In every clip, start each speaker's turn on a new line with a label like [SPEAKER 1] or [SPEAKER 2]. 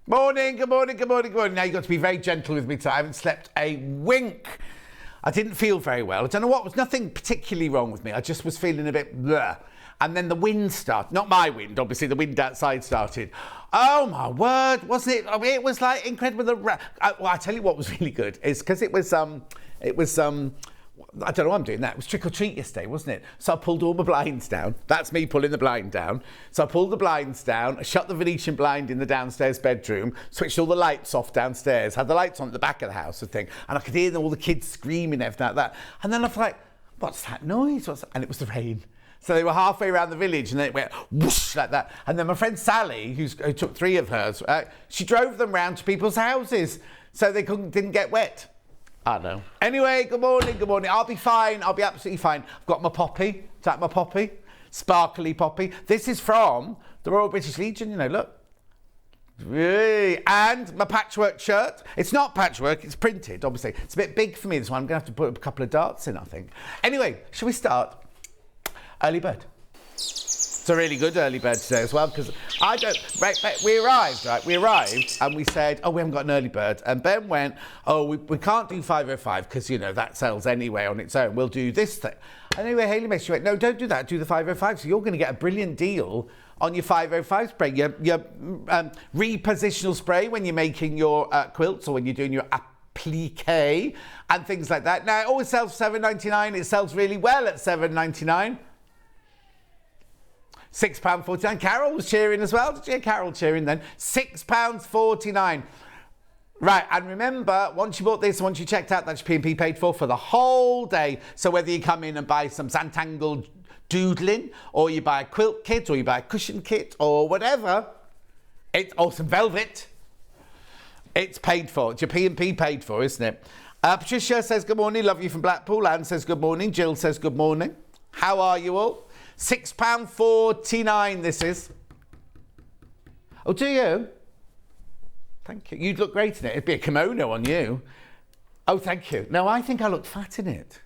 [SPEAKER 1] Morning, good morning, good morning, good morning. Now you've got to be very gentle with me today. I haven't slept a wink. I didn't feel very well. I don't know what, was nothing particularly wrong with me. I just was feeling a bit bleh. And then the wind started. Not my wind, obviously, the wind outside started. Oh my word, wasn't it? I mean, it was like incredible. Well, I tell you what was really good is because it was I don't know why I'm doing that. It was trick or treat yesterday, wasn't it? So I pulled all my blinds down. That's me pulling the blind down. So I pulled the blinds down, I shut the Venetian blind in the downstairs bedroom, switched all the lights off downstairs, had the lights on at the back of the house and thing, and I could hear all the kids screaming, everything like that. And then I was like, what's that noise? And it was the rain. So they were halfway around the village and then it went whoosh like that. And then my friend Sally, who took 3 of hers, she drove them round to people's houses so they didn't get wet. I know. Anyway, good morning, good morning. I'll be fine. I'll be absolutely fine. I've got my poppy. Is that my poppy? Sparkly poppy. This is from the Royal British Legion, you know, look. And my patchwork shirt. It's not patchwork, it's printed, obviously. It's a bit big for me, this one. I'm going to have to put a couple of darts in, I think. Anyway, shall we start? Early bird. It's a really good early bird today as well, because we arrived and we said, oh, we haven't got an early bird. And Ben went, oh, we can't do 5:05 because, you know, that sells anyway on its own. We'll do this thing. Anyway, Hayley May, she went, no, don't do that. Do the 5:05. So you're going to get a brilliant deal on your 5:05 spray, your repositional spray when you're making your quilts or when you're doing your applique and things like that. Now, it always sells for $7.99. It sells really well at $7.99. £6.49. Carol was cheering as well. Did you hear Carol cheering then? £6.49. Right, and remember, once you bought this, once you checked out, that's P&P paid for the whole day. So whether you come in and buy some Sanntangle doodling, or you buy a quilt kit, or you buy a cushion kit, or whatever, or some velvet, it's paid for. It's your P&P paid for, isn't it? Patricia says good morning, love you from Blackpool. Anne says good morning. Jill says good morning. How are you all? £6.49 this is. Oh, do you? Thank you. You'd look great in it. It'd be a kimono on you. Oh, thank you. No, I think I look fat in it.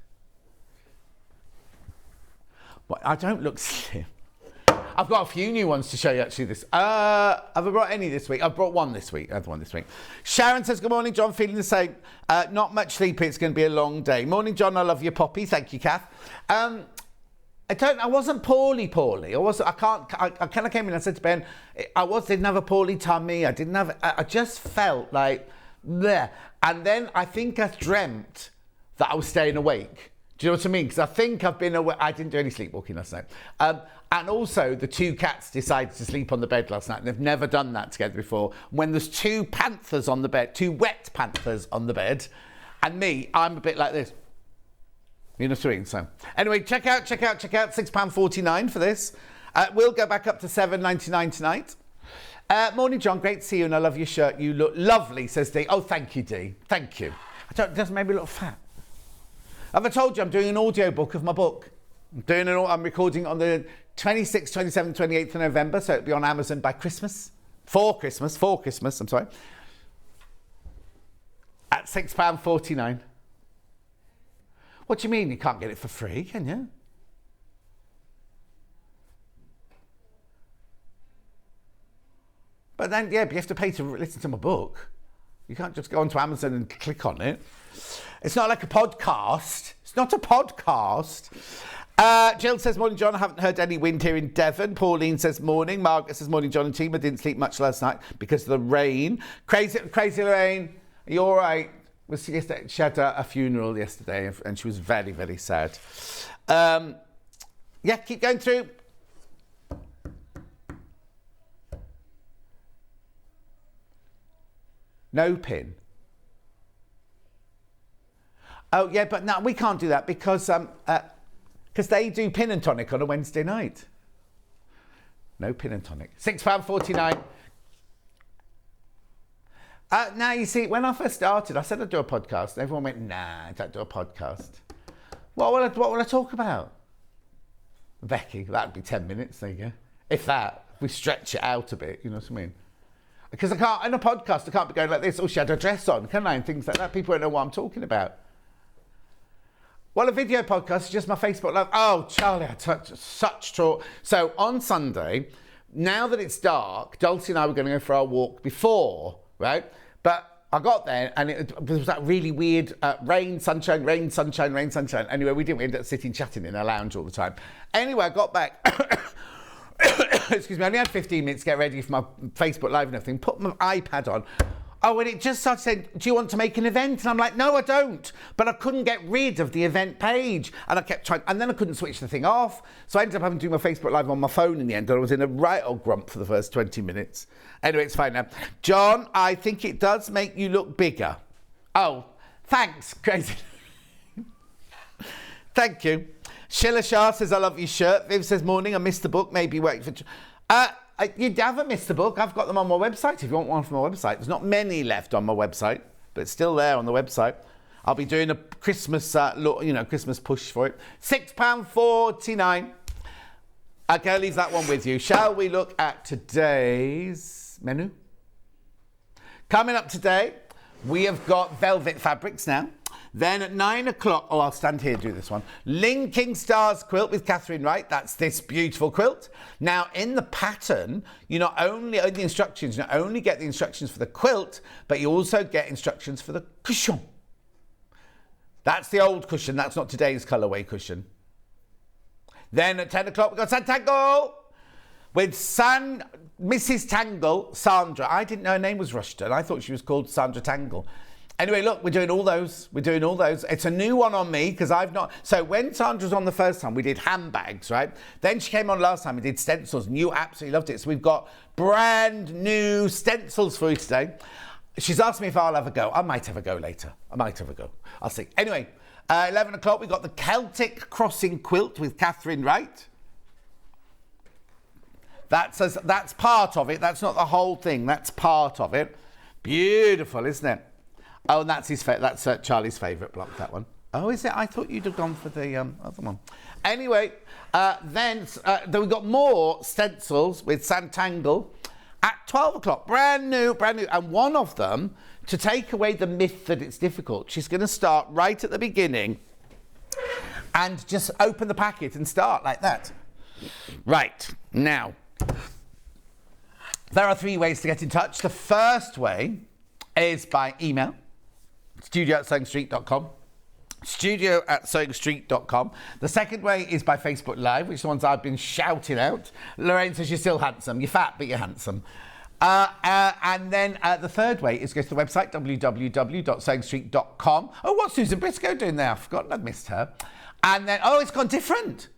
[SPEAKER 1] Well, I don't look slim. I've got a few new ones to show you actually this. Have I brought any this week? I've brought one this week. I had one this week. Sharon says, good morning, John. Feeling the same. Not much sleep. It's going to be a long day. Morning, John. I love your poppy. Thank you, Kath. I wasn't poorly. I kind of came in and I said to Ben, didn't have a poorly tummy. I just felt like, bleh. And then I think I dreamt that I was staying awake. Do you know what I mean? Because I think I've been awake. I didn't do any sleepwalking last night. And also the 2 cats decided to sleep on the bed last night. And they've never done that together before. When there's 2 panthers on the bed, 2 wet panthers on the bed, and me, I'm a bit like this. You know what I mean? So anyway, check out. £6.49 for this. We'll go back up to $7.99 tonight. Morning, John. Great to see you, and I love your shirt. You look lovely, says Dee. Oh, thank you, Dee. Thank you. It doesn't make me look fat. Have I told you I'm doing an audio book of my book? I'm recording on the 26th, 27th, 28th of November, so it'll be on Amazon by Christmas. For Christmas, I'm sorry. At £6.49. What do you mean you can't get it for free, can you? But then, yeah, but you have to pay to listen to my book. You can't just go onto Amazon and click on it. It's not like a podcast. It's not a podcast. Jill says, morning, John. I haven't heard any wind here in Devon. Pauline says, morning. Margaret says, morning, John and team. I didn't sleep much last night because of the rain. Crazy Lorraine, are you all right? She had a funeral yesterday and she was very, very sad. Yeah, keep going through. No pin. Oh, yeah, but no, we can't do that because they do pin and tonic on a Wednesday night. No pin and tonic. £6.49. Now, you see, when I first started, I said I'd do a podcast. And everyone went, nah, don't do a podcast. What will I talk about? Becky, that'd be 10 minutes, there you go. If we stretch it out a bit, you know what I mean? Because I can't, in a podcast, I can't be going like this, oh, she had a dress on, can I? And things like that. People won't know what I'm talking about. Well, a video podcast is just my Facebook Live. Oh, Charlie, I had such talk. So on Sunday, now that it's dark, Dulcie and I were going to go for our walk before, right? But I got there and it was that really weird rain, sunshine, rain, sunshine, rain, sunshine. Anyway, we ended up sitting chatting in a lounge all the time. Anyway, I got back. Excuse me, I only had 15 minutes to get ready for my Facebook Live and everything. Put my iPad on. Oh, and it just started saying, do you want to make an event? And I'm like, no, I don't. But I couldn't get rid of the event page. And I kept trying, and then I couldn't switch the thing off. So I ended up having to do my Facebook Live on my phone in the end. And I was in a right old grump for the first 20 minutes. Anyway, it's fine now. John, I think it does make you look bigger. Oh, thanks, crazy. Thank you. Sheila Shah says, I love your shirt. Viv says, morning, I missed the book. Maybe wait for... You haven't missed the book. I've got them on my website if you want one from my website. There's not many left on my website, but it's still there on the website. I'll be doing a Christmas, Christmas push for it. £6.49. Okay, I'll leave that one with you. Shall we look at today's menu? Coming up today, we have got velvet fabrics now. Then at 9 o'clock, I'll stand here and do this one. Linking Stars quilt with Katharine Wright. That's this beautiful quilt. Now, in the pattern, you not only get the instructions for the quilt, but you also get instructions for the cushion. That's the old cushion. That's not today's colourway cushion. Then at 10 o'clock, we've got Sanntangle with Mrs. Tangle, Sandra. I didn't know her name was Rushton. I thought she was called Sandra Tangle. Anyway, look, we're doing all those. It's a new one on me because I've not... So when Sandra was on the first time, we did handbags, right? Then she came on last time, we did stencils, and you absolutely loved it. So we've got brand new stencils for you today. She's asked me if I'll have a go. I might have a go later. I'll see. Anyway, 11 o'clock, we've got the Celtic crossing quilt with Katharine Wright. That's part of it. That's not the whole thing. That's part of it. Beautiful, isn't it? Oh, and that's that's Charlie's favourite block, that one. Oh, is it? I thought you'd have gone for the other one. Anyway, then we've got more stencils with Sanntangle at 12 o'clock. Brand new. And one of them, to take away the myth that it's difficult, she's going to start right at the beginning and just open the packet and start like that. Right, now, there are 3 ways to get in touch. The first way is by email. studio@sewingstreet.com. studio@sewingstreet.com. The second way is by Facebook Live, which is the ones I've been shouting out. Lorraine says you're still handsome. You're fat, but you're handsome. And then the third way is go to the website, www.sewingstreet.com. Oh, what's Susan Briscoe doing there? I've forgotten, I've missed her. And then, it's gone different.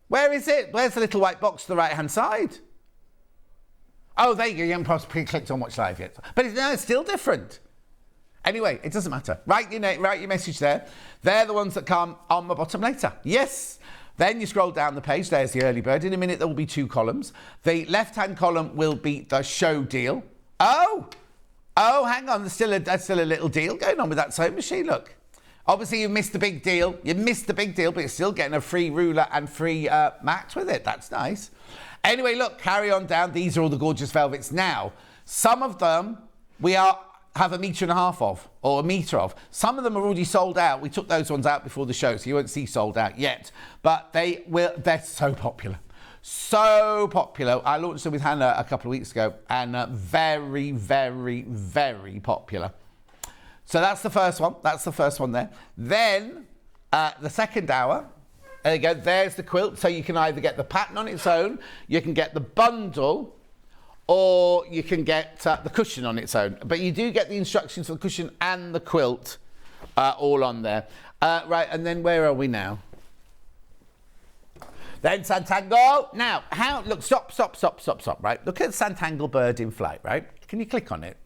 [SPEAKER 1] Where is it? Where's the little white box to the right-hand side? Oh, there you go. You haven't possibly clicked on Watch Live yet. But it's still different. Anyway, it doesn't matter. Write your message there. They're the ones that come on the bottom later. Yes. Then you scroll down the page. There's the early bird. In a minute, there will be 2 columns. The left-hand column will be the show deal. Oh, hang on. There's still a little deal going on with that sewing machine. Look. Obviously, you missed the big deal. But you're still getting a free ruler and free mat with it. That's nice. Anyway, look, carry on down. These are all the gorgeous velvets. Now, some of them we have 1.5 meters of, or 1 meter of. Some of them are already sold out. We took those ones out before the show, so you won't see sold out yet. But they're so popular. So popular. I launched them with Hannah a couple of weeks ago, and very, very, very popular. So that's the first one. There. Then, the second hour, there you go, there's the quilt. So you can either get the pattern on its own, you can get the bundle, or you can get the cushion on its own. But you do get the instructions for the cushion and the quilt all on there. Right, and then where are we now? Then Sanntangle. Now, look, stop, right? Look at Sanntangle bird in flight, right? Can you click on it?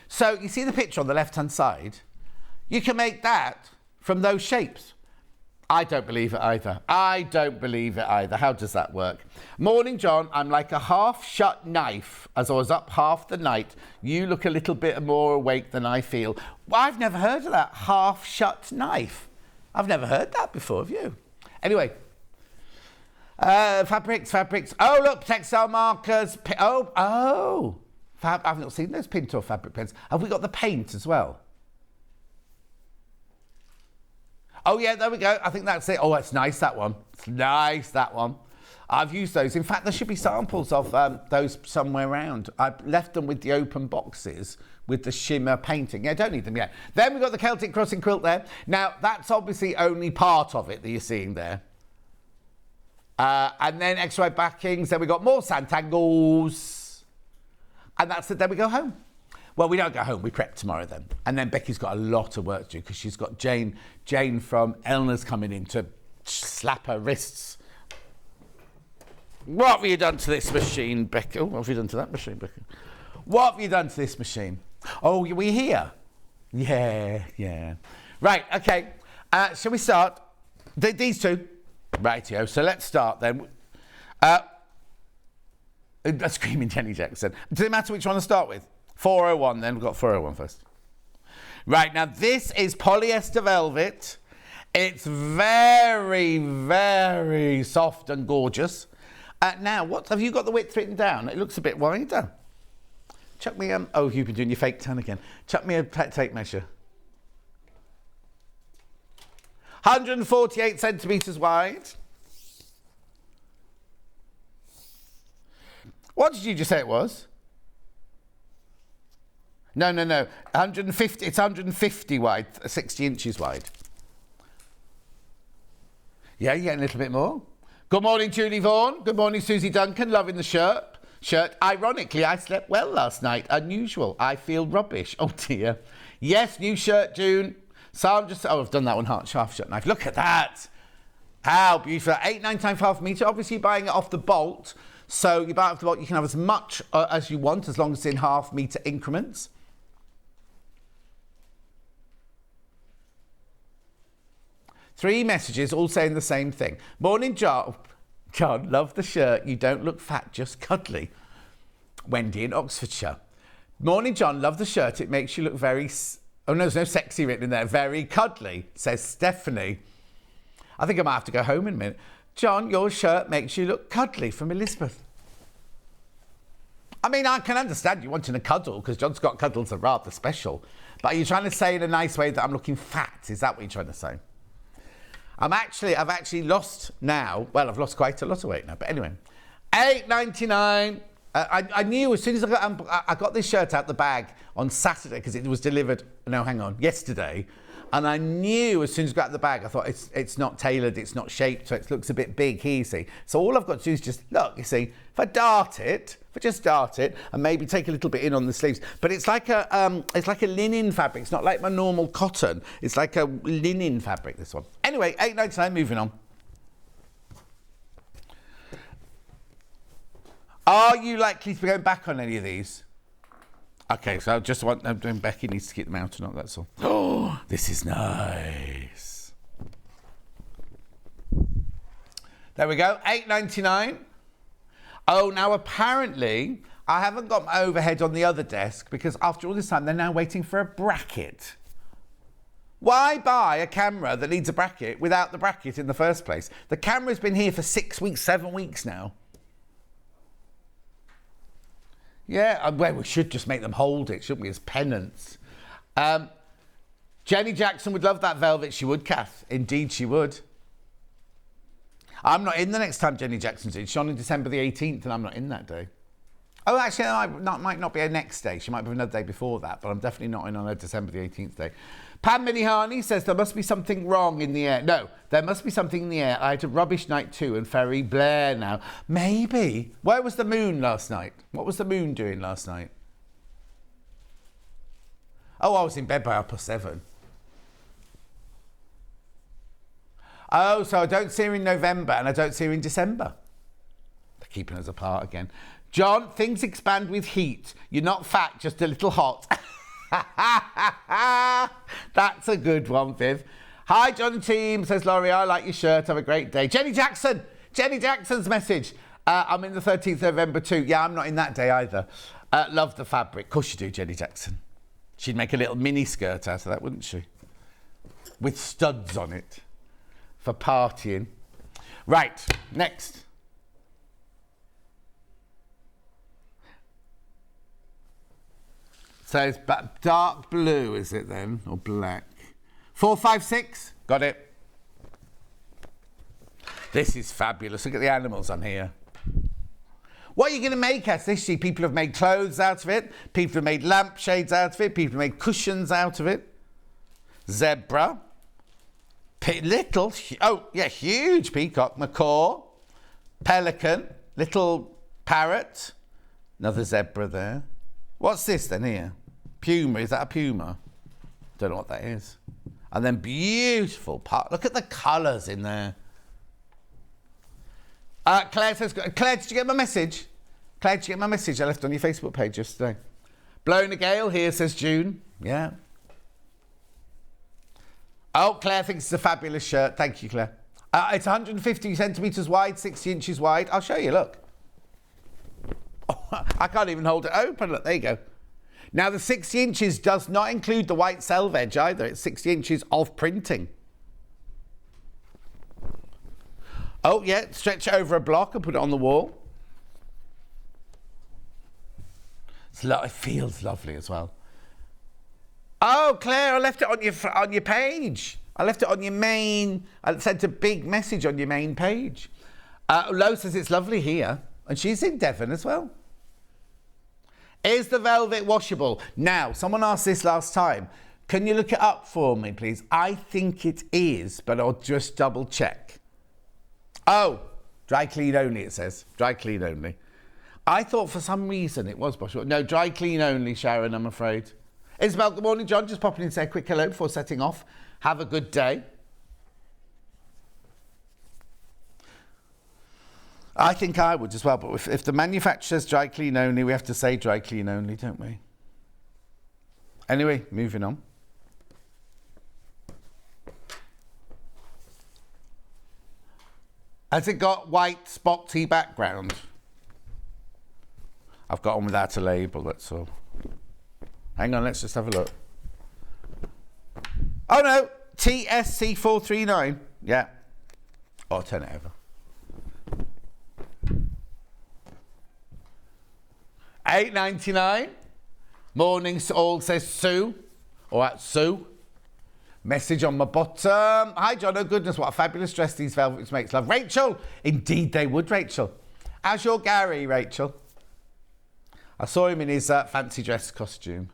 [SPEAKER 1] So you see the picture on the left-hand side? You can make that from those shapes. I don't believe it either. How does that work? Morning, John. I'm like a half-shut knife. As I was up half the night, you look a little bit more awake than I feel. Well, I've never heard of that, half-shut knife. I've never heard that before, have you? Anyway, fabrics. Oh, look, textile markers. I've not seen those Pinto fabric pens. Have we got the paint as well? Oh, yeah, there we go. I think that's it. Oh, it's nice, that one. I've used those. In fact, there should be samples of those somewhere around. I've left them with the open boxes with the shimmer painting. Yeah, don't need them yet. Then we've got the Celtic crossing quilt there. Now, that's obviously only part of it that you're seeing there. And then extra wide backings. Then we've got more Sanntangles. And that's it. Then we go home. Well, we don't go home. We prep tomorrow then. And then Becky's got a lot of work to do because she's got Jane from Elna's coming in to slap her wrists. What have you done to this machine, Becky? Oh, what have you done to that machine, Becky? What have you done to this machine? Oh, we here? Yeah. Right, okay. Shall we start? These two. Rightio. So let's start then. Screaming Jenny Jackson. Does it matter which one to start with? 401 then. We've got 401 first. Right, now this is polyester velvet. It's very, very soft and gorgeous. Now, what have you got the width written down? It looks a bit wider. Chuck me, oh, you've been doing your fake tan again. Chuck me a tape measure. 148 centimetres wide. What did you just say it was? No. 150, it's 150 wide, 60 inches wide. Yeah, you're getting a little bit more. Good morning, Julie Vaughan. Good morning, Susie Duncan. Loving the shirt. Ironically, I slept well last night. Unusual. I feel rubbish. Oh, dear. Yes, new shirt, June. Sandra, oh, I've done that one, half shut knife. Look at that. How beautiful. 8.99 for half a metre. Obviously, you're buying it off the bolt. So you buy it off the bolt, you can have as much as you want, as long as it's in half metre increments. Three messages all saying the same thing. Morning, John. John, love the shirt. You don't look fat, just cuddly. Wendy in Oxfordshire. Morning, John. Love the shirt. It makes you look very... Oh, no, there's no sexy written in there. Very cuddly, says Stephanie. I think I might have to go home in a minute. John, your shirt makes you look cuddly, from Elizabeth. I mean, I can understand you wanting a cuddle, because John Scott cuddles are rather special. But are you trying to say in a nice way that I'm looking fat? Is that what you're trying to say? I've actually lost now. Well, I've lost quite a lot of weight now. But anyway, $8.99. I knew as soon as I got this shirt out the bag on Saturday because it was delivered. No, hang on, yesterday. And I knew as soon as I got out the bag, I thought it's not tailored, it's not shaped, so it looks a bit big here, you see. So all I've got to do is just look, you see, if I just dart it and maybe take a little bit in on the sleeves. But it's like a linen fabric. It's not like my normal cotton. It's like a linen fabric, this one. Anyway, $8.99, moving on. Are you likely to be going back on any of these? Okay, so Becky needs to keep them out or not, that's all. Oh, this is nice. There we go, $8.99. Oh, now apparently I haven't got my overhead on the other desk because after all this time, they're now waiting for a bracket. Why buy a camera that needs a bracket without the bracket in the first place? The camera's been here for 6 weeks, 7 weeks now. Yeah, well, we should just make them hold it, shouldn't we, as penance? Jenny Jackson would love that velvet. She would, Kath. Indeed, she would. I'm not in the next time Jenny Jackson's in. She's on December the 18th, and I'm not in that day. Oh, actually, might not be her next day. She might be another day before that, but I'm definitely not in on her December the 18th day. Pam Minihani says there must be something wrong in the air. No, there must be something in the air. I had a rubbish night too and very Blair now. Maybe. Where was the moon last night? What was the moon doing last night? Oh, I was in bed by 7:30. Oh, so I don't see her in November and I don't see her in December. They're keeping us apart again. John, things expand with heat. You're not fat, just a little hot. That's a good one, Viv. Hi, John and team, says Laurie. I like your shirt. Have a great day. Jenny Jackson's message. I'm in the 13th of November too. Yeah, I'm not in that day either. Love the fabric. Of course you do, Jenny Jackson. She'd make a little mini skirt out of that, wouldn't she? With studs on it for partying. Right, next. So it's dark blue, is it then? Or black? 456? Got it. This is fabulous. Look at the animals on here. What are you going to make out of this? See, people have made clothes out of it. People have made lampshades out of it. People have made cushions out of it. Zebra. Huge peacock. Macaw. Pelican. Little parrot. Another zebra there. What's this then here? Puma. Is that a puma? Don't know what that is. And then beautiful part. Look at the colours in there. Claire says, Claire, did you get my message? Claire, did you get my message I left on your Facebook page yesterday? Blowing a gale here, says June. Yeah. Oh, Claire thinks it's a fabulous shirt. Thank you, Claire. It's 150 centimetres wide, 60 inches wide. I'll show you, look. Oh, I can't even hold it open. Look, there you go. Now, the 60 inches does not include the white selvage either. It's 60 inches of printing. Oh, yeah, stretch it over a block and put it on the wall. It feels lovely as well. Oh, Claire, I left it on your page. I left it on your main... I sent a big message on your main page. Lo says it's lovely here. And she's in Devon as well. Is the velvet washable? Now, someone asked this last time. Can you look it up for me, please? I think it is, but I'll just double check. Oh, dry clean only, it says. Dry clean only. I thought for some reason it was washable. No, dry clean only, Sharon, I'm afraid. Isabel, good morning, John. Just popping in to say a quick hello before setting off. Have a good day. I think I would as well, but if the manufacturer says dry clean only, we have to say dry clean only, don't we? Anyway, moving on. Has it got white spotty background? I've got one without a label, that's all. Hang on, let's just have a look. Oh no, TSC439. Yeah. Oh, I'll turn it over. $8.99. Mornings all, says Sue. Or at Sue. Message on my bottom. Hi, John. Oh, goodness, what a fabulous dress these velvets makes. Love. Rachel. Indeed they would, Rachel. How's your Gary, Rachel? I saw him in his fancy dress costume.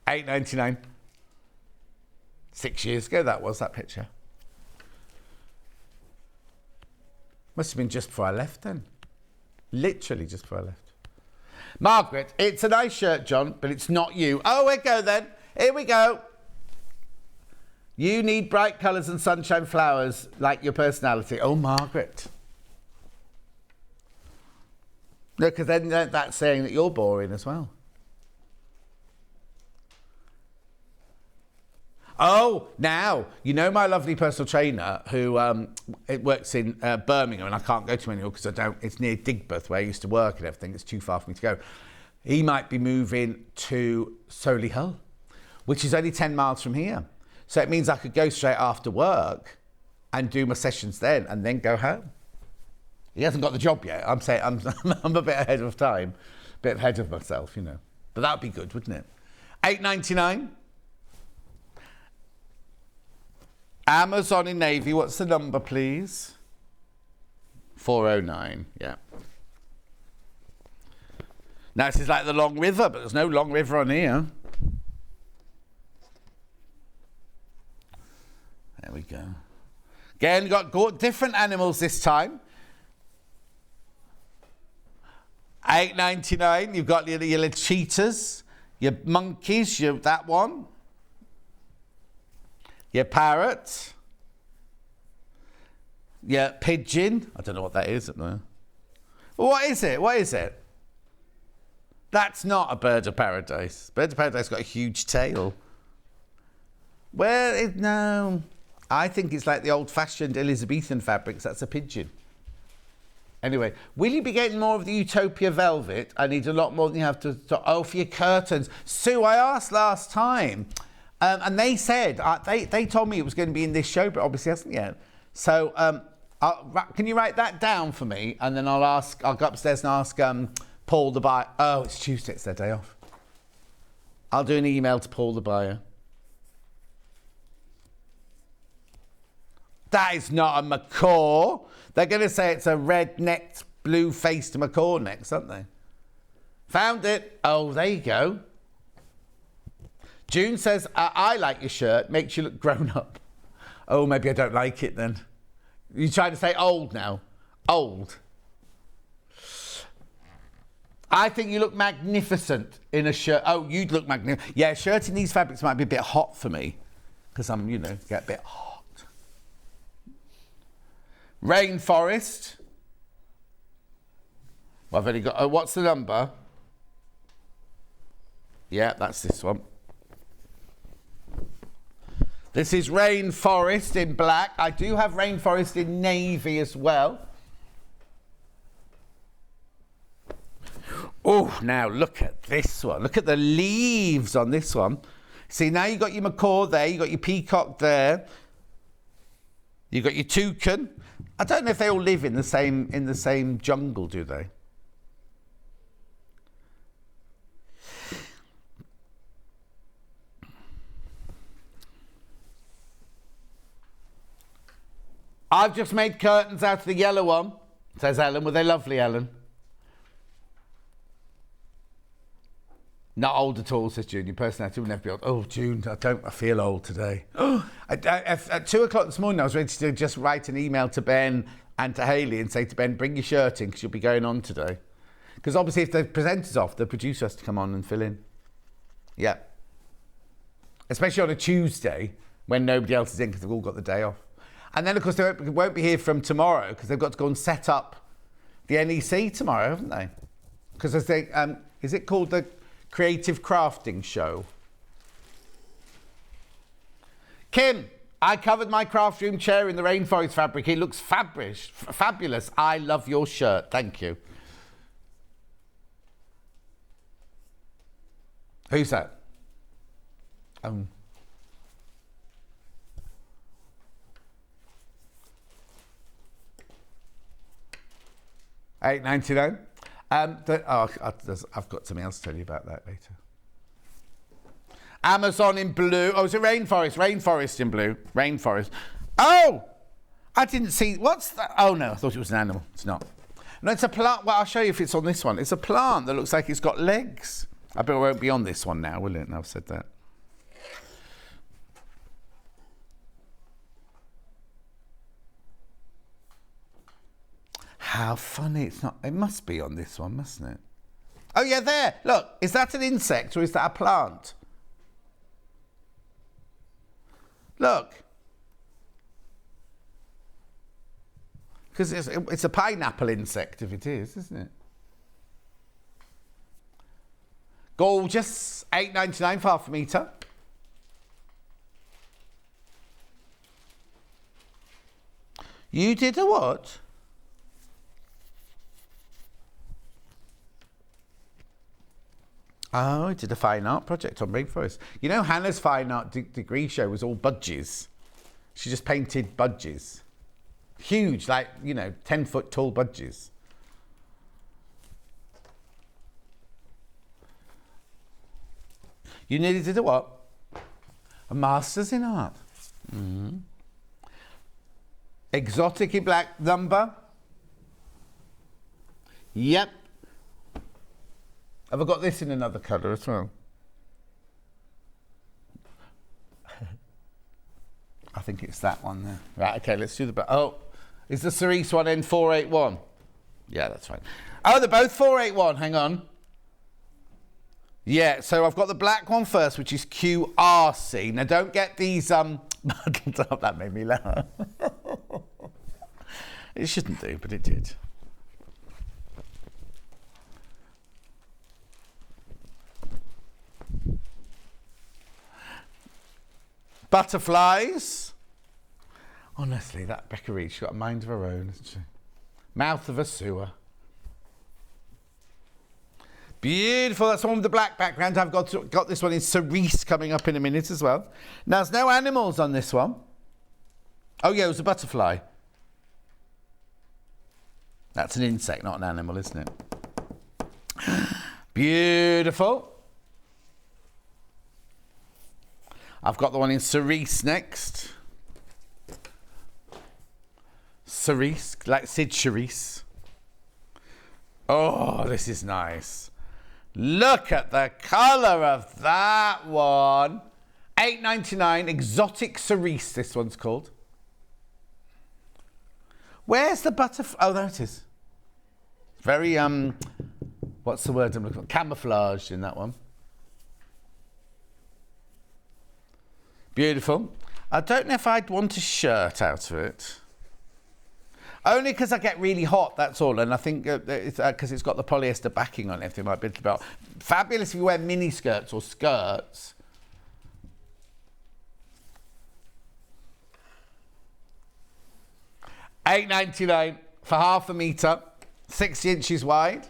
[SPEAKER 1] $8.99. 6 years ago, that was, that picture. Must have been just before I left then. Literally just before I left. Margaret, it's a nice shirt, John, but it's not you. Oh, here we go then. Here we go. You need bright colours and sunshine flowers like your personality. Oh, Margaret. No, because then that's saying that you're boring as well. Oh, now, you know my lovely personal trainer who works in Birmingham, and I can't go to him anymore because it's near Digbeth where I used to work and everything. It's too far for me to go. He might be moving to Solihull, which is only 10 miles from here. So it means I could go straight after work and do my sessions then and then go home. He hasn't got the job yet. I'm saying I'm a bit ahead of time, a bit ahead of myself, you know. But that'd be good, wouldn't it? $8.99. Amazon in Navy, what's the number, please? 409, yeah. Now, this is like the Long River, but there's no Long River on here. There we go. Again, got different animals this time. $8.99, you've got your little cheetahs, your monkeys, that one. Your parrot, your pigeon. I don't know what that is at the moment. What is it? What is it? That's not a bird of paradise. Bird of paradise got a huge tail. Well, no. I think it's like the old-fashioned Elizabethan fabrics. That's a pigeon. Anyway, will you be getting more of the Utopia velvet? I need a lot more than you have to... Oh, for your curtains. Sue, I asked last time... and they said, they told me it was going to be in this show, but obviously hasn't yet. So can you write that down for me? And then I'll go upstairs and ask Paul the buyer. Oh, it's Tuesday, it's their day off. I'll do an email to Paul the buyer. That is not a macaw. They're going to say it's a red-necked, blue-faced macaw next, aren't they? Found it. Oh, there you go. June says, I like your shirt. Makes you look grown up. Oh, maybe I don't like it then. You're trying to say old now. Old. I think you look magnificent in a shirt. Oh, you'd look magnificent. Yeah, a shirt in these fabrics might be a bit hot for me. Because I'm, get a bit hot. Rainforest. Well, I've only got... Oh, what's the number? Yeah, that's this one. This is Rainforest in black. I do have Rainforest in navy as well. Oh, now look at this one. Look at the leaves on this one. See, now you've got your macaw there. You've got your peacock there. You've got your toucan. I don't know if they all live in the same jungle, do they? I've just made curtains out of the yellow one, says Ellen. Were they lovely, Ellen? Not old at all, says June. Your personality will never be old. Oh, June, I feel old today. At 2 o'clock this morning, I was ready to just write an email to Ben and to Hayley and say to Ben, bring your shirt in because you'll be going on today. Because obviously if the presenter's off, the producer has to come on and fill in. Yeah. Especially on a Tuesday when nobody else is in because they've all got the day off. And then, of course, they won't be here from tomorrow because they've got to go and set up the NEC tomorrow, haven't they? Because as they, is it called the Creative Crafting Show? Kim, I covered my craft room chair in the rainforest fabric. It looks fabulous. I love your shirt. Thank you. Who's that? $8.99. I've got something else to tell you about that later. Amazon in blue. Oh, is it rainforest? Rainforest in blue. Rainforest. Oh! I didn't see... What's that? Oh, no. I thought it was an animal. It's not. No, it's a plant. Well, I'll show you if it's on this one. It's a plant that looks like it's got legs. I bet it won't be on this one now, will it? No, I've said that. How funny. It's not... It must be on this one, mustn't it? Oh, yeah, there. Look, is that an insect or is that a plant? Look. Because it's a pineapple insect, if it is, isn't it? Gorgeous. $8.99 for half a metre. You did a what? Oh, I did a fine art project on rainforest. You know, Hannah's fine art degree show was all budgies. She just painted budgies. Huge, like, 10-foot tall budgies. You nearly did a what? A master's in art. Mm-hmm. Exotic in black number. Yep. Have I got this in another colour as well? I think it's that one there. Right, okay, let's do the back. Oh, is the Cerise one in 481? Yeah, that's right. Oh, they're both 481. Hang on. Yeah, so I've got the black one first, which is QRC. Now, don't get these muddled up. That made me laugh. It shouldn't do, but it did. Butterflies. Honestly, that Becca Reed, she's got a mind of her own, hasn't she? Mouth of a sewer. Beautiful. That's the one with the black background. I've got this one in cerise coming up in a minute as well. Now, there's no animals on this one. Oh, yeah, it was a butterfly. That's an insect, not an animal, isn't it? Beautiful. I've got the one in cerise next. Cerise, like Sid Charisse. Oh, this is nice. Look at the colour of that one. $8.99, Exotic Cerise, this one's called. Where's the butterfly? Oh, there it is. Very, what's the word I'm looking for? Camouflaged in that one. Beautiful. I don't know if I'd want a shirt out of it. Only because I get really hot, that's all. And I think because it's got the polyester backing on it, it might be a little bit fabulous if you wear mini skirts or skirts. $8.99 for half a metre, 60 inches wide.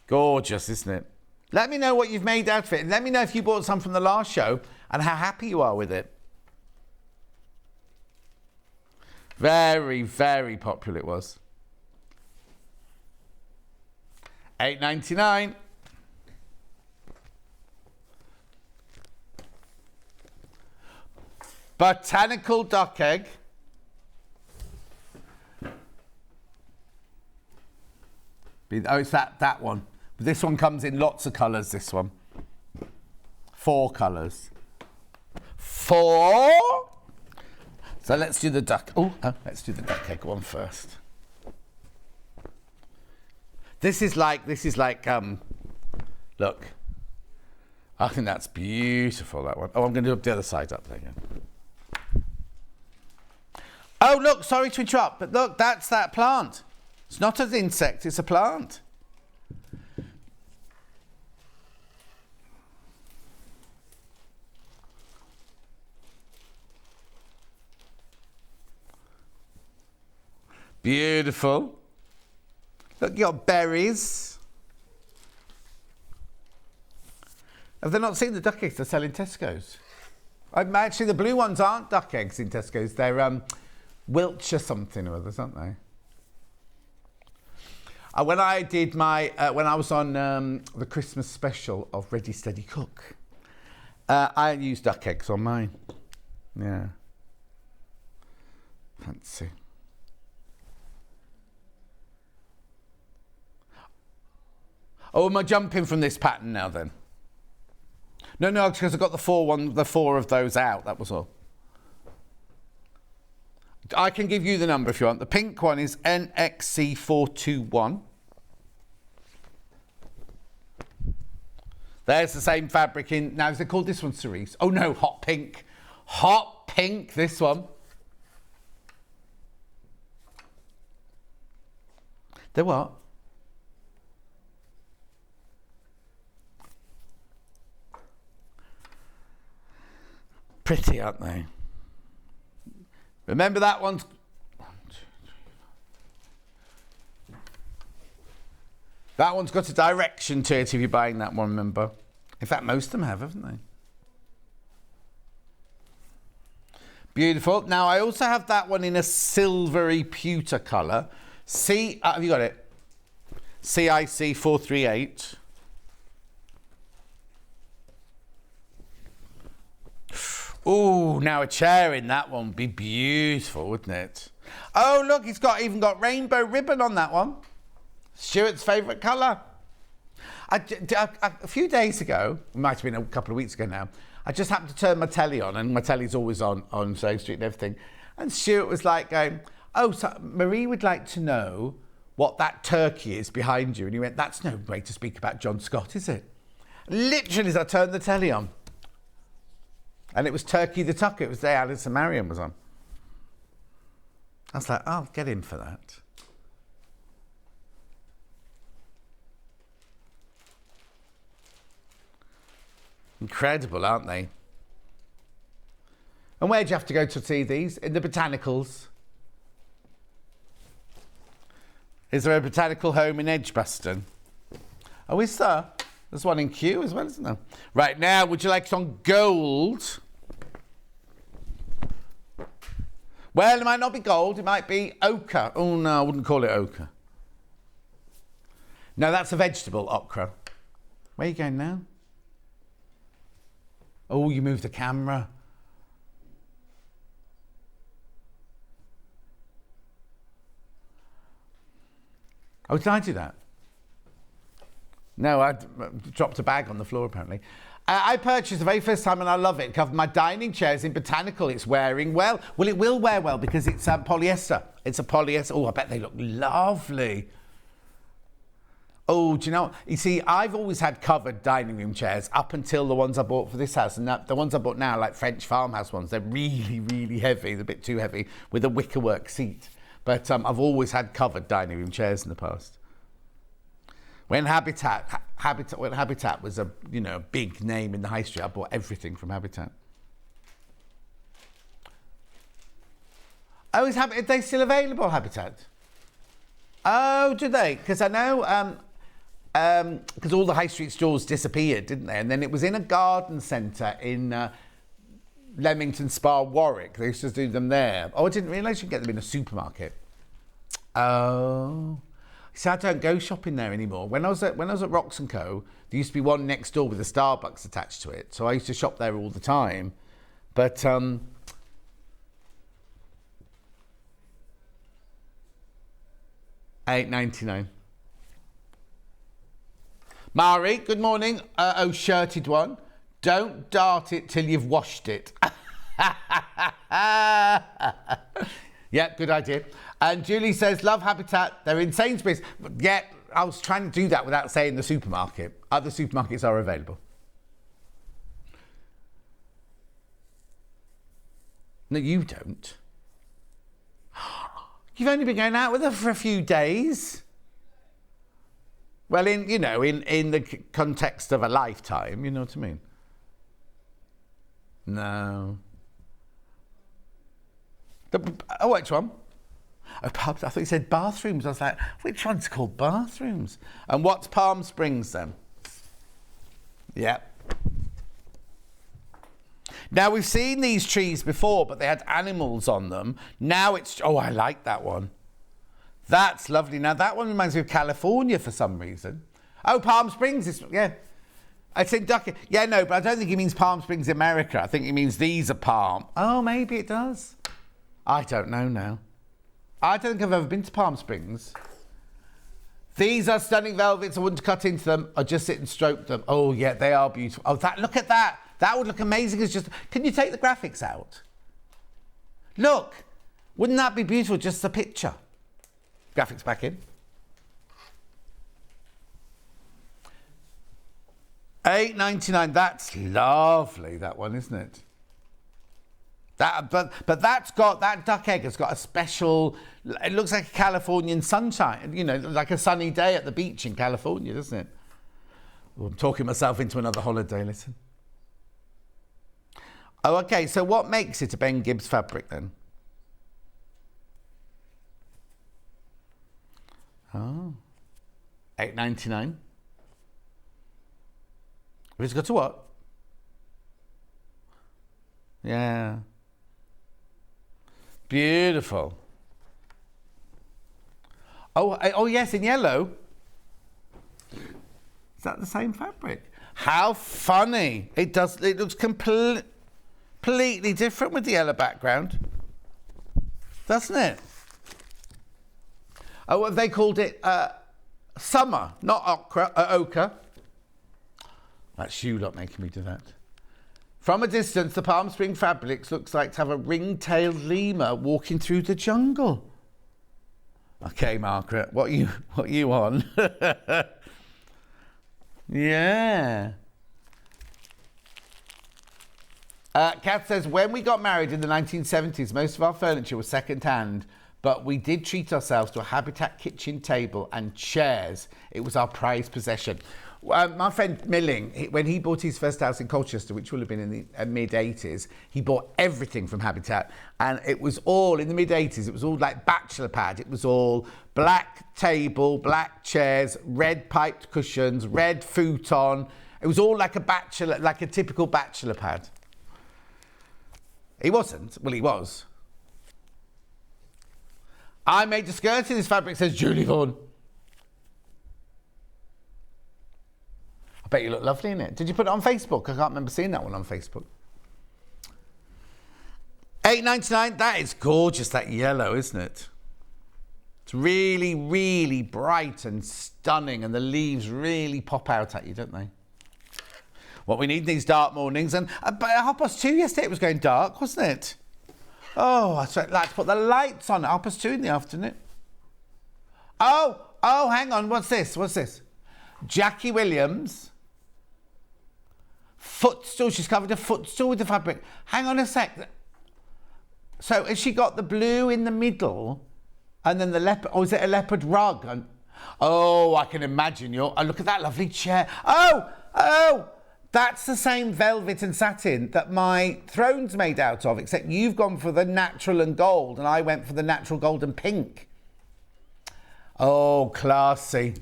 [SPEAKER 1] Gorgeous, isn't it? Let me know what you've made out of it. And let me know if you bought some from the last show and how happy you are with it. Very, very popular it was. $8.99. Botanical duck egg. Oh, it's that one. This one comes in lots of colours, this one. 4 colours. 4. So let's do the duck. Let's do the duck egg one first. This is like, look. I think that's beautiful, that one. Oh, I'm going to do the other side up there again. Oh, look, sorry to interrupt, but look, that's that plant. It's not an insect, it's a plant. Beautiful. Look, you got berries. Have they not seen the duck eggs they sell in Tesco's? Actually, the blue ones aren't duck eggs in Tesco's. They're Wiltshire something or others, aren't they? When I did my, when I was on the Christmas special of Ready Steady Cook, I used duck eggs on mine. Yeah. Fancy. Oh, am I jumping from this pattern now then? No, because I got the 4 of those out, that was all. I can give you the number if you want. The pink one is NXC421. There's the same fabric in, now is it called this one cerise? Oh no, hot pink. Hot pink, this one. They're what? Pretty, aren't they? Remember that one's... That one's got a direction to it if you're buying that one, remember? In fact, most of them have, haven't they? Beautiful. Now, I also have that one in a silvery pewter colour. Have you got it? CIC 438. Ooh, now a chair in that one would be beautiful, wouldn't it? Oh, look, it's even got rainbow ribbon on that one. Stuart's favourite colour. A few days ago, it might have been a couple of weeks ago now, I just happened to turn my telly on, and my telly's always on Save Street and everything. And Stuart was like going, oh, so Marie would like to know what that turkey is behind you. And he went, that's no way to speak about John Scott, is it? Literally as I turned the telly on. And it was Turkey the Tucker. It was there Alice and Marion was on. I was like, I'll get in for that. Incredible, aren't they? And where do you have to go to see these? In the botanicals. Is there a botanical home in Edgbaston? Oh, is there? There's one in Kew as well, isn't there? Right, now, would you like some gold? Well, it might not be gold. It might be ochre. Oh, no, I wouldn't call it ochre. No, that's a vegetable, okra. Where are you going now? Oh, you moved the camera. Oh, did I do that? No, I dropped a bag on the floor, apparently. I purchased the very first time, and I love it. Covered my dining chairs in botanical. It's wearing well. Well, it will wear well because it's polyester. It's a polyester. Oh, I bet they look lovely. Oh, do you know? You see, I've always had covered dining room chairs up until the ones I bought for this house. And the ones I bought now, like French farmhouse ones, they're really, really heavy. They're a bit too heavy with a wickerwork seat. But I've always had covered dining room chairs in the past. When Habitat was a big name in the high street, I bought everything from Habitat. Oh, are they still available, Habitat? Oh, do they? Because I know, because all the high street stores disappeared, didn't they? And then it was in a garden centre in Leamington Spa, Warwick. They used to do them there. Oh, I didn't realise you could get them in a supermarket. Oh. See, I don't go shopping there anymore. When I was at Rox & Co, there used to be one next door with a Starbucks attached to it. So I used to shop there all the time. But, $8.99. Mari, good morning. Shirted one. Don't dart it till you've washed it. Yeah, good idea. And Julie says, love Habitat. They're in Sainsbury's. Yeah, I was trying to do that without saying the supermarket. Other supermarkets are available. No, you don't. You've only been going out with her for a few days. Well, in the context of a lifetime, you know what I mean? No. Which one? Oh, pubs. I thought you said bathrooms. I was like, which one's called bathrooms? And what's Palm Springs then? Yeah. Now, we've seen these trees before, but they had animals on them. Now it's... Oh, I like that one. That's lovely. Now, that one reminds me of California for some reason. Oh, Palm Springs is... Yeah. It's in Ducky. Yeah, no, but I don't think it means Palm Springs, America. I think it means these are palm. Oh, maybe it does. I don't know now. I don't think I've ever been to Palm Springs. These are stunning velvets. I wouldn't cut into them. I'd just sit and stroke them. Oh, yeah, they are beautiful. Oh, look at that. That would look amazing. Can you take the graphics out? Look. Wouldn't that be beautiful? Just the picture. Graphics back in. $8.99. That's lovely, that one, isn't it? But that's got, that duck egg has got a special, it looks like a Californian sunshine, like a sunny day at the beach in California, doesn't it? Oh, I'm talking myself into another holiday, listen. Oh, okay, so what makes it a Ben Gibbs fabric then? Oh, $8.99. It's got to what? Yeah. Beautiful. Oh, yes, in yellow. Is that the same fabric? How funny. It looks completely different with the yellow background. Doesn't it? Oh, have they called it summer, not ochre? That's you lot making me do that. From a distance, the Palm Spring fabrics looks like to have a ring-tailed lemur walking through the jungle. Okay, Margaret, what are you on? Yeah. Kath says, when we got married in the 1970s, most of our furniture was second-hand, but we did treat ourselves to a Habitat kitchen table and chairs. It was our prized possession. My friend Milling, when he bought his first house in Colchester, which will have been in the mid-80s, he bought everything from Habitat. And it was all, in the mid-80s, it was all like bachelor pad. It was all black table, black chairs, red piped cushions, red futon. It was all like a typical bachelor pad. He wasn't. Well, he was. I made the skirt in this fabric, says Julie Vaughan. I bet you look lovely in it. Did you put it on Facebook? I can't remember seeing that one on Facebook. $8.99. That is gorgeous, that yellow, isn't it? It's really, really bright and stunning, and the leaves really pop out at you, don't they? What we need in these dark mornings. And but at 2:30 yesterday, it was going dark, wasn't it? Oh, I'd like to put the lights on at 2:30 in the afternoon. Oh, hang on. What's this? Jackie Williams. Footstool. She's covered a footstool with the fabric. Hang on a sec. So has she got the blue in the middle and then the leopard, or is it a leopard rug? I can imagine look at that lovely chair. Oh, that's the same velvet and satin that my throne's made out of, except you've gone for the natural and gold and I went for the natural gold and pink. Oh, classy.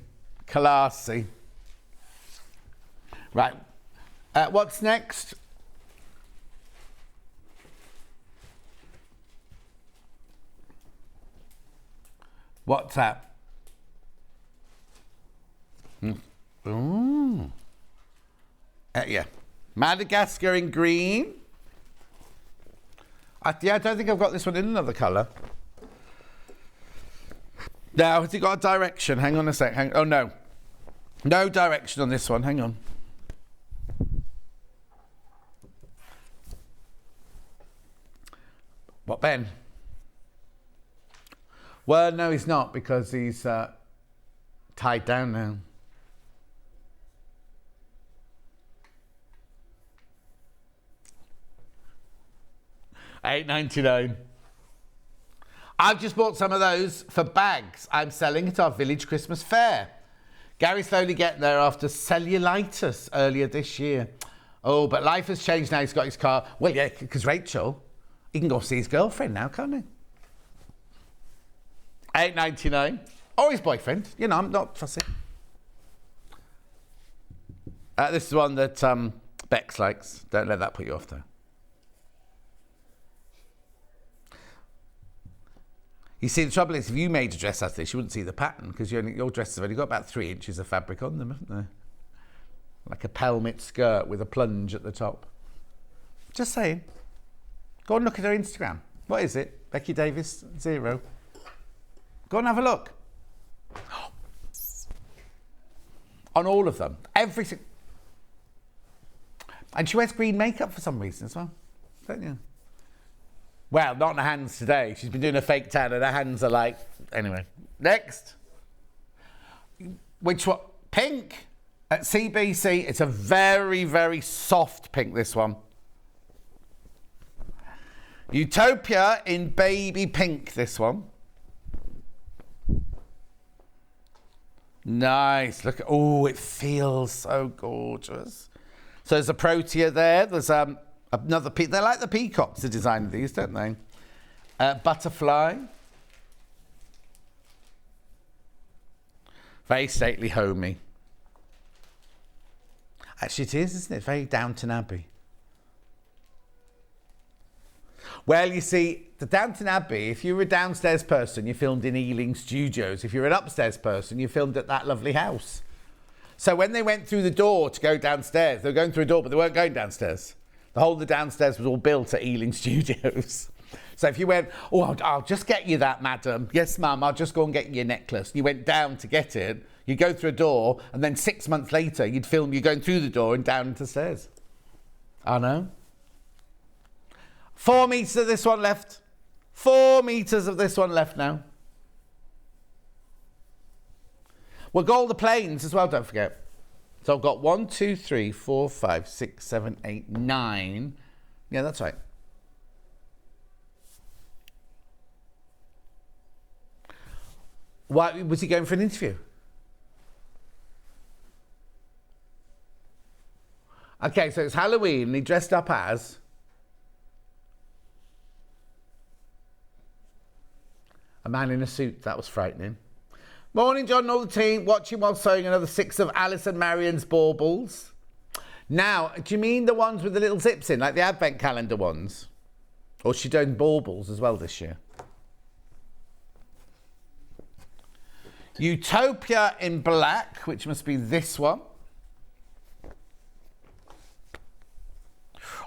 [SPEAKER 1] Right. What's next? What's that? Yeah. Madagascar in green. I don't think I've got this one in another colour. Now, has it got a direction? Hang on a sec. Oh, no. No direction on this one. Hang on. What, Ben? Well, no, he's not, because he's tied down now. $8.99. I've just bought some of those for bags I'm selling at our village Christmas fair. Gary's slowly getting there after cellulitis earlier this year. Oh, but life has changed now. He's got his car. Well, yeah, because Rachel, he can go see his girlfriend now, can't he? $8.99. Or his boyfriend. You know, I'm not fussy. This is one that Bex likes. Don't let that put you off, though. You see, the trouble is, if you made a dress out of this, you wouldn't see the pattern, because your dresses have only got about 3 inches of fabric on them, haven't they? Like a pelmet skirt with a plunge at the top. Just saying. Go and look at her Instagram. What is it? Becky Davis 0. Go and have a look. On all of them. Everything. And she wears green makeup for some reason as well. Don't you? Well, not on her hands today. She's been doing a fake tan and her hands are like... Anyway. Next. Which one? Pink at CBC. It's a very, very soft pink, this one. Utopia in baby pink, this one. Nice. Look. Oh, it feels so gorgeous. So there's a protea there. There's another peacock. They like the peacocks, the design of these, don't they? Butterfly. Very stately, homey. Actually, it is, isn't it? Very Downton Abbey. Well, you see, the Downton Abbey, if you were a downstairs person, you filmed in Ealing Studios. If you're an upstairs person, you filmed at that lovely house. So when they went through the door to go downstairs, they were going through a door, but they weren't going downstairs. The whole of the downstairs was all built at Ealing Studios. So if you went, I'll just get you that, madam. Yes, ma'am, I'll just go and get you your necklace. And you went down to get it. You go through a door, and then 6 months later, you'd film you going through the door and down the stairs. I know. 4 metres of this one left. 4 metres of this one left now. We'll go all the planes as well, don't forget. So I've got 1, 2, 3, 4, 5, 6, 7, 8, 9. Yeah, that's right. Why was he going for an interview? Okay, so it's Halloween and he dressed up as... a man in a suit. That was frightening. Morning, John and all the team. Watching while sewing another 6 of Alice and Marion's baubles. Now, do you mean the ones with the little zips in, like the Advent calendar ones? Or is she doing baubles as well this year? Utopia in black, which must be this one.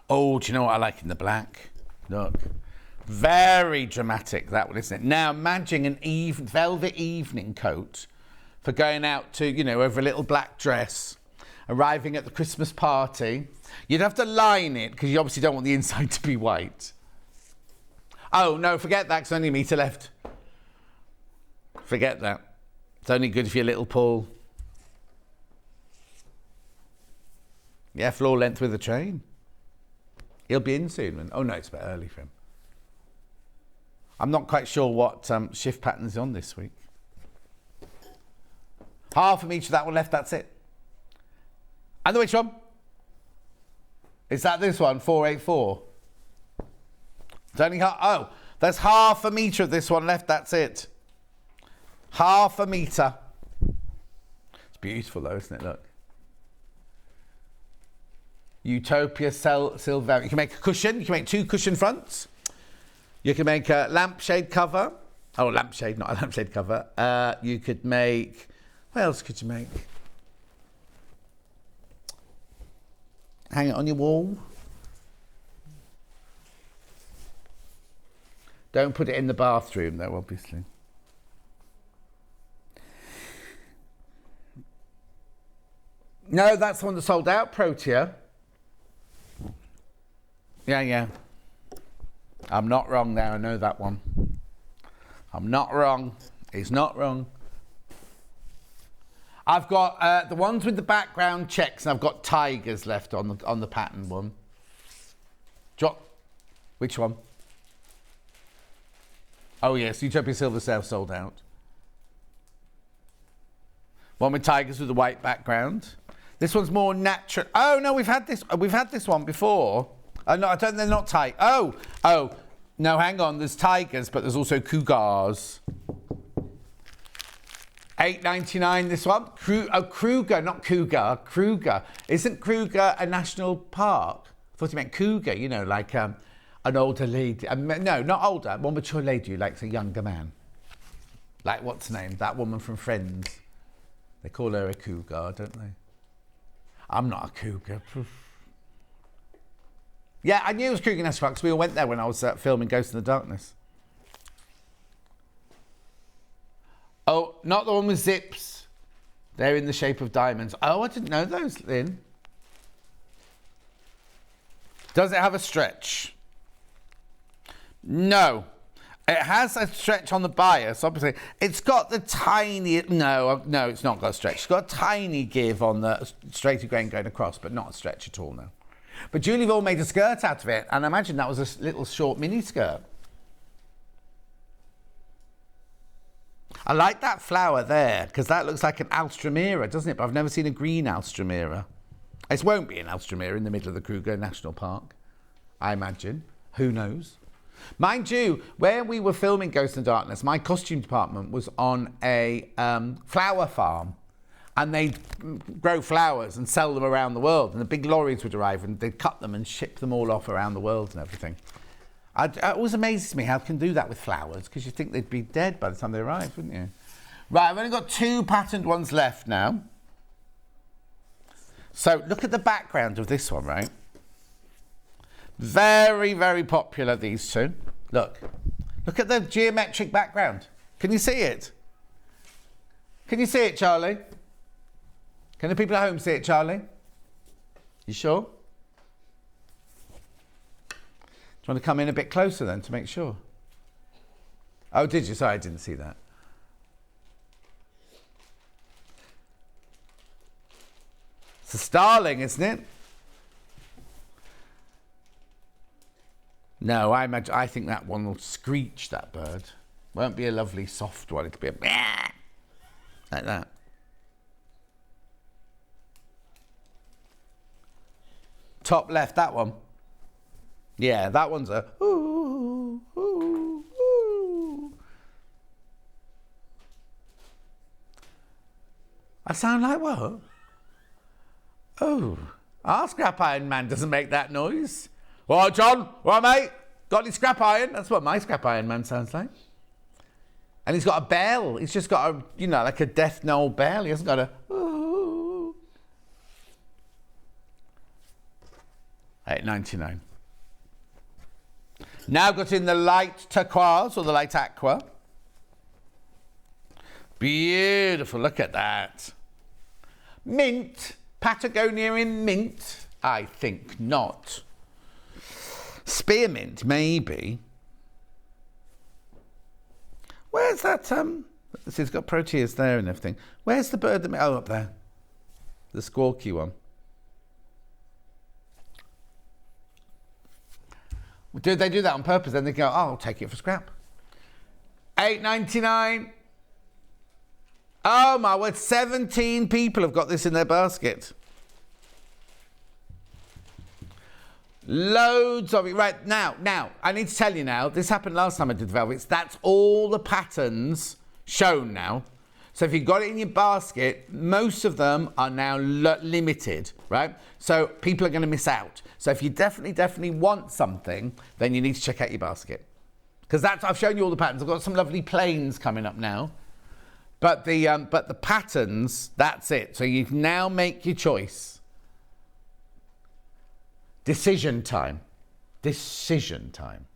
[SPEAKER 1] Oh, do you know what I like in the black? Look. Very dramatic, that one, isn't it? Now, imagine an velvet evening coat for going out to, you know, over a little black dress, arriving at the Christmas party. You'd have to line it, because you obviously don't want the inside to be white. Oh, no, forget that, because only a metre left. Forget that. It's only good if you're little Paul. Yeah, floor length with a train. He'll be in soon. Oh, no, it's a bit early for him. I'm not quite sure what shift pattern's on this week. Half from each of that one left, that's it. And which one? Is that this one, 484? It's only there's half a metre of this one left, that's it. Half a metre. It's beautiful though, isn't it? Look. Utopia Silver. You can make a cushion, you can make 2 cushion fronts. You can make a lampshade cover. Oh, lampshade, not a lampshade cover. You could make... What else could you make? Hang it on your wall. Don't put it in the bathroom, though, obviously. No, that's the one that sold out, Protea. Yeah. I'm not wrong there, I know that one. I'm not wrong. It's not wrong. I've got the ones with the background checks, and I've got tigers left on the pattern one. Which one? Oh yes, Utopia Silver Sale sold out. One with tigers with the white background. This one's more natural. Oh no, we've had this one before. No, they're not tigers. Oh, no, hang on. There's tigers, but there's also cougars. $8.99 this one. Kruger, not cougar. Kruger. Isn't Kruger a national park? I thought you meant cougar, you know, like an older lady. No, not older. More mature lady who likes a younger man. Like, what's her name? That woman from Friends. They call her a cougar, don't they? I'm not a cougar. Yeah, I knew it was Kruger National Park because we all went there when I was filming Ghost in the Darkness. Oh, not the one with zips. They're in the shape of diamonds. Oh, I didn't know those, Lynn. Does it have a stretch? No. It has a stretch on the bias, obviously. It's got the tiny... No, it's not got a stretch. It's got a tiny give on the straighter grain going across, but not a stretch at all, no. But Julie Vaughn made a skirt out of it, and I imagine that was a little short mini skirt. I like that flower there, because that looks like an Alströmera, doesn't it? But I've never seen a green Alströmera. This won't be an Alströmera in the middle of the Kruger National Park, I imagine. Who knows? Mind you, where we were filming Ghost in the Darkness, my costume department was on a flower farm. And they'd grow flowers and sell them around the world. And the big lorries would arrive and they'd cut them and ship them all off around the world and everything. It always amazes me how you can do that with flowers, because you think they'd be dead by the time they arrive, wouldn't you? Right, I've only got 2 patterned ones left now. So look at the background of this one, right? Very, very popular, these two. Look at the geometric background. Can you see it? Can you see it, Charlie? Can the people at home see it, Charlie? You sure? Do you want to come in a bit closer then to make sure? Oh, did you? Sorry, I didn't see that. It's a starling, isn't it? No, I think that one will screech, that bird. Won't be a lovely soft one. It'll be a like that. Top left, that one. Yeah, that one's a ooh, ooh, ooh. I sound like what? Oh, our scrap iron man doesn't make that noise. Well, John, right, mate? Got any scrap iron? That's what my scrap iron man sounds like. And he's got a bell. He's just got a, you know, like a death knell bell. He hasn't got a ooh. £8.99. Now got in the light turquoise or the light aqua. Beautiful, look at that. Mint, Patagonia in mint? I think not. Spearmint, maybe. Where's that, it's got proteas there and everything. Where's the bird that, oh, up there. The squawky one. Do they do that on purpose? Then they go, oh, I'll take it for scrap. £8.99. Oh my word, 17 people have got this in their basket. Loads of it. Right, now, I need to tell you now, this happened last time I did velvets. That's all the patterns shown now. So if you got it in your basket, most of them are now limited, right? So people are going to miss out. So if you definitely want something, then you need to check out your basket. Because I've shown you all the patterns. I've got some lovely plains coming up now. But the patterns, that's it. So you can now make your choice. Decision time. Decision time.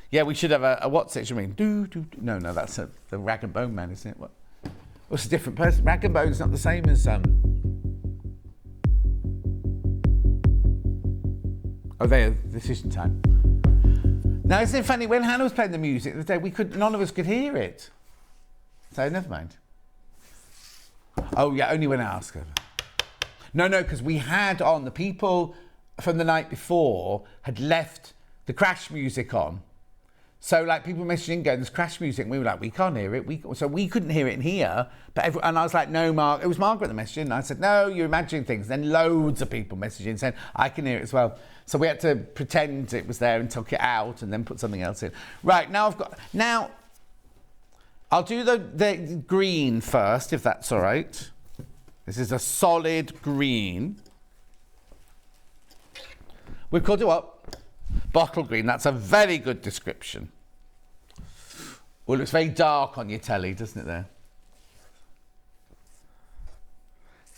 [SPEAKER 1] Yeah, we should have a what's it? I mean, no, that's the Rag and Bone Man, isn't it? What's a different person? Rag and Bone's not the same as Oh, there, decision time. Now, isn't it funny when Hannah was playing the music the other day? None of us could hear it. So never mind. Oh yeah, only when I ask her. No, because we had on the people from the night before had left the crash music on. So like people messaging going, there's crash music, and we were like, we can't hear it. So we couldn't hear it in here. And I was like, no, Mark. It was Margaret that messaged in. And I said, no, you're imagining things. Then loads of people messaging saying, I can hear it as well. So we had to pretend it was there and took it out and then put something else in. Right, now I'll do the green first, if that's all right. This is a solid green. We've called it what? Bottle green. That's a very good description. Well, it looks very dark on your telly, doesn't it there?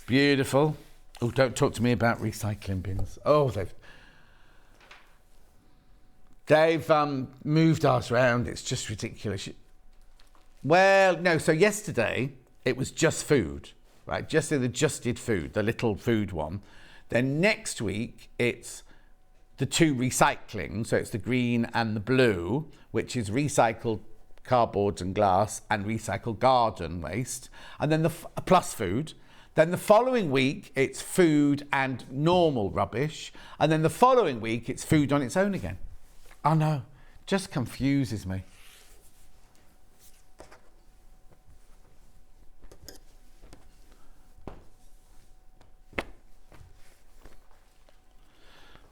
[SPEAKER 1] Beautiful. Oh, don't talk to me about recycling bins. Oh, they've moved ours around. It's just ridiculous. Well, no, so yesterday it was just food, right? Just the adjusted food, the little food one. Then next week it's the two recycling, so it's the green and the blue, which is recycled cardboard and glass and recycled garden waste, and then the plus food. Then the following week it's food and normal rubbish, and then the following week it's food on its own again. Oh no, just confuses me.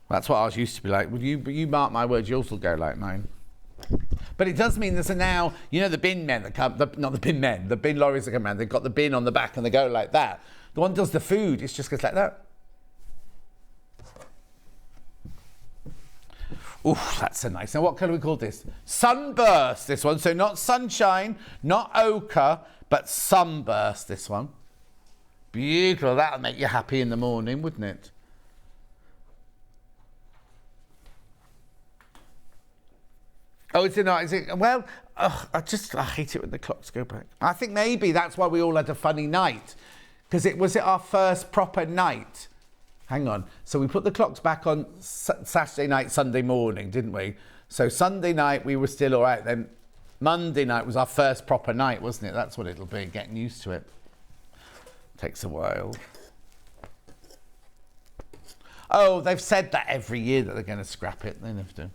[SPEAKER 1] That's what ours used to be like. Would you mark my words, yours will go like mine. But it does mean there's now, the bin men that come, not the bin men, the bin lorries that come around, they've got the bin on the back and they go like that. The one that does the food, it just goes like that. Ooh, that's so nice. Now, what colour we call this? Sunburst, this one. So not sunshine, not ochre, but sunburst, this one. Beautiful. That'll make you happy in the morning, wouldn't it? Oh, is it not? Is it? Well, I hate it when the clocks go back. I think maybe that's why we all had a funny night. Because it was our first proper night. Hang on. So we put the clocks back on Saturday night, Sunday morning, didn't we? So Sunday night we were still all right. Then Monday night was our first proper night, wasn't it? That's what it'll be, getting used to it. Takes a while. Oh, they've said that every year that they're going to scrap it. They never do.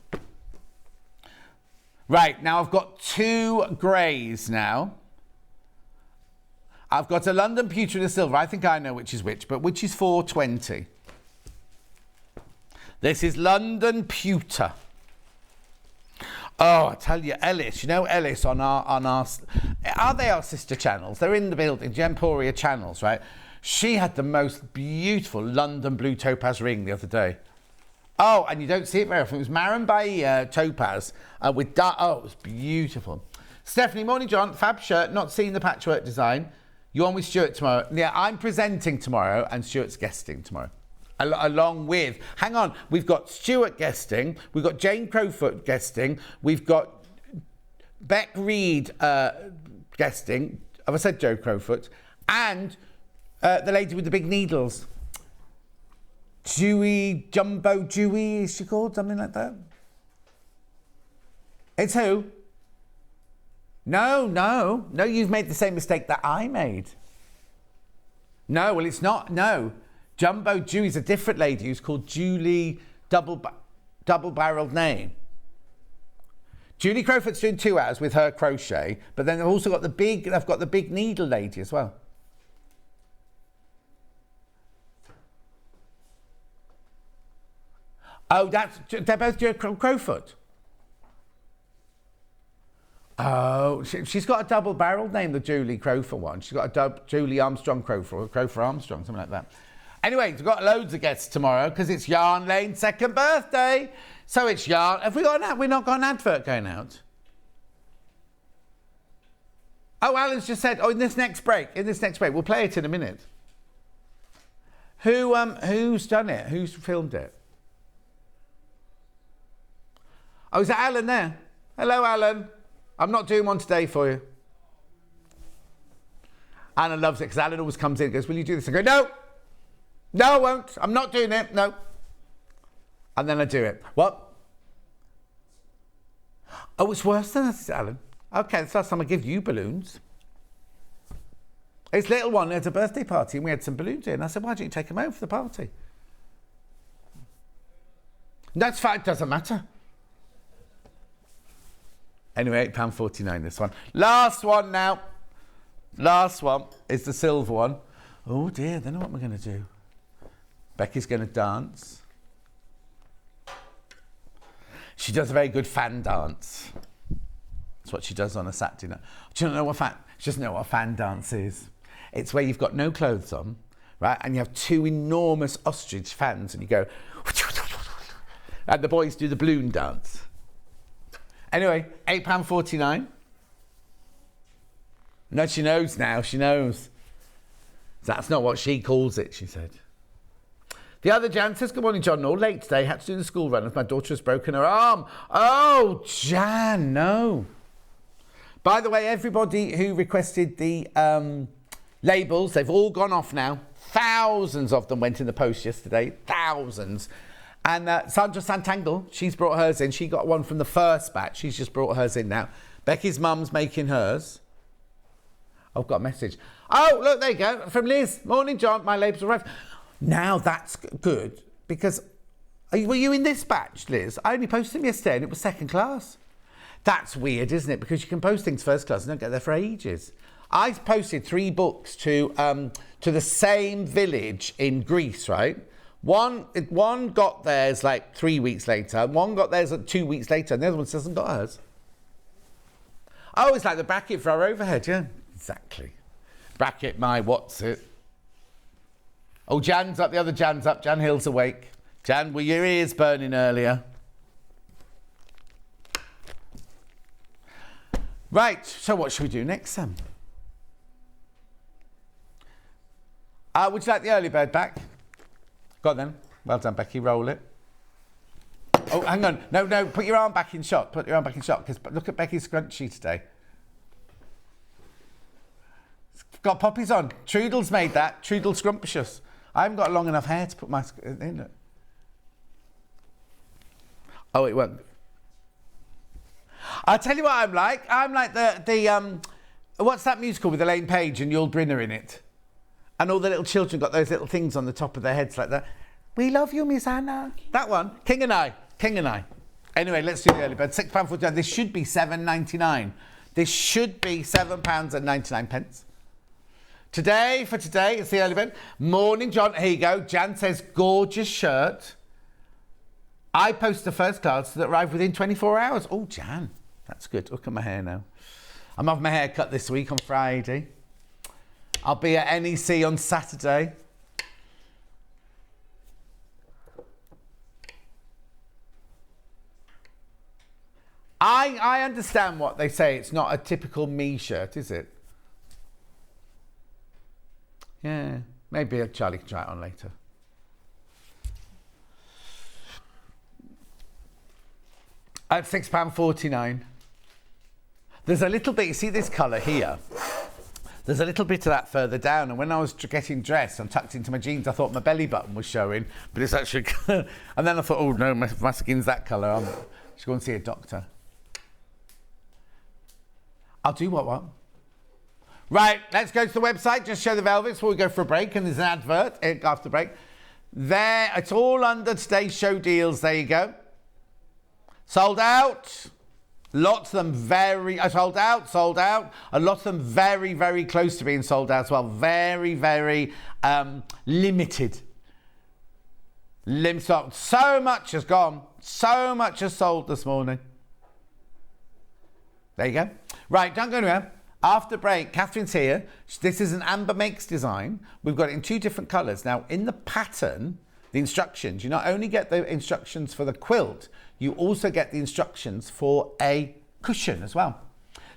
[SPEAKER 1] Right, now I've got two greys now. I've got a London pewter and a silver. I think I know which is which, but which is 420? This is London pewter. Oh, I tell you, Ellis. You know Ellis on our... Are they our sister channels? They're in the building, Gemporia channels, right? She had the most beautiful London blue topaz ring the other day. Oh, and you don't see it very often. It was Maranbay topaz with dark... Oh, it was beautiful. Stephanie, morning, John. Fab shirt, not seeing the patchwork design. You're on with Stuart tomorrow. Yeah, I'm presenting tomorrow and Stuart's guesting tomorrow. along with, hang on, we've got Stuart guesting, we've got Jane Crowfoot guesting, we've got Beck Reed guesting, have I said Joe Crowfoot, and the lady with the big needles. Jumbo Dewey, is she called? Something like that? It's who? No, you've made the same mistake that I made. No, well, it's not, no. Jumbo Dewey's a different lady who's called Julie double-barreled name. Julie Crowfoot's doing 2 hours with her crochet, but then they've also got the big needle lady as well. Oh, they're both Julie Crowfoot. Oh, she's got a double-barreled name, the Julie Crowfoot one. She's got a Julie Armstrong Crowfoot, or Crowfoot Armstrong, something like that. Anyway, we've got loads of guests tomorrow because it's Yarn Lane's 2nd birthday. So it's Yarn. Have we got we've not got an advert going out? Oh, Alan's just said, in this next break, we'll play it in a minute. Who's done it? Who's filmed it? Oh, is that Alan there? Hello, Alan. I'm not doing one today for you. Alan loves it because Alan always comes in and goes, will you do this? I go, no, I won't. I'm not doing it. No. And then I do it. What? Oh, it's worse than that, Alan. Okay, it's the last time I give you balloons. His little one had a birthday party and we had some balloons in. And I said, why don't you take them home for the party? That's fine. It doesn't matter. Anyway, £8.49 this one. Last one now. Last one is the silver one. Oh dear, then what am I going to do? Becky's going to dance. She does a very good fan dance. That's what she does on a Saturday night. Do you know what she doesn't know what a fan dance is. It's where you've got no clothes on, right? And you have 2 enormous ostrich fans and you go... And the boys do the balloon dance. Anyway, £8.49. No, she knows now. She knows. That's not what she calls it, she said. The other Jan says, good morning, John. All late today. Had to do the school run as my daughter has broken her arm. Oh, Jan, no. By the way, everybody who requested the labels, they've all gone off now. Thousands of them went in the post yesterday. Thousands. And Sandra Sanntangle, she's brought hers in. She got one from the first batch. She's just brought hers in now. Becky's mum's making hers. I've got a message. Oh, look, there you go. From Liz. Morning, John. My labels arrived. Now that's good because... Were you in this batch, Liz? I only posted them yesterday and it was 2nd class. That's weird, isn't it? Because you can post things 1st class and don't get there for ages. I posted 3 books to the same village in Greece, right? One got theirs like 3 weeks later, one got theirs 2 weeks later, and the other one hasn't got hers. Oh, it's like the bracket for our overhead, yeah. Exactly. Bracket my what's it. Oh, Jan's up, the other Jan's up. Jan Hill's awake. Jan, were your ears burning earlier? Right, so what should we do next, Sam? Would you like the early bird back? Go on then. Well done, Becky. Roll it. Oh, hang on. No. Put your arm back in shot. Put your arm back in shot. Because look at Becky's scrunchie today. It's got poppies on. Trudle's made that. Trudle Scrumptious. I haven't got long enough hair to put my... in it. Oh, it won't. I'll tell you what I'm like. I'm like the what's that musical with Elaine Page and Yul Brynner in it? And all the little children got those little things on the top of their heads like that. We love you, Miss Anna. That one. King and I. Anyway, let's do the early bird. £6.49. This should be £7.99. This should be £7.99. Today, it's the early bird. Morning, John. Here you go. Jan says, gorgeous shirt. I post the 1st class that arrived within 24 hours. Oh, Jan. That's good. Look at my hair now. I'm having my hair cut this week on Friday. I'll be at NEC on Saturday. I understand what they say. It's not a typical me shirt, is it? Yeah, maybe Charlie can try it on later. At £6.49. There's a little bit, you see this colour here? There's a little bit of that further down, and when I was getting dressed and tucked into my jeans, I thought my belly button was showing, but it's actually... and then I thought, oh no, my skin's that colour. I should go and see a doctor. I'll do what? Right, let's go to the website, just show the velvets before we go for a break, and there's an advert after break. There, it's all under today's show deals, there you go. Sold out. Lots of them sold out. A lot of them very, very close to being sold out as well. Very, very limited. So much has gone. So much has sold this morning. There you go. Right, don't go anywhere. After break, Catherine's here. This is an Amber Makes design. We've got it in 2 different colours. Now, in the pattern, the instructions, you not only get the instructions for the quilt, you also get the instructions for a cushion as well.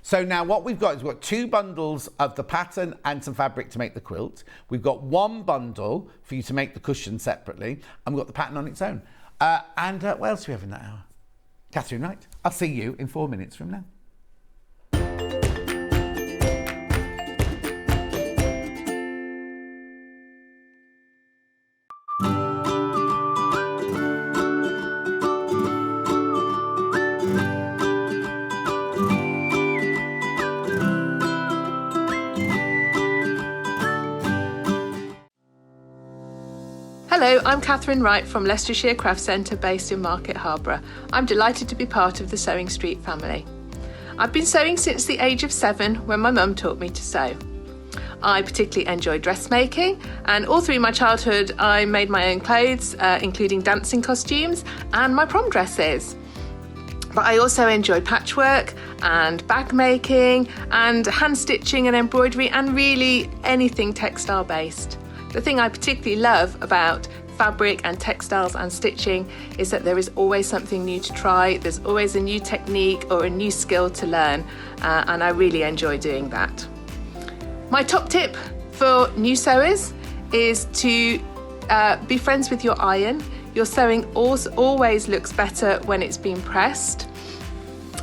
[SPEAKER 1] So now what we've got is we've got 2 bundles of the pattern and some fabric to make the quilt. We've got 1 bundle for you to make the cushion separately, and we've got the pattern on its own. What else do we have in that hour? Katharine Wright. I'll see you in 4 minutes from now.
[SPEAKER 2] Hello, I'm Katharine Wright from Leicestershire Craft Centre based in Market Harborough. I'm delighted to be part of the Sewing Street family. I've been sewing since the age of 7 when my mum taught me to sew. I particularly enjoy dressmaking, and all through my childhood I made my own clothes, including dancing costumes and my prom dresses. But I also enjoy patchwork and bag making and hand stitching and embroidery and really anything textile based. The thing I particularly love about fabric and textiles and stitching is that there is always something new to try, there's always a new technique or a new skill to learn, and I really enjoy doing that. My top tip for new sewers is to be friends with your iron. Your sewing always looks better when it's been pressed,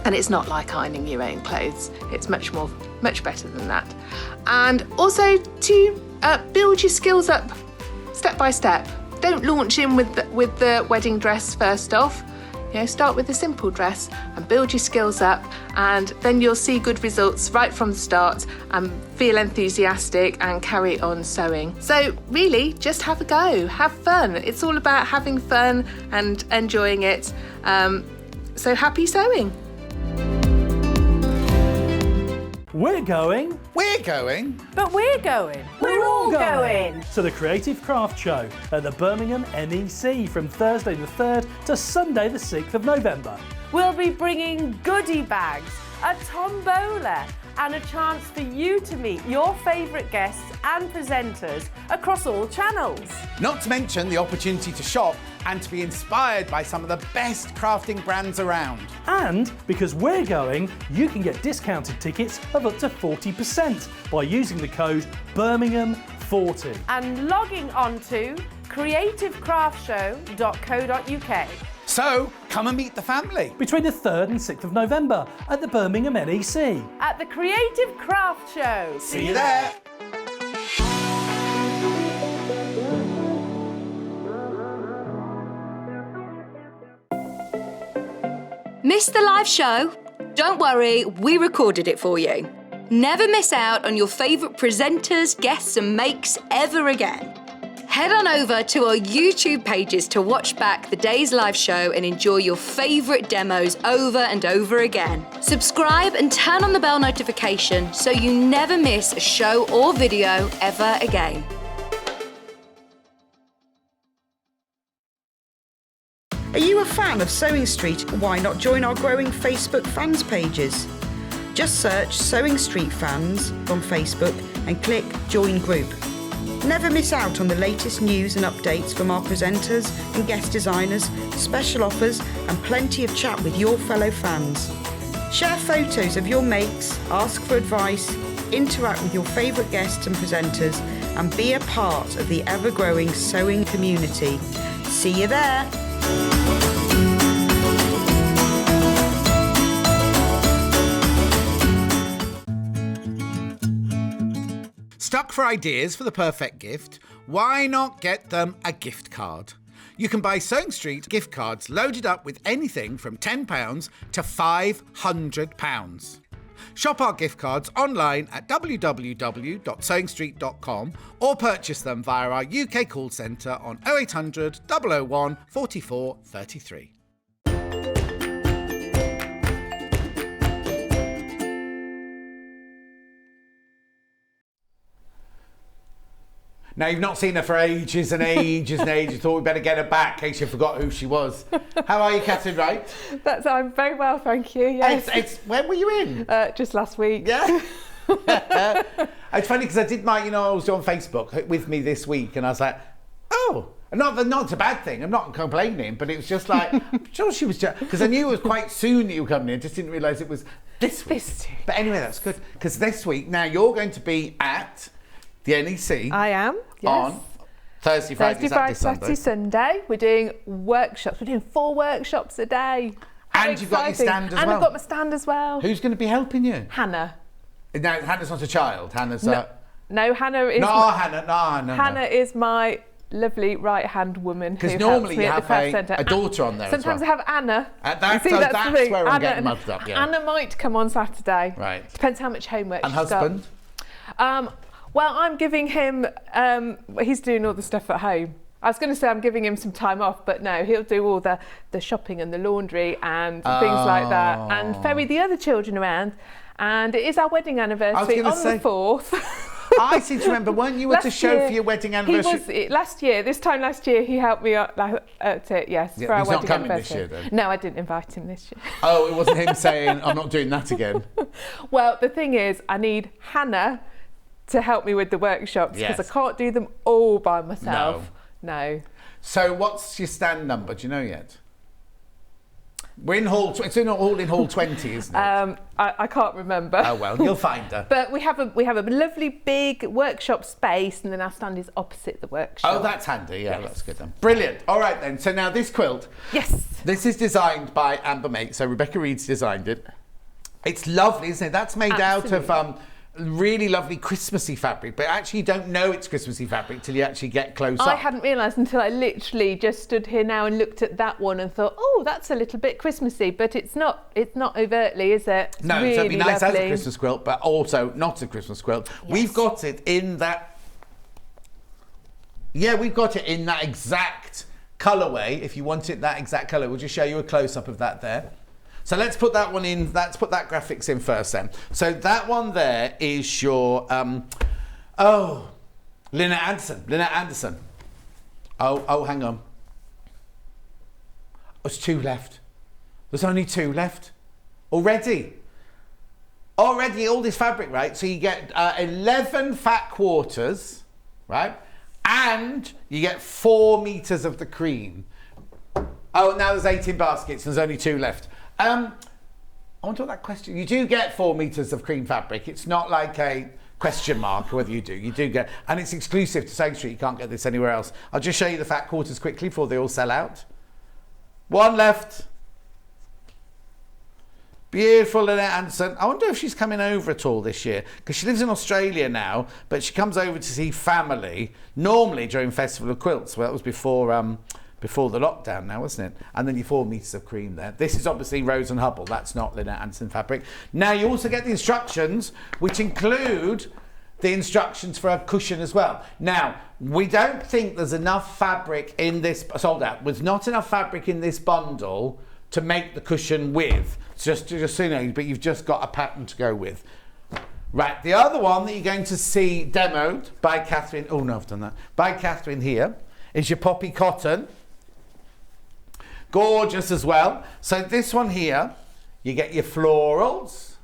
[SPEAKER 2] and it's not like ironing your own clothes. It's much better than that. And also to build your skills up step by step. Don't launch in with the wedding dress first off. Start with a simple dress and build your skills up, and then you'll see good results right from the start and feel enthusiastic and carry on sewing. So really, just have a go, have fun. It's all about having fun and enjoying it. So happy sewing.
[SPEAKER 3] We're going.
[SPEAKER 4] But we're going. We're all going.
[SPEAKER 3] To the Creative Craft Show at the Birmingham NEC from Thursday the 3rd to Sunday the 6th of November.
[SPEAKER 4] We'll be bringing goodie bags, a tombola, and a chance for you to meet your favourite guests and presenters across all channels.
[SPEAKER 1] Not to mention the opportunity to shop and to be inspired by some of the best crafting brands around.
[SPEAKER 3] And because we're going, you can get discounted tickets of up to 40% by using the code Birmingham40.
[SPEAKER 4] And logging on to creativecraftshow.co.uk.
[SPEAKER 1] So, come and meet the family.
[SPEAKER 3] Between the 3rd and 6th of November at the Birmingham NEC.
[SPEAKER 4] At the Creative Craft Show.
[SPEAKER 1] See you there.
[SPEAKER 5] Missed the live show? Don't worry, we recorded it for you. Never miss out on your favourite presenters, guests and makes ever again. Head on over to our YouTube pages to watch back the day's live show and enjoy your favourite demos over and over again. Subscribe and turn on the bell notification so you never miss a show or video ever again.
[SPEAKER 6] Are you a fan of Sewing Street? Why not join our growing Facebook fans pages? Just search Sewing Street Fans on Facebook and click Join Group. Never miss out on the latest news and updates from our presenters and guest designers, special offers and plenty of chat with your fellow fans. Share photos of your makes, ask for advice, interact with your favourite guests and presenters and be a part of the ever-growing sewing community. See you there!
[SPEAKER 1] Stuck for ideas for the perfect gift? Why not get them a gift card? You can buy Sewing Street gift cards loaded up with anything from £10 to £500. Shop our gift cards online at www.sewingstreet.com or purchase them via our UK call centre on 0800 001 44 33. Now, you've not seen her for ages and ages and ages. Thought we'd better get her back in case you forgot who she was. How are you, Katharine Wright?
[SPEAKER 2] I'm very well, thank you. Yes.
[SPEAKER 1] When were you in?
[SPEAKER 2] Just last week.
[SPEAKER 1] Yeah. It's funny because I did I was on Facebook with me this week and I was like, oh, not it's a bad thing. I'm not complaining, but it was just like, I'm sure she was just, because I knew it was quite soon that you were coming in. Just didn't realise it was this week. But anyway, that's good because this week, now you're going to be at the NEC.
[SPEAKER 2] I am, yes.
[SPEAKER 1] On Thursday, Friday, Saturday,
[SPEAKER 2] Sunday. We're doing workshops. We're doing 4 workshops a day.
[SPEAKER 1] And you've got your stand as well.
[SPEAKER 2] And I've got my stand as well.
[SPEAKER 1] Who's going to be helping you?
[SPEAKER 2] Hannah.
[SPEAKER 1] No, Hannah's not a child. Hannah's
[SPEAKER 2] no, Hannah is. Hannah is my lovely right-hand woman.
[SPEAKER 1] Because normally you have a daughter on there.
[SPEAKER 2] Sometimes I have Anna.
[SPEAKER 1] That's where I'm getting muddled up. Yeah.
[SPEAKER 2] Anna might come on Saturday.
[SPEAKER 1] Right.
[SPEAKER 2] Depends how much homework she's
[SPEAKER 1] husband?
[SPEAKER 2] got. Well, I'm giving him, he's doing all the stuff at home. I was going to say I'm giving him some time off, but no, he'll do all the shopping and the laundry and things like that and ferry the other children around. And it is our wedding anniversary on the 4th.
[SPEAKER 1] I seem to remember, weren't you at a show for your wedding anniversary?
[SPEAKER 2] This time last year, he helped me at it, yes, for our wedding anniversary.
[SPEAKER 1] This year, then?
[SPEAKER 2] No, I didn't invite him this year.
[SPEAKER 1] Oh, it wasn't him saying, I'm not doing that again.
[SPEAKER 2] Well, the thing is, I need Hannah to help me with the workshops because I can't do them all by myself. No.
[SPEAKER 1] So what's your stand number? Do you know yet? We're in hall. It's in hall 20, isn't it?
[SPEAKER 2] I can't remember.
[SPEAKER 1] Oh well, you'll find her.
[SPEAKER 2] But we have a lovely big workshop space, and then our stand is opposite the workshop.
[SPEAKER 1] Oh, that's handy. Yeah, that's good then. Brilliant. All right then. So now this quilt.
[SPEAKER 2] Yes.
[SPEAKER 1] This is designed by Amber Mate. So Rebecca Reed's designed it. It's lovely, isn't it? That's made out of really lovely Christmassy fabric, but actually you don't know it's Christmassy fabric till you actually get close up.
[SPEAKER 2] I hadn't realised until I literally just stood here now and looked at that one and thought, oh, that's a little bit Christmassy, but it's not overtly, is it? It's
[SPEAKER 1] no,
[SPEAKER 2] really
[SPEAKER 1] so it'd be nice
[SPEAKER 2] lovely.
[SPEAKER 1] as a Christmas quilt, but also not a Christmas quilt. Yes. We've got it in that. Yeah, we've got it in that exact colourway. If you want it that exact colour, we'll just show you a close-up of that there. So let's put that one in, let's put that graphics in first then. So that one there is your, Lynette Anderson. Oh, hang on. There's 2 left. There's only 2 left. Already, all this fabric, right? So you get 11 fat quarters, right? And you get 4 meters of the cream. Oh, now there's 18 baskets, there's only 2 left. I want to ask that question. You do get 4 meters of cream fabric. It's not like a question mark whether you do. You do get, and it's exclusive to Sewing Street. You can't get this anywhere else. I'll just show you the fat quarters quickly before they all sell out. 1 left. Beautiful Lynette Anderson. I wonder if she's coming over at all this year because she lives in Australia now, but she comes over to see family normally during Festival of Quilts. Well, that was before the lockdown now, wasn't it? And then your 4 meters of cream there. This is obviously Rose and Hubble. That's not Lynette Anderson fabric. Now you also get the instructions, which include the instructions for a cushion as well. Now, we don't think there's enough fabric in this, sold out. There's not enough fabric in this bundle to make the cushion with. Just so you know, but you've just got a pattern to go with. Right, the other one that you're going to see demoed by Katharine, oh no, I've done that, by Katharine here, is your poppy cotton. Gorgeous as well. So this one here, you get your florals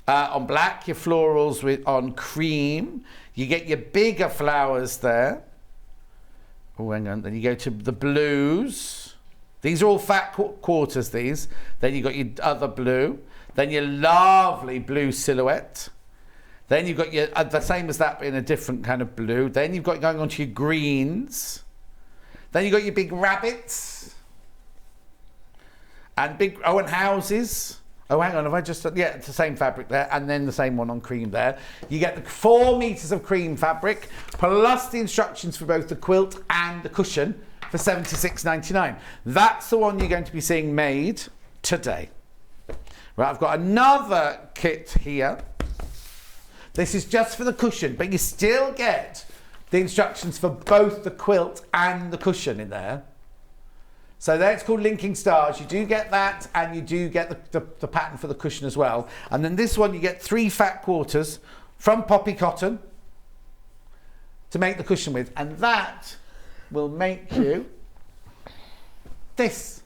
[SPEAKER 1] on black, your florals on cream. You get your bigger flowers there. Oh, hang on. Then you go to the blues. These are all fat quarters, these. Then you got your other blue. Then your lovely blue silhouette. Then you've got your, the same as that, but in a different kind of blue. Then you've got going on to your greens. Then you've got your big rabbits. And big, and houses. Oh, hang on, have I just... Yeah, it's the same fabric there, and then the same one on cream there. You get the 4 metres of cream fabric, plus the instructions for both the quilt and the cushion for $76.99. That's the one you're going to be seeing made today. Right, I've got another kit here. This is just for the cushion, but you still get the instructions for both the quilt and the cushion in there. So that's called Linking Stars. You do get that, and you do get the pattern for the cushion as well. And then this one, you get 3 fat quarters from poppy cotton to make the cushion with. And that will make you this.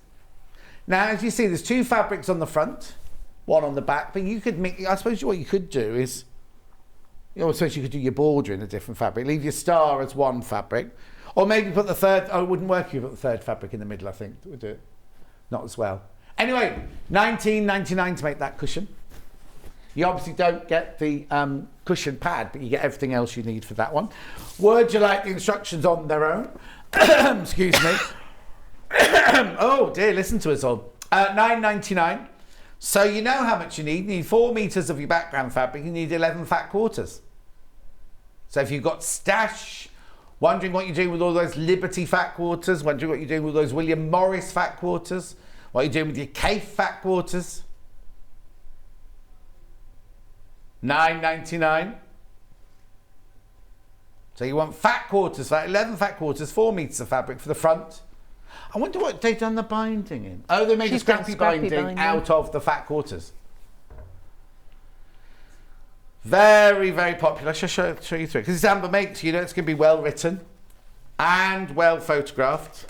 [SPEAKER 1] Now, as you see, there's 2 fabrics on the front, 1 on the back, but you could make, I suppose what you could do is, I suppose you could do your border in a different fabric. Leave your star as 1 fabric. Or maybe put the third, oh, it wouldn't work if you put the third fabric in the middle, I think. It would do it. Not as well. Anyway, $19.99 to make that cushion. You obviously don't get the cushion pad, but you get everything else you need for that one. Would you like the instructions on their own? Excuse me. Oh dear, listen to us all. $9.99. So you know how much you need. You need 4 metres of your background fabric. You need 11 fat quarters. So if you've got stash, wondering what you're doing with all those Liberty fat quarters, wondering what you're doing with those William Morris fat quarters, what you're doing with your Kaffe fat quarters, $9.99. So you want fat quarters, 11 fat quarters, 4 metres of fabric for the front. I wonder what they've done the binding in. Oh, they made a scrappy binding out of the fat quarters. Very, very popular. I shall show you through it. Because it's Amber Makes, you know it's going to be well written and well photographed.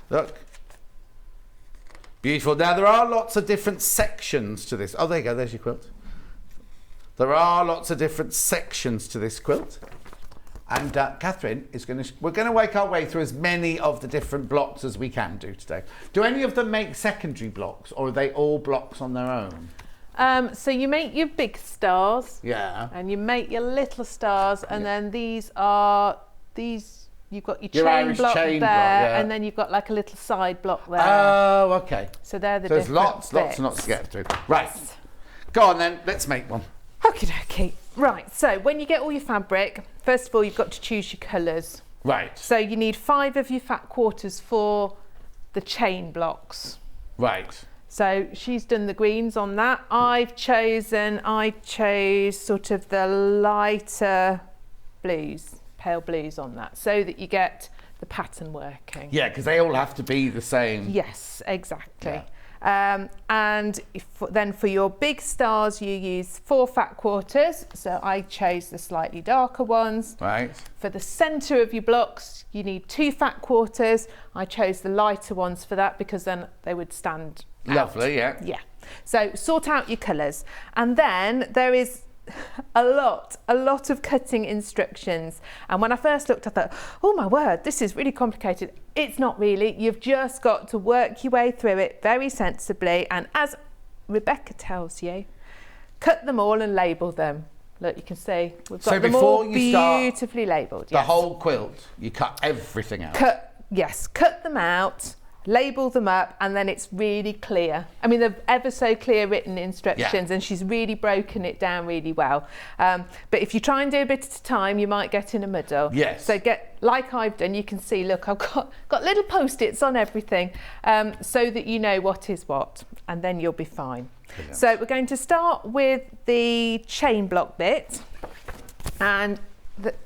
[SPEAKER 1] Look. Beautiful. Now, there are lots of different sections to this. Oh, there you go. There's your quilt. There are lots of different sections to this quilt. And Catherine is we're going to work our way through as many of the different blocks as we can do today. Do any of them make secondary blocks, or are they all blocks on their own?
[SPEAKER 4] So you make your big stars.
[SPEAKER 1] Yeah.
[SPEAKER 4] And you make your little stars, and then you've got your chain
[SPEAKER 1] Irish
[SPEAKER 4] block
[SPEAKER 1] chain
[SPEAKER 4] there,
[SPEAKER 1] block, yeah.
[SPEAKER 4] and then you've got like a little side block there.
[SPEAKER 1] Oh, okay.
[SPEAKER 4] So they're the
[SPEAKER 1] there's
[SPEAKER 4] different
[SPEAKER 1] lots
[SPEAKER 4] bits.
[SPEAKER 1] and lots to get through. Right. Go on then, let's make one.
[SPEAKER 4] Okie dokie. Right, so when you get all your fabric, first of all, you've got to choose your colours.
[SPEAKER 1] Right.
[SPEAKER 4] So you need 5 of your fat quarters for the chain blocks.
[SPEAKER 1] Right.
[SPEAKER 4] So she's done the greens on that. I chose sort of the lighter blues, pale blues on that, so that you get the pattern working.
[SPEAKER 1] Yeah, because they all have to be the same.
[SPEAKER 4] Yes, exactly.
[SPEAKER 1] Yeah.
[SPEAKER 4] And then for your big stars, you use 4 fat quarters. So I chose the slightly darker ones.
[SPEAKER 1] Right.
[SPEAKER 4] For the centre of your blocks, you need 2 fat quarters. I chose the lighter ones for that because then they would stand out.
[SPEAKER 1] Lovely, yeah.
[SPEAKER 4] Yeah. So sort out your colours. And then there is a lot of cutting instructions. And when I first looked, I thought, oh my word, this is really complicated. It's not really. You've just got to work your way through it very sensibly. And as Rebecca tells you, cut them all and label them. Look, you can see we've got them all beautifully labelled.
[SPEAKER 1] The whole quilt, you cut everything out.
[SPEAKER 4] Cut them out, label them up, and then it's really clear. I mean, they're ever so clear written instructions, and she's really broken it down really well. But if you try and do a bit at a time, you might get in a muddle.
[SPEAKER 1] Yes.
[SPEAKER 4] So get, like I've done, you can see, look, I've got little post-its on everything, so that you know what is what, and then you'll be fine. Brilliant. So we're going to start with the chain block bit, and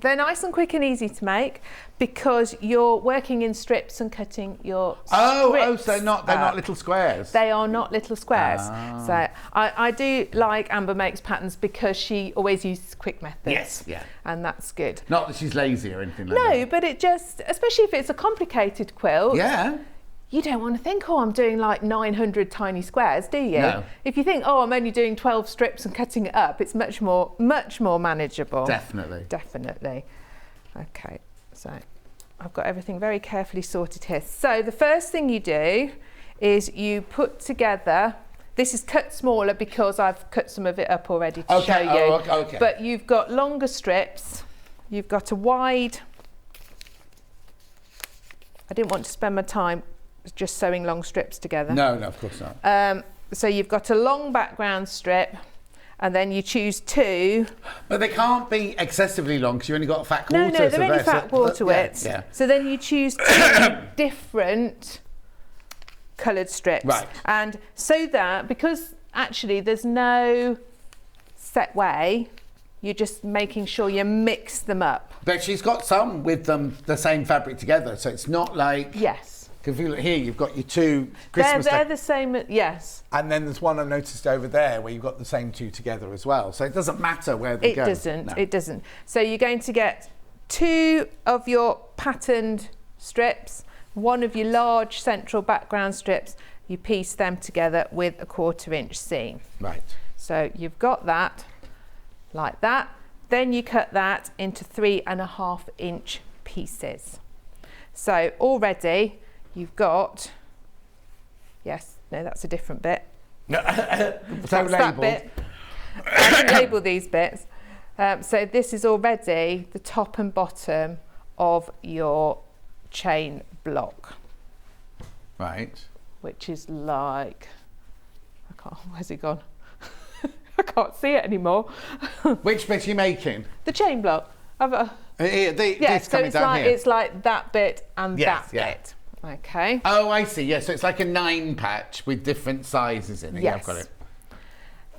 [SPEAKER 4] they're nice and quick and easy to make because you're working in strips and cutting your strips.
[SPEAKER 1] So they're not little squares.
[SPEAKER 4] They are not little squares. So I do like Amber Makes patterns because she always uses quick methods.
[SPEAKER 1] Yes, yeah.
[SPEAKER 4] And that's good.
[SPEAKER 1] Not that she's lazy or anything like that.
[SPEAKER 4] No, but it just, especially if it's a complicated quilt.
[SPEAKER 1] Yeah.
[SPEAKER 4] You don't want to think, oh, I'm doing like 900 tiny squares, do you?
[SPEAKER 1] No.
[SPEAKER 4] If you think, oh, I'm only doing 12 strips and cutting it up, it's much more manageable.
[SPEAKER 1] Definitely.
[SPEAKER 4] Okay, so I've got everything very carefully sorted here. So the first thing you do is you put together, this is cut smaller because I've cut some of it up already to show you.
[SPEAKER 1] Okay.
[SPEAKER 4] But you've got longer strips, you've got a wide, I didn't want to spend my time just sewing long strips together.
[SPEAKER 1] No, of course not.
[SPEAKER 4] So you've got a long background strip, and then you choose 2.
[SPEAKER 1] But they can't be excessively long because you only got a fat quarter.
[SPEAKER 4] No, they're only fat quarter widths.
[SPEAKER 1] Yeah.
[SPEAKER 4] So then you choose 2 different coloured strips.
[SPEAKER 1] Right.
[SPEAKER 4] And so that, because actually there's no set way, you're just making sure you mix them up.
[SPEAKER 1] But she's got some with them the same fabric together, so it's not like.
[SPEAKER 4] Yes.
[SPEAKER 1] If you look here, you've got your 2 Christmas.
[SPEAKER 4] They're the same, yes.
[SPEAKER 1] And then there's one I noticed over there where you've got the same 2 together as well. So it doesn't matter where they go.
[SPEAKER 4] It doesn't. No. It doesn't. So you're going to get 2 of your patterned strips, 1 of your large central background strips. You piece them together with a 1/4 inch seam.
[SPEAKER 1] Right.
[SPEAKER 4] So you've got that like that. Then you cut that into 3.5 inch pieces. So already you've got, yes, no, that's a different bit.
[SPEAKER 1] So
[SPEAKER 4] That's
[SPEAKER 1] labelled.
[SPEAKER 4] that bit. I didn't label these bits. So this is already the top and bottom of your chain block.
[SPEAKER 1] Right.
[SPEAKER 4] Which is like, where's it gone? I can't see it anymore.
[SPEAKER 1] Which bit are you making?
[SPEAKER 4] The chain block.
[SPEAKER 1] This coming
[SPEAKER 4] so
[SPEAKER 1] down here.
[SPEAKER 4] it's like that bit and
[SPEAKER 1] Yes,
[SPEAKER 4] that
[SPEAKER 1] yeah.
[SPEAKER 4] bit. Okay.
[SPEAKER 1] Oh, I see. Yeah, so it's like a 9 patch with different sizes in it. Yeah, I've got it.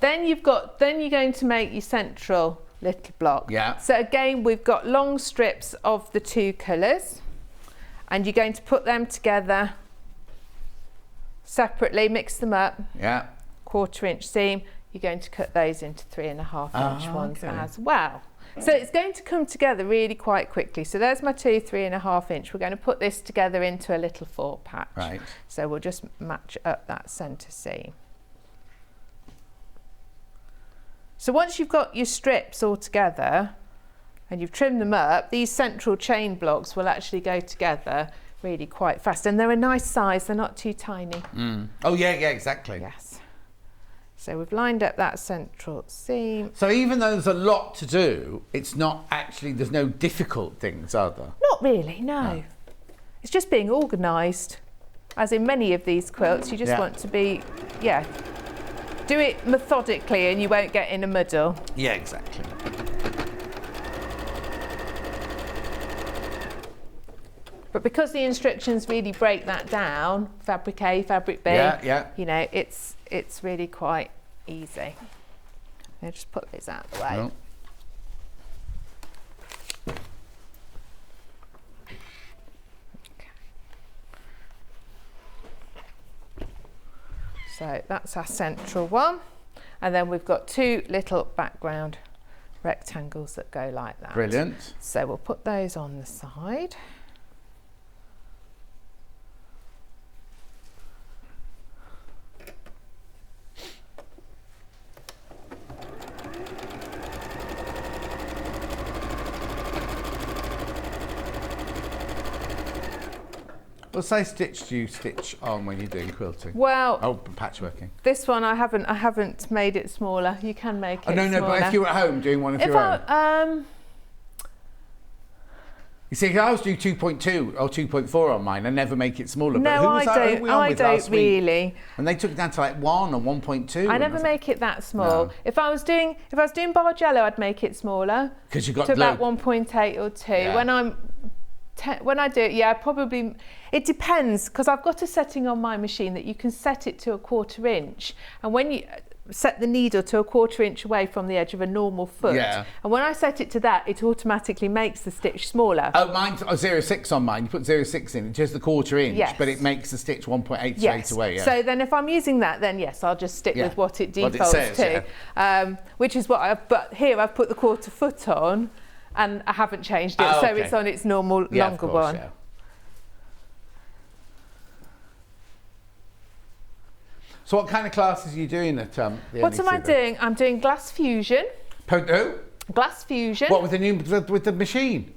[SPEAKER 4] Then you're going to make your central little block.
[SPEAKER 1] Yeah.
[SPEAKER 4] So again, we've got long strips of the 2 colours, and you're going to put them together separately, mix them up.
[SPEAKER 1] Yeah.
[SPEAKER 4] 1/4 inch seam. You're going to cut those into 3.5 inch ones
[SPEAKER 1] okay.
[SPEAKER 4] as well. So it's going to come together really quite quickly. So there's my 2 3.5 inch. We're going to put this together into a little 4 patch.
[SPEAKER 1] Right.
[SPEAKER 4] So we'll just match up that centre seam. So once you've got your strips all together and you've trimmed them up, these central chain blocks will actually go together really quite fast. And they're a nice size, they're not too tiny.
[SPEAKER 1] Oh, yeah, exactly.
[SPEAKER 4] Yes. So we've lined up that central seam.
[SPEAKER 1] So even though there's a lot to do, it's not actually, there's no difficult things, are there?
[SPEAKER 4] Not really, no. It's just being organised. As in many of these quilts, you just want to be, do it methodically and you won't get in a muddle.
[SPEAKER 1] Yeah, exactly.
[SPEAKER 4] But because the instructions really break that down, fabric A, fabric B, you know, it's really quite easy. I'll just put this out of the way.
[SPEAKER 1] Oh.
[SPEAKER 4] So that's our central one. And then we've got 2 little background rectangles that go like that.
[SPEAKER 1] Brilliant.
[SPEAKER 4] So we'll put those on the side.
[SPEAKER 1] What size stitch do you stitch on when you're doing quilting?
[SPEAKER 4] Well,
[SPEAKER 1] patchworking.
[SPEAKER 4] this one I haven't made it smaller. You can make it
[SPEAKER 1] no,
[SPEAKER 4] smaller.
[SPEAKER 1] but if you were at home doing one of your own. You see, I always do 2.2 or 2.4 on mine. I never make it smaller.
[SPEAKER 4] No,
[SPEAKER 1] but who was that? Who
[SPEAKER 4] I
[SPEAKER 1] we on with
[SPEAKER 4] don't
[SPEAKER 1] last week?
[SPEAKER 4] really.
[SPEAKER 1] And they took it down to like 1 or 1.2.
[SPEAKER 4] I never make it that small.
[SPEAKER 1] No.
[SPEAKER 4] If I was doing Bargello, I'd make it smaller.
[SPEAKER 1] Because you've got
[SPEAKER 4] to about 1.8 or 2.
[SPEAKER 1] Yeah.
[SPEAKER 4] When I do it, probably. It depends, because I've got a setting on my machine that you can set it to a 1/4 inch, and when you set the needle to a 1/4 inch away from the edge of a normal foot, and when I set it to that, it automatically makes the stitch smaller.
[SPEAKER 1] Oh, mine's 0.6 on mine. You put 0.6 in, it's just the 1/4 inch, but it makes the stitch 1.8 straight away. Yeah.
[SPEAKER 4] So then if I'm using that, then yes, I'll just stick with what it defaults to, which is what but here I've put the 1/4 foot on, and I haven't changed it, so it's on its normal longer one. Yeah.
[SPEAKER 1] So what kind of classes are you doing at the
[SPEAKER 4] What am I doing? I'm doing glass fusion. Glass fusion.
[SPEAKER 1] What, with the machine?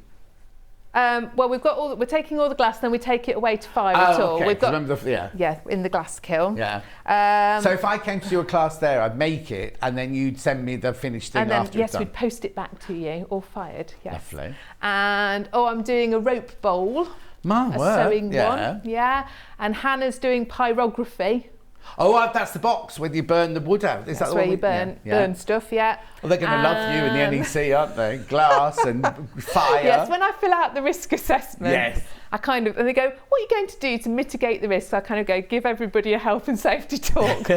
[SPEAKER 4] Well, we're taking all the glass, then we take it away to fire it all.
[SPEAKER 1] Okay.
[SPEAKER 4] We've got in the glass kiln.
[SPEAKER 1] Yeah. So if I came to your class there, I'd make it, and then you'd send me the finished thing
[SPEAKER 4] and then,
[SPEAKER 1] after
[SPEAKER 4] yes,
[SPEAKER 1] it's done.
[SPEAKER 4] we'd post it back to you, all fired. Yes.
[SPEAKER 1] Lovely.
[SPEAKER 4] And I'm doing a rope bowl.
[SPEAKER 1] My
[SPEAKER 4] a
[SPEAKER 1] word.
[SPEAKER 4] sewing one. Yeah. And Hannah's doing pyrography.
[SPEAKER 1] Oh, that's the box where you burn the wood out. Is that
[SPEAKER 4] That's
[SPEAKER 1] the
[SPEAKER 4] where
[SPEAKER 1] one
[SPEAKER 4] you burn stuff, yeah.
[SPEAKER 1] Well, they're going to love you in the NEC, aren't they? Glass and fire.
[SPEAKER 4] Yes, when I fill out the risk assessment,
[SPEAKER 1] Yes.
[SPEAKER 4] I kind of, and they go, what are you going to do to mitigate the risk? So I kind of go, give everybody a health and safety talk.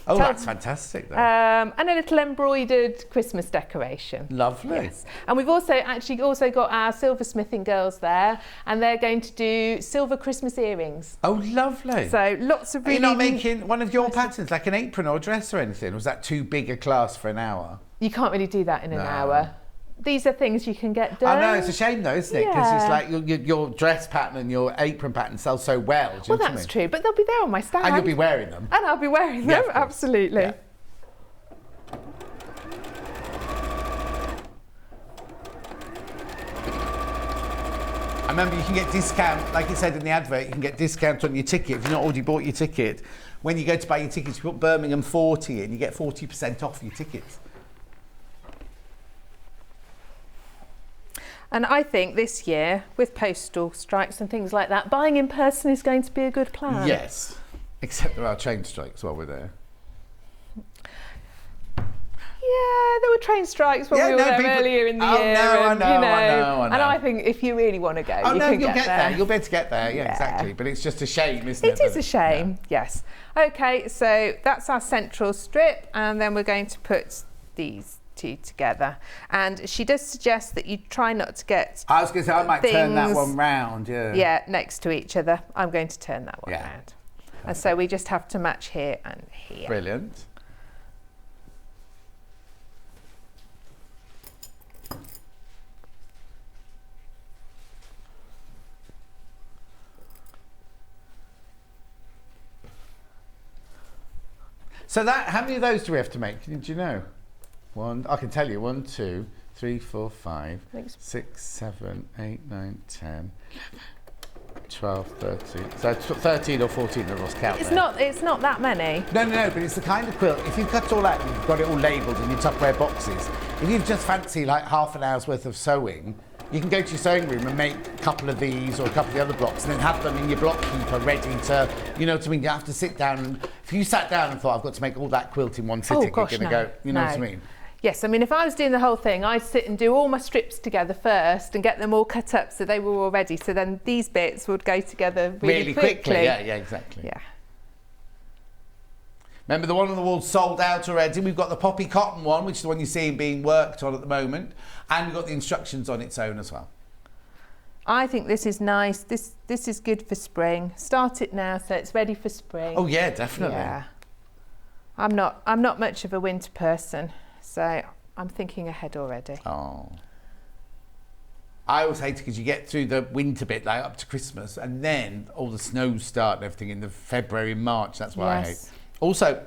[SPEAKER 1] Oh, that's fantastic, though.
[SPEAKER 4] And a little embroidered Christmas decoration.
[SPEAKER 1] Lovely.
[SPEAKER 4] Yes. And we've also got our silversmithing girls there, and they're going to do silver Christmas earrings.
[SPEAKER 1] Oh, lovely.
[SPEAKER 4] So lots of
[SPEAKER 1] Are
[SPEAKER 4] really...
[SPEAKER 1] you not making one of your patterns, like an apron or a dress or anything? Was that too big a class for an hour?
[SPEAKER 4] You can't really do that in an hour. These are things you can get done.
[SPEAKER 1] I know, it's a shame though, isn't it? Because it's like your dress pattern and your apron pattern sell so well. Do you
[SPEAKER 4] Well,
[SPEAKER 1] know what I
[SPEAKER 4] that's
[SPEAKER 1] mean?
[SPEAKER 4] true, but they'll be there on my stand.
[SPEAKER 1] And you'll be wearing them.
[SPEAKER 4] And I'll be wearing
[SPEAKER 1] Yeah,
[SPEAKER 4] them,
[SPEAKER 1] of course.
[SPEAKER 4] absolutely.
[SPEAKER 1] Yeah. I remember you can get discount, like it said in the advert, you can get discount on your ticket if you've not already bought your ticket. When you go to buy your tickets, you put Birmingham 40 in, you get 40% off your tickets.
[SPEAKER 4] And I think this year, with postal strikes and things like that, buying in person is going to be a good plan.
[SPEAKER 1] Yes, except there are train strikes while we're there.
[SPEAKER 4] Yeah, there were train strikes when we were there earlier in the year.
[SPEAKER 1] I know.
[SPEAKER 4] And I think if you really want to go,
[SPEAKER 1] Oh,
[SPEAKER 4] you
[SPEAKER 1] no,
[SPEAKER 4] can
[SPEAKER 1] you'll
[SPEAKER 4] get
[SPEAKER 1] there.
[SPEAKER 4] there.
[SPEAKER 1] You'll be able to get there, yeah, exactly. But it's just a shame, isn't it?
[SPEAKER 4] It is a shame, yes. Okay, so that's our central strip, and then we're going to put these two together. And she does suggest that you try not to get
[SPEAKER 1] I was going to say, I might turn that
[SPEAKER 4] things-
[SPEAKER 1] one round, yeah.
[SPEAKER 4] Yeah, next to each other. I'm going to turn that one round. And so we just have to match here and here.
[SPEAKER 1] Brilliant. So that, how many of those do we have to make? Did you know? One, I can tell you, 1, 2, 3, 4, 5, 6, 7, 8, 9, 10, 12, 13. So 13 or 14 I've lost count there.
[SPEAKER 4] It's not that many.
[SPEAKER 1] No, but it's the kind of quilt, if you cut it all out and you've got it all labelled in your Tupperware boxes, if you just fancy like half an hour's worth of sewing, you can go to your sewing room and make a couple of these or a couple of the other blocks and then have them in your block keeper ready to, you know what I mean? You have to sit down and, if you sat down and thought, I've got to make all that quilt in one sitting, you're going to go, you know what I mean?
[SPEAKER 4] Yes, I mean, if I was doing the whole thing, I'd sit and do all my strips together first and get them all cut up so they were all ready. So then these bits would go together really quickly.
[SPEAKER 1] Yeah, exactly.
[SPEAKER 4] Yeah.
[SPEAKER 1] Remember the one on the wall sold out already. We've got the poppy cotton one, which is the one you're seeing being worked on at the moment. And we've got the instructions on its own as well.
[SPEAKER 4] I think this is nice. This is good for spring. Start it now so it's ready for spring.
[SPEAKER 1] Oh yeah, definitely.
[SPEAKER 4] Yeah. I'm not much of a winter person, so I'm thinking ahead already.
[SPEAKER 1] Oh. I always hate it because you get through the winter bit, like up to Christmas, and then all the snows start and everything in the February, March. That's what I hate. Also,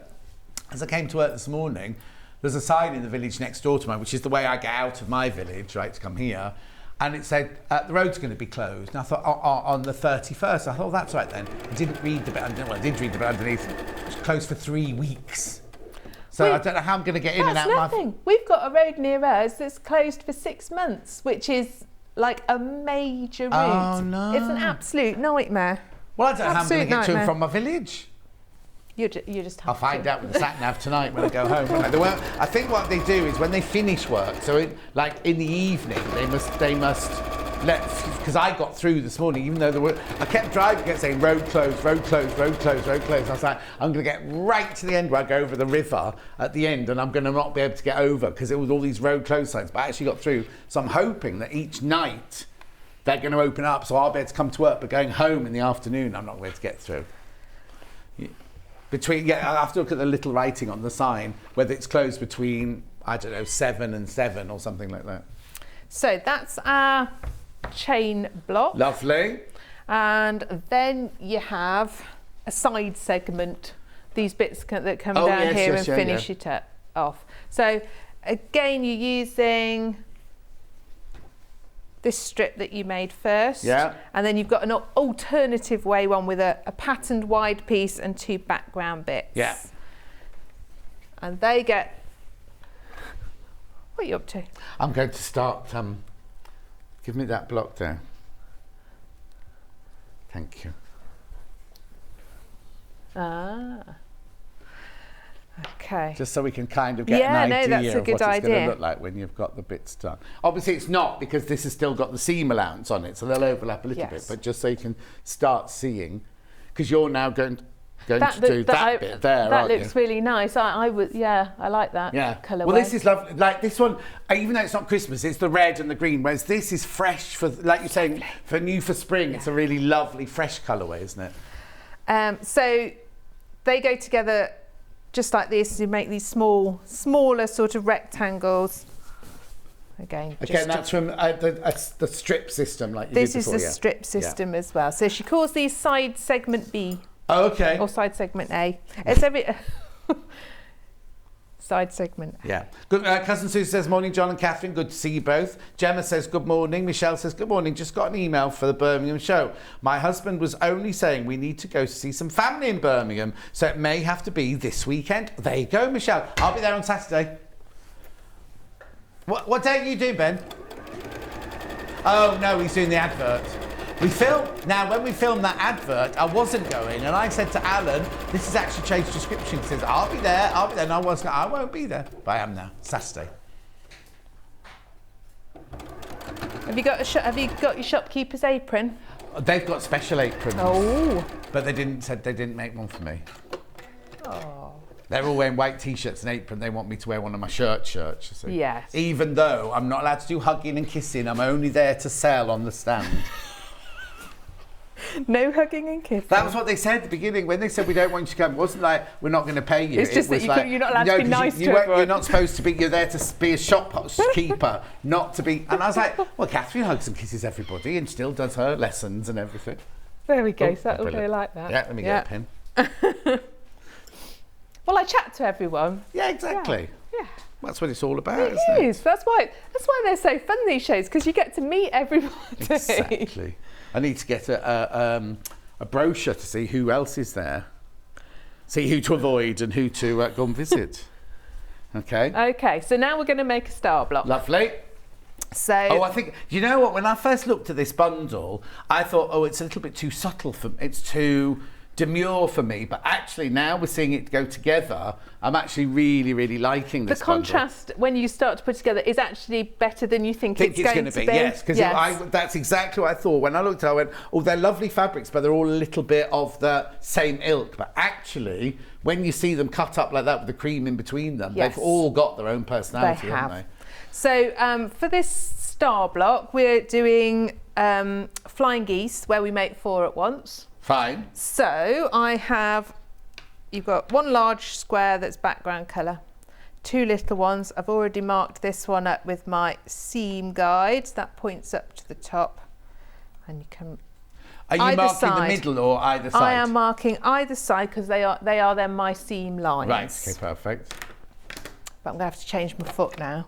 [SPEAKER 1] as I came to work this morning, there's a sign in the village next door to mine, which is the way I get out of my village, right, to come here. And it said, the road's going to be closed. And I thought, on the 31st. I thought, oh, that's right then. I didn't read the bit underneath. Well, I did read the bit underneath. It's closed for 3 weeks. So I don't know how I'm going to get in and out.
[SPEAKER 4] That's nothing. We've got a road near us that's closed for 6 months, which is like a major route.
[SPEAKER 1] Oh, no.
[SPEAKER 4] It's an absolute nightmare.
[SPEAKER 1] Well, I don't know how I'm going to get to
[SPEAKER 4] nightmare.
[SPEAKER 1] and from my village.
[SPEAKER 4] You just have
[SPEAKER 1] I'll find
[SPEAKER 4] to.
[SPEAKER 1] out with the sat-nav tonight when I go home. I think what they do is when they finish work, so like in the evening, they must let, because I got through this morning, even though I kept driving, kept saying road closed, road closed, road closed, road closed. I was like, I'm going to get right to the end where I go over the river at the end, and I'm going to not be able to get over because it was all these road closed signs. But I actually got through, so I'm hoping that each night they're going to open up, so I'll be able to come to work. But going home in the afternoon, I'm not going to get through. I have to look at the little writing on the sign, whether it's closed between, I don't know, 7 and 7 or something like that.
[SPEAKER 4] So that's our chain block.
[SPEAKER 1] Lovely.
[SPEAKER 4] And then you have a side segment, these bits that come down here and finish it off. So again, you're using this strip that you made first, and then you've got an alternative way one with a patterned wide piece and 2 background bits. And they get, what are you up to?
[SPEAKER 1] I'm going to start, give me that block there. Thank you.
[SPEAKER 4] Ah. Okay.
[SPEAKER 1] Just so we can kind of get an idea
[SPEAKER 4] that's a
[SPEAKER 1] of
[SPEAKER 4] good
[SPEAKER 1] what it's going
[SPEAKER 4] idea.
[SPEAKER 1] to look like when you've got the bits done. Obviously it's not, because this has still got the seam allowance on it, so they'll overlap a little bit, but just so you can start seeing, because you're now going to do that bit there,
[SPEAKER 4] that looks really nice. I would, I like that colourway.
[SPEAKER 1] Well, this is lovely. Like this one, even though it's not Christmas, it's the red and the green, whereas this is fresh for, like you're saying, for spring. It's a really lovely fresh colourway, isn't it?
[SPEAKER 4] So they go together just like this. You make these smaller sort of rectangles. Again,
[SPEAKER 1] that's from the strip system, like you
[SPEAKER 4] this
[SPEAKER 1] did before.
[SPEAKER 4] This is the strip system as well. So she calls these side segment B.
[SPEAKER 1] Oh, okay.
[SPEAKER 4] Or side segment A. It's every side segment.
[SPEAKER 1] Yeah. Good. Cousin Sue says, morning, John and Catherine. Good to see you both. Gemma says, good morning. Michelle says, good morning. Just got an email for the Birmingham show. My husband was only saying we need to go to see some family in Birmingham, so it may have to be this weekend. There you go, Michelle. I'll be there on Saturday. What day are you doing, Ben? Oh, no, he's doing the advert. When we filmed that advert, I wasn't going, and I said to Alan, this has actually changed description. He says, I'll be there. And I won't be there, but I am now, Saturday.
[SPEAKER 4] Have you got your shopkeeper's apron?
[SPEAKER 1] They've got special aprons.
[SPEAKER 4] Oh.
[SPEAKER 1] But they didn't make one for me.
[SPEAKER 4] Oh.
[SPEAKER 1] They're all wearing white t-shirts and apron. They want me to wear one of my shirts, you see.
[SPEAKER 4] Yes.
[SPEAKER 1] Even though I'm not allowed to do hugging and kissing, I'm only there to sell on the stand.
[SPEAKER 4] No hugging and kissing.
[SPEAKER 1] That was what they said at the beginning when they said we don't want you to come. It wasn't like we're not going to pay you.
[SPEAKER 4] It's just
[SPEAKER 1] was
[SPEAKER 4] that you're not allowed to be nice to everyone.
[SPEAKER 1] You're not supposed to be. You're there to be a shopkeeper, not to be. And I was like, well, Catherine hugs and kisses everybody and still does her lessons and everything.
[SPEAKER 4] There we go.
[SPEAKER 1] Oh,
[SPEAKER 4] so that'll go like that.
[SPEAKER 1] Yeah, let me get a pen.
[SPEAKER 4] Well, I chat to everyone.
[SPEAKER 1] Yeah, exactly.
[SPEAKER 4] Yeah.
[SPEAKER 1] That's what it's all about,
[SPEAKER 4] It
[SPEAKER 1] isn't
[SPEAKER 4] is.
[SPEAKER 1] it?
[SPEAKER 4] That's why they're so fun, these shows, because you get to meet everybody.
[SPEAKER 1] Exactly. I need to get a brochure to see who else is there. See who to avoid and who to go and visit. Okay.
[SPEAKER 4] Okay, so now we're going to make a star block.
[SPEAKER 1] Lovely.
[SPEAKER 4] So.
[SPEAKER 1] Oh, I think, you know what, when I first looked at this bundle, I thought, oh, it's a little bit too subtle it's too demure for me, but actually now we're seeing it go together. I'm actually really, really liking this.
[SPEAKER 4] The contrast when you start to put together is actually better than you think it's going to be.
[SPEAKER 1] Yes, because that's exactly what I thought. When I looked at it, I went, oh, they're lovely fabrics, but they're all a little bit of the same ilk. But actually, when you see them cut up like that with the cream in between them, they've all got their own personality, haven't they?
[SPEAKER 4] So for this star block, we're doing flying geese, where we make 4 at once.
[SPEAKER 1] Fine.
[SPEAKER 4] So you've got one large square that's background colour, 2 little ones. I've already marked this one up with my seam guide. That points up to the top, and you can.
[SPEAKER 1] Are you marking the middle or either side?
[SPEAKER 4] I am marking either side because they are then my seam lines.
[SPEAKER 1] Right. Okay. Perfect.
[SPEAKER 4] But I'm going to have to change my foot now.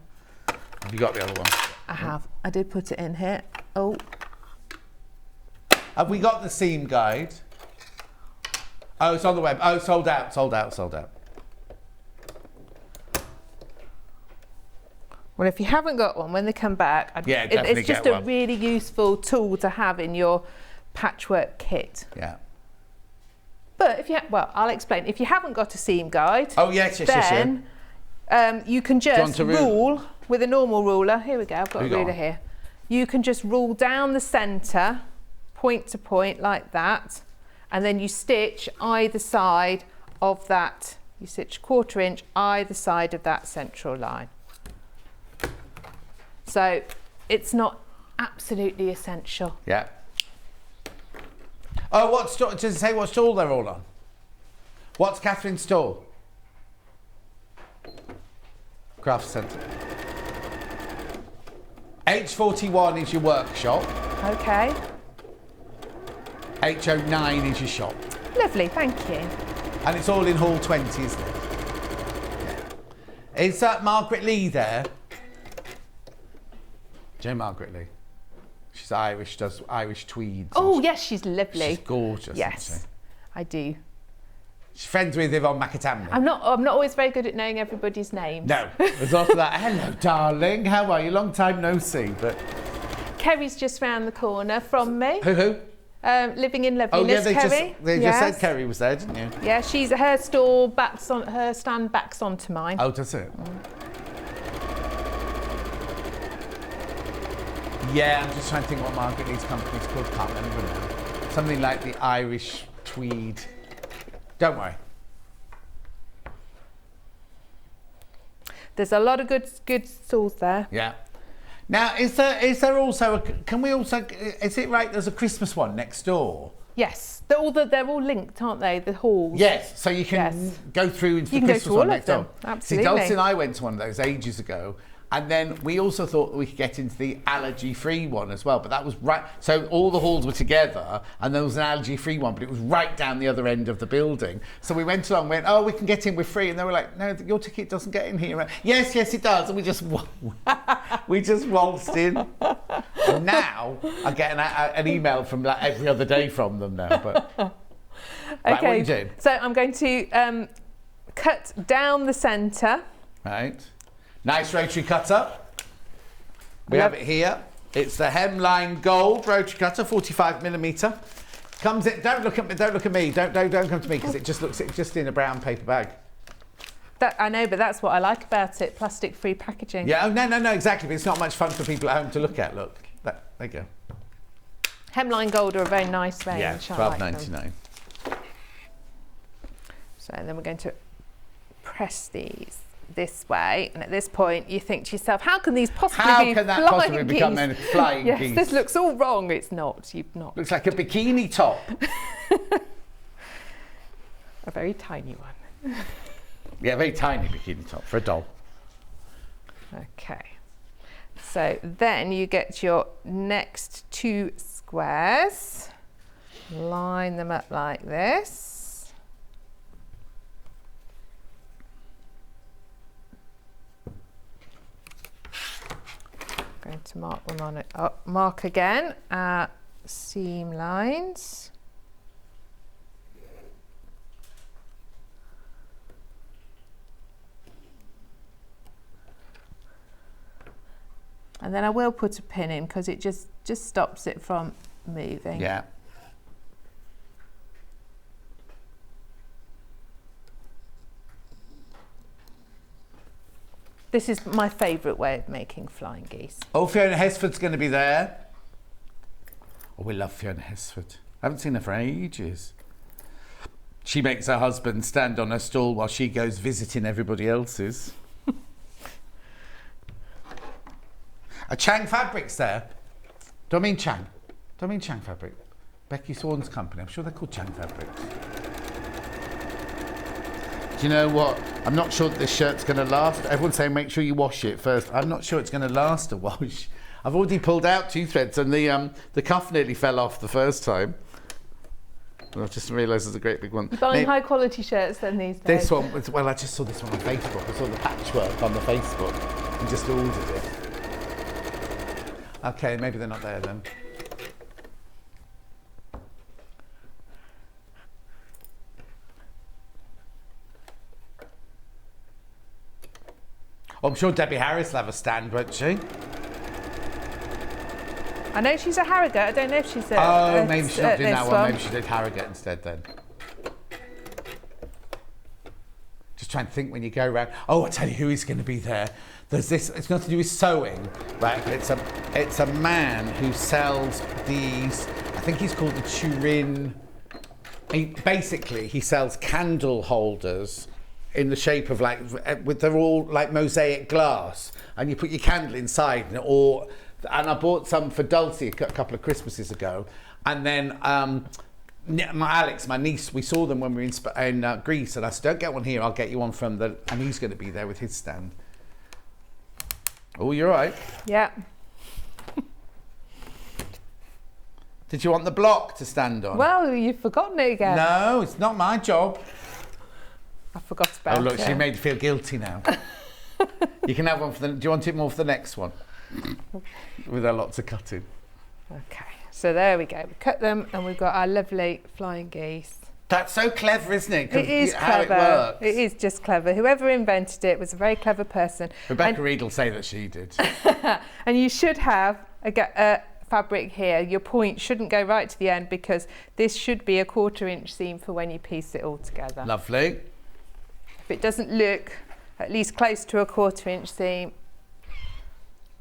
[SPEAKER 1] Have you got the other one?
[SPEAKER 4] I have. I did put it in here. Oh.
[SPEAKER 1] Have we got the seam guide? Oh, it's on the web. Oh, sold out.
[SPEAKER 4] Well, if you haven't got one, when they come back, it's just a really useful tool to have in your patchwork kit.
[SPEAKER 1] Yeah.
[SPEAKER 4] But if I'll explain. If you haven't got a seam guide,
[SPEAKER 1] then
[SPEAKER 4] you can just rule with a normal ruler. Here we go. I've got a ruler here. You can just rule down the centre, point to point like that, and then you stitch either side of that. You stitch 1/4 inch either side of that central line. So it's not absolutely essential.
[SPEAKER 1] Yeah. Oh, does it say what stall they're all on? What's Catherine's stall? Craft Centre. H41 is your workshop.
[SPEAKER 4] Okay.
[SPEAKER 1] H09 is your shop.
[SPEAKER 4] Lovely, thank you.
[SPEAKER 1] And it's all in Hall 20, isn't it? Yeah. Is that Margaret Lee there? Jo Margaret Lee. She's Irish, does Irish tweeds.
[SPEAKER 4] Oh, yes, she's lovely.
[SPEAKER 1] She's gorgeous,
[SPEAKER 4] yes,
[SPEAKER 1] isn't she?
[SPEAKER 4] I do.
[SPEAKER 1] She's friends with Yvonne McAtamney.
[SPEAKER 4] I'm not always very good at knowing everybody's names.
[SPEAKER 1] No. There's also that, hello, darling, how are you? Long time no see, but...
[SPEAKER 4] Kerry's just round the corner from me.
[SPEAKER 1] Who?
[SPEAKER 4] Living in
[SPEAKER 1] Oh
[SPEAKER 4] Loveliness,
[SPEAKER 1] yeah,
[SPEAKER 4] Kerry.
[SPEAKER 1] they just said Kerry was there, didn't you?
[SPEAKER 4] Yeah, her stand backs onto mine.
[SPEAKER 1] Oh, does it? Yeah, I'm just trying to think what Margaret Lee's company's called. Can't remember now. Something like the Irish Tweed. Don't worry.
[SPEAKER 4] There's a lot of good stalls there.
[SPEAKER 1] Yeah. Now, is there also is it right? There's a Christmas one next door.
[SPEAKER 4] Yes, they're all linked, aren't they? The halls.
[SPEAKER 1] Yes, so you can go through into the Christmas one next door.
[SPEAKER 4] Absolutely.
[SPEAKER 1] See, Dulcie and I went to one of those ages ago, and then we also thought that we could get into the allergy-free one as well, but that was right. So all the halls were together, and there was an allergy-free one, but it was right down the other end of the building. So we went along, and went, oh, we can get in, we're free, and they were like, no, your ticket doesn't get in here. Yes, it does, and we just waltzed in. And now I get an email from like every other day from them now. But
[SPEAKER 4] okay,
[SPEAKER 1] right, what are you doing?
[SPEAKER 4] So I'm going to cut down the centre.
[SPEAKER 1] Right. Nice rotary cutter. We have it here. It's the Hemline Gold rotary cutter, 45mm. Comes in. Don't look at me. Don't come to me because it's just in a brown paper bag.
[SPEAKER 4] That I know, but that's what I like about it. Plastic-free packaging.
[SPEAKER 1] Yeah. Oh no, exactly. But it's not much fun for people at home to look at. Look. There you go.
[SPEAKER 4] Hemline Gold are a very nice range.
[SPEAKER 1] Yeah, £12.99.
[SPEAKER 4] So then we're going to press these this way, and at this point you think to yourself, how can these possibly be flying geese?
[SPEAKER 1] Become flying
[SPEAKER 4] yes,
[SPEAKER 1] geese?
[SPEAKER 4] This looks all wrong. It's not. You've not.
[SPEAKER 1] Looks like a bikini top.
[SPEAKER 4] A very tiny one.
[SPEAKER 1] Yeah, a very tiny bikini top for a doll.
[SPEAKER 4] Okay. So then you get your next two squares, line them up like this. Going to mark them on it. Mark again our seam lines. And then I will put a pin in because it just stops it from moving.
[SPEAKER 1] Yeah.
[SPEAKER 4] This is my favourite way of making flying geese.
[SPEAKER 1] Oh, Fiona Hesford's going to be there. Oh, we love Fiona Hesford. I haven't seen her for ages. She makes her husband stand on her stall while she goes visiting everybody else's. A Chang Fabrics there. Do I mean Chang? Do I mean Chang Fabric? Becky Swan's company. I'm sure they're called Chang Fabrics. Do you know what? I'm not sure that this shirt's going to last. Everyone's saying make sure you wash it first. I'm not sure it's going to last a wash. I've already pulled out 2 threads and the cuff nearly fell off the first time. I just realised there's a great big one.
[SPEAKER 4] You're buying high quality shirts then these days.
[SPEAKER 1] This one, well, I just saw this one on Facebook. I saw the patchwork on the Facebook and just ordered it. Okay, maybe they're not there then. Oh, I'm sure Debbie Harris will have a stand, won't she?
[SPEAKER 4] I know she's a Harrogate. I don't know if she's a...
[SPEAKER 1] Oh, maybe she's not doing that one. Maybe she did Harrogate instead then. Just trying to think when you go around. Oh, I'll tell you who is going to be there. There's this, it's nothing to do with sewing, right? But it's a man who sells these, I think he's called the Turin. Basically, he sells candle holders in the shape of they're all like mosaic glass, and you put your candle inside, and I bought some for Dulcie a couple of Christmases ago, and then Alex, my niece, we saw them when we were in Greece, and I said, don't get one here, I'll get you one from and he's going to be there with his stand. Oh, you're right.
[SPEAKER 4] Yeah.
[SPEAKER 1] Did you want the block to stand on?
[SPEAKER 4] Well, you've forgotten it again.
[SPEAKER 1] No, it's not my job.
[SPEAKER 4] I forgot about it.
[SPEAKER 1] Oh, look, she made you feel guilty now. You can have one for do you want it more for the next one? With our lots of cutting.
[SPEAKER 4] Okay, so there we go. We cut them and we've got our lovely flying geese.
[SPEAKER 1] That's so clever, isn't it?
[SPEAKER 4] It is
[SPEAKER 1] how
[SPEAKER 4] clever.
[SPEAKER 1] It works.
[SPEAKER 4] It is just clever. Whoever invented it was a very clever person.
[SPEAKER 1] Rebecca Reed will say that she did.
[SPEAKER 4] And you should have a fabric here, your point shouldn't go right to the end because this should be a 1/4 inch seam for when you piece it all together.
[SPEAKER 1] Lovely.
[SPEAKER 4] If it doesn't look at least close to a 1/4 inch seam,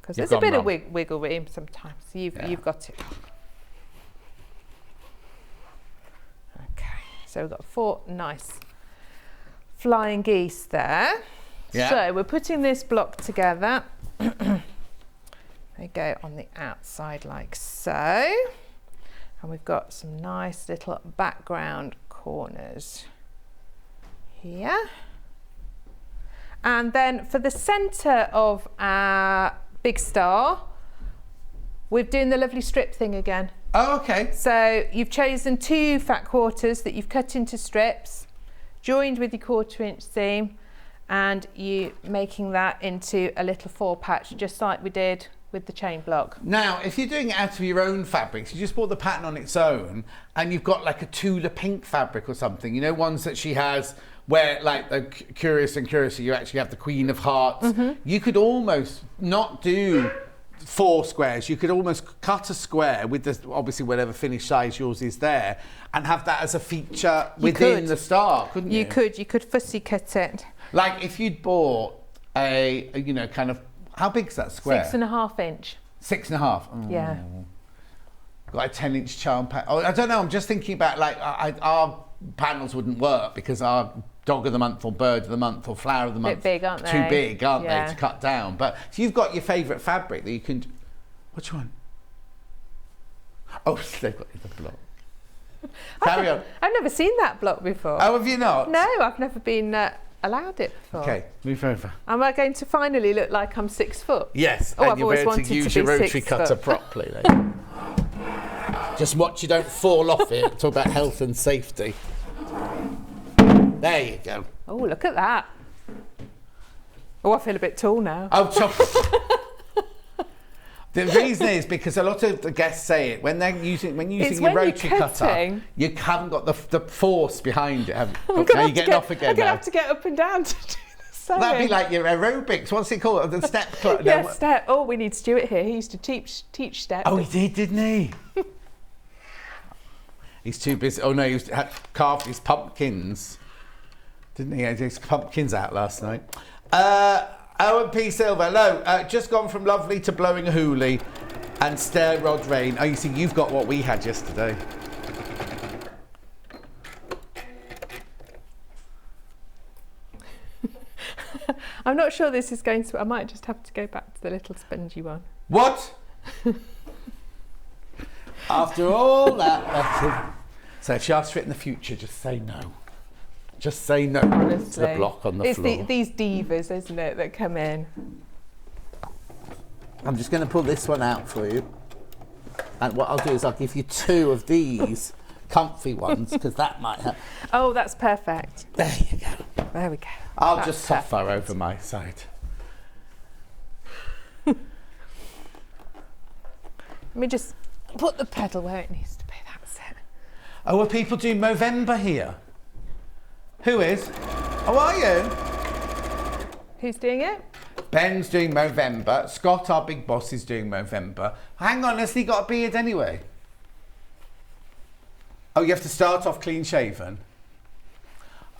[SPEAKER 4] because there's a bit of wiggle room sometimes, you've got it. Okay, so we've got 4 nice flying geese there.
[SPEAKER 1] Yeah.
[SPEAKER 4] So we're putting this block together. They go on the outside like so, and we've got some nice little background corners here. And then for the centre of our big star, we're doing the lovely strip thing again.
[SPEAKER 1] Oh, okay.
[SPEAKER 4] So you've chosen 2 fat quarters that you've cut into strips, joined with your 1/4 inch seam, and you making that into a little 4 patch, just like we did with the chain block.
[SPEAKER 1] Now, if you're doing it out of your own fabrics, you just bought the pattern on its own, and you've got like a Tula pink fabric or something, you know, ones that she has where, like the Curious and Curious, you actually have the Queen of Hearts. You could almost not do 4 squares. You could almost cut a square with the, obviously whatever finished size yours is there, and have that as a feature within the star, couldn't you?
[SPEAKER 4] You could fussy cut it.
[SPEAKER 1] Like if you'd bought a you know, kind of, how big's that square?
[SPEAKER 4] 6.5 inch.
[SPEAKER 1] 6.5.
[SPEAKER 4] Yeah.
[SPEAKER 1] Got a 10-inch charm pattern. Oh, I don't know. I'm just thinking about like our panels wouldn't work because our dog of the month or bird of the month or flower of the month.
[SPEAKER 4] Bit big, aren't they?
[SPEAKER 1] Too big, aren't
[SPEAKER 4] Yeah.
[SPEAKER 1] they, to cut down? But so you've got your favourite fabric that you can. Which one? Oh, they've got the block. Carry on.
[SPEAKER 4] I've never seen that block before.
[SPEAKER 1] Oh, have you not?
[SPEAKER 4] No, I've never been allowed it before.
[SPEAKER 1] Okay, move over.
[SPEAKER 4] Am I going to finally look like I'm 6 foot?
[SPEAKER 1] Yes,
[SPEAKER 4] Oh,
[SPEAKER 1] and
[SPEAKER 4] I've
[SPEAKER 1] you'll
[SPEAKER 4] always
[SPEAKER 1] be able
[SPEAKER 4] wanted
[SPEAKER 1] to use
[SPEAKER 4] to
[SPEAKER 1] your
[SPEAKER 4] be
[SPEAKER 1] rotary
[SPEAKER 4] 6
[SPEAKER 1] cutter
[SPEAKER 4] foot.
[SPEAKER 1] properly. Then. Just watch you don't fall off it. Talk about health and safety. There you go.
[SPEAKER 4] Oh, look at that. Oh, I feel a bit tall now.
[SPEAKER 1] Oh, the reason is because a lot of the guests say it when they're using your rotary cutter, you haven't got the force behind it. Now you're getting off again.
[SPEAKER 4] I'm gonna have to get up and down to do the sewing.
[SPEAKER 1] That'd be like your aerobics. What's it called? The step.
[SPEAKER 4] Yeah, step. Oh, we need Stuart here. He used to teach step.
[SPEAKER 1] Oh, he did, didn't he? He's too busy. Oh no, he had carved his pumpkins, didn't he? He had his pumpkins out last night. Owen P. Silver, hello. Just gone from lovely to blowing a hoolie and stair rod rain. Oh, you see, you've got what we had yesterday.
[SPEAKER 4] I'm not sure this is going to. I might just have to go back to the little spongy one.
[SPEAKER 1] What? After all that. So if she asks for it in the future, just say no. Just say no to the block on the floor.
[SPEAKER 4] It's these divas, isn't it, that come in.
[SPEAKER 1] I'm just going to pull this one out for you. And what I'll do is I'll give you 2 of these comfy ones, because that might help.
[SPEAKER 4] Oh, that's perfect.
[SPEAKER 1] There you go.
[SPEAKER 4] There we go.
[SPEAKER 1] I'll just suffer over my side.
[SPEAKER 4] Let me just put the pedal where it needs to be. That's it.
[SPEAKER 1] Oh, are people doing Movember here? Who is? How are you?
[SPEAKER 4] Who's doing it?
[SPEAKER 1] Ben's doing Movember. Scott, our big boss, is doing Movember. Hang on, has he got a beard anyway? Oh, you have to start off clean shaven.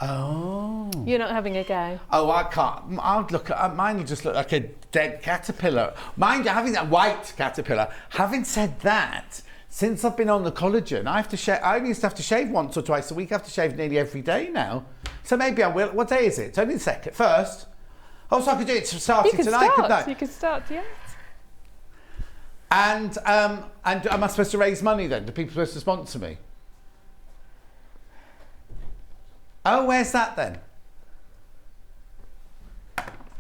[SPEAKER 1] Oh.
[SPEAKER 4] You're not having a go.
[SPEAKER 1] Oh, I can't. I'll look at mine. Will just look like a dead caterpillar. Mind you, having that white caterpillar. Having said that, since I've been on the collagen, I have to shave. I used to have to shave once or twice a week. I have to shave nearly every day now. So maybe I will. What day is it? It's only the 2nd. 1st. Oh, so I could do it starting tonight, couldn't I?
[SPEAKER 4] You could start, yeah.
[SPEAKER 1] And am I supposed to raise money then? Are people supposed to sponsor me? Oh, where's that then?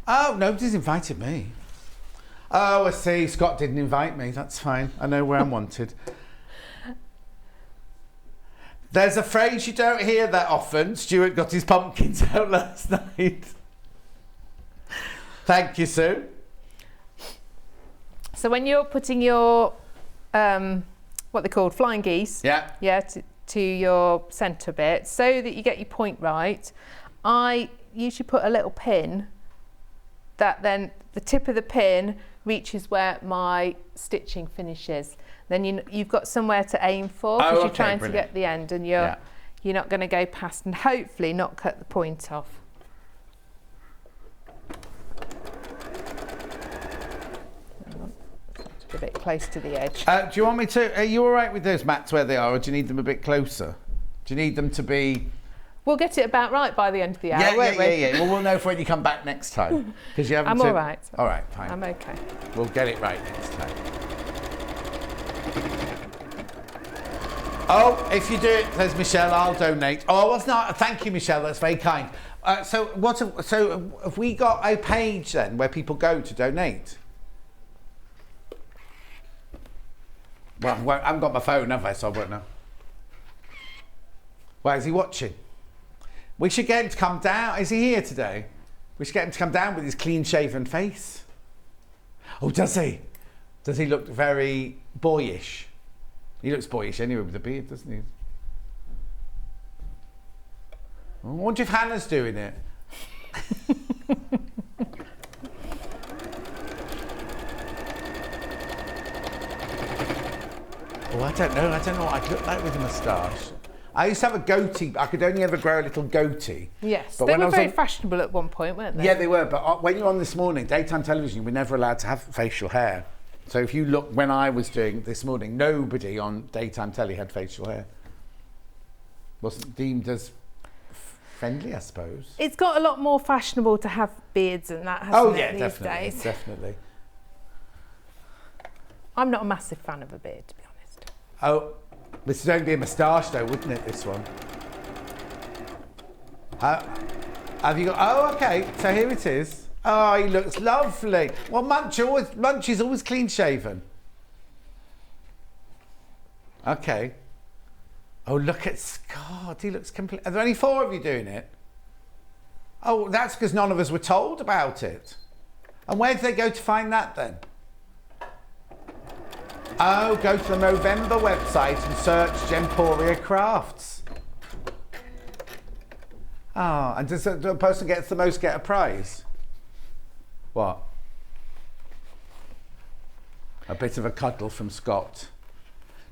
[SPEAKER 1] Oh, nobody's invited me. Oh, I see. Scott didn't invite me. That's fine. I know where I'm wanted. There's a phrase you don't hear that often. Stuart got his pumpkins out last night. Thank you, Sue.
[SPEAKER 4] So when you're putting your, what they're called, flying geese,
[SPEAKER 1] Yeah.
[SPEAKER 4] to your centre bit, so that you get your point right, I usually put a little pin that then the tip of the pin reaches where my stitching finishes. Then you've got somewhere to aim for because you're trying to get the end, and you're not going to go past, and hopefully not cut the point off. A bit close to the edge.
[SPEAKER 1] Do you want me to? Are you all right with those mats where they are, or do you need them a bit closer? Do you need them to be?
[SPEAKER 4] We'll get it about right by the end of the hour,
[SPEAKER 1] won't we? Yeah. Well, we'll know for when you come back next time, because you haven't.
[SPEAKER 4] I'm all right.
[SPEAKER 1] All right, fine.
[SPEAKER 4] I'm okay.
[SPEAKER 1] We'll get it right next time. Oh, if you do it, says Michelle, I'll donate. Oh, that's not. Thank you, Michelle. That's very kind. So have we got a page then where people go to donate? Well, I haven't got my phone, have I? So I won't know. Why is he watching? We should get him to come down. Is he here today? We should get him to come down with his clean-shaven face. Oh, does he? Does he look very boyish? He looks boyish anyway with the beard, doesn't he? I wonder if Hannah's doing it. Oh, I don't know. I don't know what I'd look like with a moustache. I used to have a goatee. I could only ever grow a little goatee.
[SPEAKER 4] Yes,
[SPEAKER 1] but
[SPEAKER 4] they were very fashionable at one point, weren't they?
[SPEAKER 1] Yeah, they were. But when you're on This Morning, daytime television, you were never allowed to have facial hair. So if you look, when I was doing This Morning, nobody on daytime telly had facial hair. Wasn't deemed as friendly, I suppose.
[SPEAKER 4] It's got a lot more fashionable to have beards and that, hasn't it, these days?
[SPEAKER 1] Definitely.
[SPEAKER 4] I'm not a massive fan of a beard, to be honest.
[SPEAKER 1] Oh, this would only be a moustache though, wouldn't it, this one? Have you got... Oh, okay, so here it is. Oh, he looks lovely. Well, Munch is always clean-shaven. Okay. Oh, look at Scott. He looks complete. Are there only 4 of you doing it? Oh, that's because none of us were told about it. And where did they go to find that then? Oh, go to the Movember website and search Gemporia Crafts. Oh, and does the person gets the most get a prize? What? A bit of a cuddle from Scott.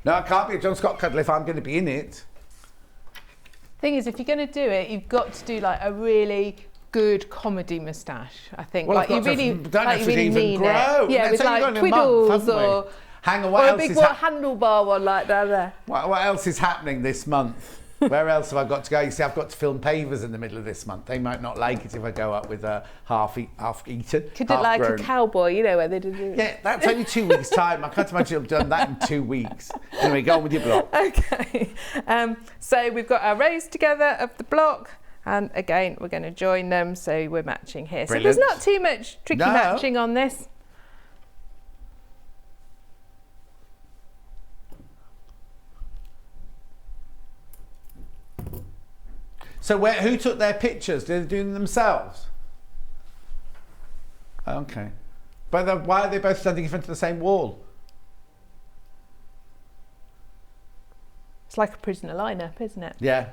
[SPEAKER 1] No, I can't be a John Scott cuddle if I'm going to be in it.
[SPEAKER 4] Thing is, if you're going to do it, you've got to do like a really good comedy moustache, I think.
[SPEAKER 1] Well,
[SPEAKER 4] like
[SPEAKER 1] I've got
[SPEAKER 4] you really,
[SPEAKER 1] don't
[SPEAKER 4] like
[SPEAKER 1] know
[SPEAKER 4] you
[SPEAKER 1] if
[SPEAKER 4] really
[SPEAKER 1] it even
[SPEAKER 4] mean
[SPEAKER 1] grow.
[SPEAKER 4] it. Yeah, with like twiddles or,
[SPEAKER 1] hang on,
[SPEAKER 4] or a big handlebar one like that there.
[SPEAKER 1] What else is happening this month? Where else have I got to go? You see, I've got to film pavers in the middle of this month. They might not like it if I go up with a half-eaten.
[SPEAKER 4] Could it like a cowboy, you know, where they did it?
[SPEAKER 1] Yeah, that's only 2 weeks' time. I can't imagine I've done that in 2 weeks. Anyway, go on with your block.
[SPEAKER 4] Okay. So we've got our rows together of the block. And again, we're going to join them. So we're matching here.
[SPEAKER 1] Brilliant.
[SPEAKER 4] So there's not too much tricky matching on this.
[SPEAKER 1] So who took their pictures? Did they do them themselves? Okay. But why are they both standing in front of the same wall?
[SPEAKER 4] It's like a prisoner lineup, isn't it?
[SPEAKER 1] Yeah.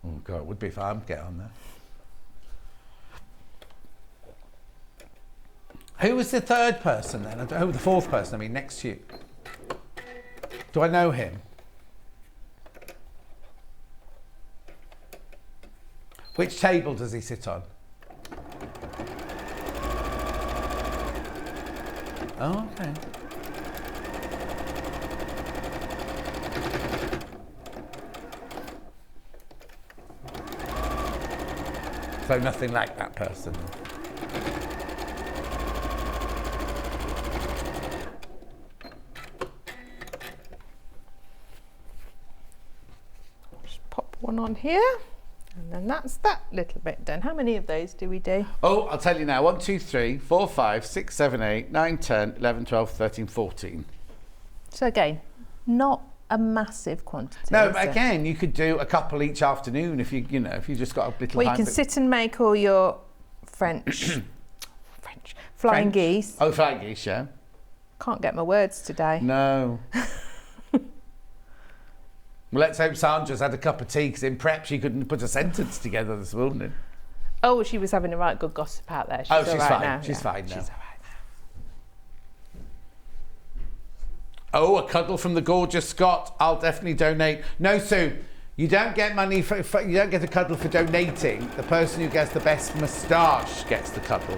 [SPEAKER 1] Oh, God, it would be if I get on there. Who was the third person then? Who was the fourth person, I mean, next to you? Do I know him? Which table does he sit on? Oh, okay. So nothing like that person.
[SPEAKER 4] Just pop one on here. And then that's that little bit done. How many of those do we do?
[SPEAKER 1] Oh, I'll tell you now. 1, 2, 3, 4, 5, 6, 7, 8, 9, 10, 11, 12, 13, 14.
[SPEAKER 4] So again, not a massive quantity.
[SPEAKER 1] No, but again, you could do a couple each afternoon if you just got a little.
[SPEAKER 4] Well, you can sit and make all your flying geese.
[SPEAKER 1] Oh, flying geese, yeah.
[SPEAKER 4] Can't get my words today.
[SPEAKER 1] No. Well, let's hope Sandra's had a cup of tea, because in prep she couldn't put a sentence together this morning.
[SPEAKER 4] Oh, she was having a right good gossip out there. She's
[SPEAKER 1] fine.
[SPEAKER 4] now.
[SPEAKER 1] She's fine now.
[SPEAKER 4] She's all right
[SPEAKER 1] Oh, a cuddle from the gorgeous Scott. I'll definitely donate. No, Sue, you don't get money for you don't get a cuddle for donating. The person who gets the best moustache gets the cuddle.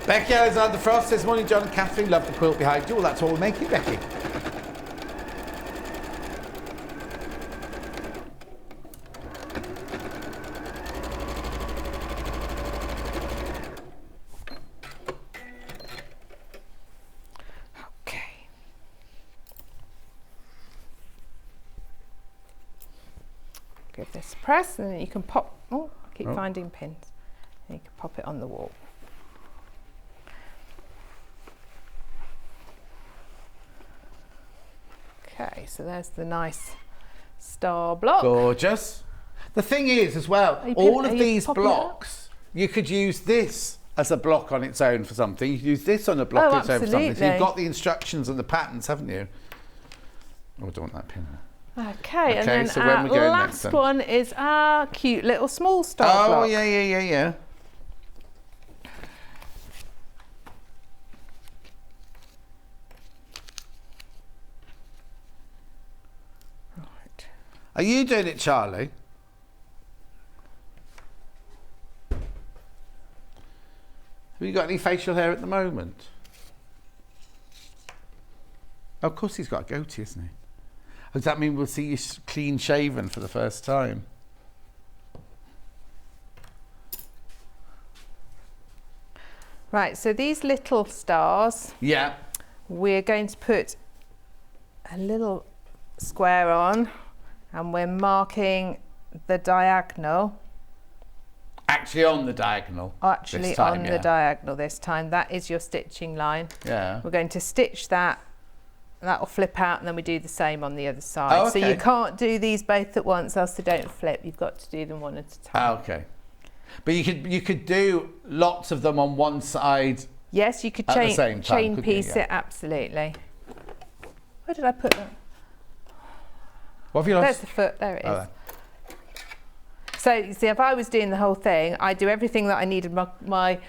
[SPEAKER 1] Becky Alexander Frost says, morning, John and Catherine. Love the quilt behind you. Well, that's all we'll make it, Becky.
[SPEAKER 4] Give this a press, and then you can pop. Oh, I keep finding pins. And you can pop it on the wall. Okay, so there's the nice star block.
[SPEAKER 1] Gorgeous. The thing is, as well, all of these blocks, you could use this as a block on its own for something. You could use this on a block on its own for something. So you've got the instructions and the patterns, haven't you? Oh, I don't want that pin there.
[SPEAKER 4] Okay, and then
[SPEAKER 1] so
[SPEAKER 4] our
[SPEAKER 1] when we go
[SPEAKER 4] last
[SPEAKER 1] next,
[SPEAKER 4] one is our cute little small star block.
[SPEAKER 1] Oh, yeah.
[SPEAKER 4] Right.
[SPEAKER 1] Are you doing it, Charlie? Have you got any facial hair at the moment? Of course he's got a goatee, isn't he? Does that mean we'll see you clean shaven for the first time?
[SPEAKER 4] Right, so these little stars,
[SPEAKER 1] Yeah.
[SPEAKER 4] we're going to put a little square on, and we're marking the diagonal.
[SPEAKER 1] Actually on the diagonal.
[SPEAKER 4] Actually
[SPEAKER 1] this time,
[SPEAKER 4] on the diagonal this time. That is your stitching line.
[SPEAKER 1] Yeah.
[SPEAKER 4] We're going to stitch that. That will flip out, and then we do the same on the other side.
[SPEAKER 1] Oh, okay.
[SPEAKER 4] So you can't do these both at once, else they don't flip. You've got to do them one at a time.
[SPEAKER 1] Oh, okay. But you could do lots of them on one side.
[SPEAKER 4] Yes, you could
[SPEAKER 1] at the same time,
[SPEAKER 4] chain
[SPEAKER 1] couldn't you?
[SPEAKER 4] piece it, absolutely. Where did I put that?
[SPEAKER 1] What have you lost?
[SPEAKER 4] There's the foot, there it is.
[SPEAKER 1] Oh, there.
[SPEAKER 4] So you see, if I was doing the whole thing, I do everything that I needed my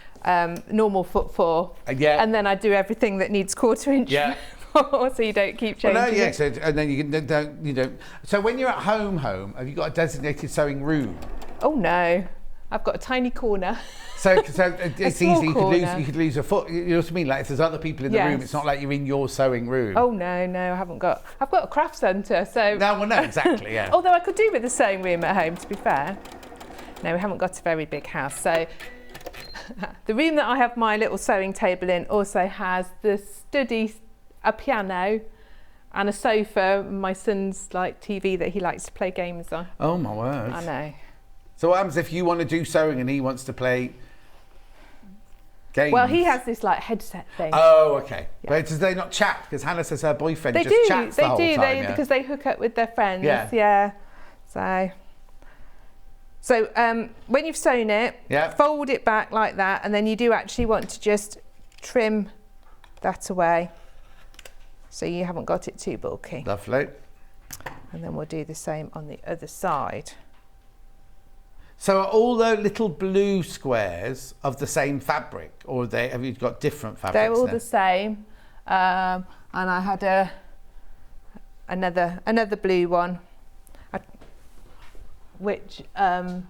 [SPEAKER 4] normal foot for,
[SPEAKER 1] Yeah.
[SPEAKER 4] and then I do everything that needs 1/4 inch.
[SPEAKER 1] Yeah.
[SPEAKER 4] So you don't keep changing.
[SPEAKER 1] Well, no, yeah.
[SPEAKER 4] it.
[SPEAKER 1] So, and then you don't. So when you're at home, have you got a designated sewing room?
[SPEAKER 4] Oh no, I've got a tiny corner.
[SPEAKER 1] So it's
[SPEAKER 4] small
[SPEAKER 1] easy.
[SPEAKER 4] corner.
[SPEAKER 1] You could lose a foot. You know what I mean? Like if there's other people in the room,
[SPEAKER 4] Yes.
[SPEAKER 1] it's not like you're in your sewing room.
[SPEAKER 4] Oh no, I haven't got. I've got a craft centre, so.
[SPEAKER 1] No, well, no, exactly, yeah.
[SPEAKER 4] Although I could do with a sewing room at home, to be fair. No, we haven't got a very big house, so. The room that I have my little sewing table in also has the study, a piano, and a sofa. My son's TV that he likes to play games on.
[SPEAKER 1] Oh my word!
[SPEAKER 4] I know.
[SPEAKER 1] So what happens if you want to do sewing and he wants to play games?
[SPEAKER 4] Well, he has this headset thing.
[SPEAKER 1] Oh, okay.
[SPEAKER 4] Yeah.
[SPEAKER 1] But does they not chat? Because Hannah says her boyfriend
[SPEAKER 4] They
[SPEAKER 1] just
[SPEAKER 4] do.
[SPEAKER 1] chats
[SPEAKER 4] They
[SPEAKER 1] the whole
[SPEAKER 4] do.
[SPEAKER 1] time. Yeah.
[SPEAKER 4] Because they hook up with their friends.
[SPEAKER 1] Yeah.
[SPEAKER 4] So when you've sewn it,
[SPEAKER 1] Yeah.
[SPEAKER 4] fold it back like that, and then you do actually want to just trim that away, so you haven't got it too bulky.
[SPEAKER 1] Lovely.
[SPEAKER 4] And then we'll do the same on the other side.
[SPEAKER 1] So are all the little blue squares of the same fabric, or have you got different fabrics?
[SPEAKER 4] They're all
[SPEAKER 1] then?
[SPEAKER 4] the same, and I had another blue one. Which, they're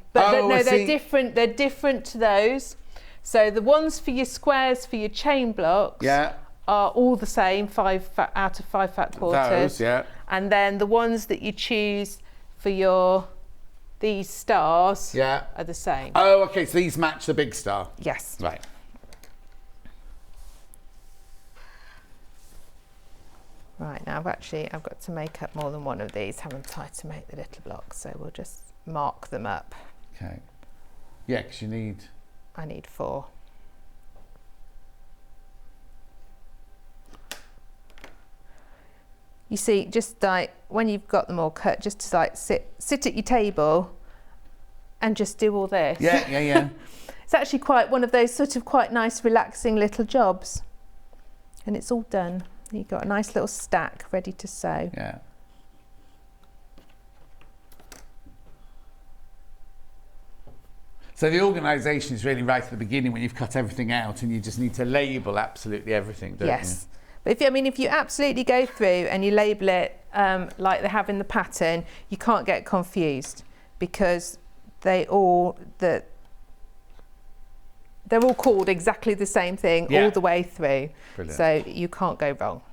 [SPEAKER 4] different. They're different to those. So the ones for your squares for your chain blocks are all the same, 5 out of 5 fat quarters.
[SPEAKER 1] Those, yeah.
[SPEAKER 4] And then the ones that you choose for these stars are the same.
[SPEAKER 1] Oh, okay. So these match the big star.
[SPEAKER 4] Yes.
[SPEAKER 1] Right.
[SPEAKER 4] Right, now I've got to make up more than one of these, haven't I, to make the little blocks. So we'll just mark them up.
[SPEAKER 1] Okay. Yeah, because you need.
[SPEAKER 4] I need 4. You see, just when you've got them all cut, just to sit at your table and just do all this.
[SPEAKER 1] Yeah.
[SPEAKER 4] It's actually quite one of those sort of quite nice, relaxing little jobs. And it's all done. You've got a nice little stack ready to sew.
[SPEAKER 1] Yeah. So the organisation is really right at the beginning when you've cut everything out and you just need to label absolutely everything, don't you?
[SPEAKER 4] Yes. But if you absolutely go through and you label it like they have in the pattern, you can't get confused because they're all called exactly the same thing all the way through.
[SPEAKER 1] Brilliant.
[SPEAKER 4] So you can't go wrong.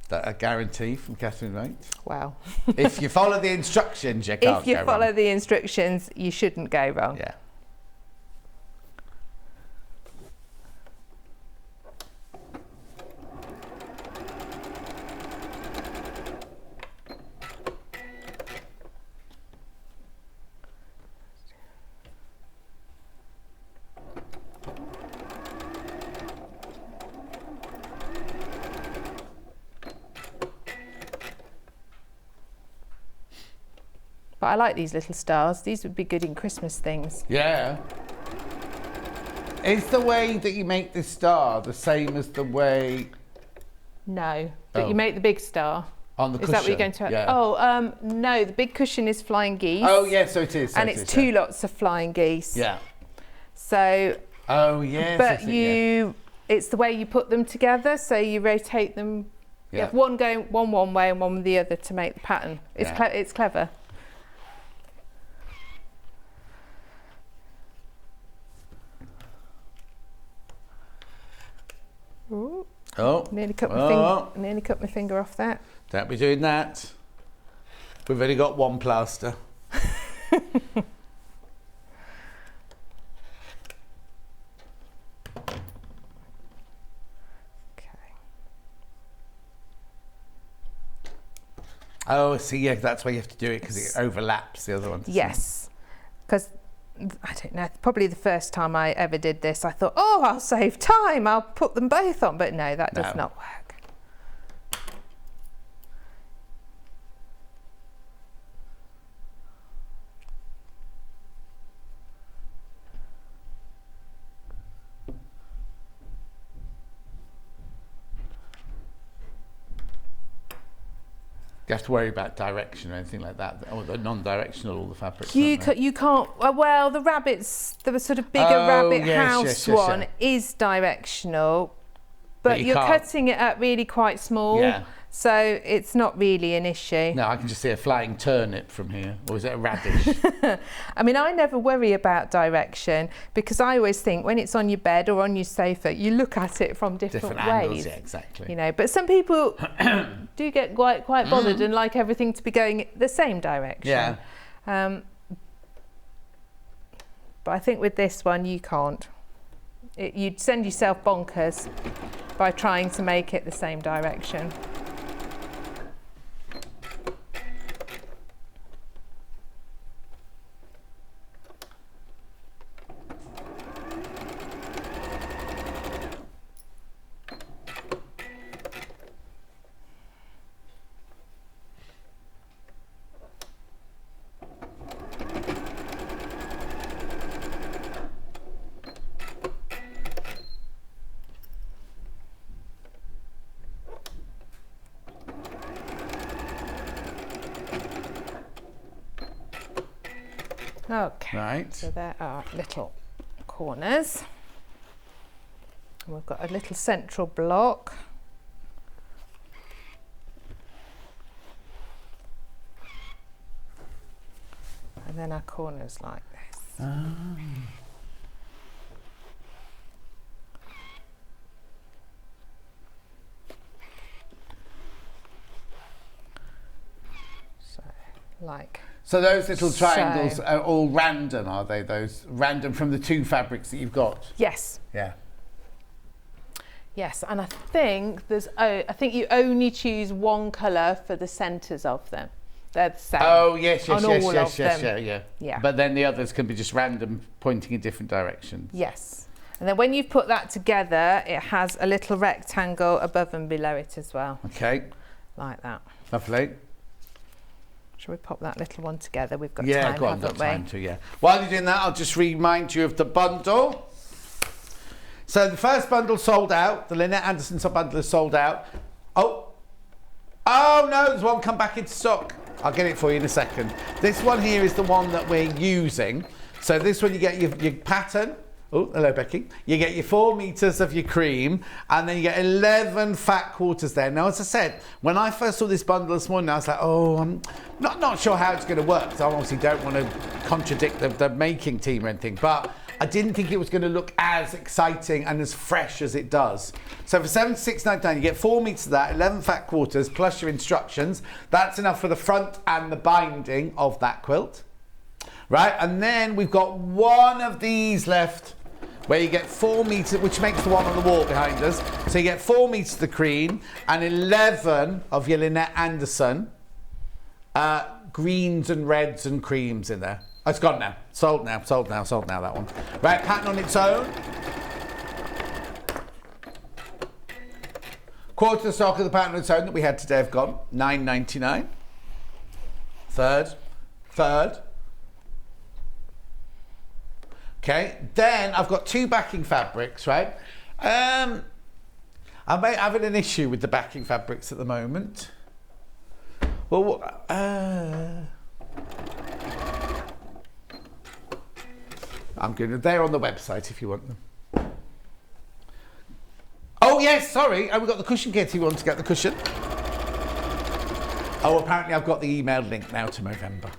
[SPEAKER 1] That a guarantee from Katharine Wright.
[SPEAKER 4] Wow.
[SPEAKER 1] If you follow the instructions, you can't
[SPEAKER 4] If you
[SPEAKER 1] go
[SPEAKER 4] follow
[SPEAKER 1] wrong.
[SPEAKER 4] the instructions, you shouldn't go wrong.
[SPEAKER 1] Yeah.
[SPEAKER 4] But I like these little stars. These would be good in Christmas things.
[SPEAKER 1] Yeah. Is the way that you make this star the same as the way
[SPEAKER 4] No, but
[SPEAKER 1] Oh.
[SPEAKER 4] you make the big star.
[SPEAKER 1] on the
[SPEAKER 4] Is
[SPEAKER 1] cushion?
[SPEAKER 4] that what you're going to?
[SPEAKER 1] Yeah.
[SPEAKER 4] Oh, no, the big cushion is flying geese.
[SPEAKER 1] Oh, yeah, so it is. So
[SPEAKER 4] And
[SPEAKER 1] it
[SPEAKER 4] it's
[SPEAKER 1] is,
[SPEAKER 4] two lots of flying geese.
[SPEAKER 1] Yeah.
[SPEAKER 4] So,
[SPEAKER 1] Oh, yes.
[SPEAKER 4] but
[SPEAKER 1] that's it, yeah.
[SPEAKER 4] it's the way you put them together. So you rotate them. You
[SPEAKER 1] Yeah.
[SPEAKER 4] have one going one way and one the other to make the pattern. It's
[SPEAKER 1] Yeah.
[SPEAKER 4] it's clever. Ooh,
[SPEAKER 1] Oh.
[SPEAKER 4] nearly cut my finger off that.
[SPEAKER 1] Don't be doing that. We've only got one plaster.
[SPEAKER 4] Okay.
[SPEAKER 1] Oh, see, yeah, that's why you have to do it because it overlaps the other one.
[SPEAKER 4] Yes, because I don't know, probably the first time I ever did this, I thought, oh, I'll save time, I'll put them both on. But no, that does
[SPEAKER 1] No.
[SPEAKER 4] not work.
[SPEAKER 1] You have to worry about direction or anything like that. Or the non-directional, all the fabrics.
[SPEAKER 4] You
[SPEAKER 1] aren't they?
[SPEAKER 4] you can't. Well, the rabbits, the sort of bigger
[SPEAKER 1] Oh,
[SPEAKER 4] rabbit
[SPEAKER 1] yes,
[SPEAKER 4] house
[SPEAKER 1] yes, yes,
[SPEAKER 4] one
[SPEAKER 1] yeah.
[SPEAKER 4] is directional, but
[SPEAKER 1] you
[SPEAKER 4] you're
[SPEAKER 1] can't-
[SPEAKER 4] cutting it up really quite small,
[SPEAKER 1] Yeah.
[SPEAKER 4] so it's not really an issue.
[SPEAKER 1] No, I can just see a flying turnip from here. Or is it a radish?
[SPEAKER 4] I mean, I never worry about direction because I always think when it's on your bed or on your sofa, you look at it from different ways.
[SPEAKER 1] angles, yeah, exactly.
[SPEAKER 4] You know, but some people do get quite bothered and like everything to be going the same direction.
[SPEAKER 1] Yeah.
[SPEAKER 4] But I think with this one, you can't. You'd send yourself bonkers by trying to make it the same direction. Okay,
[SPEAKER 1] Right.
[SPEAKER 4] so there are little corners. And we've got a little central block. And then our corners like this. So, like.
[SPEAKER 1] So those little
[SPEAKER 4] So-
[SPEAKER 1] triangles are all random, are they? Those random from the two fabrics that you've got?
[SPEAKER 4] Yes.
[SPEAKER 1] Yeah.
[SPEAKER 4] Yes, and I think I think you only choose one colour for the centres of them. They're the same.
[SPEAKER 1] Oh, yes,
[SPEAKER 4] on all of them.
[SPEAKER 1] yeah.
[SPEAKER 4] Yeah.
[SPEAKER 1] But then the others can be just random, pointing in different directions.
[SPEAKER 4] Yes. And then when you've put that together, it has a little rectangle above and below it as well,
[SPEAKER 1] Okay,
[SPEAKER 4] like that.
[SPEAKER 1] lovely.
[SPEAKER 4] Shall we pop that little one together? We've got
[SPEAKER 1] Yeah,
[SPEAKER 4] time,
[SPEAKER 1] go on, got
[SPEAKER 4] haven't we?
[SPEAKER 1] time to, yeah. While you're doing that, I'll just remind you of the bundle. So the first bundle sold out. The Lynette Anderson bundle is sold out. Oh no, there's one come back into stock. I'll get it for you in a second. This one here is the one that we're using. So this one you get your pattern. Oh, hello, Becky. You get your 4 metres of your cream, and then you get 11 fat quarters there. Now, as I said, when I first saw this bundle this morning, I was like, oh, I'm not sure how it's going to work, because I obviously don't want to contradict the making team or anything, but I didn't think it was going to look as exciting and as fresh as it does. So for £76.99, you get 4 metres of that, 11 fat quarters, plus your instructions. That's enough for the front and the binding of that quilt. Right, and then we've got one of these left where you get 4 metres, which makes the one on the wall behind us. So you get 4 metres of the cream and 11 of your Lynette Anderson greens and reds and creams in there. Oh, it's gone now. Sold now, that one. Right, pattern on its own. Quarter stock of the pattern on its own that we had today have gone. £9.99. Third. Okay, then I've got 2 backing fabrics, right? I'm having an issue with the backing fabrics at the moment. Well, they're on the website if you want them. Oh yes, sorry, we've got the cushion kit if you want to get the cushion. Oh, apparently I've got the email link now to Movember.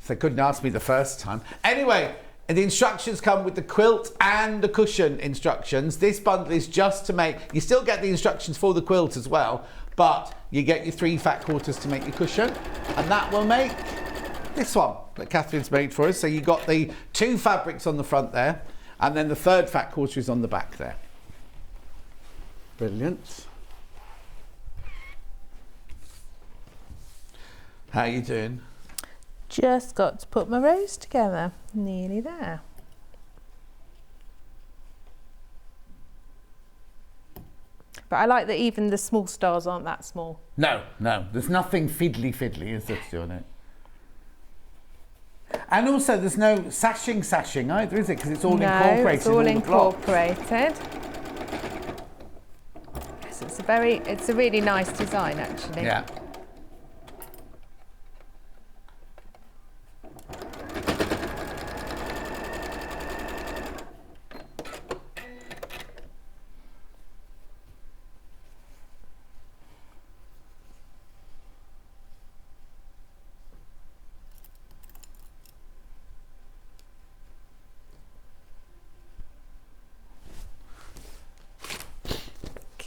[SPEAKER 1] So they couldn't ask me the first time. Anyway, and the instructions come with the quilt and the cushion instructions. This bundle is just to make, you still get the instructions for the quilt as well, but you get your 3 fat quarters to make your cushion, and that will make this one that Catherine's made for us. So you got the 2 fabrics on the front there, and then the 3rd fat quarter is on the back there. Brilliant. How are you doing?
[SPEAKER 4] Just got to put my rows together. Nearly there. But I like that even the small stars aren't that small.
[SPEAKER 1] No. There's nothing fiddly, is there, on it? And also, there's no sashing either, is it? Because it's all incorporated.
[SPEAKER 4] No, it's all incorporated. Yes, it's a really nice design, actually.
[SPEAKER 1] Yeah.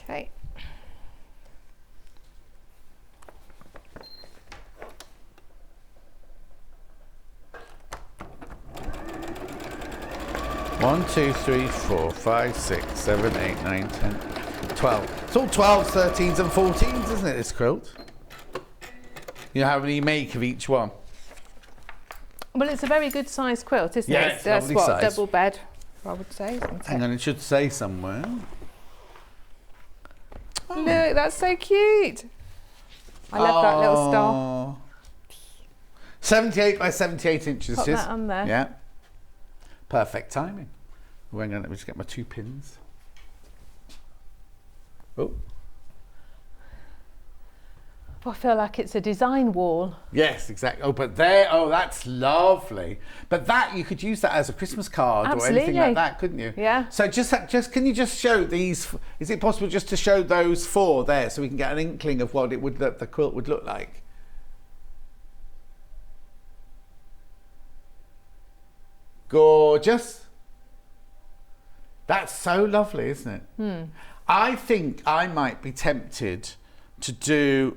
[SPEAKER 4] Okay.
[SPEAKER 1] One, 2, 3, 4, 5, 6, 7, 8, 9, 10, 12. It's all 12s, 13s and 14s, isn't it, this quilt? You know how many you make of each one?
[SPEAKER 4] Well, it's a very good sized quilt, isn't
[SPEAKER 1] Yeah,
[SPEAKER 4] it?
[SPEAKER 1] it's
[SPEAKER 4] That's
[SPEAKER 1] lovely
[SPEAKER 4] what,
[SPEAKER 1] size.
[SPEAKER 4] double bed, I would say, isn't
[SPEAKER 1] Hang
[SPEAKER 4] it?
[SPEAKER 1] on, it should say somewhere.
[SPEAKER 4] Look, that's so cute. I love that little star.
[SPEAKER 1] 78 by 78 inches.
[SPEAKER 4] Pop that on there.
[SPEAKER 1] Yeah. Perfect timing. Oh, hang on, let me just get my 2 pins. Oh.
[SPEAKER 4] I feel like it's a design wall.
[SPEAKER 1] Yes, exactly. Oh, but there, that's lovely. But that, you could use that as a Christmas card or anything like that, couldn't you?
[SPEAKER 4] Yeah.
[SPEAKER 1] So can you just show these, is it possible just to show those 4 there so we can get an inkling of what the quilt would look like? Gorgeous. That's so lovely, isn't it? I think I might be tempted to do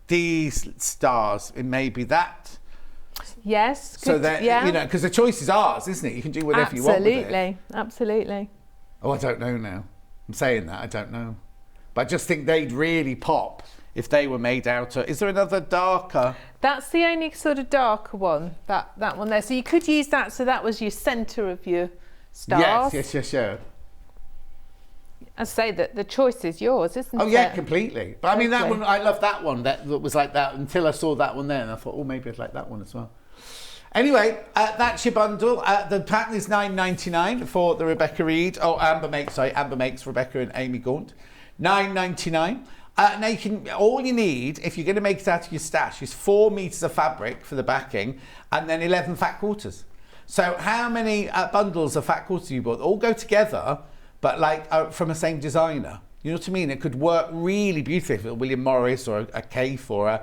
[SPEAKER 1] these stars in maybe that.
[SPEAKER 4] Yes.
[SPEAKER 1] So that,
[SPEAKER 4] yeah.
[SPEAKER 1] you know, because the choice is ours, isn't it? You can do whatever you want with it.
[SPEAKER 4] Absolutely.
[SPEAKER 1] Oh, I don't know now. I'm saying that, I don't know. But I just think they'd really pop if they were made out of... Is there another darker?
[SPEAKER 4] That's the only sort of darker one, that one there. So you could use that, so that was your centre of your stars.
[SPEAKER 1] Yes.
[SPEAKER 4] I say that the choice is yours, isn't it?
[SPEAKER 1] Oh yeah, completely. But I mean, that
[SPEAKER 4] Totally.
[SPEAKER 1] one, I love that one. That was like that until I saw that one there, and I thought, oh, maybe I'd like that one as well. Anyway, that's your bundle. The pattern is £9.99 for the Rebecca Reed. Oh, Amber makes Rebecca and Amy Gaunt. £9.99. Now you can. All you need, if you're going to make it out of your stash, is 4 meters of fabric for the backing, and then 11 fat quarters. So how many bundles of fat quarters you bought? All go together, but like from the same designer. You know what I mean? It could work really beautifully if it was William Morris or a Kaffe or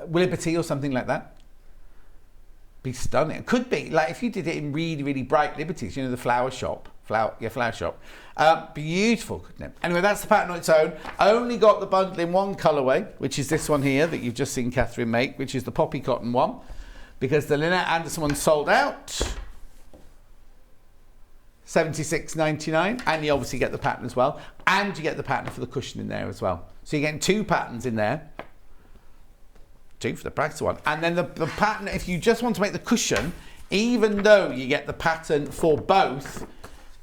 [SPEAKER 1] Liberty or something like that. Be stunning. It could be like if you did it in really, really bright Liberties, you know, the flower shop. Flower shop. Beautiful, couldn't it? Anyway, that's the pattern on its own. Only got the bundle in one colourway, which is this one here that you've just seen Katharine make, which is the poppy cotton one, because the Lynette Anderson one sold out. $76.99, and you obviously get the pattern as well, and you get the pattern for the cushion in there as well. So you're getting 2 patterns in there, 2 for the price of one, and then the pattern, if you just want to make the cushion, even though you get the pattern for both,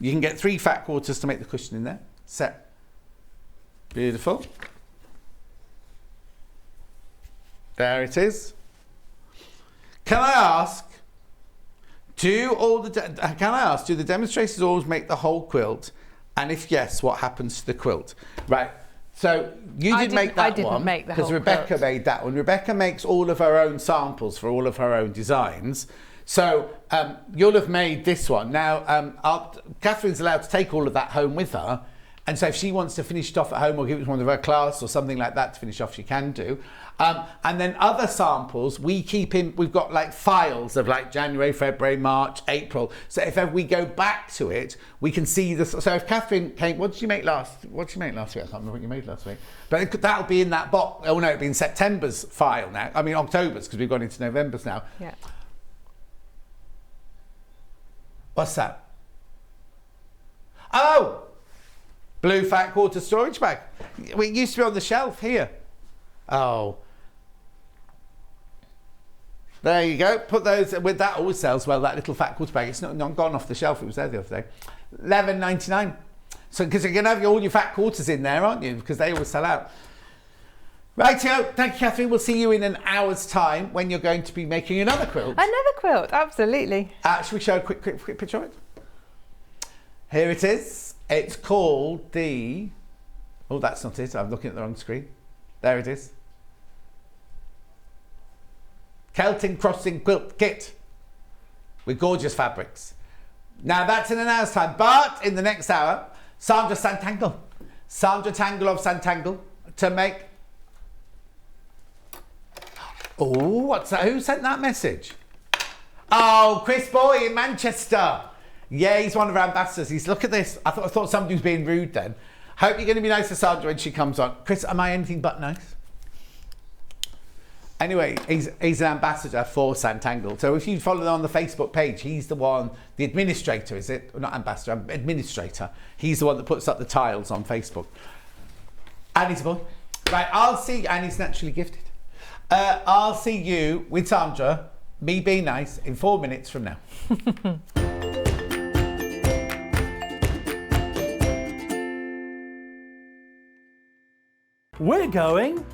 [SPEAKER 1] you can get 3 fat quarters to make the cushion in there. Set. Beautiful. There it is. Can I ask, do the demonstrators always make the whole quilt? And if yes, what happens to the quilt? Right. So you didn't make that one because Rebecca made that one. Rebecca makes all of her own samples for all of her own designs. So you'll have made this one. Now, Catherine's allowed to take all of that home with her. And so if she wants to finish it off at home or give it to one of her class or something like that to finish off, she can do. And then other samples, we've got like files of like January, February, March, April. So if ever we go back to it, we can see this. So if Katharine came, what did you make last week? I can't remember what you made last week. But that'll be in that box. Oh no, it'll be in September's file now. I mean, October's, because we've gone into November's now.
[SPEAKER 4] Yeah.
[SPEAKER 1] What's that? Oh! Blue fat quarter storage bag. It used to be on the shelf here. Oh. There you go. Put those, with that always sells well, that little fat quarter bag. It's not gone off the shelf. It was there the other day. $11.99. So, because you're going to have all your fat quarters in there, aren't you? Because they always sell out. Rightio. Thank you, Katharine. We'll see you in an hour's time when you're going to be making another quilt.
[SPEAKER 4] Another quilt, absolutely.
[SPEAKER 1] Should we show a quick picture of it? Here it is. It's called the... Oh, that's not it. I'm looking at the wrong screen. There it is. Celtic Crossing Quilt Kit with gorgeous fabrics. Now, that's in an hour's time, but in the next hour, Sandra Sanntangle of Sanntangle to make... Oh, what's that? Who sent that message? Oh, Chris Boy in Manchester. Yeah, he's one of our ambassadors. Look at this. I thought somebody was being rude then. Hope you're going to be nice to Sandra when she comes on. Chris, am I anything but nice? Anyway, he's an ambassador for Sanntangle. So if you follow them on the Facebook page, he's the one, the administrator, is it? Not ambassador, administrator. He's the one that puts up the tiles on Facebook. And he's a boy. Right, I'll see, and he's naturally gifted. I'll see you with Sandra, me being nice, in 4 minutes from now.
[SPEAKER 3] We're going.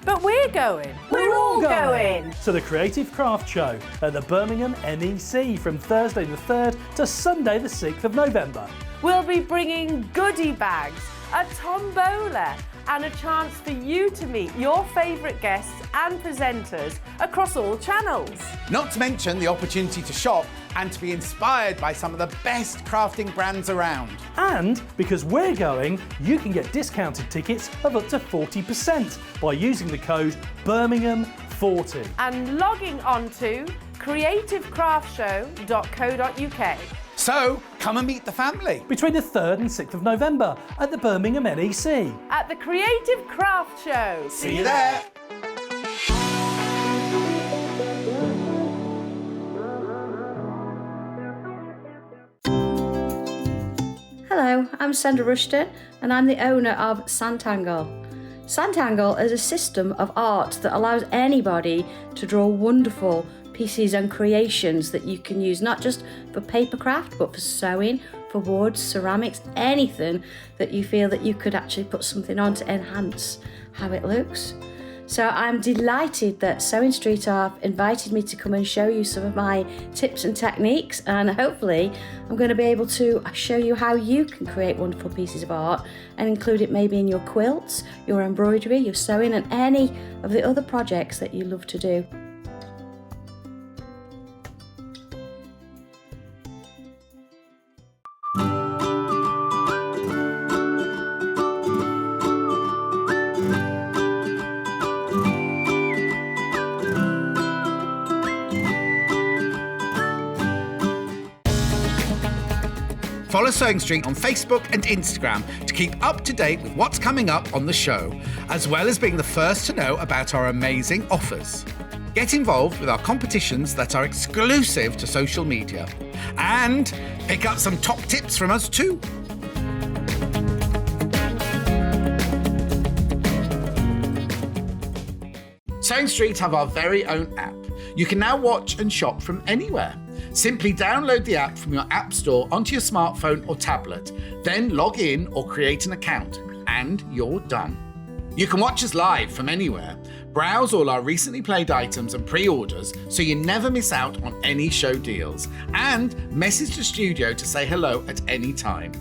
[SPEAKER 4] But we're going.
[SPEAKER 3] We're all going to the Creative Craft Show at the Birmingham NEC from Thursday the 3rd to Sunday the 6th of November.
[SPEAKER 4] We'll be bringing goodie bags, a tombola, and a chance for you to meet your favourite guests and presenters across all channels.
[SPEAKER 1] Not to mention the opportunity to shop and to be inspired by some of the best crafting brands around.
[SPEAKER 3] And because we're going, you can get discounted tickets of up to 40% by using the code Birmingham40.
[SPEAKER 4] And logging on to creativecraftshow.co.uk.
[SPEAKER 1] So, come and meet the family.
[SPEAKER 3] Between the 3rd and 6th of November at the Birmingham NEC.
[SPEAKER 4] At the Creative Craft Show.
[SPEAKER 1] See you there.
[SPEAKER 7] Hello, I'm Sandra Rushton and I'm the owner of Sanntangle. Sanntangle is a system of art that allows anybody to draw wonderful pieces and creations that you can use not just for paper craft but for sewing, for wood, ceramics, anything that you feel that you could actually put something on to enhance how it looks. So I'm delighted that Sewing Street have invited me to come and show you some of my tips and techniques, and hopefully I'm going to be able to show you how you can create wonderful pieces of art and include it maybe in your quilts, your embroidery, your sewing and any of the other projects that you love to do.
[SPEAKER 1] follow Sewing Street on Facebook and Instagram to keep up to date with what's coming up on the show, as well as being the first to know about our amazing offers. Get involved with our competitions that are exclusive to social media. And pick up some top tips from us too. Sewing Street have our very own app. You can now watch and shop from anywhere. Simply download the app from your app store onto your smartphone or tablet, then log in or create an account, and you're done. You can watch us live from anywhere, browse all our recently played items and pre-orders so you never miss out on any show deals, and message the studio to say hello at any time.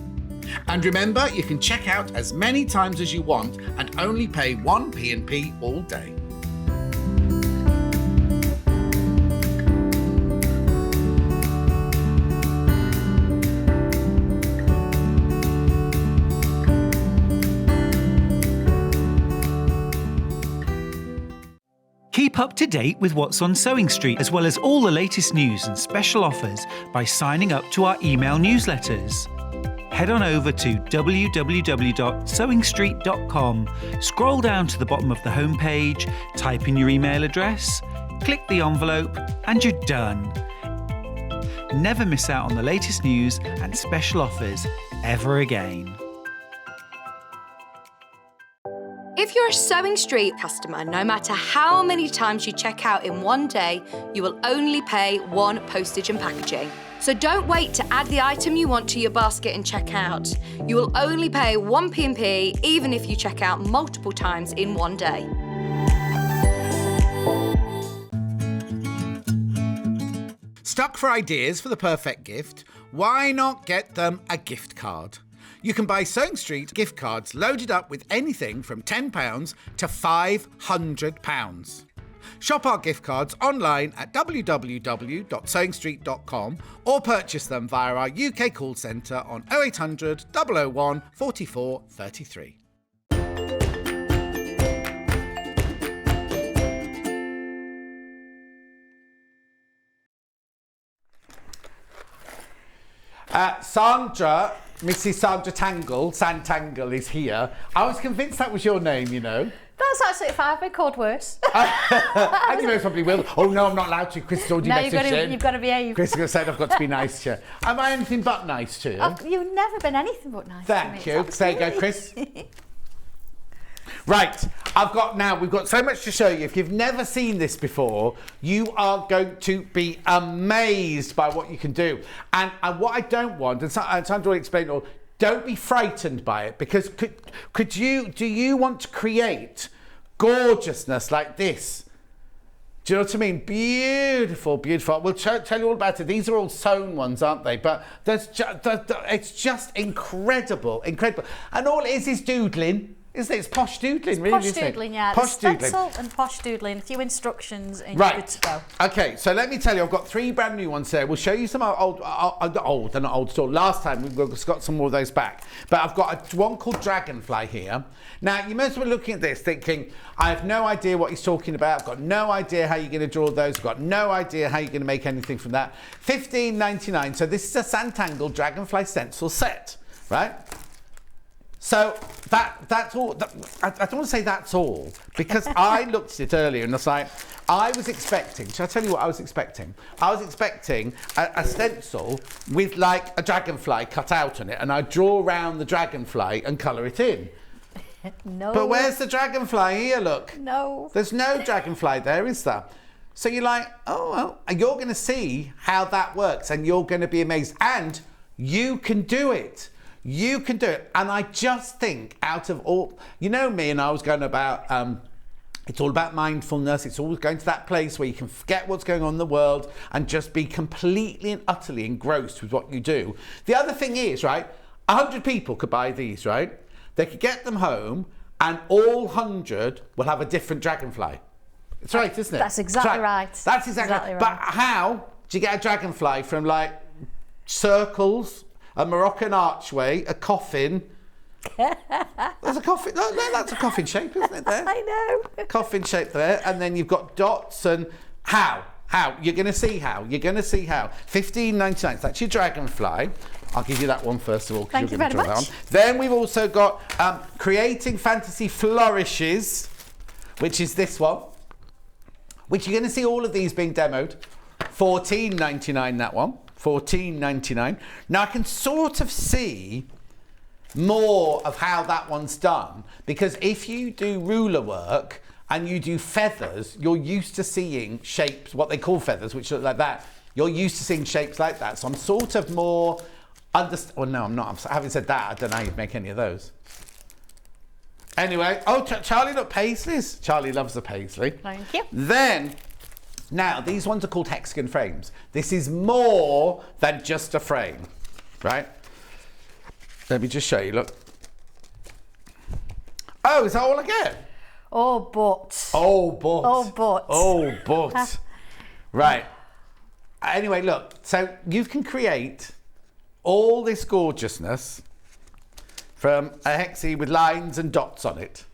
[SPEAKER 1] And remember, you can check out as many times as you want and only pay 1 P&P all day.
[SPEAKER 8] Keep up to date with what's on Sewing Street, as well as all the latest news and special offers by signing up to our email newsletters. Head on over to www.sewingstreet.com, scroll down to the bottom of the homepage, type in your email address, click the envelope, and you're done. Never miss out on the latest news and special offers ever again.
[SPEAKER 5] If you're a Sewing Street customer, no matter how many times you check out in one day, you will only pay 1 postage and packaging. So don't wait to add the item you want to your basket and check out. You will only pay 1 P&P even if you check out multiple times in one day.
[SPEAKER 1] Stuck for ideas for the perfect gift? Why not get them a gift card? You can buy Sewing Street gift cards loaded up with anything from £10 to £500. Shop our gift cards online at www.sewingstreet.com or purchase them via our UK call centre on 0800 001 44 33. Sandra, Mrs. Sanntangle is here. I was convinced that was your name, you know.
[SPEAKER 9] That's absolutely fine. I've been called worse.
[SPEAKER 1] And you know somebody will. Oh no, I'm not allowed to. Chris has already messaged in.
[SPEAKER 9] You've got to behave.
[SPEAKER 1] Chris has said I've got to be nice to you. Am I anything but nice to you?
[SPEAKER 9] You've never been anything but nice
[SPEAKER 1] Thank
[SPEAKER 9] to me.
[SPEAKER 1] you. There you go, Chris. Right, we've got so much to show you. If you've never seen this before, you are going to be amazed by what you can do. And what I don't want, and Sandra will explain it all, don't be frightened by it, because do you want to create gorgeousness like this? Do you know what I mean? Beautiful, beautiful. We'll tell you all about it. These are all sewn ones, aren't they? But it's just incredible, incredible. And all it is doodling. Isn't it? It's posh doodling, really, isn't it?
[SPEAKER 9] Posh doodling, yeah.
[SPEAKER 1] Posh doodling.
[SPEAKER 9] Stencil and posh doodling, a few instructions and
[SPEAKER 1] right.
[SPEAKER 9] You're good to go.
[SPEAKER 1] Okay, so let me tell you, I've got 3 brand new ones here. We'll show you some old, they're not old store. Last time we've got some more of those back. But I've got one called Dragonfly here. Now, you must be looking at this thinking, I have no idea what he's talking about. I've got no idea how you're going to draw those. I've got no idea how you're going to make anything from that. $15.99. So this is a Sanntangle Dragonfly stencil set, right? So that's all. I don't want to say that's all, because I looked at it earlier and I was like, I was expecting, shall I tell you what I was expecting? I was expecting a stencil with like a dragonfly cut out on it, and I'd draw around the dragonfly and colour it in.
[SPEAKER 9] No.
[SPEAKER 1] But where's the dragonfly here, look?
[SPEAKER 9] No.
[SPEAKER 1] There's no dragonfly there, is there? So you're like, oh, well, and you're going to see how that works, and you're going to be amazed. And you can do it. You can do it. And I just think out of all, you know me, and I was going about, it's all about mindfulness. It's always going to that place where you can forget what's going on in the world and just be completely and utterly engrossed with what you do. The other thing is, right, 100 people could buy these, right? They could get them home and all 100 will have a different dragonfly. It's right, isn't it?
[SPEAKER 9] That's exactly right.
[SPEAKER 1] That's exactly right. But how do you get a dragonfly from like circles, a Moroccan archway, a coffin? There's a coffin. No, that's a coffin shape, isn't it? There.
[SPEAKER 9] I know.
[SPEAKER 1] Coffin shape there, and then you've got dots and how? You're going to see how. You're going to see how. $15.99. That's your dragonfly. I'll give you that one first of all.
[SPEAKER 9] Thank you very much.
[SPEAKER 1] Then we've also got Creating Fantasy Flourishes, which is this one, which you're going to see all of these being demoed. $14.99 that one. $14.99. Now I can sort of see more of how that one's done, because if you do ruler work and you do feathers, you're used to seeing shapes, what they call feathers, which look like that. You're used to seeing shapes like that. So I'm sort of more well, no, I'm not. Having said that, I don't know how you'd make any of those. Anyway, Charlie, look, paisleys. Charlie loves the paisley.
[SPEAKER 9] Thank you.
[SPEAKER 1] Then, now, these ones are called hexagon frames. This is more than just a frame, right? Let me just show you, look. Oh, is that all I get?
[SPEAKER 9] Oh, but.
[SPEAKER 1] Oh, but.
[SPEAKER 9] Oh, but.
[SPEAKER 1] Oh, but. Right. Anyway, look, so you can create all this gorgeousness from a hexie with lines and dots on it,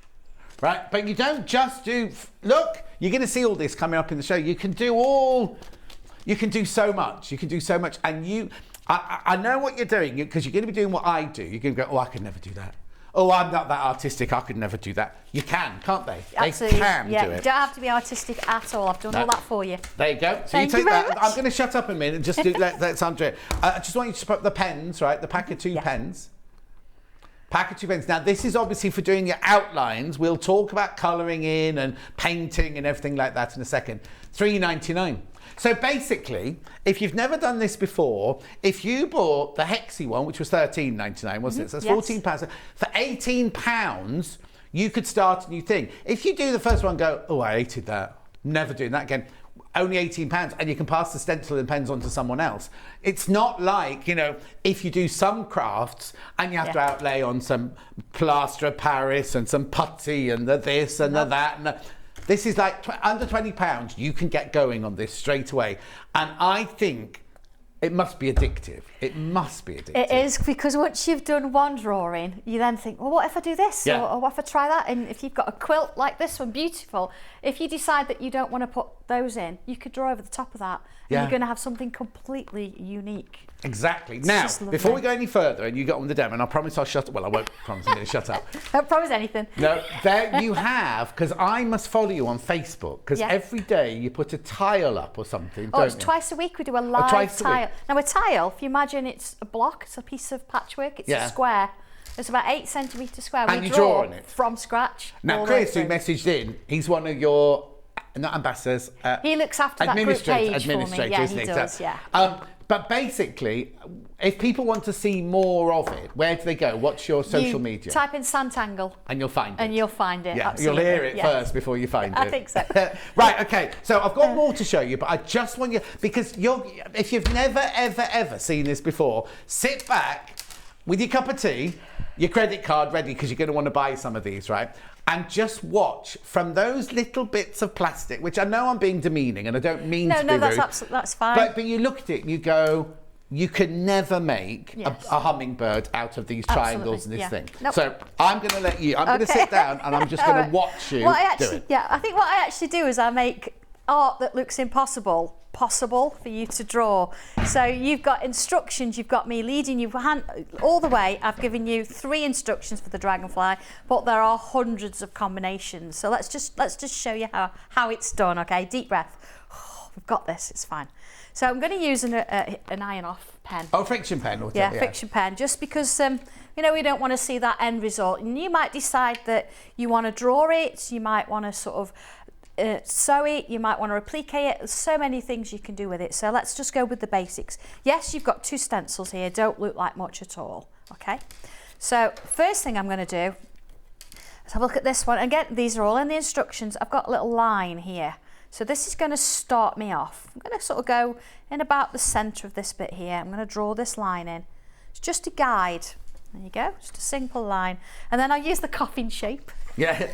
[SPEAKER 1] right? But you don't just do, look, you're going to see all this coming up in the show. You can do so much. You can do so much. And I know what you're doing, because you're going to be doing what I do. You're going to go, oh, I could never do that. Oh, I'm not that artistic. I could never do that. You can, can't they?
[SPEAKER 9] Absolutely.
[SPEAKER 1] They can do it.
[SPEAKER 9] You don't have to be artistic at all. I've done all that for you.
[SPEAKER 1] There you go. So
[SPEAKER 9] Thank
[SPEAKER 1] you take
[SPEAKER 9] you very
[SPEAKER 1] that.
[SPEAKER 9] much.
[SPEAKER 1] I'm going to shut up a minute and just let Sandra do it. I just want you to put the pens, right? The pack of two pens. Pack of two pens. Now, this is obviously for doing your outlines. We'll talk about colouring in and painting and everything like that in a second. $3.99. So basically, if you've never done this before, if you bought the hexie one, which was $13.99, wasn't it? So that's £14. For £18, you could start a new thing. If you do the first one, go, oh, I hated that. Never doing that again. Only £18, and you can pass the stencil and pens on to someone else. It's not like, you know, if you do some crafts and you have to outlay on some plaster of Paris and some putty and the this and the that and this is like under £20, you can get going on this straight away. And I think it must be addictive. It must be addictive.
[SPEAKER 9] It is, because once you've done one drawing, you then think, well, what if I do this?
[SPEAKER 1] Yeah.
[SPEAKER 9] Or what if I try that? And if you've got a quilt like this one, beautiful, if you decide that you don't want to put those in, you could draw over the top of that. And you're going to have something completely unique.
[SPEAKER 1] Exactly.
[SPEAKER 9] It's
[SPEAKER 1] Now,
[SPEAKER 9] just lovely.
[SPEAKER 1] before we go any further and you get on the demo, and I promise I'll shut up. Well, I won't promise I'm going to shut up.
[SPEAKER 9] Don't promise anything.
[SPEAKER 1] No, there you have, because I must follow you on Facebook, because every day you put a tile up or something,
[SPEAKER 9] Oh,
[SPEAKER 1] don't
[SPEAKER 9] it's
[SPEAKER 1] you?
[SPEAKER 9] twice a week we do a live
[SPEAKER 1] twice a week.
[SPEAKER 9] tile. Now, a tile, if you imagine it's a block, it's a piece of patchwork, it's a square. It's about 8 centimetres square.
[SPEAKER 1] And
[SPEAKER 9] we
[SPEAKER 1] you draw on it?
[SPEAKER 9] from scratch.
[SPEAKER 1] Now,
[SPEAKER 9] all the way
[SPEAKER 1] Chris, who
[SPEAKER 9] through.
[SPEAKER 1] messaged in, he's one of your, not ambassadors,
[SPEAKER 9] He looks after that group page for me. Yeah,
[SPEAKER 1] isn't
[SPEAKER 9] he
[SPEAKER 1] So,
[SPEAKER 9] does, yeah.
[SPEAKER 1] But basically, if people want to see more of it, where do they go? What's your social media?
[SPEAKER 9] Type in Sanntangle.
[SPEAKER 1] And you'll find it.
[SPEAKER 9] And you'll find it,
[SPEAKER 1] Yeah,
[SPEAKER 9] absolutely.
[SPEAKER 1] you'll hear it
[SPEAKER 9] Yeah.
[SPEAKER 1] first before you find it.
[SPEAKER 9] I think so.
[SPEAKER 1] Right, okay. So I've got more to show you, but I just want you, because if you've never, ever, ever seen this before, sit back with your cup of tea, your credit card ready, because you're going to want to buy some of these, right? And just watch from those little bits of plastic, which I know I'm being demeaning and I don't mean to be rude.
[SPEAKER 9] No, that's fine.
[SPEAKER 1] But you look at it and you go, you can never make a hummingbird out of these triangles and this thing.
[SPEAKER 9] Nope.
[SPEAKER 1] So I'm going to let you, I'm going to sit down and I'm just going to watch you do it.
[SPEAKER 9] Yeah, I think what I actually do is I make art that looks impossible possible for you to draw. So you've got instructions, you've got me leading you all the way. I've given you 3 instructions for the dragonfly, but there are hundreds of combinations. So let's just show you how it's done. Okay, deep breath. We've got this, it's fine. So I'm going to use an iron off pen.
[SPEAKER 1] Oh, friction pen. Or
[SPEAKER 9] friction pen, just because you know, we don't want to see that end result. And you might decide that you want to draw it, you might want to sort of sew it, you might want to applique it. There's so many things you can do with it. So let's just go with the basics. Yes, you've got 2 stencils here, don't look like much at all. Okay, so first thing I'm going to do, let's have a look at this one. Again, these are all in the instructions. I've got a little line here. So this is going to start me off. I'm going to sort of go in about the centre of this bit here. I'm going to draw this line in. It's just a guide. There you go, just a simple line. And then I'll use the coffin shape.
[SPEAKER 1] Yeah.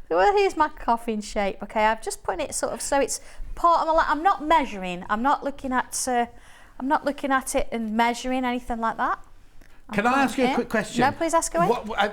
[SPEAKER 9] Well, here's my coffin shape. Okay, I've just put it sort of so it's part of my line. I'm not measuring. I'm not looking at it and measuring anything like that.
[SPEAKER 1] Can I ask you a quick question?
[SPEAKER 9] No, please ask away.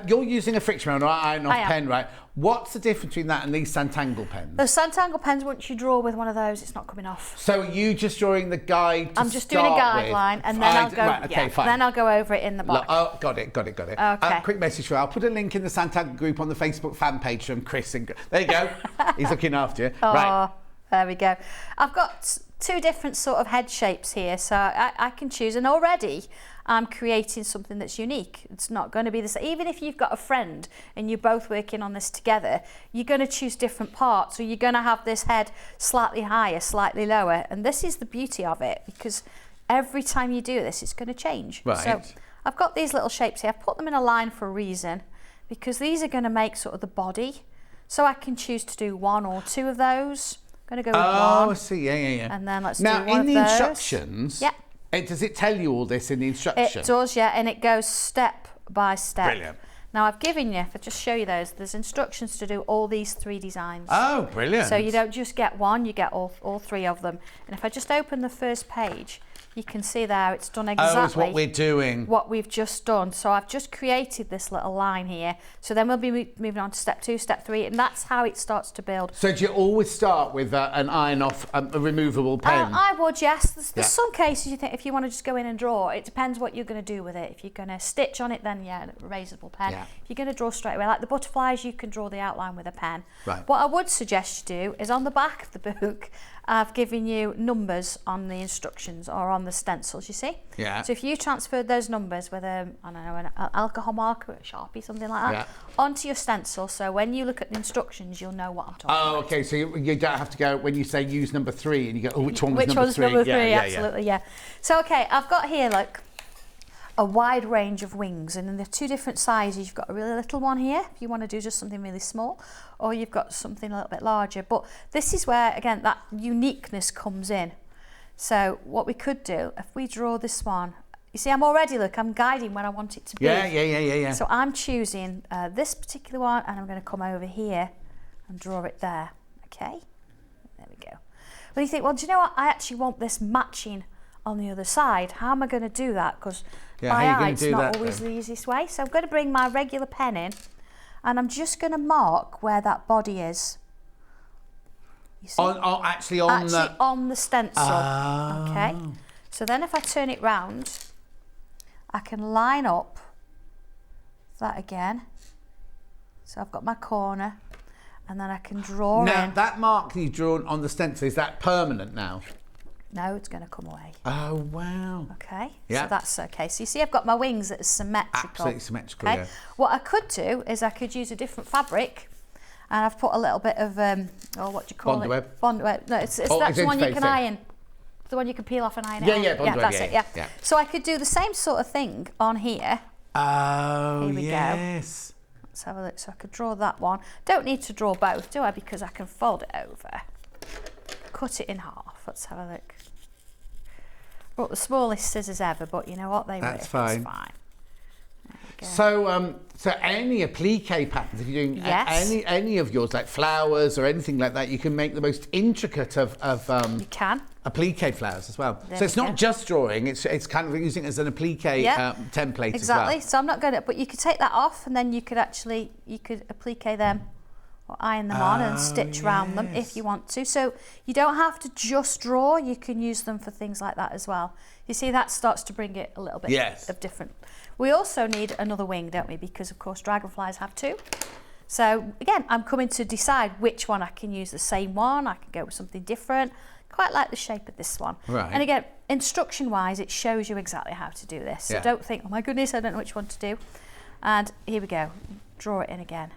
[SPEAKER 1] You're using a friction round or iron off
[SPEAKER 9] I am.
[SPEAKER 1] pen, right? What's the difference between that and these Sanntangle pens?
[SPEAKER 9] The Sanntangle pens, once you draw with one of those, it's not coming off.
[SPEAKER 1] So are you just drawing the guide to
[SPEAKER 9] I'm just doing a guideline, and then I'll go.
[SPEAKER 1] Right, okay, fine.
[SPEAKER 9] Then I'll go over it in the box.
[SPEAKER 1] Oh, got it.
[SPEAKER 9] Okay.
[SPEAKER 1] Quick message for you. I'll put a link in the Sanntangle group on the Facebook fan page from Chris. There you go. He's looking after you. Right.
[SPEAKER 9] There we go. I've got 2 different sort of head shapes here, so I can choose, and already I'm creating something that's unique. It's not going to be the same. Even if you've got a friend and you're both working on this together, you're going to choose different parts, or you're going to have this head slightly higher, slightly lower, and this is the beauty of it, because every time you do this, it's going to change.
[SPEAKER 1] Right.
[SPEAKER 9] So I've got these little shapes here. I've put them in a line for a reason, because these are going to make sort of the body. So I can choose to do 1 or 2 of those. I'm going to go with 1.
[SPEAKER 1] Oh, I see. Yeah.
[SPEAKER 9] And then let's
[SPEAKER 1] now,
[SPEAKER 9] do one
[SPEAKER 1] in the
[SPEAKER 9] of those.
[SPEAKER 1] instructions,
[SPEAKER 9] Yeah.
[SPEAKER 1] Does it tell you all this in the instruction?
[SPEAKER 9] It does, yeah, and it goes step by step.
[SPEAKER 1] Brilliant.
[SPEAKER 9] Now I've given you, if I just show you those, there's instructions to do all these 3 designs.
[SPEAKER 1] Oh, brilliant.
[SPEAKER 9] So you don't just get one, you get all 3 of them. And if I just open the first page, you can see there it's done exactly
[SPEAKER 1] it's what we're doing.
[SPEAKER 9] what we've just done. So I've just created this little line here. So then we'll be moving on to step 2, step 3, and that's how it starts to build.
[SPEAKER 1] So do you always start with an iron off, a removable pen?
[SPEAKER 9] I would, yes. There's some cases you think if you want to just go in and draw, it depends what you're going to do with it. If you're going to stitch on it, then yeah, a erasable pen.
[SPEAKER 1] Yeah.
[SPEAKER 9] If you're going to draw straight away, like the butterflies, you can draw the outline with a pen.
[SPEAKER 1] Right.
[SPEAKER 9] What I would suggest you do is on the back of the book, I've given you numbers on the instructions or on the stencils, you see?
[SPEAKER 1] Yeah.
[SPEAKER 9] So if you transferred those numbers with an alcohol marker, a Sharpie, something like that, onto your stencil, so when you look at the instructions, you'll know what I'm talking about.
[SPEAKER 1] Oh, okay, so you don't have to go, when you say use number 3, and you go, oh, which one was
[SPEAKER 9] Which
[SPEAKER 1] number
[SPEAKER 9] one's
[SPEAKER 1] 3?
[SPEAKER 9] number 3, absolutely, yeah. So, okay, I've got here, like, a wide range of wings, and in the 2 different sizes, you've got a really little one here if you want to do just something really small, or you've got something a little bit larger. But this is where, again, that uniqueness comes in. So what we could do, if we draw this one, you see, I'm guiding where I want it to be.
[SPEAKER 1] Yeah.
[SPEAKER 9] So I'm choosing this particular one, and I'm going to come over here and draw it there. Okay, there we go. Well, you think, well, do you know what? I actually want this matching on the other side. How am I going to do that? Because by eye, it's not always the easiest way. So I'm going to bring my regular pen in, and I'm just going to mark where that body is. You see?
[SPEAKER 1] Actually on
[SPEAKER 9] the stencil. Oh. Okay. So then if I turn it round, I can line up that again. So I've got my corner, and then I can draw in.
[SPEAKER 1] Now, that mark you've drawn on the stencil, is that permanent now?
[SPEAKER 9] No, it's going to come away.
[SPEAKER 1] Oh, wow.
[SPEAKER 9] Okay,
[SPEAKER 1] yeah.
[SPEAKER 9] So that's okay. So you see I've got my wings that are symmetrical.
[SPEAKER 1] Absolutely symmetrical,
[SPEAKER 9] okay?
[SPEAKER 1] Yeah.
[SPEAKER 9] What I could do is I could use a different fabric, and I've put a little bit of, what do you call it?
[SPEAKER 1] Bondweb.
[SPEAKER 9] No, that's the one you can iron. The one you can peel off and iron it.
[SPEAKER 1] Yeah, Bondweb,
[SPEAKER 9] that's it, yeah. So I could do the same sort of thing on here.
[SPEAKER 1] Oh,
[SPEAKER 9] here we
[SPEAKER 1] yes.
[SPEAKER 9] go. Let's have a look. So I could draw that one. Don't need to draw both, do I? Because I can fold it over, cut it in half. Let's have a look. Brought the smallest scissors ever, but you know what?
[SPEAKER 1] That's fine.
[SPEAKER 9] It's fine.
[SPEAKER 1] So, any applique patterns, if you're doing any of yours, like flowers or anything like that, you can make the most intricate of
[SPEAKER 9] you can
[SPEAKER 1] applique flowers as well.
[SPEAKER 9] There
[SPEAKER 1] so it's not just drawing; it's kind of using it as an applique template
[SPEAKER 9] exactly.
[SPEAKER 1] as well.
[SPEAKER 9] So I'm not going to, but you could take that off, and then you could applique them or iron them on and stitch around them if you want to. So you don't have to just draw; you can use them for things like that as well. You see, that starts to bring it a little bit of different. We also need another wing, don't we? Because of course dragonflies have 2. So again, I'm coming to decide which one I can use. The same one, I can go with something different. Quite like the shape of this one.
[SPEAKER 1] Right.
[SPEAKER 9] And again, instruction-wise, it shows you exactly how to do this. So don't think, oh my goodness, I don't know which one to do. And here we go. Draw it in again.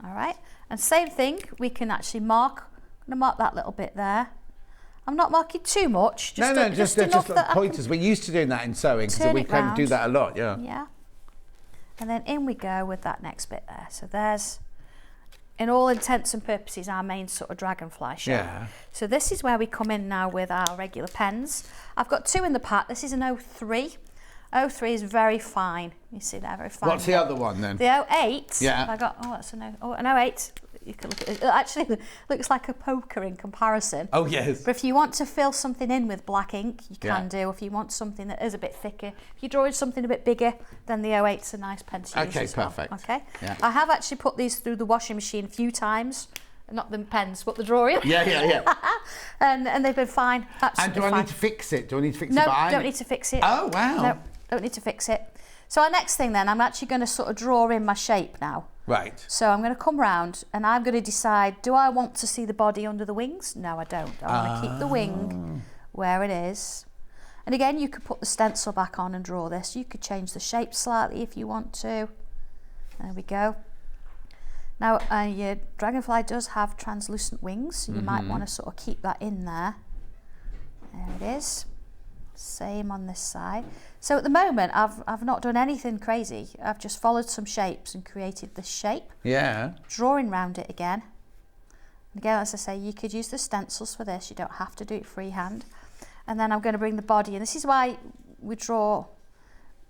[SPEAKER 9] All right. And same thing, we can actually mark. I'm going to mark that little bit there. I'm not marking too much. Just enough that
[SPEAKER 1] pointers. We're used to doing that in sewing, so we kind of do that a lot,
[SPEAKER 9] Yeah. And then in we go with that next bit there. So there's, in all intents and purposes, our main sort of dragonfly shape.
[SPEAKER 1] Yeah.
[SPEAKER 9] So this is where we come in now with our regular pens. I've got 2 in the pack. This is an 03. 03 is very fine. You see that, very fine.
[SPEAKER 1] What's the other one then?
[SPEAKER 9] The 08.
[SPEAKER 1] Yeah.
[SPEAKER 9] I got, that's an 08. you can look at it. It actually looks like a poker in comparison.
[SPEAKER 1] Oh, yes.
[SPEAKER 9] But if you want to fill something in with black ink, you can
[SPEAKER 1] Yeah.
[SPEAKER 9] do. If you want something that is a bit thicker, if you're drawing something a bit bigger, then the 08's a nice pen to use
[SPEAKER 1] Okay,
[SPEAKER 9] as well.
[SPEAKER 1] perfect.
[SPEAKER 9] Okay.
[SPEAKER 1] Yeah.
[SPEAKER 9] I have actually put these through the washing machine a few times. Not the pens, but the drawing.
[SPEAKER 1] Yeah.
[SPEAKER 9] and they've been fine.
[SPEAKER 1] And
[SPEAKER 9] Absolutely
[SPEAKER 1] do I
[SPEAKER 9] fine.
[SPEAKER 1] need to fix it? Do I need to fix it
[SPEAKER 9] No,
[SPEAKER 1] by
[SPEAKER 9] don't need to fix it.
[SPEAKER 1] Oh, wow.
[SPEAKER 9] No, don't need to fix it. So our next thing then, I'm actually going to sort of draw in my shape now.
[SPEAKER 1] Right.
[SPEAKER 9] So I'm going to come round and I'm going to decide, do I want to see the body under the wings? No, I don't. I want to keep the wing where it is. And again, you could put the stencil back on and draw this. You could change the shape slightly if you want to. There we go. Now, your dragonfly does have translucent wings, so you might want to sort of keep that in there. There it is. Same on this side. So at the moment, I've not done anything crazy. I've just followed some shapes and created this shape.
[SPEAKER 1] Yeah.
[SPEAKER 9] Drawing round it again. And again, as I say, you could use the stencils for this. You don't have to do it freehand. And then I'm going to bring the body, and this is why we draw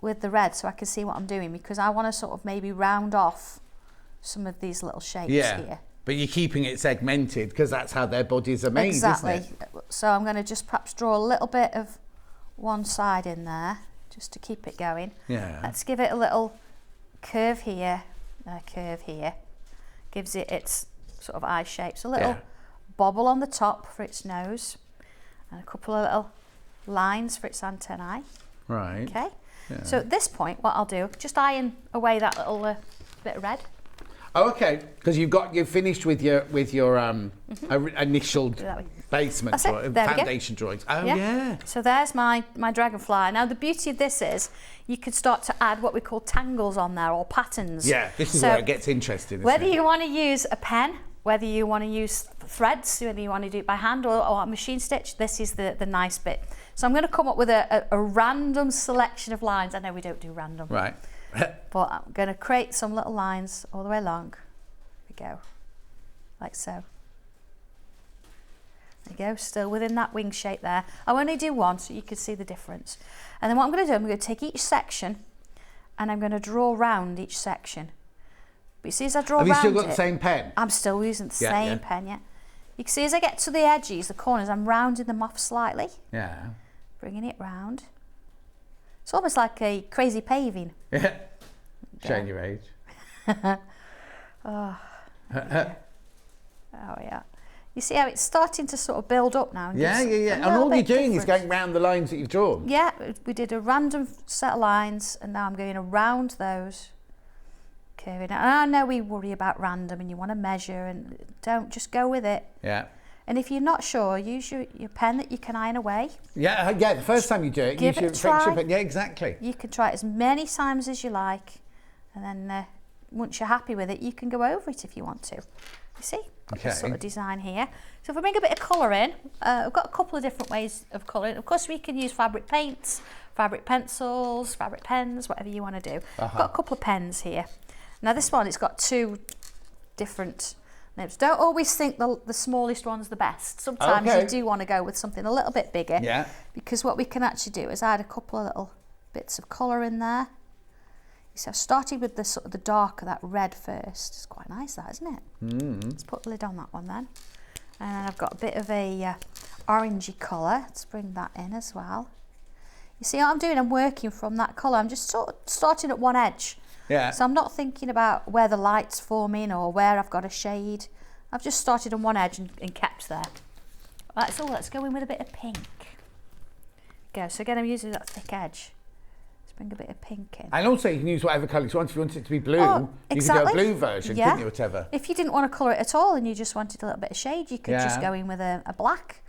[SPEAKER 9] with the red, so I can see what I'm doing, because I want to sort of maybe round off some of these little shapes here.
[SPEAKER 1] But you're keeping it segmented because that's how their bodies are made,
[SPEAKER 9] Exactly.
[SPEAKER 1] isn't it?
[SPEAKER 9] So I'm going to just perhaps draw a little bit of one side in there just to keep it going.
[SPEAKER 1] Yeah.
[SPEAKER 9] Let's give it a little curve here, a curve here. Gives it its sort of eye shape. So a little bobble on the top for its nose and a couple of little lines for its antennae.
[SPEAKER 1] Right.
[SPEAKER 9] Okay. Yeah. So at this point, what I'll do, just iron away that little bit of red.
[SPEAKER 1] Oh, okay. Because you've finished with your initial basement foundation drawings. Oh, yeah.
[SPEAKER 9] So there's my dragonfly. Now the beauty of this is you could start to add what we call tangles on there, or patterns.
[SPEAKER 1] Yeah, this is where it gets interesting.
[SPEAKER 9] Whether you want to use a pen, whether you want to use threads, whether you want to do it by hand or a machine stitch, this is the nice bit. So I'm going to come up with a random selection of lines. I know we don't do random.
[SPEAKER 1] Right.
[SPEAKER 9] But I'm going to create some little lines all the way along. There we go. Like so. There you go. Still within that wing shape there. I'll only do one so you can see the difference. And then what I'm going to do, I'm going to take each section and I'm going to draw round each section. But you see as I draw round it...
[SPEAKER 1] Have you still got the same pen?
[SPEAKER 9] I'm still using the same pen, yeah. You can see as I get to the edges, the corners, I'm rounding them off slightly.
[SPEAKER 1] Yeah.
[SPEAKER 9] Bringing it round. It's almost like a crazy paving.
[SPEAKER 1] Yeah. Showing your age.
[SPEAKER 9] Oh yeah. You see how it's starting to sort of build up now?
[SPEAKER 1] Yeah. And all you're doing is going round the lines that you've drawn.
[SPEAKER 9] Yeah, we did a random set of lines and now I'm going around those. Curving. And I know we worry about random and you want to measure, and don't, just go with it.
[SPEAKER 1] Yeah.
[SPEAKER 9] And if you're not sure, use your pen that you can iron away.
[SPEAKER 1] Yeah, the first time you do it,
[SPEAKER 9] Give
[SPEAKER 1] use your
[SPEAKER 9] it a try.
[SPEAKER 1] friction pen. Yeah, exactly.
[SPEAKER 9] You can try it as many times as you like, and then once you're happy with it, you can go over it if you want to. You see? Got this sort of design here. So if I bring a bit of colour in, I've got a couple of different ways of colouring. Of course, we can use fabric paints, fabric pencils, fabric pens, whatever you want to do. I've got a couple of pens here. Now this one, it's got two different nibs. Don't always think the smallest one's the best. Sometimes you do want to go with something a little bit bigger. Yeah. Because what we can actually do is add a couple of little bits of colour in there. So I've started with the sort of the darker, that red first. It's quite nice, that, isn't it? Let's put the lid on that one then. And then I've got a bit of a orangey colour. Let's bring that in as well. You see what I'm doing? I'm working from that colour. I'm just sort of starting at one edge. Yeah. So I'm not thinking about where the light's forming or where I've got a shade. I've just started on one edge and kept there. Right, so let's go in with a bit of pink. Go. So again, I'm using that thick edge. Let's bring a bit of pink in.
[SPEAKER 1] And also you can use whatever colour you want. If you want it to be blue,
[SPEAKER 9] exactly.
[SPEAKER 1] You can do a blue version, couldn't you, whatever.
[SPEAKER 9] If you didn't want to colour it at all and you just wanted a little bit of shade, you could just go in with a black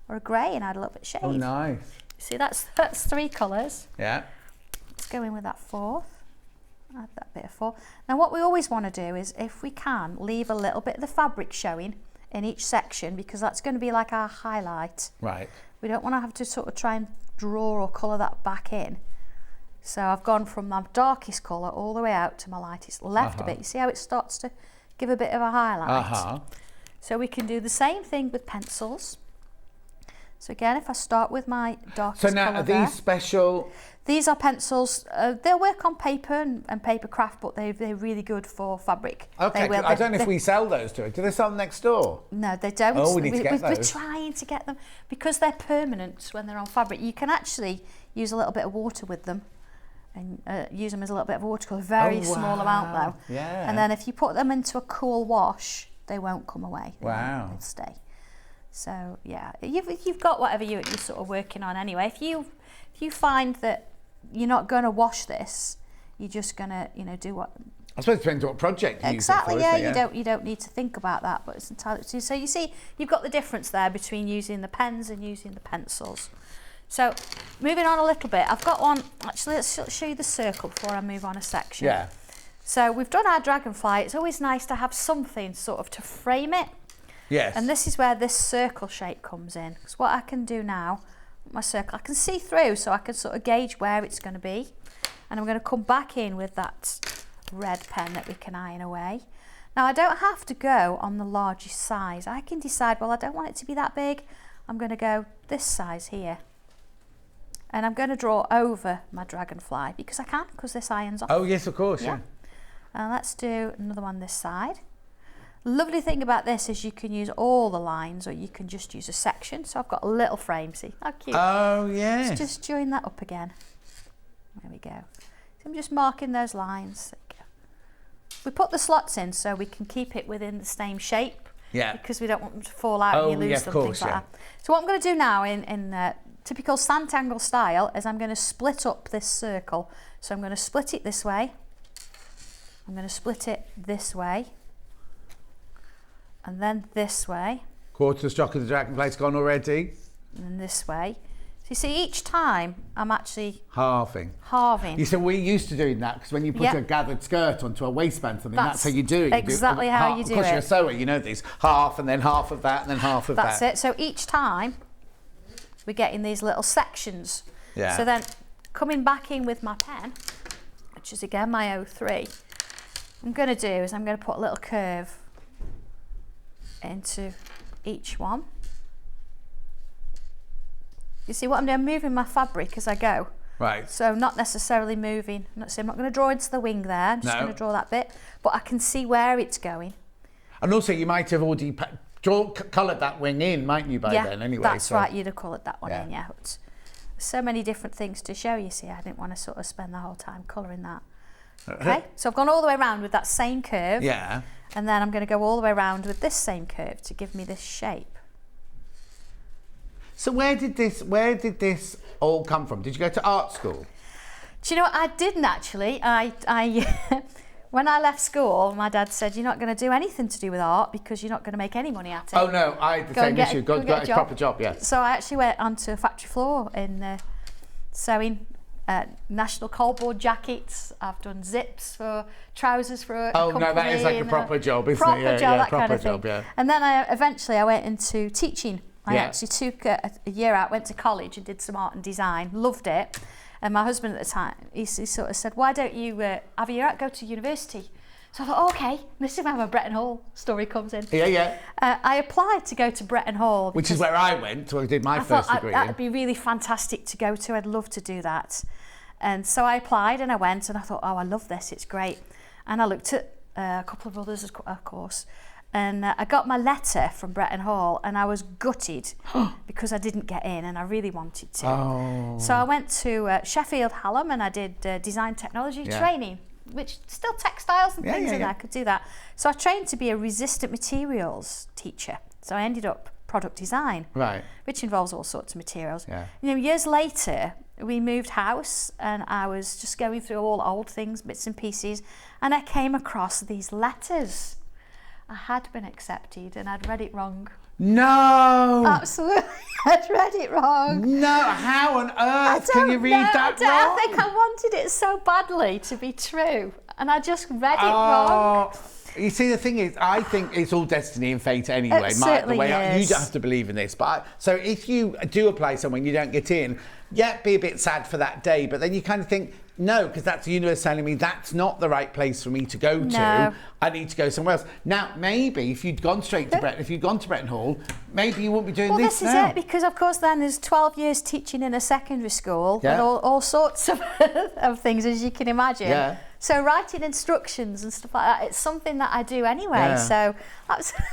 [SPEAKER 9] or a grey and add a little bit of shade.
[SPEAKER 1] Oh, nice.
[SPEAKER 9] See, that's 3 colours.
[SPEAKER 1] Yeah.
[SPEAKER 9] Let's go in with that 4th. Add that bit of 4. Now what we always want to do is, if we can, leave a little bit of the fabric showing in each section, because that's going to be like our highlight. Right. We don't want to have to sort of try and draw or colour that back in. So I've gone from my darkest colour all the way out to my lightest, left a bit. You see how it starts to give a bit of a highlight? So we can do the same thing with pencils. So again, if I start with my darkest
[SPEAKER 1] So now,
[SPEAKER 9] colour
[SPEAKER 1] are
[SPEAKER 9] there.
[SPEAKER 1] these special?
[SPEAKER 9] These are pencils. They'll work on paper and paper craft, but they're really good for fabric.
[SPEAKER 1] Okay,
[SPEAKER 9] They will.
[SPEAKER 1] I don't know if we sell those to it. Do they sell them next door?
[SPEAKER 9] No, they don't.
[SPEAKER 1] Oh, we need to get
[SPEAKER 9] We're
[SPEAKER 1] those.
[SPEAKER 9] trying to get them because they're permanent when they're on fabric. You can actually use a little bit of water with them and use them as a little bit of watercolour. Very small amount though.
[SPEAKER 1] Yeah.
[SPEAKER 9] And then if you put them into a cool wash, they won't come away.
[SPEAKER 1] Wow.
[SPEAKER 9] They'll stay. So yeah, you've got whatever you're sort of working on anyway. If you find that you're not going to wash this, you're just going to do what.
[SPEAKER 1] I suppose it depends what project you
[SPEAKER 9] Exactly,
[SPEAKER 1] use it for,
[SPEAKER 9] yeah.
[SPEAKER 1] isn't it?
[SPEAKER 9] You don't need to think about that, but it's entirely up to you. So you see, you've got the difference there between using the pens and using the pencils. So moving on a little bit, I've got one. Actually, let's show you the circle before I move on a section.
[SPEAKER 1] Yeah.
[SPEAKER 9] So we've done our dragonfly. It's always nice to have something sort of to frame it.
[SPEAKER 1] Yes.
[SPEAKER 9] And this is where this circle shape comes in. Because what I can do now, my circle, I can see through, so I can sort of gauge where it's going to be. And I'm going to come back in with that red pen that we can iron away. Now I don't have to go on the largest size. I can decide, well, I don't want it to be that big. I'm going to go this size here. And I'm going to draw over my dragonfly because I can, because this iron's off.
[SPEAKER 1] Oh yes, of course. Yeah.
[SPEAKER 9] And let's do another one this side. Lovely thing about this is you can use all the lines or you can just use a section. So I've got a little frame, see how cute.
[SPEAKER 1] Oh yeah.
[SPEAKER 9] Let's just join that up again. There we go. So I'm just marking those lines. There we go. We put the slots in so we can keep it within the same shape.
[SPEAKER 1] Yeah.
[SPEAKER 9] Because we don't want them to fall out and you lose them, things like that. So what I'm going to do now in typical Sanntangle style is I'm going to split up this circle. So I'm going to split it this way. I'm going to split it this way. And then this way.
[SPEAKER 1] Quarter the stock of the dragonfly's gone already.
[SPEAKER 9] And then this way. So you see, each time I'm actually
[SPEAKER 1] halving.
[SPEAKER 9] You
[SPEAKER 1] see, we're used to doing that because when you put a gathered skirt onto a waistband, or something, that's how you do it.
[SPEAKER 9] Exactly how you do it.
[SPEAKER 1] Of course, you're a sewer, you know this. Half and then half of that and then half of that.
[SPEAKER 9] That's it. So each time we're getting these little sections.
[SPEAKER 1] Yeah.
[SPEAKER 9] So then coming back in with my pen, which is again my 03, what I'm going to do is I'm going to put a little curve into each one. You see what I'm doing? I'm moving my fabric as I go.
[SPEAKER 1] Right.
[SPEAKER 9] So not necessarily moving. I'm not going to draw into the wing there. I'm just going to draw that bit. But I can see where it's going.
[SPEAKER 1] And also you might have already coloured that wing in, mightn't you, by then anyway?
[SPEAKER 9] That's right. You'd have coloured that one in, yeah. But so many different things to show you, see. I didn't want to sort of spend the whole time colouring that. Okay, so I've gone all the way around with that same curve.
[SPEAKER 1] Yeah.
[SPEAKER 9] And then I'm going to go all the way around with this same curve to give me this shape.
[SPEAKER 1] So where did this all come from? Did you go to art school?
[SPEAKER 9] Do you know what? I didn't actually. I when I left school, my dad said, you're not going to do anything to do with art because you're not going to make any money at it.
[SPEAKER 1] Oh no, I had the same issue. Go get a proper job, yes.
[SPEAKER 9] So I actually went onto a factory floor in sewing national cardboard jackets. I've done zips for trousers for a company.
[SPEAKER 1] No, that is like a proper job, isn't
[SPEAKER 9] proper
[SPEAKER 1] it? Yeah,
[SPEAKER 9] job,
[SPEAKER 1] yeah,
[SPEAKER 9] that
[SPEAKER 1] proper
[SPEAKER 9] kind of
[SPEAKER 1] job,
[SPEAKER 9] thing.
[SPEAKER 1] yeah.
[SPEAKER 9] And then eventually I went into teaching. I actually took a year out, went to college and did some art and design, loved it. And my husband at the time, he sort of said, why don't you have a year out, go to university? So I thought, okay, this is where my Bretton Hall story comes in.
[SPEAKER 1] Yeah, yeah.
[SPEAKER 9] I applied to go to Bretton Hall.
[SPEAKER 1] Which is where I went, so I did my first degree.
[SPEAKER 9] That'd be really fantastic to go to. I'd love to do that. And so I applied and I went and I thought, oh, I love this, it's great. And I looked at a couple of others, of course. And I got my letter from Bretton Hall and I was gutted because I didn't get in and I really wanted to.
[SPEAKER 1] Oh.
[SPEAKER 9] So I went to Sheffield Hallam and I did design technology training, which still textiles and things in there, I could do that. So I trained to be a resistant materials teacher. So I ended up product design, which involves all sorts of materials.
[SPEAKER 1] Yeah.
[SPEAKER 9] You know, years later, we moved house and I was just going through all old things, bits and pieces, and I came across these letters. I had been accepted and I'd read it wrong.
[SPEAKER 1] No!
[SPEAKER 9] Absolutely, I'd read it wrong.
[SPEAKER 1] No, how on earth can you read that wrong?
[SPEAKER 9] I think I wanted it so badly to be true and I just read it wrong.
[SPEAKER 1] You see, the thing is, I think it's all destiny and fate anyway.
[SPEAKER 9] It certainly is.
[SPEAKER 1] You don't have to believe in this. But so if you do apply somewhere and you don't get in, be a bit sad for that day. But then you kind of think, no, because that's the universe telling me that's not the right place for me to go to.
[SPEAKER 9] No.
[SPEAKER 1] I need to go somewhere else. Now, maybe if you'd gone straight to Bretton, if you'd gone to Bretton Hall, maybe you wouldn't be doing this now.
[SPEAKER 9] Well, this is it, because of course then there's 12 years teaching in a secondary school and all sorts of, of things, as you can imagine.
[SPEAKER 1] Yeah.
[SPEAKER 9] So writing instructions and stuff like that, it's something that I do anyway. So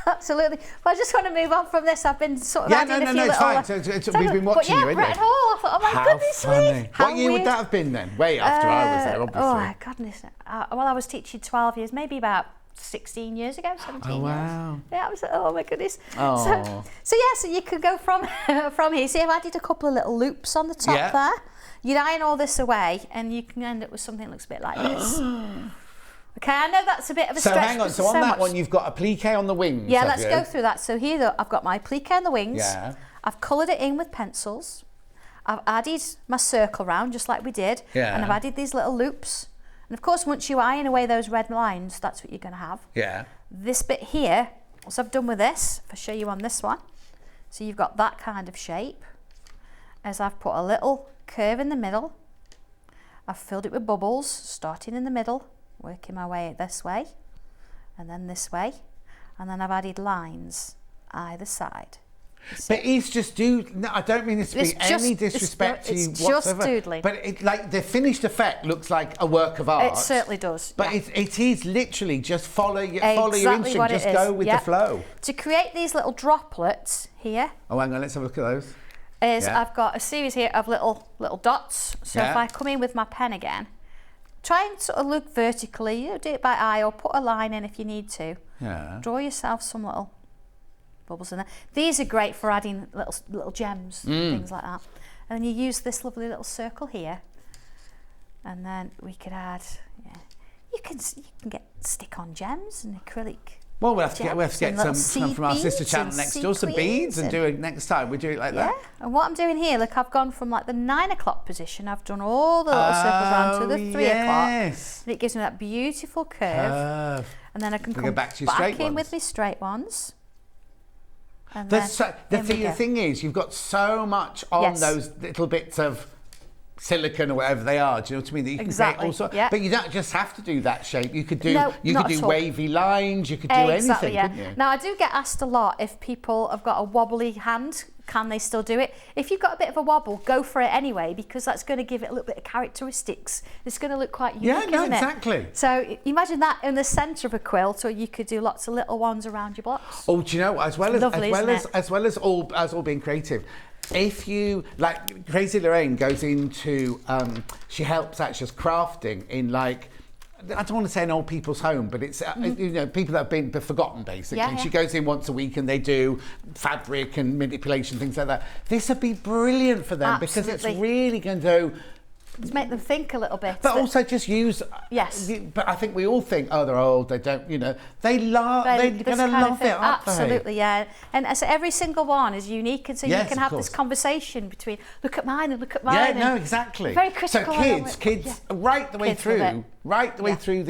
[SPEAKER 9] absolutely. But I just want to move on from this. I've been sort of adding a few
[SPEAKER 1] it's
[SPEAKER 9] little...
[SPEAKER 1] fine. So we've been watching you anyway.
[SPEAKER 9] Bretton Hall, I thought, oh my goodness me.
[SPEAKER 1] What year would that have been then? Way after I was there, obviously.
[SPEAKER 9] Oh my goodness. Well, I was teaching 12 years, maybe about 16 years ago, 17 years.
[SPEAKER 1] Wow.
[SPEAKER 9] Yeah, I was, oh my goodness.
[SPEAKER 1] Oh.
[SPEAKER 9] So you could go from here. See, I've added a couple of little loops on the top there. You'd iron all this away and you can end up with something that looks a bit like this. Okay, I know that's a bit of a stretch.
[SPEAKER 1] So hang on, so on that one you've got a plique on the wings.
[SPEAKER 9] Yeah, let's go through that. So here I've got my plique on the wings.
[SPEAKER 1] Yeah.
[SPEAKER 9] I've coloured it in with pencils. I've added my circle round just like we did.
[SPEAKER 1] Yeah.
[SPEAKER 9] And I've added these little loops. And of course, once you iron away those red lines, that's what you're going to have.
[SPEAKER 1] Yeah.
[SPEAKER 9] This bit here, what I've done with this, if I show you on this one, so you've got that kind of shape, as I've put a little curve in the middle. I've filled it with bubbles, starting in the middle, working my way this way, and then this way, and then I've added lines either side.
[SPEAKER 1] But it's just no, I don't mean this to be any disrespect to you whatsoever.
[SPEAKER 9] It's just doodling.
[SPEAKER 1] But like the finished effect looks like a work of art.
[SPEAKER 9] It certainly does.
[SPEAKER 1] But it is literally just follow your
[SPEAKER 9] Exactly
[SPEAKER 1] instinct. Just go with the flow.
[SPEAKER 9] To create these little droplets here.
[SPEAKER 1] Oh, hang on, let's have a look at those.
[SPEAKER 9] I've got a series here of little dots. So if I come in with my pen again, try and sort of look vertically. Do it by eye or put a line in if you need to.
[SPEAKER 1] Yeah.
[SPEAKER 9] Draw yourself some little bubbles in there. These are great for adding little gems, things like that. And then you use this lovely little circle here, and then we could add. You can get stick-on gems and acrylic.
[SPEAKER 1] Well, we'll have to get some from our sister channel next door, some beads, and do it next time. We do it like that.
[SPEAKER 9] Yeah, and what I'm doing here, look, I've gone from like the 9 o'clock position. I've done all the little circles around to the 3 o'clock. And it gives me that beautiful curve. And then I can come back in with my straight ones. And
[SPEAKER 1] the thing is, you've got so much on those little bits of silicone or whatever they are. Do you know what I mean? That you can create all sorts. But you don't just have to do that shape. You could do wavy lines. You could do anything, couldn't you?
[SPEAKER 9] Now I do get asked a lot if people have got a wobbly hand, can they still do it? If you've got a bit of a wobble, go for it anyway, because that's going to give it a little bit of characteristics. It's going to look quite unique, isn't
[SPEAKER 1] exactly.
[SPEAKER 9] It? So imagine that in the centre of a quilt, or you could do lots of little ones around your blocks.
[SPEAKER 1] Oh, do you know, as well as all being creative, if you like, Crazy Lorraine goes into she helps out just crafting in like, I don't want to say an old people's home, but it's you know, people that have been forgotten basically.
[SPEAKER 9] Yeah.
[SPEAKER 1] She goes in once a week and they do fabric and manipulation, things like that. This would be brilliant for them. Absolutely. Because it's really going to
[SPEAKER 9] just make them think a little bit.
[SPEAKER 1] But also just use.
[SPEAKER 9] Yes.
[SPEAKER 1] But I think we all think, oh, they're old. They don't, you know. They're going to love it, aren't they?
[SPEAKER 9] Absolutely, yeah. And so every single one is unique, and so you can have this conversation between look at mine and look at mine.
[SPEAKER 1] Yeah, no, exactly.
[SPEAKER 9] Very critical.
[SPEAKER 1] So kids, right the way through, right the way through.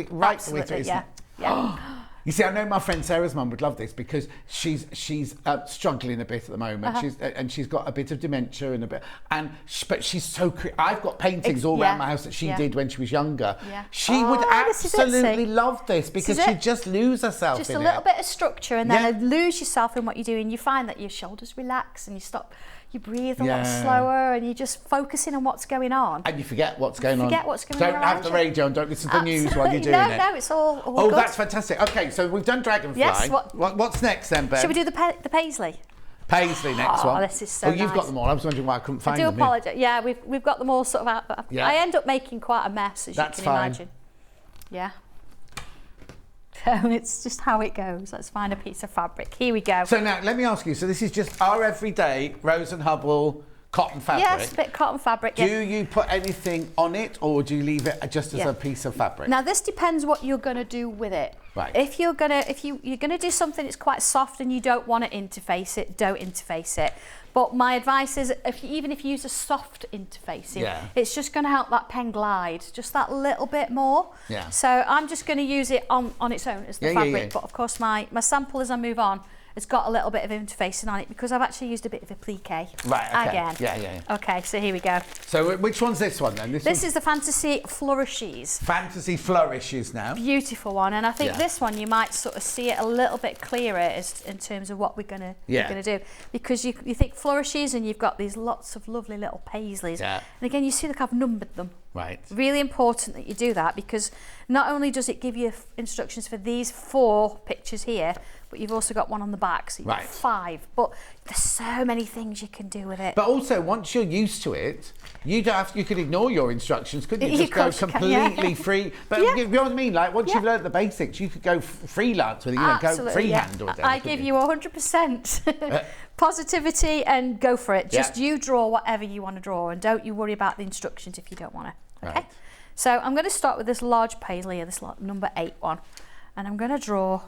[SPEAKER 9] Yeah.
[SPEAKER 1] You see, I know my friend Sarah's mum would love this because she's struggling a bit at the moment. She's got a bit of dementia but she's so I've got paintings all around my house that she did when she was younger. Yeah. She would absolutely love this because she'd just lose herself
[SPEAKER 9] just
[SPEAKER 1] in it.
[SPEAKER 9] Just a little bit of structure, and then lose yourself in what you're doing. You find that your shoulders relax and you stop. You breathe a lot slower, and you're just focusing on what's going on.
[SPEAKER 1] And you forget what's going on.
[SPEAKER 9] Don't
[SPEAKER 1] have the radio on. Don't listen to the news while you're doing it.
[SPEAKER 9] No, it's all
[SPEAKER 1] good.
[SPEAKER 9] Good.
[SPEAKER 1] That's fantastic. Okay, so we've done Dragonfly.
[SPEAKER 9] Yes.
[SPEAKER 1] What's next then, Ben?
[SPEAKER 9] Should we do the Paisley?
[SPEAKER 1] Paisley next one.
[SPEAKER 9] This is so nice.
[SPEAKER 1] You've got them all. I was wondering why I couldn't find them.
[SPEAKER 9] I do apologise. Yeah, we've got them all sort of out. But I end up making quite a mess, as you can imagine. Yeah. It's just how it goes. Let's find a piece of fabric. Here we go.
[SPEAKER 1] So now, let me ask you. So this is just our everyday Rose and Hubble cotton fabric.
[SPEAKER 9] Yes, a bit cotton fabric.
[SPEAKER 1] Do you put anything on it, or do you leave it just as a piece of fabric?
[SPEAKER 9] Now this depends what you're going to do with it.
[SPEAKER 1] Right.
[SPEAKER 9] If you're gonna do something that's quite soft and you don't want to interface it, don't interface it. But my advice is, even if you use a soft interfacing, it's just going to help that pen glide just that little bit more. Yeah. So I'm just going to use it on its own as the fabric. But of course, my sample as I move on has got a little bit of interfacing on it because I've actually used a bit of applique.
[SPEAKER 1] Right, okay.
[SPEAKER 9] Again.
[SPEAKER 1] Yeah.
[SPEAKER 9] Okay, so here we go.
[SPEAKER 1] So which one's this one then?
[SPEAKER 9] This is the Fantasy Flourishes.
[SPEAKER 1] Fantasy Flourishes now.
[SPEAKER 9] Beautiful one, and I think
[SPEAKER 1] Yeah.
[SPEAKER 9] this one you might sort of see it a little bit clearer in terms of what we're gonna do, because you think flourishes and you've got these lots of lovely little paisleys,
[SPEAKER 1] Yeah.
[SPEAKER 9] and again you see, look, I've numbered them.
[SPEAKER 1] Right.
[SPEAKER 9] Really important that you do that, because not only does it give you instructions for these 4 pictures here, but you've also got one on the back, so you've got 5. But there's so many things you can do with it.
[SPEAKER 1] But also, once you're used to it, you could ignore your instructions, couldn't you?
[SPEAKER 9] You
[SPEAKER 1] Just go
[SPEAKER 9] could,
[SPEAKER 1] completely free. But you know what I mean? Like, once you've learned the basics, you could go freelance with it, go
[SPEAKER 9] Absolutely,
[SPEAKER 1] freehand or
[SPEAKER 9] I give you 100% positivity and go for it. Just you draw whatever you want to draw, and don't you worry about the instructions if you don't want to. Okay.
[SPEAKER 1] Right.
[SPEAKER 9] So I'm going to start with this large paisley here, this number 8 one, and I'm going to draw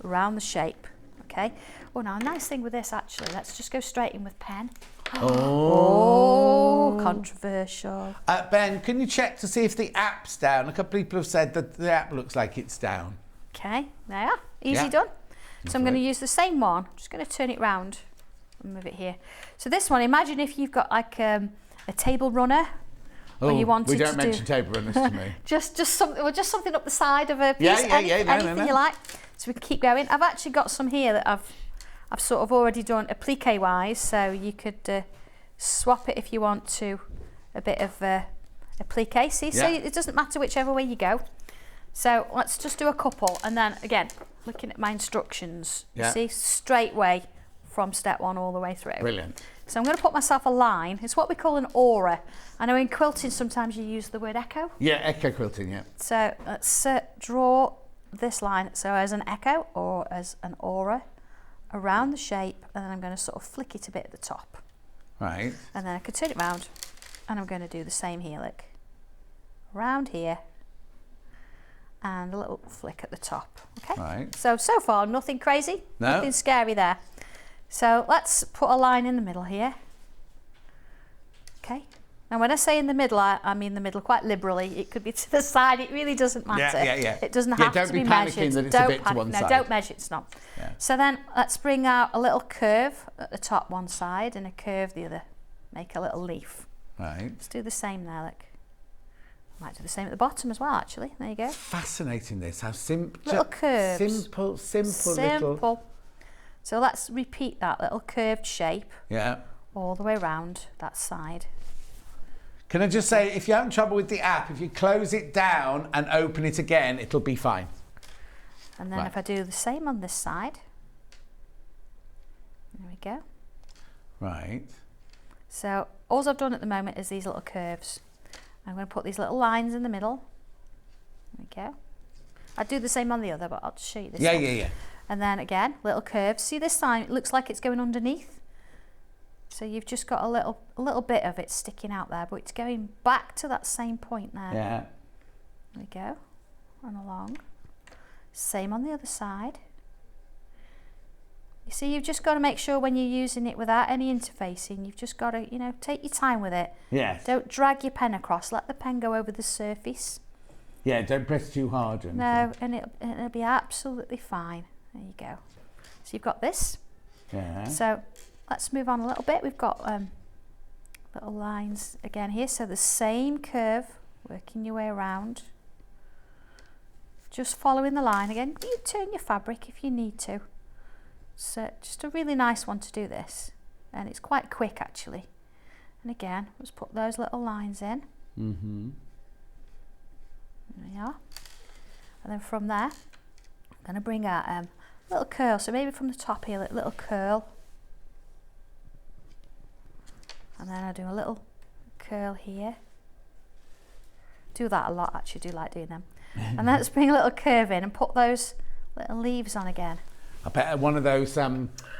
[SPEAKER 9] around the shape. Okay. Oh, now a nice thing with this, actually, let's just go straight in with pen. Oh, controversial.
[SPEAKER 1] Ben, can you check to see if the app's down? A couple of people have said that the app looks like it's down.
[SPEAKER 9] Okay, there you are. Easy done. So I'm going to use the same one. I'm just going to turn it round and move it here. So this one, imagine if you've got like a table runner.
[SPEAKER 1] Oh,
[SPEAKER 9] you wanted
[SPEAKER 1] we don't
[SPEAKER 9] to
[SPEAKER 1] mention table runners to me.
[SPEAKER 9] just something up the side of a piece. Anything you like. So we can keep going. I've actually got some here that I've sort of already done applique wise, so you could swap it if you want to a bit of applique. See, so it doesn't matter whichever way you go. So let's just do a couple, and then again, looking at my instructions, you see, straight way from step 1 all the way through.
[SPEAKER 1] Brilliant.
[SPEAKER 9] So I'm going to put myself a line. It's what we call an aura. I know in quilting sometimes you use the word echo.
[SPEAKER 1] Yeah, echo quilting, yeah.
[SPEAKER 9] So let's draw this line, so as an echo or as an aura around the shape, and then I'm going to sort of flick it a bit at the top.
[SPEAKER 1] Right.
[SPEAKER 9] And then I could turn it round, and I'm going to do the same here, look. Around here, and a little flick at the top. Okay.
[SPEAKER 1] Right.
[SPEAKER 9] So far, nothing crazy,
[SPEAKER 1] No.
[SPEAKER 9] nothing scary there. So let's put a line in the middle here. Okay. Now when I say in the middle, I mean the middle quite liberally. It could be to the side, it really doesn't matter.
[SPEAKER 1] Yeah.
[SPEAKER 9] It doesn't have to be measured.
[SPEAKER 1] Don't be panicking that it's a bit to one side.
[SPEAKER 9] No, don't measure, it's not.
[SPEAKER 1] Yeah.
[SPEAKER 9] So then let's bring out a little curve at the top one side and a curve the other. Make a little leaf.
[SPEAKER 1] Right.
[SPEAKER 9] Let's do the same there, look. Might do the same at the bottom as well, actually. There you go.
[SPEAKER 1] Fascinating this, how simple.
[SPEAKER 9] Little curves.
[SPEAKER 1] Simple little.
[SPEAKER 9] So let's repeat that little curved shape all the way around that side.
[SPEAKER 1] Can I just say, if you're having trouble with the app, if you close it down and open it again, it'll be fine.
[SPEAKER 9] And then if I do the same on this side, there we go.
[SPEAKER 1] Right.
[SPEAKER 9] So all I've done at the moment is these little curves. I'm going to put these little lines in the middle. There we go. I'd do the same on the other, but I'll just show you this one.
[SPEAKER 1] Yeah.
[SPEAKER 9] And then again, little curves. See this sign? It looks like it's going underneath. So you've just got a little bit of it sticking out there, but it's going back to that same point there.
[SPEAKER 1] Yeah.
[SPEAKER 9] There we go. And along. Same on the other side. You see, you've just got to make sure when you're using it without any interfacing, you've just got to, take your time with it.
[SPEAKER 1] Yes.
[SPEAKER 9] Don't drag your pen across. Let the pen go over the surface.
[SPEAKER 1] Yeah, don't press too hard. Or
[SPEAKER 9] No, and it'll be absolutely fine. There you go. So you've got this.
[SPEAKER 1] Yeah.
[SPEAKER 9] So let's move on a little bit. We've got little lines again here. So the same curve, working your way around. Just following the line again. You turn your fabric if you need to. So just a really nice one to do this. And it's quite quick actually. And again, let's put those little lines in.
[SPEAKER 1] Mm-hmm.
[SPEAKER 9] There we are. And then from there, I'm going to bring out a little curl. So maybe from the top here, a little curl. And then I'll do a little curl here. Do that a lot actually, do like doing them. And then let's bring a little curve in and put those little leaves on again.
[SPEAKER 1] I bet one of those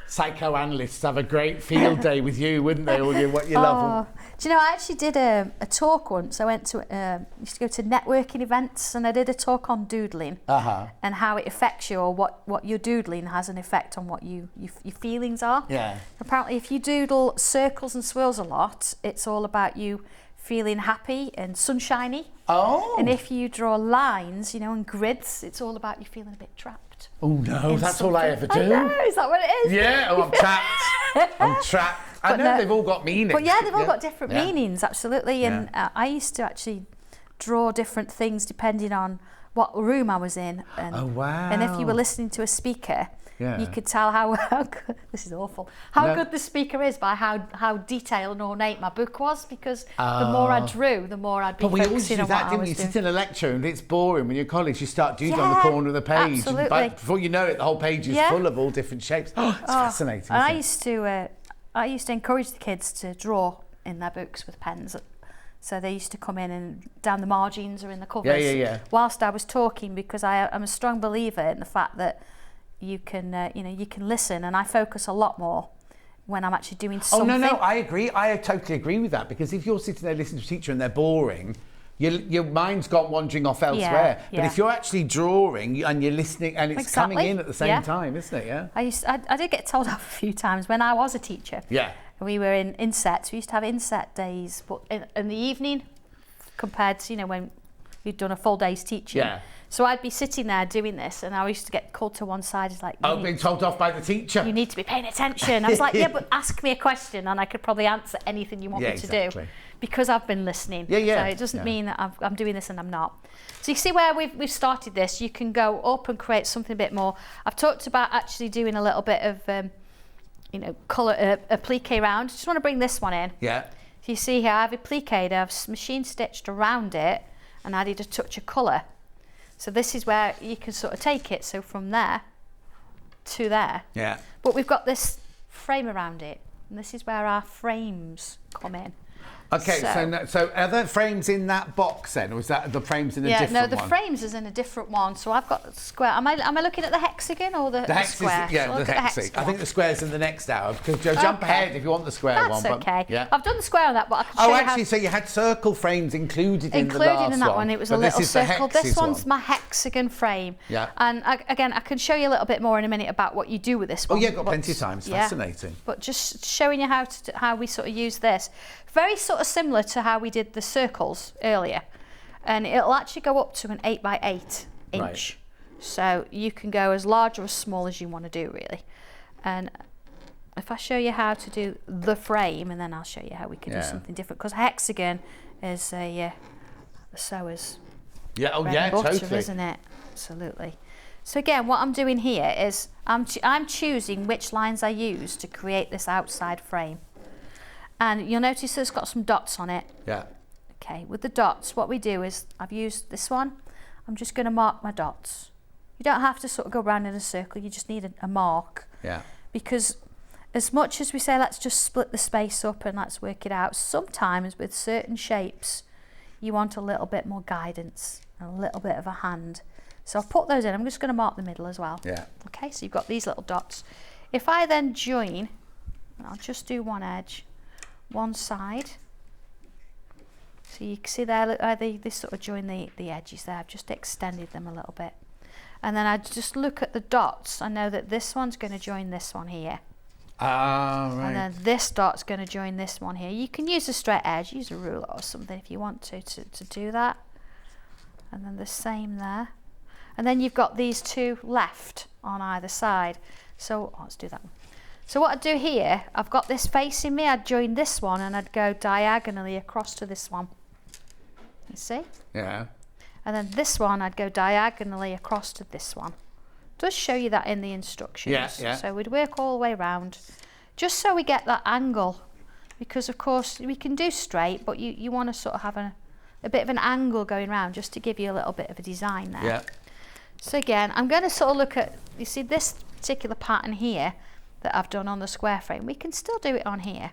[SPEAKER 1] psychoanalysts have a great field day with you, wouldn't they? All you, what you love.
[SPEAKER 9] Do you know, I actually did a talk once. I went to used to go to networking events, and I did a talk on doodling and how it affects you, or what your doodling has an effect on what your feelings are.
[SPEAKER 1] Yeah.
[SPEAKER 9] Apparently, if you doodle circles and swirls a lot, it's all about you feeling happy and sunshiny.
[SPEAKER 1] Oh.
[SPEAKER 9] And if you draw lines, and grids, it's all about you feeling a bit trapped. trapped.
[SPEAKER 1] Oh no,
[SPEAKER 9] in
[SPEAKER 1] that's all I ever do.
[SPEAKER 9] I know, is that what it is?
[SPEAKER 1] Yeah, oh, I'm trapped. I'm trapped. I
[SPEAKER 9] But
[SPEAKER 1] know
[SPEAKER 9] no-
[SPEAKER 1] they've all got meanings.
[SPEAKER 9] But yeah, they've all got different
[SPEAKER 1] Yeah.
[SPEAKER 9] meanings, absolutely. And I used to actually draw different things depending on what room I was in. And,
[SPEAKER 1] Oh, wow.
[SPEAKER 9] And if you were listening to a speaker,
[SPEAKER 1] Yeah.
[SPEAKER 9] you could tell how good, this is awful, how good the speaker is by how detailed and ornate my book was, because the more I drew, the more I'd be
[SPEAKER 1] But we always
[SPEAKER 9] focusing
[SPEAKER 1] do
[SPEAKER 9] on what
[SPEAKER 1] that,
[SPEAKER 9] I
[SPEAKER 1] didn't
[SPEAKER 9] was
[SPEAKER 1] you?
[SPEAKER 9] doing.
[SPEAKER 1] Sit in a lecture and it's boring when you're in college. You start doodling on the
[SPEAKER 9] Yeah,
[SPEAKER 1] corner of the page.
[SPEAKER 9] absolutely.
[SPEAKER 1] But before you know it, the whole page is
[SPEAKER 9] Yeah.
[SPEAKER 1] full of all different shapes. Oh, it's fascinating.
[SPEAKER 9] And
[SPEAKER 1] isn't
[SPEAKER 9] I used to encourage the kids to draw in their books with pens. So they used to come in and down the margins or in the covers
[SPEAKER 1] yeah.
[SPEAKER 9] whilst I was talking, because I'm a strong believer in the fact that you can you can listen, and I focus a lot more when I'm actually doing something.
[SPEAKER 1] Oh, no, I agree. I totally agree with that, because if you're sitting there listening to a teacher and they're boring, your mind's gone wandering off elsewhere. But
[SPEAKER 9] yeah.
[SPEAKER 1] if you're actually drawing and you're listening and it's coming
[SPEAKER 9] Exactly,
[SPEAKER 1] in at the same
[SPEAKER 9] yeah.
[SPEAKER 1] time, isn't it? Yeah.
[SPEAKER 9] I did get told off a few times when I was a teacher.
[SPEAKER 1] Yeah.
[SPEAKER 9] We were in insets. We used to have inset days, but in the evening, compared to when we'd done a full day's teaching.
[SPEAKER 1] Yeah.
[SPEAKER 9] So I'd be sitting there doing this, and I used to get called to one side. It's like,
[SPEAKER 1] Being told off by the teacher.
[SPEAKER 9] you need to be paying attention. I was like, yeah, but ask me a question, and I could probably answer anything you want me to do, because I've been listening.
[SPEAKER 1] Yeah.
[SPEAKER 9] So it doesn't mean that I'm doing this and I'm not. So you see where we've started this. You can go up and create something a bit more. I've talked about actually doing a little bit of colour applique round. Just want to bring this one in.
[SPEAKER 1] Yeah.
[SPEAKER 9] So you see here, I've appliqued, I've machine stitched around it and added a touch of colour. So this is where you can sort of take it, so from there to there.
[SPEAKER 1] Yeah.
[SPEAKER 9] But we've got this frame around it, and this is where our frames come in.
[SPEAKER 1] Okay, so are there frames in that box then, or is that the frames in a different one?
[SPEAKER 9] Yeah, no, the frames is in a different one. So I've got the square. Am I looking at the hexagon or the square?
[SPEAKER 1] Yeah, the hexagon. I think the square's in the next hour, because jump ahead if you want the square one.
[SPEAKER 9] That's okay.
[SPEAKER 1] Yeah.
[SPEAKER 9] I've done the square on that, but I can show you
[SPEAKER 1] actually, so you had circle frames included in the last
[SPEAKER 9] included in that one. It was a little circle. This one's my hexagon frame.
[SPEAKER 1] Yeah.
[SPEAKER 9] And again, I can show you a little bit more in a minute about what you do with this one.
[SPEAKER 1] Oh yeah, got plenty of time. It's fascinating.
[SPEAKER 9] But just showing you how we sort of use this. Very sort of similar to how we did the circles earlier, and it'll actually go up to an 8x8 inch.
[SPEAKER 1] Right.
[SPEAKER 9] So you can go as large or as small as you want to do, really. And if I show you how to do the frame, and then I'll show you how we can do something different, because hexagon is a sewer's bread and butter,
[SPEAKER 1] totally,
[SPEAKER 9] isn't it? Absolutely. So again, what I'm doing here is I'm choosing which lines I use to create this outside frame. And you'll notice that it's got some dots on it.
[SPEAKER 1] Yeah.
[SPEAKER 9] Okay, with the dots, what we do is, I've used this one. I'm just going to mark my dots. You don't have to sort of go around in a circle, you just need a mark.
[SPEAKER 1] Yeah.
[SPEAKER 9] Because as much as we say, let's just split the space up and let's work it out, sometimes with certain shapes, you want a little bit more guidance, a little bit of a hand. So I'll put those in. I'm just going to mark the middle as well.
[SPEAKER 1] Yeah.
[SPEAKER 9] Okay, so you've got these little dots. If I then join, I'll just do one edge, one side. So you can see there, look, they sort of join the edges there. I've just extended them a little bit. And then I just look at the dots. I know that this one's going to join this one here.
[SPEAKER 1] Ah, right.
[SPEAKER 9] And then this dot's going to join this one here. You can use a straight edge, use a ruler or something if you want to do that. And then the same there. And then you've got these two left on either side. So let's do that one. So what I'd do here, I've got this facing me, I'd join this one and I'd go diagonally across to this one. You see?
[SPEAKER 1] Yeah.
[SPEAKER 9] And then this one, I'd go diagonally across to this one. It does show you that in the instructions.
[SPEAKER 1] Yeah.
[SPEAKER 9] So we'd work all the way around, just so we get that angle. Because of course, we can do straight, but you want to sort of have a bit of an angle going around, just to give you a little bit of a design there.
[SPEAKER 1] Yeah.
[SPEAKER 9] So again, I'm going to sort of look at, you see this particular pattern here that I've done on the square frame. We can still do it on here.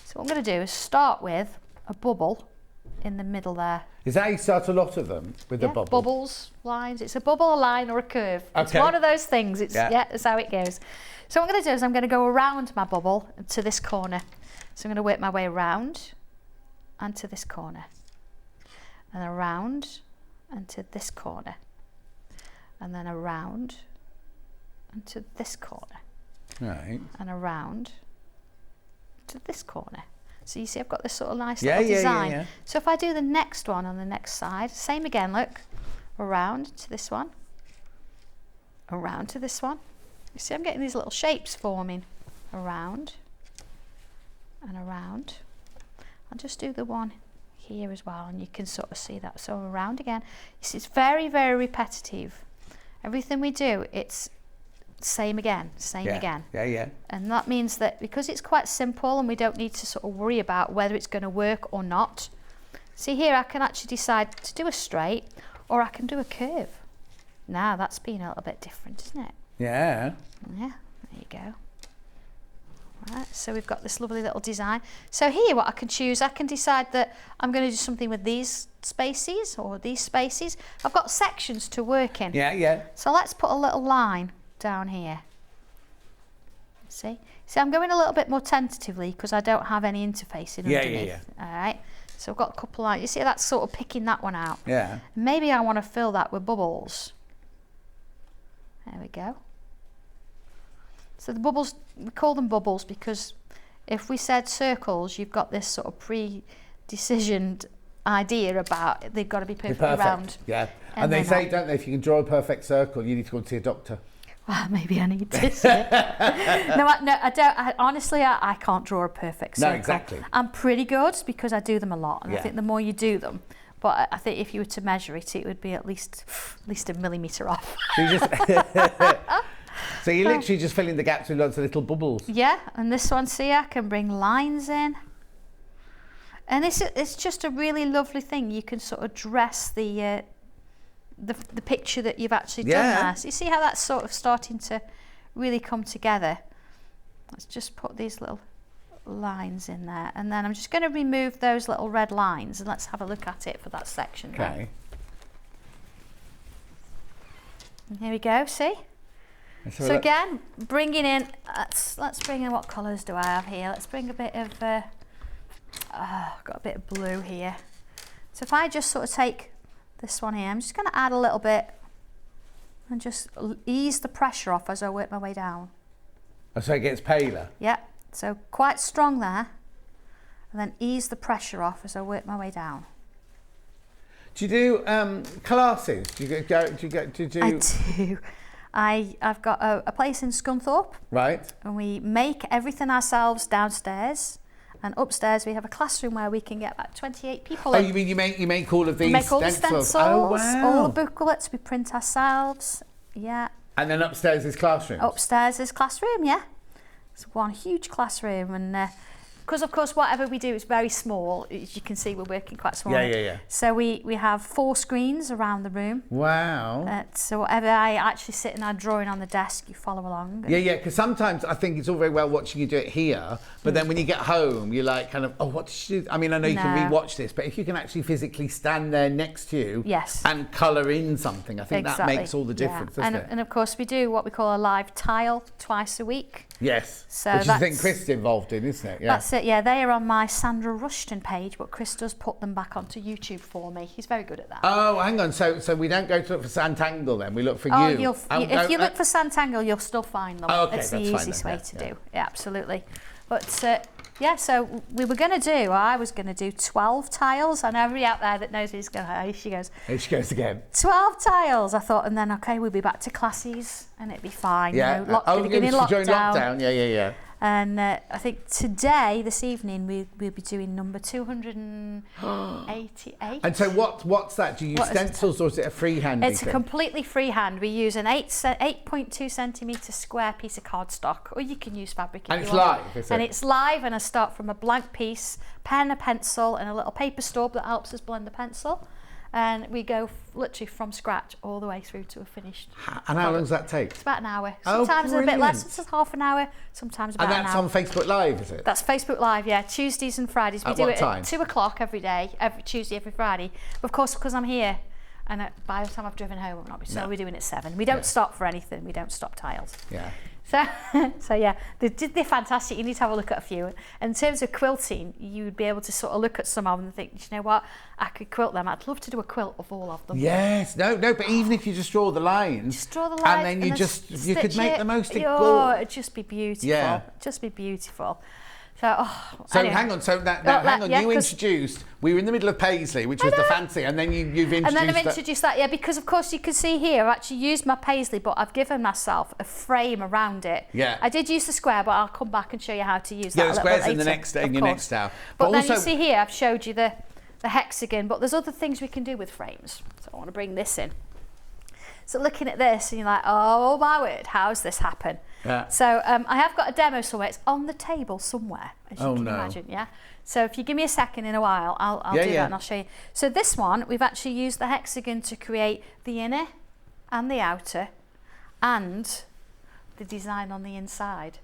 [SPEAKER 9] So what I'm going to do is start with a bubble in the middle there.
[SPEAKER 1] Is that how you start a lot of them, with a bubble?
[SPEAKER 9] Bubbles, lines. It's a bubble, a line, or a curve. It's
[SPEAKER 1] Okay.
[SPEAKER 9] one of those things. It's that's how it goes. So what I'm going to do is I'm going to go around my bubble to this corner. So I'm going to work my way around and to this corner, and around and to this corner, and then around and to this corner,
[SPEAKER 1] Right.
[SPEAKER 9] and around to this corner. So you see I've got this sort of nice little design.
[SPEAKER 1] Yeah.
[SPEAKER 9] So if I do the next one on the next side, same again, look, around to this one, around to this one. You see I'm getting these little shapes forming around and around. I'll just do the one here as well, and you can sort of see that. So around again. You see, it's very, very repetitive. Everything we do, it's same again, same again.
[SPEAKER 1] Yeah.
[SPEAKER 9] And that means that because it's quite simple and we don't need to sort of worry about whether it's going to work or not. See here, I can actually decide to do a straight or I can do a curve. Now that's been a little bit different, isn't it?
[SPEAKER 1] Yeah.
[SPEAKER 9] Yeah, there you go. Right, so we've got this lovely little design. So here what I can choose, I can decide that I'm going to do something with these spaces or these spaces. I've got sections to work in.
[SPEAKER 1] Yeah.
[SPEAKER 9] So let's put a little line down here. See, I'm going a little bit more tentatively because I don't have any interfacing underneath.
[SPEAKER 1] Yeah.
[SPEAKER 9] All right, so I've got a couple lines. You see, that's sort of picking that one out.
[SPEAKER 1] Yeah.
[SPEAKER 9] Maybe I want to fill that with bubbles. There we go. So the bubbles, we call them bubbles because if we said circles, you've got this sort of pre-decisioned idea about they've got to be perfectly round.
[SPEAKER 1] Yeah, and they say, don't they, if you can draw a perfect circle, you need to go and see a doctor.
[SPEAKER 9] Well, maybe I need to see it. No, I don't. Honestly, I can't draw a perfect circle.
[SPEAKER 1] No, exactly.
[SPEAKER 9] I'm pretty good because I do them a lot, and
[SPEAKER 1] Yeah.
[SPEAKER 9] I think the more you do them, but I think if you were to measure it, it would be at least a millimetre off.
[SPEAKER 1] So you just, so you're literally just filling the gaps with lots of little bubbles.
[SPEAKER 9] Yeah, and this one, see, I can bring lines in. And it's just a really lovely thing. You can sort of dress the picture that you've actually done there. So you see how that's sort of starting to really come together. Let's just put these little lines in there, and then I'm just going to remove those little red lines, and let's have a look at it for that section.
[SPEAKER 1] Okay.
[SPEAKER 9] And here we go. See. So again, bringing in. Let's bring in, what colours do I have here? Let's bring a bit of. I've got a bit of blue here. So if I just sort of take this one here, I'm just going to add a little bit and just ease the pressure off as I work my way down.
[SPEAKER 1] Oh, so it gets paler?
[SPEAKER 9] Yeah, so quite strong there, and then ease the pressure off as I work my way down.
[SPEAKER 1] Do you do classes? Do you go?
[SPEAKER 9] I do. I've got a place in Scunthorpe.
[SPEAKER 1] Right.
[SPEAKER 9] And we make everything ourselves downstairs. And upstairs we have a classroom where we can get about 28 people in.
[SPEAKER 1] Oh, you mean you make all of these
[SPEAKER 9] we make all
[SPEAKER 1] stencils?
[SPEAKER 9] the stencils,
[SPEAKER 1] oh, wow.
[SPEAKER 9] all the booklets we print ourselves. Yeah.
[SPEAKER 1] And then upstairs is classroom?
[SPEAKER 9] Upstairs is classroom, yeah. It's one huge classroom, and because of course whatever we do is very small. As you can see, we're working quite small.
[SPEAKER 1] Yeah.
[SPEAKER 9] So we have 4 screens around the room.
[SPEAKER 1] Wow.
[SPEAKER 9] So whatever I actually sit and I'm drawing on the desk, you follow along.
[SPEAKER 1] Yeah, because sometimes I think it's all very well watching you do it here, but then when you get home, you're like kind of, oh, what did she do? I mean, I know you can re-watch this, but if you can actually physically stand there next to you and colour in something, I think that makes all the difference, doesn't it?
[SPEAKER 9] And of course we do what we call a live tile twice a week.
[SPEAKER 1] Yes,
[SPEAKER 9] so
[SPEAKER 1] which I think Chris is involved in, isn't it? Yeah.
[SPEAKER 9] That's it, yeah. They are on my Sandra Rushton page, but Chris does put them back onto YouTube for me. He's very good at that.
[SPEAKER 1] Oh, hang on. So we don't go to look for Sanntangle then, we look for you.
[SPEAKER 9] If you look for Sanntangle, you'll still find them.
[SPEAKER 1] Oh, okay,
[SPEAKER 9] it's the
[SPEAKER 1] that's
[SPEAKER 9] easiest
[SPEAKER 1] fine
[SPEAKER 9] way to do. Yeah, absolutely. But yeah, so I was going to do 12 tiles. I know everybody out there that knows who's going to, here she goes.
[SPEAKER 1] Here she goes again.
[SPEAKER 9] 12 tiles, I thought, and then, okay, we'll be back to classes and it'd be fine.
[SPEAKER 1] Yeah.
[SPEAKER 9] You know, during lockdown.
[SPEAKER 1] Yeah.
[SPEAKER 9] And I think this evening, we'll be doing number 288.
[SPEAKER 1] And so what's that? Do you use stencils or is it a freehand?
[SPEAKER 9] It's a completely freehand. We use an 8.2 centimetre square piece of cardstock, or you can use fabric if you want.
[SPEAKER 1] And it's live, is it?
[SPEAKER 9] And it's live, and I start from a blank piece, pen, a pencil, and a little paper stub that helps us blend the pencil. And we go literally from scratch all the way through to a finished
[SPEAKER 1] And how long does that take?
[SPEAKER 9] It's about an hour. Sometimes a bit less, sometimes half an hour, sometimes about an hour.
[SPEAKER 1] And that's on Facebook Live, is it?
[SPEAKER 9] That's Facebook Live, yeah. Tuesdays and Fridays. We do it at 2 o'clock every day, every Tuesday, every Friday. But of course, because I'm here, and by the time I've driven home, so we're doing it at 7. We don't stop for anything. We don't stop tiles.
[SPEAKER 1] Yeah.
[SPEAKER 9] So yeah, they're fantastic. You need to have a look at a few. And in terms of quilting, you would be able to sort of look at some of them and think, you know what, I could quilt them. I'd love to do a quilt of all of them.
[SPEAKER 1] Yes, no, but even if you just draw the lines, and then you could make the most.
[SPEAKER 9] It'd just be beautiful.
[SPEAKER 1] Yeah,
[SPEAKER 9] just be beautiful. So anyway.
[SPEAKER 1] hang on. So hang on. You introduced. We were in the middle of Paisley, which was the fancy, and then you've introduced.
[SPEAKER 9] And then I've introduced that, yeah, because of course you can see here I've actually used my Paisley, but I've given myself a frame around it.
[SPEAKER 1] Yeah.
[SPEAKER 9] I did use the square, but I'll come back and show you how to use that.
[SPEAKER 1] Yeah, the square's in the next in your next hour.
[SPEAKER 9] But then you see here I've showed you the hexagon, but there's other things we can do with frames. So I want to bring this in. So looking at this, and you're like, oh my word, how's this happen?
[SPEAKER 1] Yeah.
[SPEAKER 9] So I have got a demo somewhere. It's on the table somewhere, as you can imagine. Yeah. So if you give me a second in a while, I'll do that and I'll show you. So this one, we've actually used the hexagon to create the inner and the outer, and the design on the inside.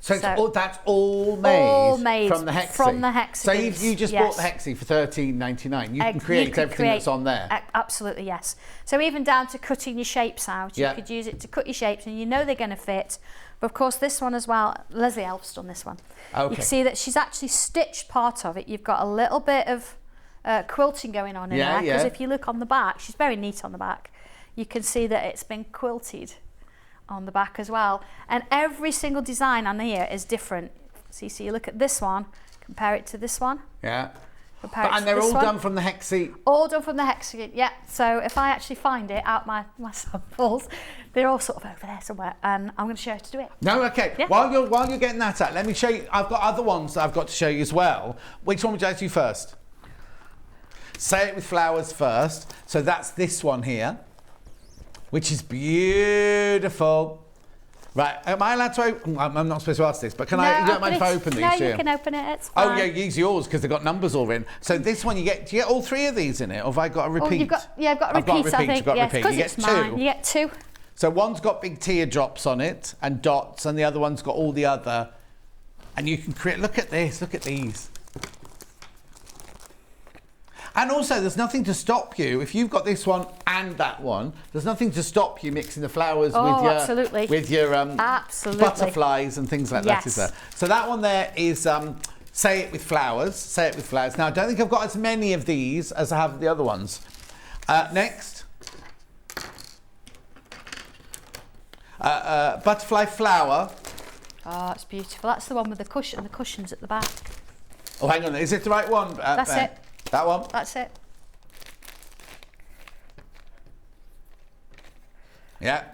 [SPEAKER 1] So that's all made from the hexi.
[SPEAKER 9] From the hexagons.
[SPEAKER 1] So you just bought the hexi for $13.99. You can create everything that's on there.
[SPEAKER 9] Absolutely, yes. So even down to cutting your shapes out, you could use it to cut your shapes, and you know they're going to fit. But of course, this one as well. Leslie Elf's done this one. Okay. You can see that she's actually stitched part of it. You've got a little bit of quilting going on in there, because if you look on the back, she's very neat on the back. You can see that it's been quilted on the back as well, and every single design on here is different. So you look at this one, compare it to this one.
[SPEAKER 1] Yeah. And they're all done from the hexi.
[SPEAKER 9] All done from the hexagon, yeah. So if I actually find it out my samples, they're all sort of over there somewhere, and I'm going to show you how to do it.
[SPEAKER 1] No, okay. Yeah. While you're getting that out, let me show you. I've got other ones that I've got to show you as well. Which one would you like to do first? Say it with flowers first. So that's this one here, which is beautiful. Right, am I allowed to open? I'm not supposed to ask this, but can I? You don't mind if I open these?
[SPEAKER 9] No, you can open it. It's fine.
[SPEAKER 1] Oh yeah, use yours because they've got numbers all in. So this one, do you get all three of these in it, or have I got a repeat?
[SPEAKER 9] I've got a repeat. I think. Yes, because
[SPEAKER 1] it's mine.
[SPEAKER 9] You get two.
[SPEAKER 1] So one's got big teardrops on it and dots, and the other one's got all the other. And you can create. Look at this. Look at these. And also, there's nothing to stop you if you've got this one and that one. There's nothing to stop you mixing the flowers with your butterflies and things like that, is there? So that one there is say it with flowers. Say it with flowers. Now, I don't think I've got as many of these as I have the other ones. Next, butterfly flower.
[SPEAKER 9] Oh, it's beautiful. That's the one with the cushions at the back.
[SPEAKER 1] Oh, hang on. Is it the right one?
[SPEAKER 9] That's it.
[SPEAKER 1] That one?
[SPEAKER 9] That's it.
[SPEAKER 1] Yeah.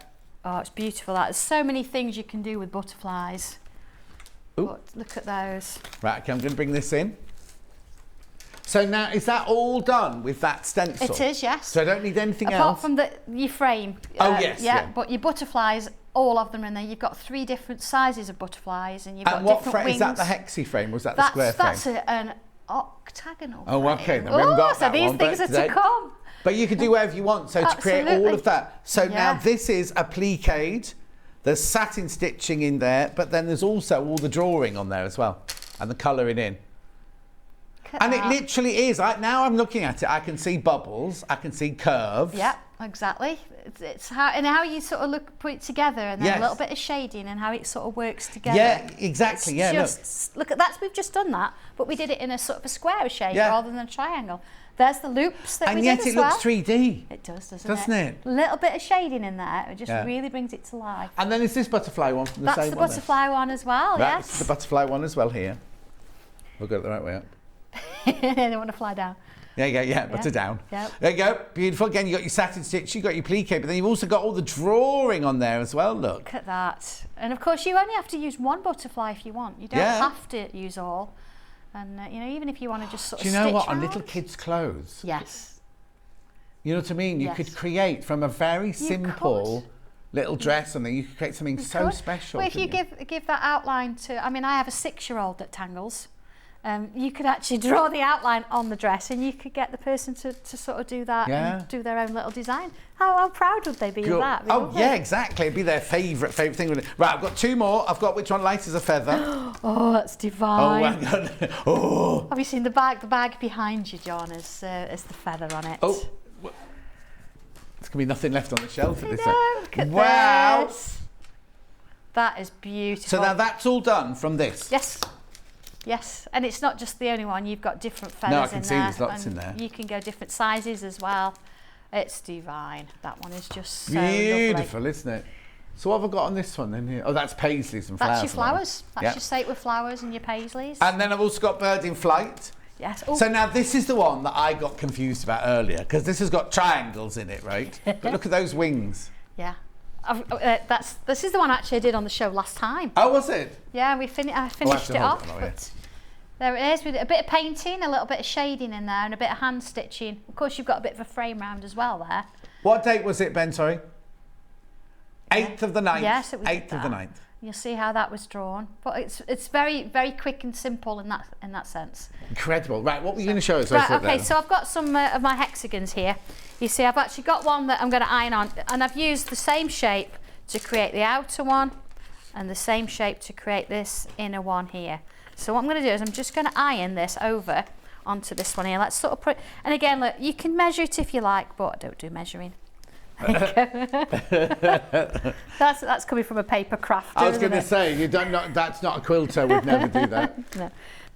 [SPEAKER 9] Oh, it's beautiful. There's so many things you can do with butterflies. But look at those.
[SPEAKER 1] Right, okay, I'm going to bring this in. So now, is that all done with that stencil?
[SPEAKER 9] It is, yes.
[SPEAKER 1] So I don't need anything
[SPEAKER 9] Apart
[SPEAKER 1] else?
[SPEAKER 9] from your frame.
[SPEAKER 1] Yes.
[SPEAKER 9] Yeah, but your butterflies, all of them are in there. You've got 3 different sizes of butterflies, and you've got different wings.
[SPEAKER 1] Is that the hexi frame, or was that the square frame?
[SPEAKER 9] That's an octagonal frame.
[SPEAKER 1] Oh, okay, then we haven't got that
[SPEAKER 9] these
[SPEAKER 1] one,
[SPEAKER 9] things are to come.
[SPEAKER 1] But you can do whatever you want, so to create all of that. So now this is appliqued. There's satin stitching in there, but then there's also all the drawing on there as well, and the colouring in. And it literally is. Now I'm looking at it, I can see bubbles, I can see curves.
[SPEAKER 9] Yeah, exactly. It's how you sort of put it together, and then a little bit of shading, and how it sort of works together.
[SPEAKER 1] Yeah, exactly.
[SPEAKER 9] Look at that. We've just done that, but we did it in a sort of a square shape rather than a triangle. There's the loops that we did as well.
[SPEAKER 1] And yet it looks 3D.
[SPEAKER 9] It does,
[SPEAKER 1] doesn't it?
[SPEAKER 9] A little bit of shading in there. It just really brings it to life.
[SPEAKER 1] And then is this butterfly one from the same one?
[SPEAKER 9] That's the butterfly one as well, yes.
[SPEAKER 1] That's the butterfly one as well here. We'll go the right way up.
[SPEAKER 9] They want to fly down.
[SPEAKER 1] There you go, butter down.
[SPEAKER 9] Yep.
[SPEAKER 1] There you go, beautiful. Again, you've got your satin stitch, you've got your plique, but then you've also got all the drawing on there as well, look.
[SPEAKER 9] Look at that. And of course, you only have to use one butterfly if you want. You don't have to use all. And, even if you want to just sort of stitch
[SPEAKER 1] Do you know what?
[SPEAKER 9] around.
[SPEAKER 1] On little kids' clothes.
[SPEAKER 9] Yes.
[SPEAKER 1] You know what I mean? You could create from a very simple little dress, and then you could create something so special.
[SPEAKER 9] Well, if you give that outline to, I have a 6-year-old that tangles. You could actually draw the outline on the dress, and you could get the person to sort of do that and do their own little design. How proud would they be of that?
[SPEAKER 1] Exactly. It'd be their favourite thing. Right, I've got 2 more. I've got which one light as a feather.
[SPEAKER 9] Oh, that's divine.
[SPEAKER 1] Oh, hang on. Oh.
[SPEAKER 9] Have you seen the bag? The bag behind you, John, is the feather on it.
[SPEAKER 1] Oh. There's going to be nothing left on the shelf at this
[SPEAKER 9] point. Look at this. That is beautiful.
[SPEAKER 1] So now that's all done from this?
[SPEAKER 9] Yes. Yes, and it's not just the only one. You've got different feathers in there.
[SPEAKER 1] No, I can see there's lots in there.
[SPEAKER 9] You can go different sizes as well. It's divine. That one is just so
[SPEAKER 1] beautiful,
[SPEAKER 9] lovely.
[SPEAKER 1] Isn't it? So what have I got on this one then here? Oh, that's paisleys and flowers.
[SPEAKER 9] That's your flowers. That's
[SPEAKER 1] Yep.
[SPEAKER 9] your slate with flowers and your paisleys.
[SPEAKER 1] And then I've also got bird in flight.
[SPEAKER 9] Yes. Oh.
[SPEAKER 1] So now this is the one that I got confused about earlier because this has got triangles in it, right? But look at those wings.
[SPEAKER 9] Yeah. This is the one actually I did on the show last time.
[SPEAKER 1] Oh, was it?
[SPEAKER 9] Yeah, I finished it off.
[SPEAKER 1] Oh, yeah.
[SPEAKER 9] But there it is, with a bit of painting, a little bit of shading in there, and a bit of hand stitching. Of course, you've got a bit of a frame round as well there.
[SPEAKER 1] What date was it, Ben? Sorry. 8th of the 9th.
[SPEAKER 9] Yes, it was
[SPEAKER 1] 8th of the 9th.
[SPEAKER 9] You'll see how that was drawn, but it's very, very quick and simple in that sense.
[SPEAKER 1] Incredible. Right, what were you going to show us?
[SPEAKER 9] Right, okay, so I've got some of my hexagons here. You see, I've actually got one that I'm going to iron on, and I've used the same shape to create the outer one, and the same shape to create this inner one here. So what I'm going to do is I'm just going to iron this over onto this one here. Let's sort of put, and again, look, you can measure it if you like, but I don't do measuring. That's coming from a paper crafter.
[SPEAKER 1] I was going to say, you don't know, that's not a quilter, we'd never do that.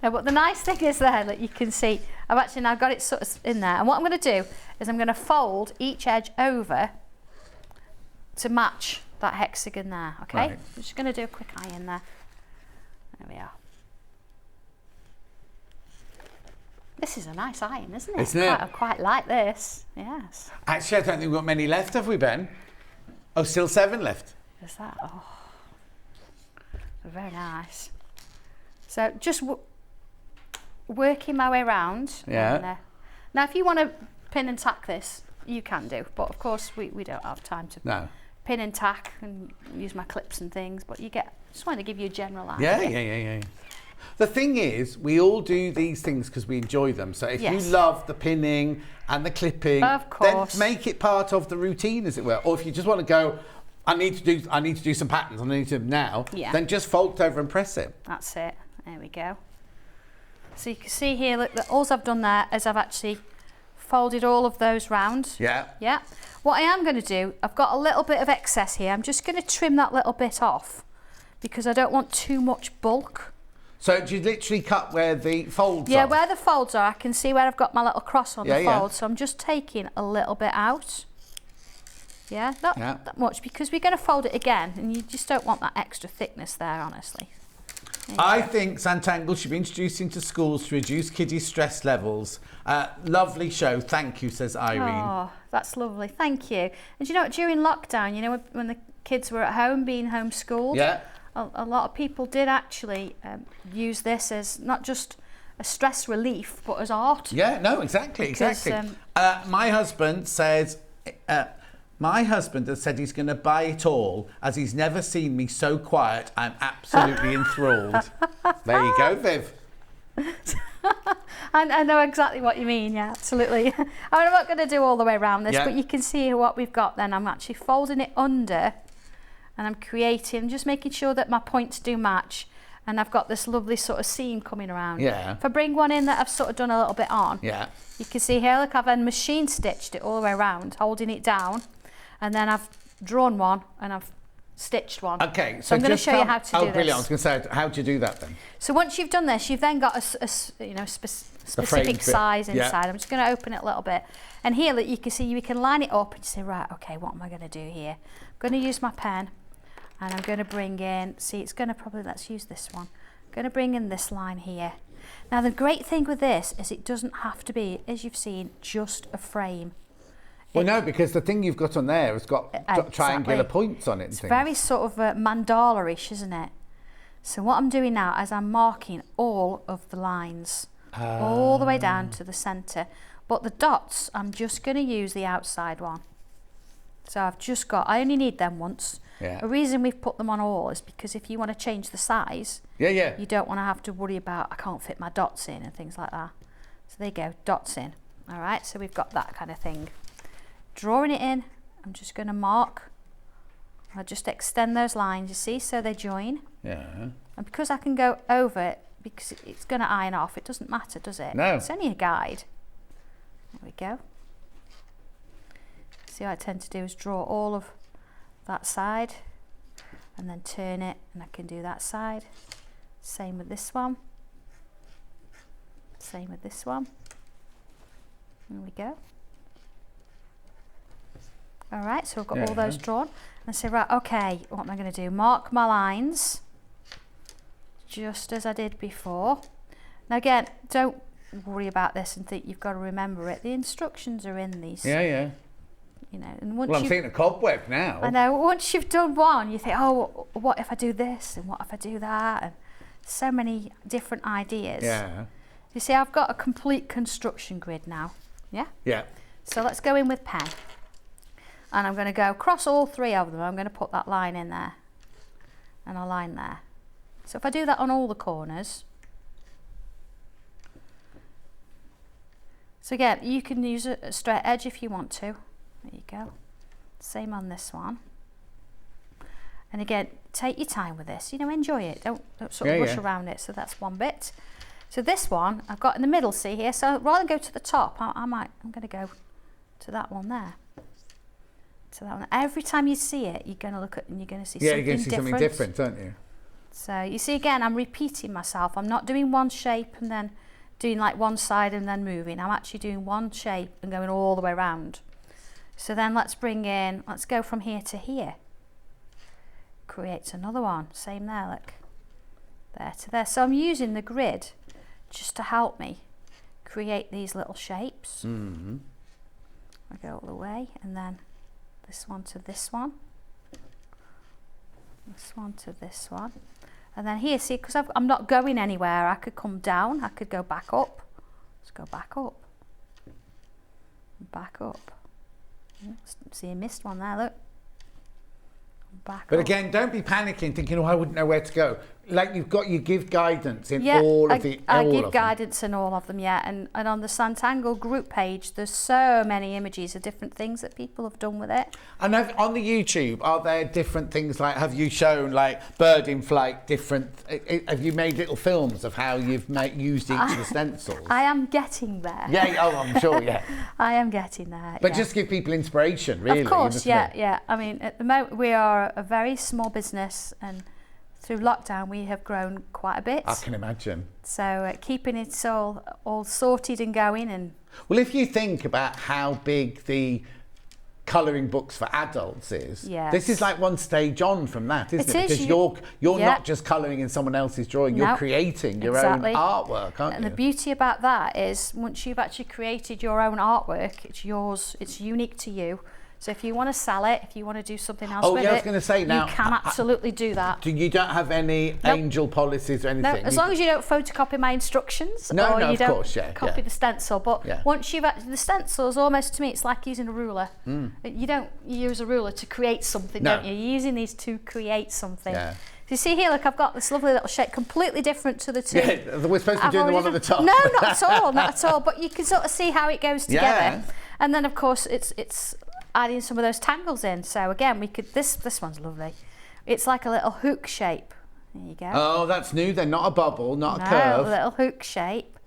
[SPEAKER 9] No, but the nice thing is there, look, you can see, I've actually now got it sort of in there. And what I'm going to do is I'm going to fold each edge over to match that hexagon there, okay?
[SPEAKER 1] Right.
[SPEAKER 9] I'm just going to do a quick iron there. There we are. This is a nice iron, isn't it?
[SPEAKER 1] Isn't it?
[SPEAKER 9] I quite like this, yes.
[SPEAKER 1] Actually, I don't think we've got many left, have we, Ben? Oh, still 7 left.
[SPEAKER 9] Is that? Oh, very nice. So just working my way around.
[SPEAKER 1] Yeah.
[SPEAKER 9] And, now, if you want to pin and tack this, you can do. But of course, we don't have time to pin and tack and use my clips and things. But you get. Just wanted to give you a general idea.
[SPEAKER 1] Yeah. The thing is, we all do these things because we enjoy them. So if
[SPEAKER 9] Yes.
[SPEAKER 1] you love the pinning and the clipping,
[SPEAKER 9] Of course.
[SPEAKER 1] then make it part of the routine, as it were. Or if you just want to go, I need to do some patterns, I need to now.
[SPEAKER 9] Yeah.
[SPEAKER 1] Then just fold it over and press it.
[SPEAKER 9] That's it. There we go. So you can see here, look, that all I've done there is I've actually folded all of those round.
[SPEAKER 1] Yeah.
[SPEAKER 9] Yeah. What I am going to do, I've got a little bit of excess here. I'm just going to trim that little bit off because I don't want too much bulk.
[SPEAKER 1] So do you literally cut where the folds are?
[SPEAKER 9] Yeah, where the folds are, I can see where I've got my little cross on the
[SPEAKER 1] Yeah.
[SPEAKER 9] fold. So I'm just taking a little bit out. Yeah, not that much because we're going to fold it again and you just don't want that extra thickness there, honestly.
[SPEAKER 1] I think Sanntangle should be introduced into schools to reduce kiddies' stress levels. Lovely show, thank you, says Irene.
[SPEAKER 9] Oh, that's lovely, thank you. And you know what, during lockdown, you know, when the kids were at home being homeschooled, a lot of people did actually use this as not just a stress relief, but as art.
[SPEAKER 1] Yeah, no, exactly. My husband says... My husband has said he's going to buy it all as he's never seen me so quiet. I'm absolutely enthralled. There you go, Viv.
[SPEAKER 9] I know exactly what you mean, yeah, absolutely. I mean, I'm not going to do all the way around this, but you can see what we've got then. I'm actually folding it under and I'm creating, just making sure that my points do match. And I've got this lovely sort of seam coming around.
[SPEAKER 1] Yeah.
[SPEAKER 9] If I bring one in that I've sort of done a little bit on, you can see here, look, I've then machine stitched it all the way around, holding it down. And then I've drawn one and I've stitched one.
[SPEAKER 1] Okay,
[SPEAKER 9] so I'm going to show you how to do this.
[SPEAKER 1] Oh, brilliant. I was going to say, how do you do that then?
[SPEAKER 9] So once you've done this, you've then got a specific size inside. I'm just going to open it a little bit. And here, look, you can see you can line it up and you say, right, okay, what am I going to do here? I'm going to use my pen and I'm going to bring in, see, it's going to probably, let's use this one. I'm going to bring in this line here. Now, the great thing with this is it doesn't have to be, as you've seen, just a frame.
[SPEAKER 1] Well, no, because the thing you've got on there has got triangular points on it.
[SPEAKER 9] It's very sort of mandala-ish, isn't it? So what I'm doing now is I'm marking all of the lines, all the way down to the centre. But the dots, I'm just going to use the outside one. So I've just got, I only need them once.
[SPEAKER 1] Yeah.
[SPEAKER 9] The reason we've put them on all is because if you want to change the size, you don't want to have to worry about, I can't fit my dots in and things like that. So there you go, dots in. All right, so we've got that kind of thing. Drawing it in, I'm just going to mark. I'll just extend those lines, you see, so they join.
[SPEAKER 1] Yeah.
[SPEAKER 9] And because I can go over it, because it's going to iron off, it doesn't matter, does it?
[SPEAKER 1] No.
[SPEAKER 9] It's only a guide. There we go. See, what I tend to do is draw all of that side and then turn it, and I can do that side. Same with this one. Same with this one. There we go. All right, so I've got all those drawn. And say, right, okay, what am I going to do? Mark my lines, just as I did before. Now again, don't worry about this and think you've got to remember it. The instructions are in these.
[SPEAKER 1] Yeah.
[SPEAKER 9] You know, and once
[SPEAKER 1] Well, I'm thinking of cobweb now.
[SPEAKER 9] I know. Once you've done one, you think, oh, what if I do this and what if I do that, and so many different ideas.
[SPEAKER 1] Yeah.
[SPEAKER 9] You see, I've got a complete construction grid now. Yeah.
[SPEAKER 1] Yeah.
[SPEAKER 9] So let's go in with pen, and I'm going to go across all 3 of them. I'm going to put that line in there, and a line there. So if I do that on all the corners. So again, you can use a straight edge if you want to. There you go. Same on this one. And again, take your time with this. You know, enjoy it. Don't sort of rush around it. So that's one bit. So this one I've got in the middle. See here. So rather than go to the top, I'm going to go to that one there. To that one. Every time you see it, you're going to look at and you're going to see something different.
[SPEAKER 1] Yeah, you're going to see something different, aren't you?
[SPEAKER 9] So you see again, I'm repeating myself. I'm not doing one shape and then doing like one side and then moving. I'm actually doing one shape and going all the way around. So then let's go from here to here. Creates another one, same there, look. There to there. So I'm using the grid just to help me create these little shapes.
[SPEAKER 1] Mm-hmm.
[SPEAKER 9] I go all the way, and then this one to this one. This one to this one. And then here, see, because I'm not going anywhere, I could come down, I could go back up. Let's go back up. Back up. See, I missed one there, look. Back
[SPEAKER 1] but
[SPEAKER 9] up.
[SPEAKER 1] again, don't be panicking, thinking, oh, I wouldn't know where to go. Like you give guidance in all of them.
[SPEAKER 9] I give guidance in all of them, yeah. And on the Sanntangle group page, there's so many images of different things that people have done with it.
[SPEAKER 1] And on the YouTube, are there different things like, have you shown like bird in flight, have you made little films of how you've used each of the stencils?
[SPEAKER 9] I am getting there.
[SPEAKER 1] Yeah, oh, I'm sure, yeah.
[SPEAKER 9] I am getting there.
[SPEAKER 1] But just give people inspiration, really.
[SPEAKER 9] Of course, yeah. I mean, at the moment, we are a very small business, and through lockdown we have grown quite a bit.
[SPEAKER 1] I can imagine.
[SPEAKER 9] So keeping it all sorted and going. And
[SPEAKER 1] well, if you think about how big the colouring books for adults is, this is like one stage on from that, isn't it? Because you're not just colouring in someone else's drawing, you're creating your own artwork, aren't you?
[SPEAKER 9] And the beauty about that is once you've actually created your own artwork, it's yours, it's unique to you. So if you want to sell it, if you want to do something else with it,
[SPEAKER 1] I was going to say now,
[SPEAKER 9] you can absolutely do that.
[SPEAKER 1] You don't have any angel policies or anything?
[SPEAKER 9] No, as long as you don't photocopy my instructions,
[SPEAKER 1] or
[SPEAKER 9] you don't
[SPEAKER 1] course,
[SPEAKER 9] copy the stencil. But once you've the stencils, almost to me, it's like using a ruler. You don't use a ruler to create something, don't you? You're using these to create something. Yeah. You see here, look, I've got this lovely little shape, completely different to the two.
[SPEAKER 1] Yeah, we're supposed to be doing the one at the top.
[SPEAKER 9] No, not at all. But you can sort of see how it goes together. Yeah. And then, of course, it's adding some of those tangles in. So again, we could, this one's lovely. It's like a little hook shape. There you go.
[SPEAKER 1] Oh, that's new then, not a bubble, not a curve.
[SPEAKER 9] No, a little hook shape.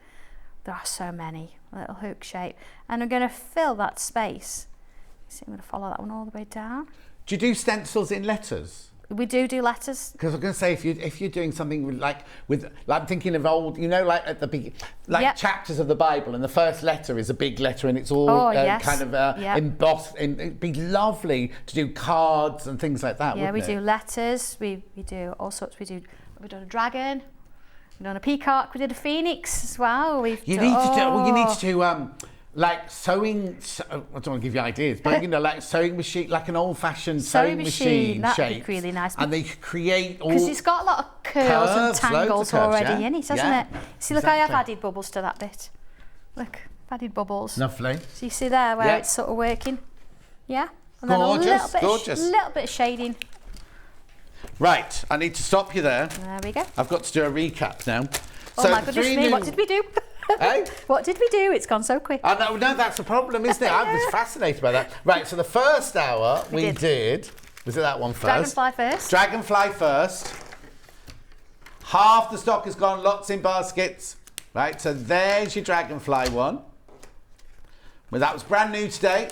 [SPEAKER 9] There are so many, little hook shape. And I'm going to fill that space. See, I'm going to follow that one all the way down.
[SPEAKER 1] Do you do stencils in letters?
[SPEAKER 9] We do letters.
[SPEAKER 1] Because I was going to say, if you're doing something like I'm thinking of old, like at the big, chapters of the Bible, and the first letter is a big letter, and it's all kind of embossed. And it'd be lovely to do cards and things like that.
[SPEAKER 9] Yeah, we do letters. We do all sorts. We've done a dragon. We've done a peacock. We did a phoenix as well.
[SPEAKER 1] You need to do. Like sewing, I don't want to give you ideas, but like sewing machine, like an old-fashioned sewing machine shape.
[SPEAKER 9] That'd be really nice.
[SPEAKER 1] And they could create all...
[SPEAKER 9] Because it's got a lot of curves and tangles already in it, hasn't it? See, look, I have added bubbles to that bit. Look, I've added bubbles.
[SPEAKER 1] Lovely.
[SPEAKER 9] So you see there where it's sort of working? Yeah? And then
[SPEAKER 1] gorgeous,
[SPEAKER 9] a little bit of shading.
[SPEAKER 1] Right, I need to stop you there.
[SPEAKER 9] There we go.
[SPEAKER 1] I've got to do a recap now.
[SPEAKER 9] Oh my goodness me, what did we do?
[SPEAKER 1] Hey?
[SPEAKER 9] What did we do? It's gone so quick.
[SPEAKER 1] No, that's the problem, isn't it? I was fascinated by that. Right, so the first hour we did, was it that one first? Dragonfly first. Half the stock has gone, lots in baskets. Right, so there's your dragonfly one. Well, that was brand new today,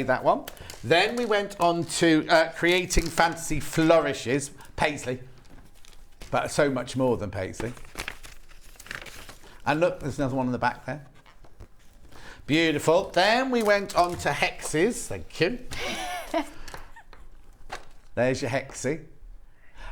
[SPEAKER 1] that one. Then we went on to creating fantasy flourishes, paisley, but so much more than paisley. And look, there's another one in the back there. Beautiful. Then we went on to hexes. Thank you. There's your hexie.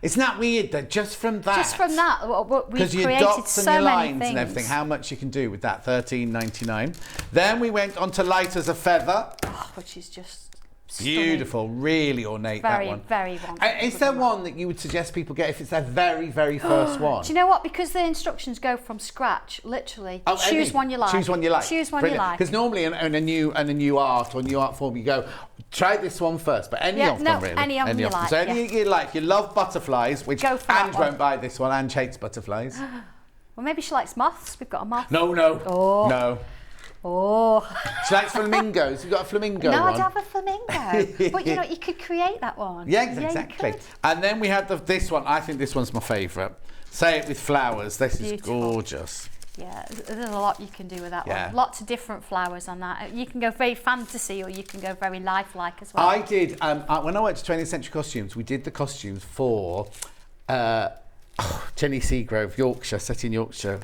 [SPEAKER 1] Isn't that weird that just from that?
[SPEAKER 9] Just from that, we've
[SPEAKER 1] because your
[SPEAKER 9] created
[SPEAKER 1] dots
[SPEAKER 9] so
[SPEAKER 1] and your
[SPEAKER 9] many
[SPEAKER 1] lines
[SPEAKER 9] things.
[SPEAKER 1] and everything, how much you can do with that, $13.99. Then we went on to light as a feather.
[SPEAKER 9] Oh, which is just stunning.
[SPEAKER 1] Beautiful, really ornate, that one.
[SPEAKER 9] Very wonderful.
[SPEAKER 1] Is there one that you would suggest people get if it's their very, very first one?
[SPEAKER 9] Do you know what? Because the instructions go from scratch, literally. Choose one you like.
[SPEAKER 1] Choose one you like.
[SPEAKER 9] Choose one you like.
[SPEAKER 1] Because normally in a new art or new art form, you go, try this one first. But any of them, really.
[SPEAKER 9] any of them you like.
[SPEAKER 1] So any you like. You love butterflies, which
[SPEAKER 9] Go for
[SPEAKER 1] Ange
[SPEAKER 9] that one.
[SPEAKER 1] won't buy this one. Ange hates butterflies.
[SPEAKER 9] Well, maybe she likes moths. We've got a moth.
[SPEAKER 1] No.
[SPEAKER 9] Oh.
[SPEAKER 1] No.
[SPEAKER 9] Oh.
[SPEAKER 1] She likes flamingos. You've got a flamingo
[SPEAKER 9] No,
[SPEAKER 1] one.
[SPEAKER 9] I don't have a flamingo. But you know, you could create that one.
[SPEAKER 1] Yeah, exactly.
[SPEAKER 9] You could.
[SPEAKER 1] And then we had this one. I think this one's my favourite. Say it with flowers. This
[SPEAKER 9] Beautiful.
[SPEAKER 1] is gorgeous.
[SPEAKER 9] Yeah, there's a lot you can do with that
[SPEAKER 1] Yeah.
[SPEAKER 9] one. Lots of different flowers on that. You can go very fantasy or you can go very lifelike as well.
[SPEAKER 1] I did, when I went to 20th Century Costumes, we did the costumes for Jenny Seagrove, Yorkshire, set in Yorkshire.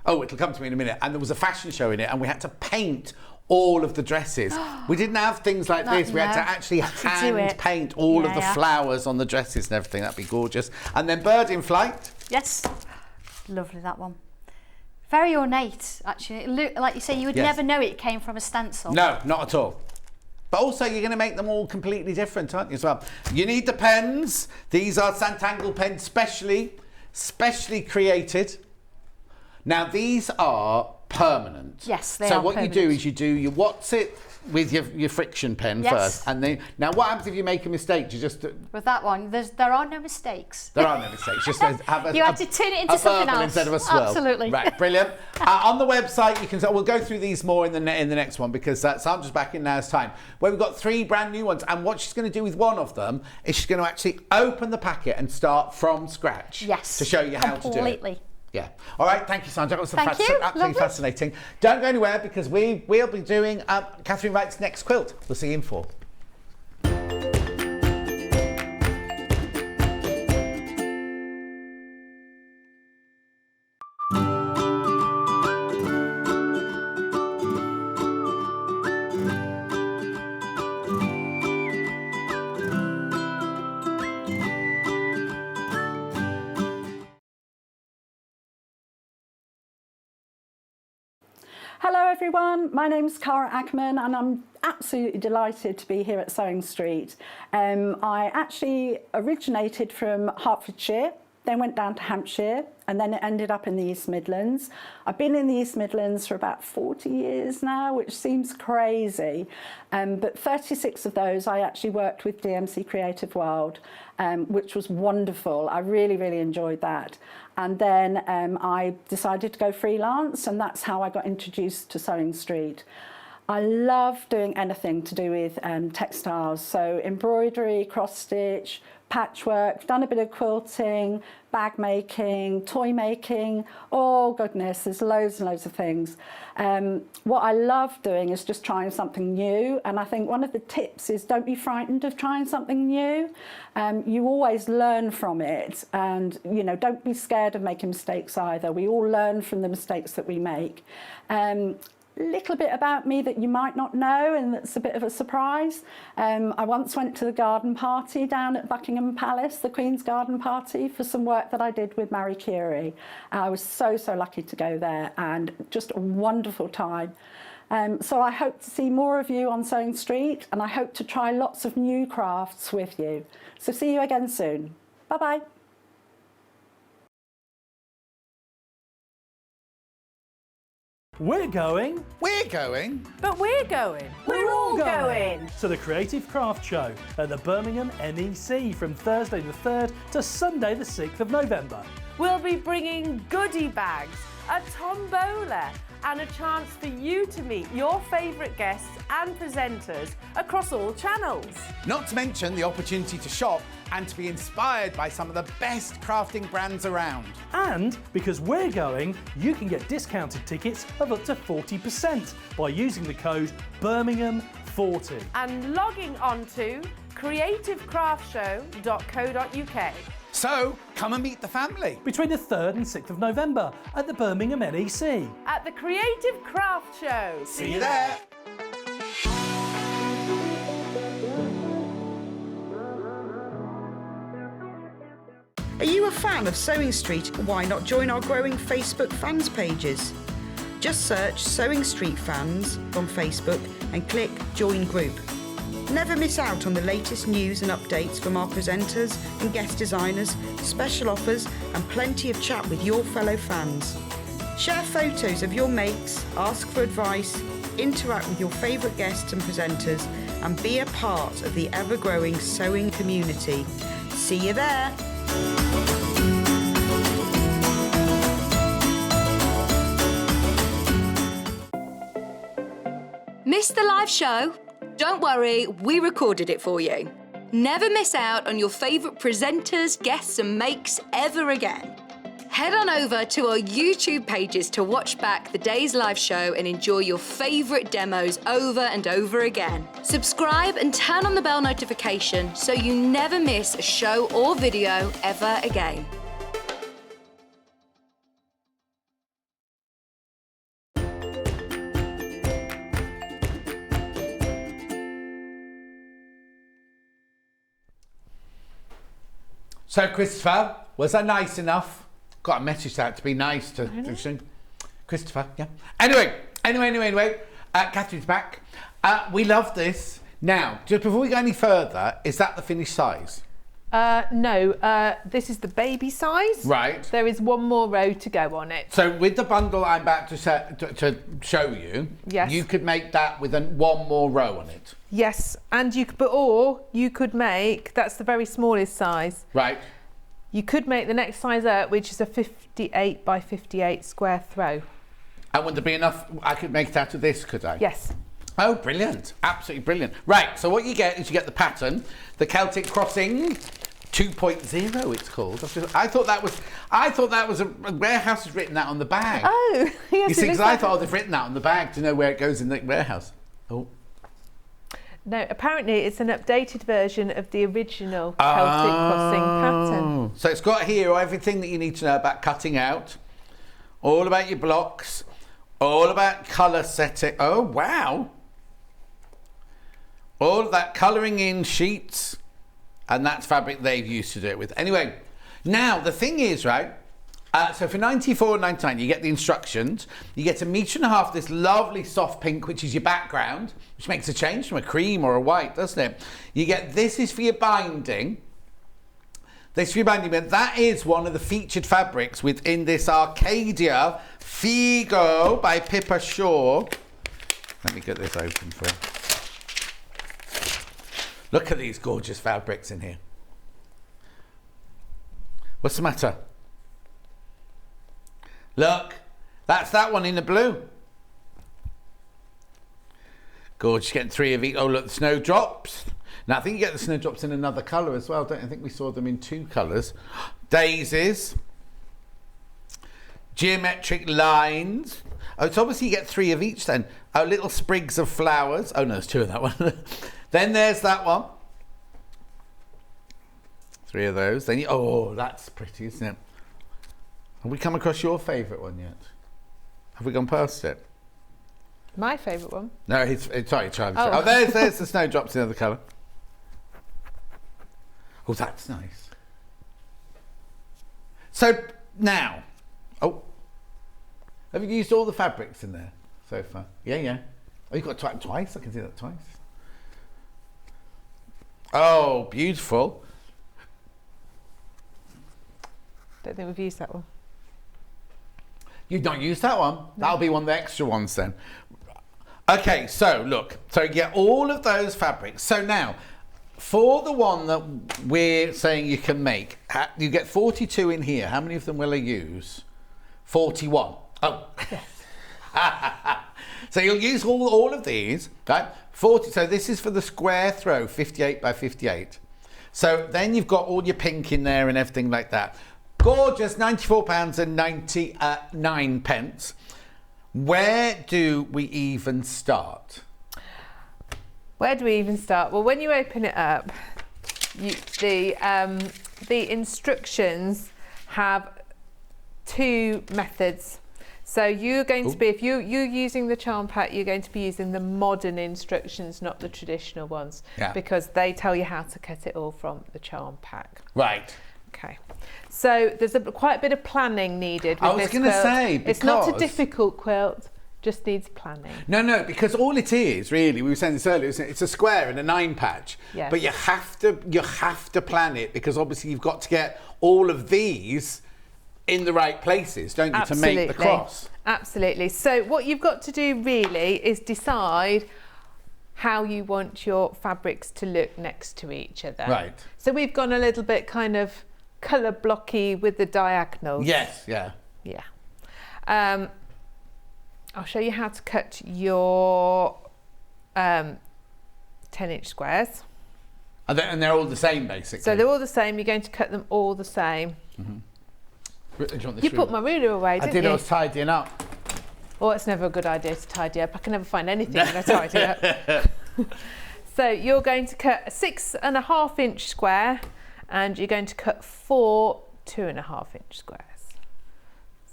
[SPEAKER 1] Oh, it'll come to me in a minute. And there was a fashion show in it and we had to paint all of the dresses. We didn't have things like this. We had to actually hand paint all of the flowers on the dresses and everything. That'd be gorgeous. And then Bird in Flight.
[SPEAKER 9] Yes. Lovely, that one. Very ornate, actually. Like you say, you would never know it came from a stencil.
[SPEAKER 1] No, not at all. But also, you're going to make them all completely different, aren't you, as well? You need the pens. These are Sanntangle pens, specially created. Now, these are permanent.
[SPEAKER 9] Yes, they are
[SPEAKER 1] So what
[SPEAKER 9] permanent.
[SPEAKER 1] you do is you do your what's it with your friction pen first. And then, now what happens if you make a mistake? You just...
[SPEAKER 9] With that one, there are no mistakes.
[SPEAKER 1] There are no mistakes. Just have
[SPEAKER 9] you have to turn it into something else.
[SPEAKER 1] Instead of a swirl.
[SPEAKER 9] Absolutely.
[SPEAKER 1] Right, brilliant. On the website, you can. We'll go through these more in the next one because Sandra's back in now's time. Where we've got 3 brand new ones, and what she's going to do with one of them is she's going to actually open the packet and start from scratch.
[SPEAKER 9] Yes.
[SPEAKER 1] To show you how to do it.
[SPEAKER 9] Completely.
[SPEAKER 1] Yeah. All right. Thank you, Sandra. That was
[SPEAKER 9] Thank you.
[SPEAKER 1] absolutely
[SPEAKER 9] Lovely.
[SPEAKER 1] fascinating. Don't go anywhere because we'll be doing Katharine Wright's next quilt. We'll see you in 4.
[SPEAKER 10] Hello everyone, my name's Cara Ackerman and I'm absolutely delighted to be here at Sewing Street. I actually originated from Hertfordshire, then went down to Hampshire and then it ended up in the East Midlands. I've been in the East Midlands for about 40 years now, which seems crazy, but 36 of those I actually worked with DMC Creative World, which was wonderful. I really enjoyed that. And then I decided to go freelance and that's how I got introduced to Sewing Street. I love doing anything to do with textiles, so embroidery, cross stitch, patchwork, done a bit of quilting, bag making, toy making, oh goodness, there's loads and loads of things. What I love doing is just trying something new, and I think one of the tips is don't be frightened of trying something new. You always learn from it, and you know, don't be scared of making mistakes either. We all learn from the mistakes that we make. Little bit about me that you might not know and that's a bit of a surprise. I once went to the garden party down at Buckingham Palace, the Queen's garden party, for some work that I did with Marie Curie. I was so lucky to go there and just a wonderful time. So I hope to see more of you on Sewing Street and I hope to try lots of new crafts with you. So see you again soon. Bye-bye.
[SPEAKER 3] We're going.
[SPEAKER 1] We're going.
[SPEAKER 4] But we're going.
[SPEAKER 3] We're all going to the Creative Craft Show at the Birmingham NEC from Thursday the 3rd to Sunday the 6th of November.
[SPEAKER 4] We'll be bringing goodie bags, a tombola, and a chance for you to meet your favourite guests and presenters across all channels.
[SPEAKER 1] Not to mention the opportunity to shop and to be inspired by some of the best crafting brands around.
[SPEAKER 3] And because we're going, you can get discounted tickets of up to 40% by using the code Birmingham40.
[SPEAKER 4] And logging on to creativecraftshow.co.uk.
[SPEAKER 1] So, come and meet the family.
[SPEAKER 3] Between the 3rd and 6th of November at the Birmingham NEC.
[SPEAKER 4] At the Creative Craft Show.
[SPEAKER 1] See you there.
[SPEAKER 6] Are you a fan of Sewing Street? Why not join our growing Facebook fans pages? Just search Sewing Street Fans on Facebook and click Join Group. Never miss out on the latest news and updates from our presenters and guest designers, special offers and plenty of chat with your fellow fans. Share photos of your makes, ask for advice, interact with your favourite guests and presenters and be a part of the ever-growing sewing community. See you there!
[SPEAKER 5] Missed the live show? Don't worry, we recorded it for you. Never miss out on your favourite presenters, guests and makes ever again. Head on over to our YouTube pages to watch back the day's live show and enjoy your favourite demos over and over again. Subscribe and turn on the bell notification so you never miss a show or video ever again.
[SPEAKER 1] So, Christopher, was that nice enough? Got a message out to be nice to Christopher, yeah. Anyway, Catherine's back. We love this. Now, just before we go any further, is that the finished size?
[SPEAKER 4] No, this is the baby size.
[SPEAKER 1] Right.
[SPEAKER 4] There is one more row to go on it.
[SPEAKER 1] So with the bundle I'm about to show you,
[SPEAKER 4] yes,
[SPEAKER 1] you could make that with one more row on it.
[SPEAKER 4] Yes, and you could, or you could make, that's the very smallest size.
[SPEAKER 1] Right.
[SPEAKER 4] You could make the next size up, which is a 58 by 58 square throw.
[SPEAKER 1] And would there be enough, I could make it out of this, could I?
[SPEAKER 4] Yes.
[SPEAKER 1] Oh, brilliant. Absolutely brilliant. Right, so what you get is you get the pattern, the Celtic Crossing 2.0 it's called. I thought that was a warehouse has written that on the bag.
[SPEAKER 4] Oh, yes.
[SPEAKER 1] You see, because I thought they've written that on the bag to know where it goes in the warehouse. Oh.
[SPEAKER 4] No, apparently it's an updated version of the original Celtic Crossing pattern.
[SPEAKER 1] So it's got here everything that you need to know about cutting out, all about your blocks, all about colour setting. Oh, wow. All of that colouring in sheets, and that's fabric they've used to do it with. Anyway, now the thing is, right, so for $94.99 you get the instructions, you get 1.5 meters of this lovely soft pink, which is your background, which makes a change from a cream or a white, doesn't it? You get, this is for your binding. This is for your binding, but that is one of the featured fabrics within this Arcadia Figo by Pippa Shaw. Let me get this open for you. Look at these gorgeous fabrics in here. What's the matter? Look, that's that one in the blue. Gorgeous, getting 3 of each. Oh, look, the snowdrops. Now, I think you get the snowdrops in another colour as well, don't you? I think we saw them in 2 colours. Daisies. Geometric lines. Oh, it's obviously you get 3 of each then. Oh, little sprigs of flowers. Oh, no, there's 2 of that one. Then there's that one. 3 of those. Then you, oh, that's pretty, isn't it? Have we come across your favourite one yet? Have we gone past it?
[SPEAKER 4] My favourite one?
[SPEAKER 1] No, sorry, Travis.
[SPEAKER 4] Oh,
[SPEAKER 1] there's the snowdrops in the other colour. Oh, that's nice. So now, oh, have you used all the fabrics in there so far? Yeah. Oh, you've got twice. I can see that twice. Oh, beautiful.
[SPEAKER 4] Don't think we've used that one.
[SPEAKER 1] You've not used that one? No. That'll be one of the extra ones then. Okay, so look. So you get all of those fabrics. So now, for the one that we're saying you can make, you get 42 in here. How many of them will I use? 41. Oh. So you'll use all of these, right? 40. So this is for the square throw, 58 by 58. So then you've got all your pink in there and everything like that. Gorgeous, £94.99. Where do we even start?
[SPEAKER 4] Where do we even start? Well, when you open it up, the the instructions have 2 methods. So you're going to be, if you're using the charm pack, you're going to be using the modern instructions, not the traditional ones, because they tell you how to cut it all from the charm pack.
[SPEAKER 1] Right.
[SPEAKER 4] Okay. So there's quite a bit of planning needed with this quilt. I was going to say, because it's not a difficult quilt, just needs planning.
[SPEAKER 1] No, because all it is really, we were saying this earlier, it's a square and a 9 patch. Yes. But you have to plan it, because obviously you've got to get all of these in the right places, don't you,
[SPEAKER 4] Absolutely.
[SPEAKER 1] To make the cross?
[SPEAKER 4] Absolutely. So what you've got to do really is decide how you want your fabrics to look next to each other.
[SPEAKER 1] Right.
[SPEAKER 4] So we've gone a little bit kind of colour blocky with the diagonals.
[SPEAKER 1] Yes, yeah.
[SPEAKER 4] Yeah. I'll show you how to cut your 10-inch squares.
[SPEAKER 1] And they're all the same, basically?
[SPEAKER 4] So they're all the same. You're going to cut them all the same.
[SPEAKER 1] Mm-hmm.
[SPEAKER 4] You put my ruler away, didn't you?
[SPEAKER 1] I was tidying up.
[SPEAKER 4] Oh, it's never a good idea to tidy up. I can never find anything when I tidy up. So you're going to cut a 6.5-inch square, and you're going to cut 4 2.5-inch squares.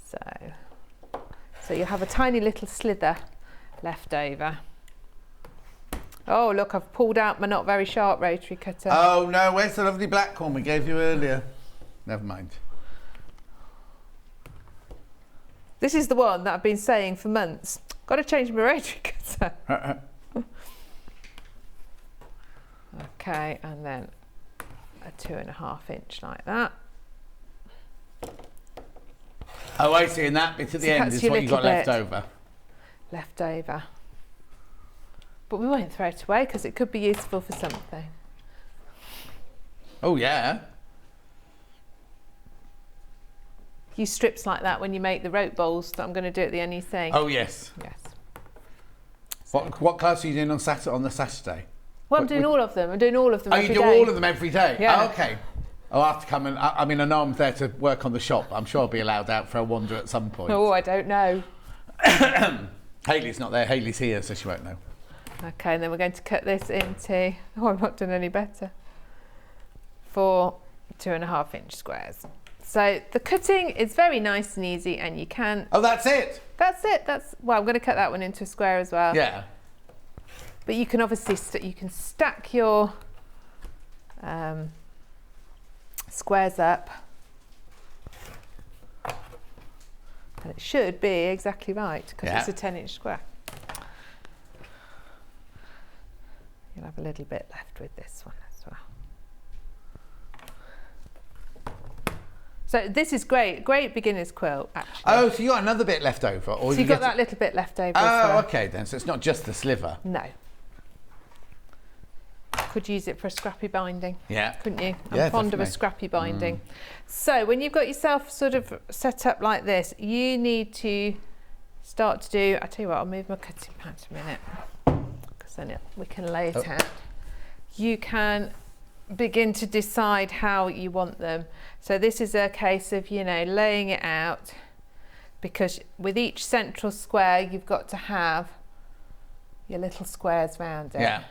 [SPEAKER 4] So you'll have a tiny little slither left over. Oh, look, I've pulled out my not very sharp rotary cutter.
[SPEAKER 1] Oh, no, where's the lovely black one we gave you earlier? Never mind.
[SPEAKER 4] This is the one that I've been saying for months. Got to change my rotary cutter. Okay, and then a 2.5-inch like that.
[SPEAKER 1] Oh, I see, and that bit at the end is what you got left over.
[SPEAKER 4] Left over. But we won't throw it away because it could be useful for something.
[SPEAKER 1] Oh, yeah.
[SPEAKER 4] Use strips like that when you make the rope bowls that I'm going to do at the NEC.
[SPEAKER 1] Oh, yes.
[SPEAKER 4] Yes.
[SPEAKER 1] What class are you doing on the Saturday?
[SPEAKER 4] Well, I'm doing all of them. I'm doing all of them every day.
[SPEAKER 1] Oh, you do all of them every day?
[SPEAKER 4] Yeah.
[SPEAKER 1] Oh, okay. I'll have to come and, I mean, I know I'm there to work on the shop. I'm sure I'll be allowed out for a wander at some point.
[SPEAKER 4] Oh, I don't know.
[SPEAKER 1] Hayley's not there. Hayley's here, so she won't know.
[SPEAKER 4] Okay, and then we're going to cut this into, oh, I've not done any better, 4 2.5-inch squares. So the cutting is very nice and easy, and you can...
[SPEAKER 1] Oh, that's it?
[SPEAKER 4] That's it. Well, I'm going to cut that one into a square as well.
[SPEAKER 1] Yeah.
[SPEAKER 4] But you can obviously, you can stack your squares up. And it should be exactly right, because it's a 10-inch square. You'll have a little bit left with this one as well. So this is great beginner's quilt, actually.
[SPEAKER 1] Oh, so you got another bit left over? Or
[SPEAKER 4] so you got that little bit left over as well.
[SPEAKER 1] Oh, okay then, so it's not just the sliver.
[SPEAKER 4] No. Could use it for a scrappy binding.
[SPEAKER 1] Yeah.
[SPEAKER 4] Couldn't you?
[SPEAKER 1] Yeah,
[SPEAKER 4] I'm fond of a scrappy binding. So when you've got yourself sort of set up like this, you need to start to do, I tell you what, I'll move my cutting pad a minute, because then we can lay it out. You can begin to decide how you want them. So this is a case of, you know, laying it out, because with each central square you've got to have your little squares round it.
[SPEAKER 1] Yeah.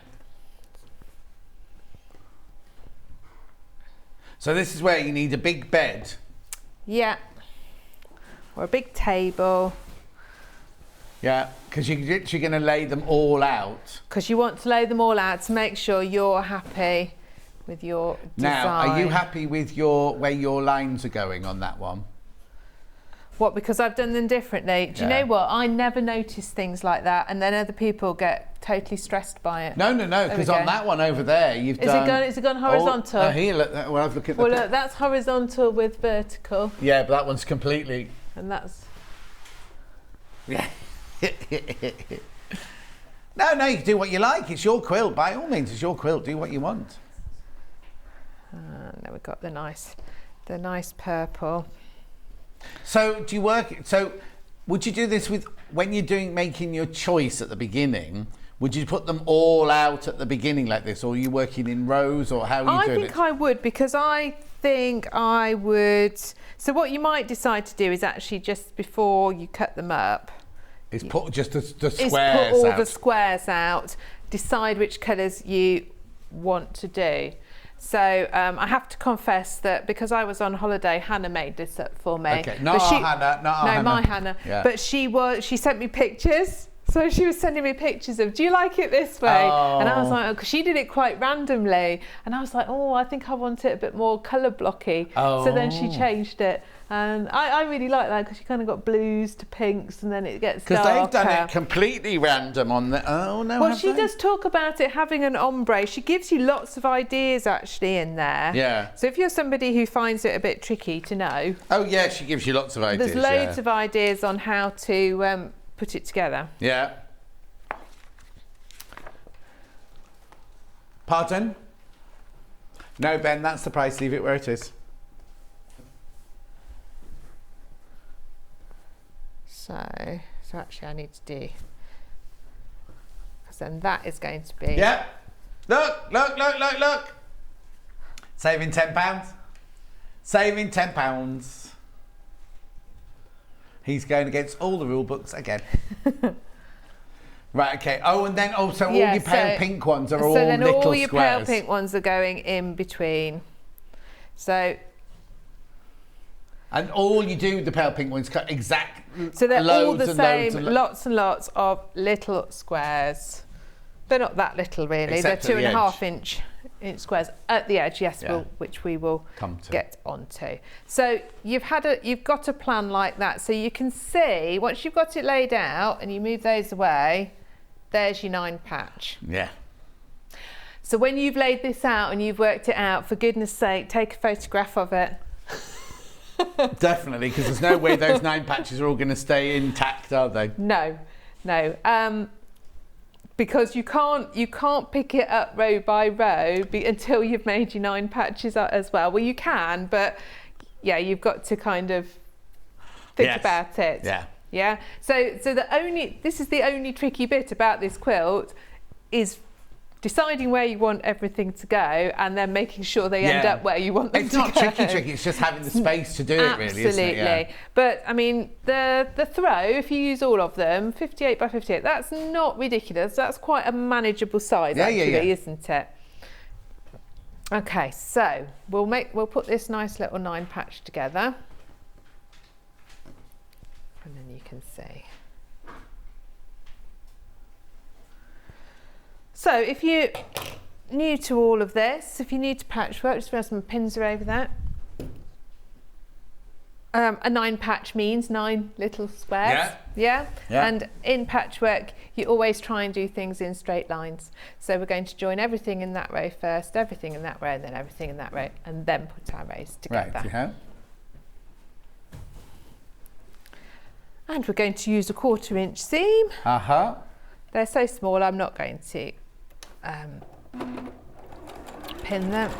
[SPEAKER 1] So this is where you need a big bed.
[SPEAKER 4] Yeah. Or a big table.
[SPEAKER 1] Yeah, because you're literally going to lay them all out.
[SPEAKER 4] Because you want to lay them all out to make sure you're happy with your design.
[SPEAKER 1] Now, are you happy with where your lines are going on that one?
[SPEAKER 4] What, because I've done them differently? Do you know what? I never notice things like that, and then other people get totally stressed by it.
[SPEAKER 1] No, because on that one over there, you've done...
[SPEAKER 4] Is it gone horizontal?
[SPEAKER 1] Oh, here, look, well, I've looked at
[SPEAKER 4] well, look, that's horizontal with vertical.
[SPEAKER 1] Yeah, but that one's completely...
[SPEAKER 4] And that's...
[SPEAKER 1] Yeah. No, you can do what you like. It's your quilt. By all means, it's your quilt. Do what you want.
[SPEAKER 4] And then we've got the nice purple.
[SPEAKER 1] So do you work? So would you do this when you're making your choice at the beginning? Would you put them all out at the beginning like this, or are you working in rows, or how are you doing it?
[SPEAKER 4] I think I would, because I think I would. So what you might decide to do is actually just before you cut them up,
[SPEAKER 1] is put just the squares
[SPEAKER 4] out. Put all
[SPEAKER 1] out.
[SPEAKER 4] the squares out. Decide which colours you want to do. So I have to confess that because I was on holiday, Hannah made this up for me.
[SPEAKER 1] Okay, not our Hannah, not our Hannah.
[SPEAKER 4] No, my Hannah.
[SPEAKER 1] Yeah.
[SPEAKER 4] But she sent me pictures. So she was sending me pictures of, do you like it this way?
[SPEAKER 1] Oh.
[SPEAKER 4] And I was like, oh, 'cause she did it quite randomly. And I was like, oh, I think I want it a bit more colour blocky.
[SPEAKER 1] Oh.
[SPEAKER 4] So then she changed it. And I really like that because you kind of got blues to pinks and then it gets darker.
[SPEAKER 1] Because they've done it completely random on the... Oh, no,
[SPEAKER 4] well, she does talk about it having an ombre. She gives you lots of ideas actually in there.
[SPEAKER 1] Yeah.
[SPEAKER 4] So if you're somebody who finds it a bit tricky to know...
[SPEAKER 1] Oh, yeah, she gives you lots of ideas.
[SPEAKER 4] There's loads of ideas on how to put it together.
[SPEAKER 1] Yeah. Pardon? No, Ben, that's the price. Leave it where it is.
[SPEAKER 4] So actually I need to do... Because then that is going to be...
[SPEAKER 1] Yeah. Look. Saving £10. Saving £10. He's going against all the rule books again. Right, okay. Oh, and then also all your pale pink ones are all little squares. So then all your pale
[SPEAKER 4] pink ones are going in between. So...
[SPEAKER 1] And all you do with the pale pink ones cut exact.
[SPEAKER 4] So they're all the same,
[SPEAKER 1] and
[SPEAKER 4] lots and lots of little squares. They're not that little really.
[SPEAKER 1] Except
[SPEAKER 4] they're 2.5
[SPEAKER 1] inch
[SPEAKER 4] squares at the edge. Yes,
[SPEAKER 1] Yeah.
[SPEAKER 4] which we will
[SPEAKER 1] Come to.
[SPEAKER 4] get onto. So you've got a plan like that, so you can see once you've got it laid out and you move those away. There's your 9 patch.
[SPEAKER 1] Yeah.
[SPEAKER 4] So when you've laid this out and you've worked it out, for goodness sake, take a photograph of it.
[SPEAKER 1] Definitely, because there's no way those 9 patches are all going to stay intact, are they?
[SPEAKER 4] No. Because you can't pick it up row by row until you've made your 9 patches as well. Well, you can, but yeah, you've got to kind of think about it.
[SPEAKER 1] Yeah.
[SPEAKER 4] Yeah. So this is the only tricky bit about this quilt is deciding where you want everything to go and then making sure they end up where you want them to go.
[SPEAKER 1] It's not tricky, it's just having the space to do it, really, isn't it?
[SPEAKER 4] Absolutely. But, I mean, the throw, if you use all of them, 58 by 58, that's not ridiculous. That's quite a manageable size, isn't it? OK, so we'll put this nice little 9 patch together. And then you can see. So if you're new to all of this, if you're new to patchwork, just some pins are over there. A 9 patch means 9 little squares. Yeah. And in patchwork, you always try and do things in straight lines. So we're going to join everything in that row first, everything in that row, and then everything in that row, and then put our rows together.
[SPEAKER 1] Right, yeah.
[SPEAKER 4] And we're going to use a 1/4 inch seam. They're so small, I'm not going to pin them.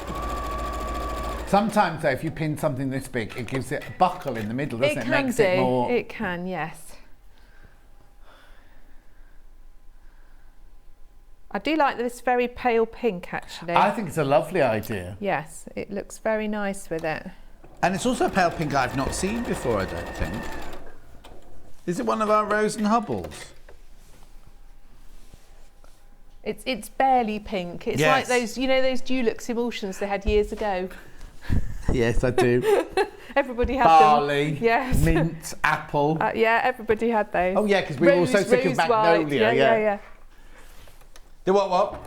[SPEAKER 1] Sometimes though, if you pin something this big, it gives it a buckle in the middle, doesn't it?
[SPEAKER 4] It
[SPEAKER 1] Makes it more...
[SPEAKER 4] It can, yes. I do like this very pale pink, actually.
[SPEAKER 1] I think it's a lovely idea.
[SPEAKER 4] Yes, it looks very nice with it.
[SPEAKER 1] And it's also a pale pink I've not seen before, I don't think. Is it one of our Rose and Hubbles?
[SPEAKER 4] It's barely pink. It's like those, those Dulux emulsions they had years ago.
[SPEAKER 1] Yes, I do.
[SPEAKER 4] Everybody had
[SPEAKER 1] Barley,
[SPEAKER 4] them. Yes.
[SPEAKER 1] mint, apple.
[SPEAKER 4] Yeah, everybody had those.
[SPEAKER 1] Oh yeah, because we were all so sick of magnolia.
[SPEAKER 4] White. Yeah.
[SPEAKER 1] The what?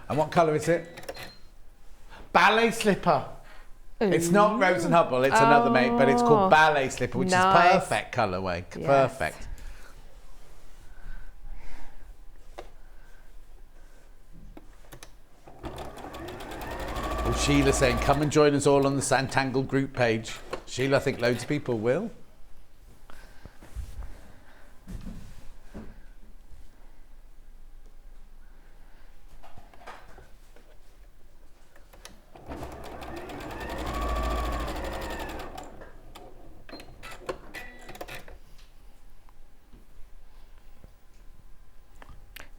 [SPEAKER 1] And what colour is it? Ballet slipper. Ooh. It's not Rose and Hubble, it's another mate, but it's called Ballet Slipper, which is perfect colourway. Yes. Perfect. Well, Sheila saying, come and join us all on the Sanntangle group page. Sheila, I think loads of people will.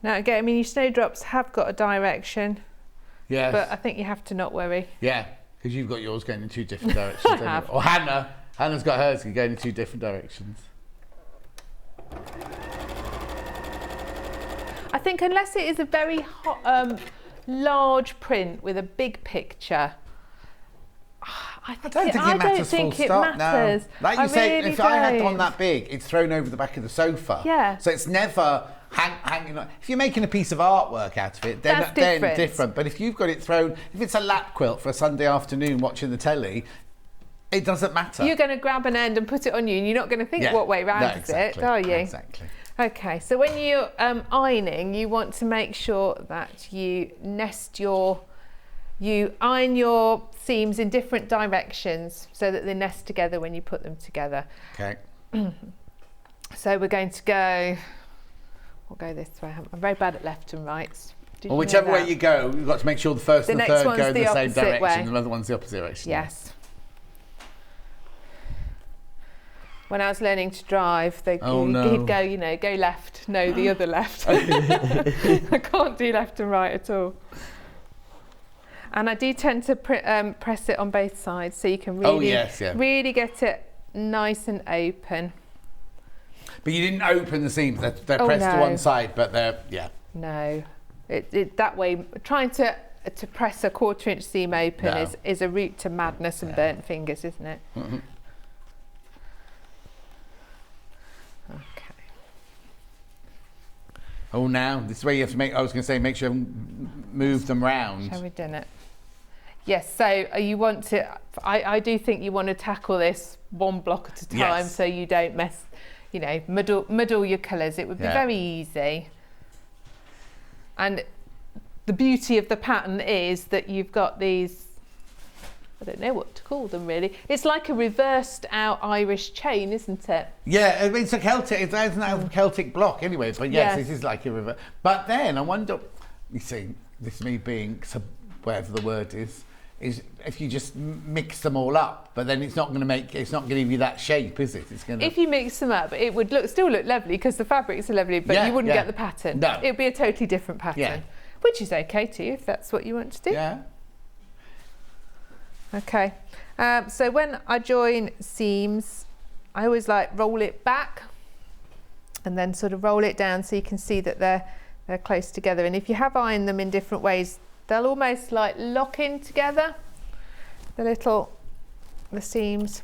[SPEAKER 4] Now again, I mean, your snowdrops have got a direction.
[SPEAKER 1] Yes.
[SPEAKER 4] But I think you have to not worry.
[SPEAKER 1] Yeah, because you've got yours going in 2 different directions. Or Hannah's got hers going in 2 different directions.
[SPEAKER 4] I think unless it is a very large print with a big picture, I don't think it matters.
[SPEAKER 1] No. Like you say, if I had one that big, it's thrown over the back of the sofa.
[SPEAKER 4] Yeah.
[SPEAKER 1] So it's never hanging on. If you're making a piece of artwork out of it, then different. But if you've got it thrown, if it's a lap quilt for a Sunday afternoon watching the telly, it doesn't matter.
[SPEAKER 4] You're going to grab an end and put it on you, and you're not going to think what way round is it, are you?
[SPEAKER 1] Exactly.
[SPEAKER 4] Okay, so when you're ironing, you want to make sure that you iron your seams in different directions so that they nest together when you put them together.
[SPEAKER 1] Okay.
[SPEAKER 4] So we're going to go, we'll go this way. I'm very bad at left and rights.
[SPEAKER 1] Well, whichever way you go, you've got to make sure the first and the third go in the same direction, and the other one's the opposite direction.
[SPEAKER 4] Yes. When I was learning to drive, he'd go, go left, no, the other left. I can't do left and right at all. And I do tend to press it on both sides so you can really get it nice and open.
[SPEAKER 1] But you didn't open the seams, they're pressed to one side, but they're,
[SPEAKER 4] No, that way, trying to press a 1/4 inch seam open is a route to madness and burnt fingers, isn't it?
[SPEAKER 1] Mm-hmm.
[SPEAKER 4] Okay.
[SPEAKER 1] Oh, now, this is where you have to make, I was going to say, make sure you move them round.
[SPEAKER 4] Shall we done it? Yes, so you want to, I do think you want to tackle this one block at a time so you don't mess, muddle your colours. It would be very easy. And the beauty of the pattern is that you've got these, I don't know what to call them really. It's like a reversed out Irish chain, isn't it?
[SPEAKER 1] Yeah, I mean, it's a Celtic, it's a Celtic block anyway, but yes, this is like a reverse. But then I wonder, you see, this is me being, whatever the word is if you just mix them all up, but then it's not going to give you that shape, is it? It's going to...
[SPEAKER 4] If you mix them up, it would still look lovely because the fabrics are lovely, but you wouldn't get the pattern.
[SPEAKER 1] No.
[SPEAKER 4] It would be a totally different pattern, which is okay too if that's what you want to do.
[SPEAKER 1] Yeah.
[SPEAKER 4] Okay, so when I join seams, I always roll it back and then sort of roll it down so you can see that they're close together. And if you have ironed them in different ways, they'll almost lock in together, the seams.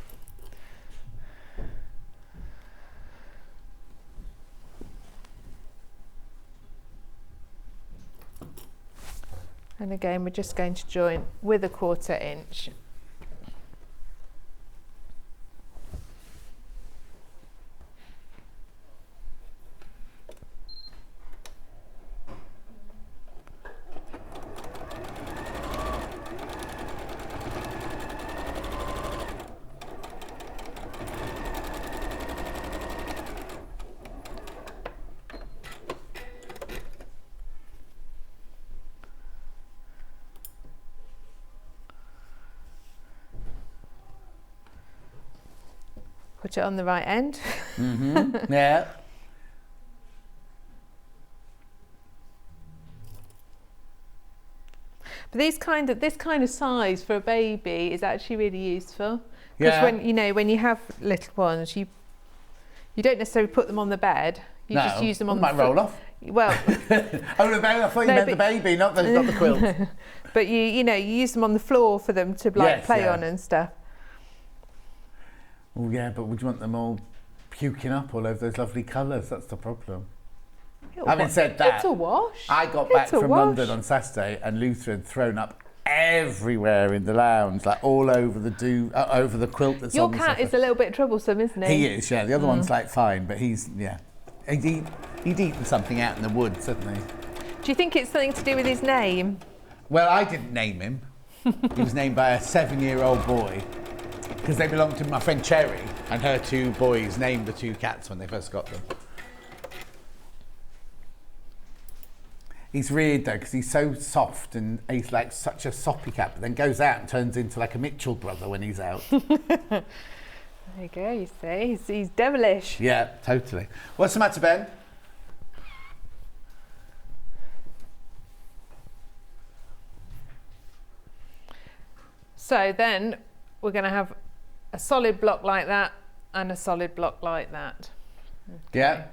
[SPEAKER 4] And again, we're just going to join with a 1/4 inch. Put it on the right end.
[SPEAKER 1] Mm-hmm. Yeah.
[SPEAKER 4] But this kind of size for a baby is actually really useful. Because when you have little ones, you don't necessarily put them on the bed. You just use them on the
[SPEAKER 1] might roll off.
[SPEAKER 4] Well,
[SPEAKER 1] I thought you meant the baby, not the quilt.
[SPEAKER 4] But you use them on the floor for them to play on and stuff.
[SPEAKER 1] Oh yeah, but would you want them all puking up all over those lovely colours? That's the problem. Having said that,
[SPEAKER 4] it's a wash.
[SPEAKER 1] I got back from London on Saturday and Luther had thrown up everywhere in the lounge, all over over the quilt that's on the sofa.
[SPEAKER 4] Your cat is a little bit troublesome, isn't he?
[SPEAKER 1] He is, yeah. The other one's fine, but he'd eaten something out in the woods, hadn't he?
[SPEAKER 4] Do you think it's something to do with his name?
[SPEAKER 1] Well, I didn't name him. He was named by a 7-year-old boy. Because they belonged to my friend Cherry, and her 2 boys named the 2 cats when they first got them. He's weird though, because he's so soft and he's like such a soppy cat, but then goes out and turns into like a Mitchell brother when he's out.
[SPEAKER 4] There you go, you see, he's devilish.
[SPEAKER 1] Yeah, totally. What's the matter, Ben?
[SPEAKER 4] So then we're going to have a solid block like that and a solid block like that.
[SPEAKER 1] Okay. Yeah.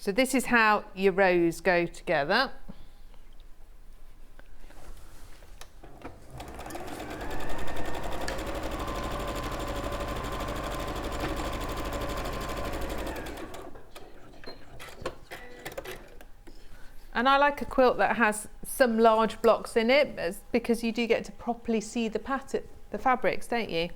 [SPEAKER 4] So this is how your rows go together. And I like a quilt that has some large blocks in it because you do get to properly see the pattern, the fabrics, don't you?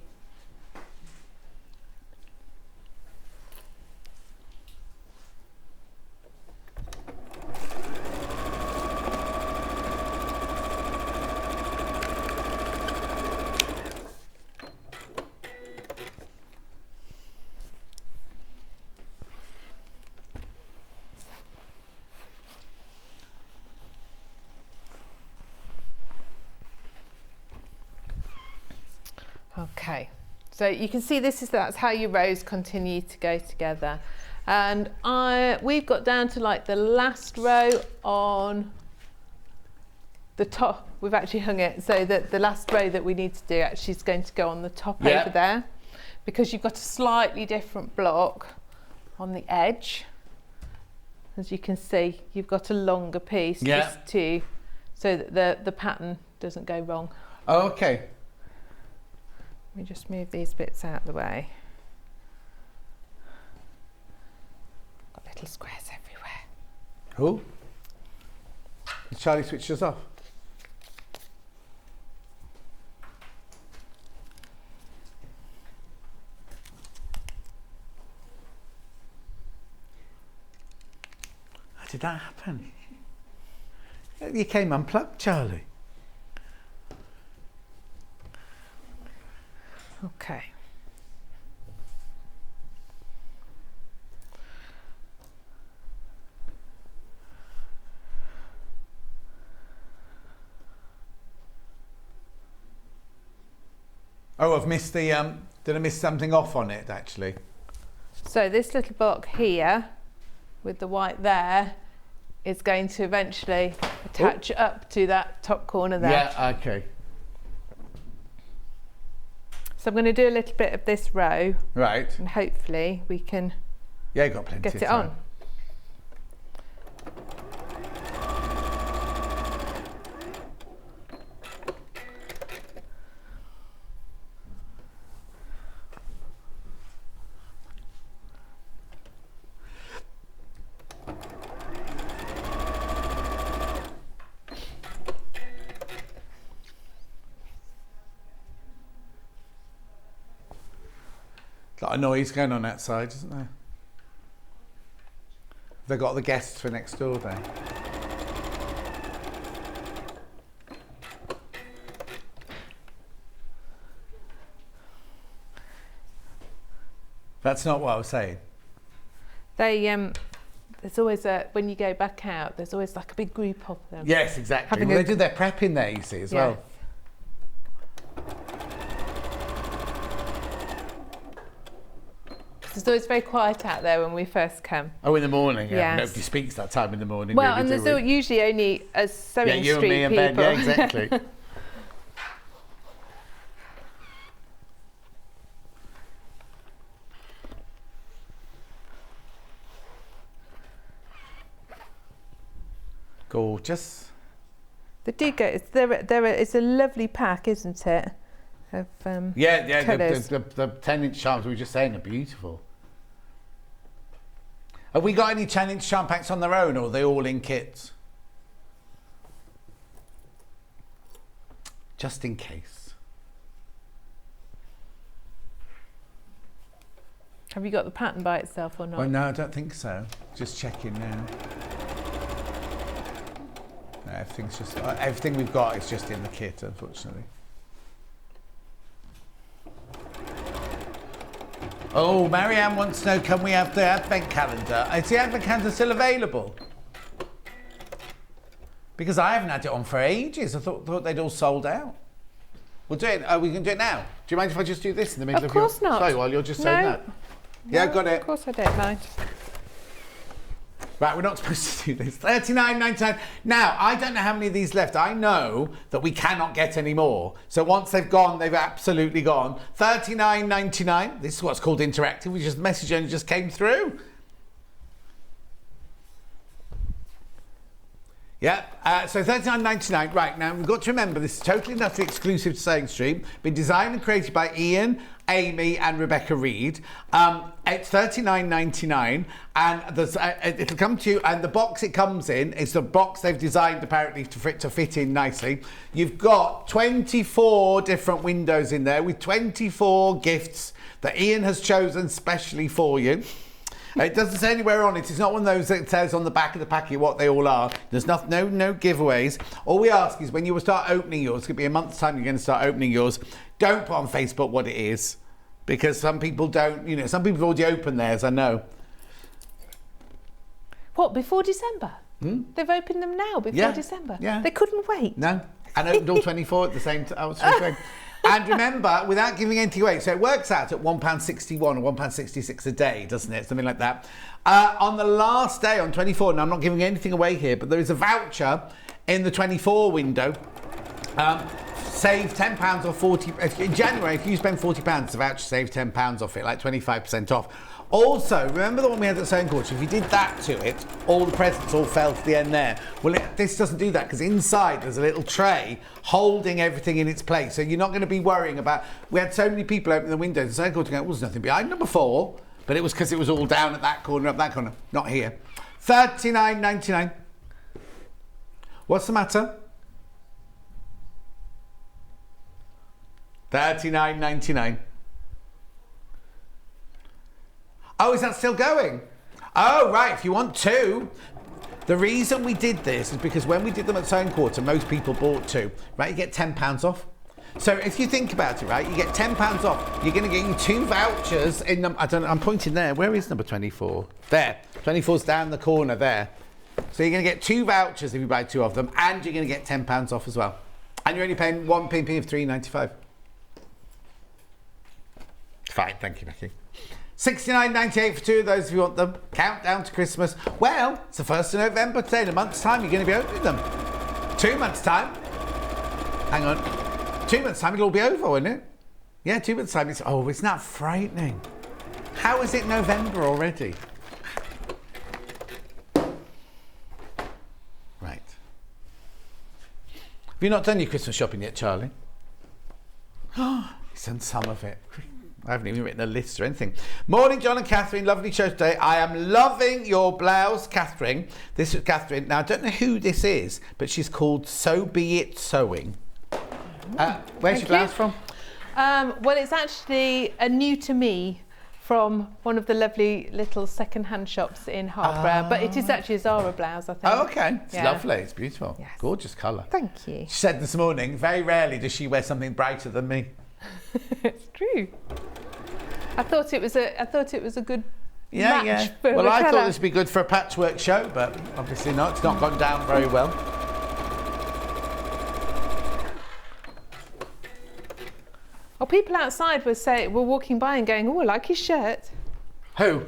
[SPEAKER 4] Okay, so you can see that's how your rows continue to go together. And we've got down to like the last row on the top. We've actually hung it so that the last row that we need to do actually is going to go on the top over there, because you've got a slightly different block on the edge. As you can see, you've got a longer piece just so that the pattern doesn't go wrong.
[SPEAKER 1] Oh, okay.
[SPEAKER 4] Let me just move these bits out of the way. Got little squares everywhere.
[SPEAKER 1] Oh, has Charlie switched us off? How did that happen? You came unplugged, Charlie.
[SPEAKER 4] Okay.
[SPEAKER 1] Oh, I've missed the, did I miss something off on it actually?
[SPEAKER 4] So this little block here with the white there is going to eventually attach up to that top corner there.
[SPEAKER 1] Yeah, okay.
[SPEAKER 4] So I'm going to do a little bit of this row.
[SPEAKER 1] Right.
[SPEAKER 4] And hopefully we can
[SPEAKER 1] got plenty
[SPEAKER 4] get
[SPEAKER 1] of
[SPEAKER 4] it
[SPEAKER 1] time.
[SPEAKER 4] on.
[SPEAKER 1] A lot of noise going on outside, isn't there? They got the guests for next door there. That's not what I was saying.
[SPEAKER 4] They there's always when you go back out, there's always like a big group of them.
[SPEAKER 1] Yes, exactly. Well, they do their prep in there, you see, as well.
[SPEAKER 4] It's always very quiet out there when we first come.
[SPEAKER 1] Oh, in the morning, yeah.
[SPEAKER 4] Yes.
[SPEAKER 1] Nobody speaks that time in the morning.
[SPEAKER 4] Well,
[SPEAKER 1] really,
[SPEAKER 4] and there's usually only a sewing
[SPEAKER 1] you
[SPEAKER 4] street
[SPEAKER 1] and me
[SPEAKER 4] people.
[SPEAKER 1] and Ben, yeah, exactly. Gorgeous.
[SPEAKER 4] They do go. It's a lovely pack, isn't it? Of colours.
[SPEAKER 1] The 10-inch charms we were just saying are beautiful. Have we got any 10-inch charm packs on their own, or are they all in kits? Just in case.
[SPEAKER 4] Have you got the pattern by itself or not?
[SPEAKER 1] Oh, no, I don't think so. Just checking now. No, everything we've got is just in the kit, unfortunately. Oh, Marianne wants to know, can we have the advent calendar? Is the advent calendar still available? Because I haven't had it on for ages. I thought they'd all sold out. We'll do it. Oh, we can do it now. Do you mind if I just do this in the middle of your...
[SPEAKER 4] Of course not.
[SPEAKER 1] Sorry, while you're just saying that. Yeah, got it.
[SPEAKER 4] Of course I don't mind.
[SPEAKER 1] Right, we're not supposed to do this. $39.99. Now, I don't know how many of these left. I know that we cannot get any more. So once they've gone, they've absolutely gone. $39.99. This is what's called interactive, which is the message only just came through. Yeah, so $39.99. Right, now we've got to remember this is totally and utterly exclusive to Sewing Street. Been designed and created by Ian, Amy and Rebecca Reed. It's $39.99 and it'll come to you, and the box it comes in is the box they've designed apparently for it to fit in nicely. You've got 24 different windows in there with 24 gifts that Ian has chosen specially for you. It doesn't say anywhere on it. It's not one of those that says on the back of the packet what they all are. There's no giveaways. All we ask is when you start opening yours, it could be a month's time you're going to start opening yours, don't put on Facebook what it is. Because some people don't, you know, some people have already opened theirs, I know.
[SPEAKER 4] What, before December? They've opened them now, before December?
[SPEAKER 1] Yeah.
[SPEAKER 4] They couldn't wait?
[SPEAKER 1] No. And opened all 24 at the same time. And remember, without giving anything away, so it works out at £1.61 or £1.66 a day, doesn't it? Something like that. On the last day, on 24, now I'm not giving anything away here, but there is a voucher in the 24 window. Save £10 or 40. In January, if you spend £40, the voucher saves £10 off it, like 25% off. Also, remember the one we had at Sewing Quarter? If you did that to it, all the presents all fell to the end there. Well, this doesn't do that because inside there's a little tray holding everything in its place. So you're not going to be worrying about... We had so many people open the windows at Sewing Quarter going, there's nothing behind number 4. But it was because it was all down at that corner, up that corner. Not here. $39.99. What's the matter? $39.99. Oh, is that still going? Oh, right, if you want 2. The reason we did this is because when we did them at Sewing Quarter, most people bought 2. Right, you get £10 off. So if you think about it, right, you get £10 off. You're going to get you 2 vouchers in them. I don't know, I'm pointing there. Where is number 24? There. 24's down the corner there. So you're going to get 2 vouchers if you buy 2 of them, and you're going to get £10 off as well. And you're only paying one PP of $3.95. Fine, thank you, Becky. $69.98 for 2 of those if you want them. Countdown to Christmas. Well, it's the 1st of November today. In a month's time, you're going to be opening them. 2 months' time. Hang on. 2 months' time, it'll all be over, won't it? Yeah, 2 months' time. Isn't that frightening? How is it November already? Right. Have you not done your Christmas shopping yet, Charlie? Oh, he's done some of it. I haven't even written a list or anything. Morning, John and Catherine. Lovely show today. I am loving your blouse, Catherine. This is Catherine. Now, I don't know who this is, but she's called So Be It Sewing. Where's your blouse from?
[SPEAKER 4] Well, it's actually a new to me from one of the lovely little second-hand shops in Harborough, but it is actually a Zara blouse, I think.
[SPEAKER 1] Oh, okay. It's lovely. It's beautiful. Yes. Gorgeous colour.
[SPEAKER 4] Thank you.
[SPEAKER 1] She said this morning, very rarely does she wear something brighter than me.
[SPEAKER 4] It's true. I thought it was a good match for
[SPEAKER 1] Well,
[SPEAKER 4] the
[SPEAKER 1] I
[SPEAKER 4] colour.
[SPEAKER 1] thought this would be good for a patchwork show, but obviously not. It's not gone down very well.
[SPEAKER 4] Well, people outside were walking by and going, "Oh, I like his shirt."
[SPEAKER 1] Who?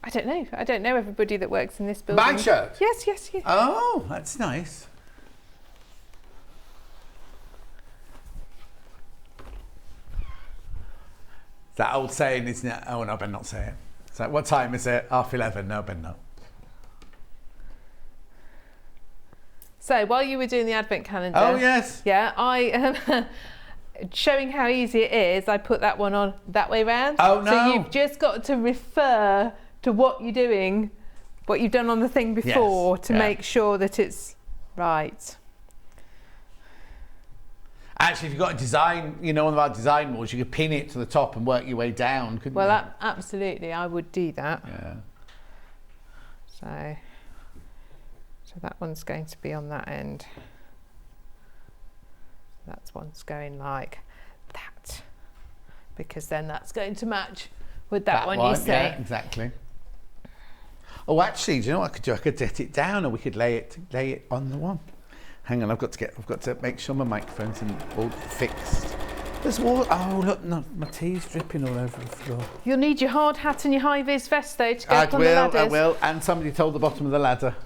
[SPEAKER 4] I don't know. I don't know everybody that works in this building.
[SPEAKER 1] My shirt?
[SPEAKER 4] Yes.
[SPEAKER 1] Oh, that's nice. That old saying, isn't it? Oh, no, I better not say it. So, what time is it? 11:30. No, I better not.
[SPEAKER 4] So, while you were doing the advent calendar...
[SPEAKER 1] Oh, yes.
[SPEAKER 4] Yeah, I... showing how easy it is, I put that one on that way round.
[SPEAKER 1] Oh, no.
[SPEAKER 4] So you've just got to refer to what you're doing, what you've done on the thing before to make sure that it's right.
[SPEAKER 1] Actually, if you've got a design, one of our design boards, you could pin it to the top and work your way down, couldn't you?
[SPEAKER 4] Well, absolutely, I would do that.
[SPEAKER 1] Yeah.
[SPEAKER 4] So that one's going to be on that end. That one's going like that, because then that's going to match with that one you say.
[SPEAKER 1] Yeah, exactly. Oh, actually, do you know what I could do? I could get it down, or we could lay it on the one. Hang on, I've got to make sure my microphone's all fixed. There's water. Oh, look, no, my tea's dripping all over the floor.
[SPEAKER 4] You'll need your hard hat and your high-vis vest, though, to go up on the ladders.
[SPEAKER 1] I will, and somebody told the bottom of the ladder.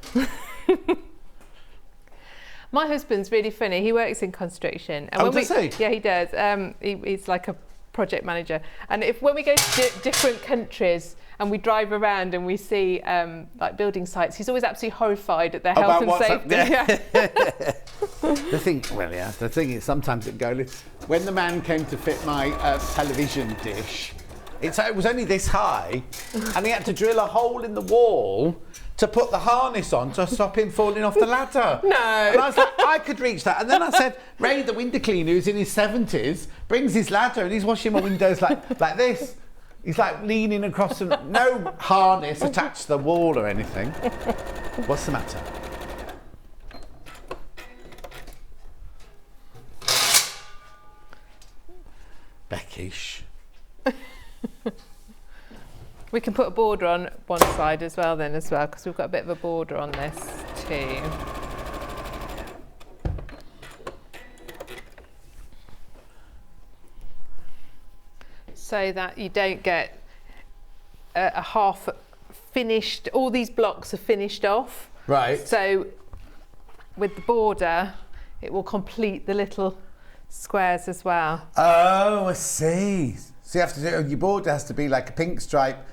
[SPEAKER 4] My husband's really funny. He works in construction. And
[SPEAKER 1] does he?
[SPEAKER 4] Yeah, he does. He's like a project manager. And when we go to different countries and we drive around and we see like building sites, he's always absolutely horrified at their health and safety.
[SPEAKER 1] The thing is, sometimes it go. When the man came to fit my television dish, it was only this high, and he had to drill a hole in the wall to put the harness on to stop him falling off the ladder.
[SPEAKER 4] No.
[SPEAKER 1] And I was like, I could reach that. And then I said, Ray, the window cleaner, who's in his 70s, brings his ladder and he's washing my windows like this. He's like leaning across, no harness attached to the wall or anything. What's the matter? Beckish.
[SPEAKER 4] We can put a border on one side as well, because we've got a bit of a border on this too. So that you don't get a half finished, all these blocks are finished off.
[SPEAKER 1] Right.
[SPEAKER 4] So with the border, it will complete the little squares as well.
[SPEAKER 1] Oh, I see. So you have to do, your border has to be like a pink stripe,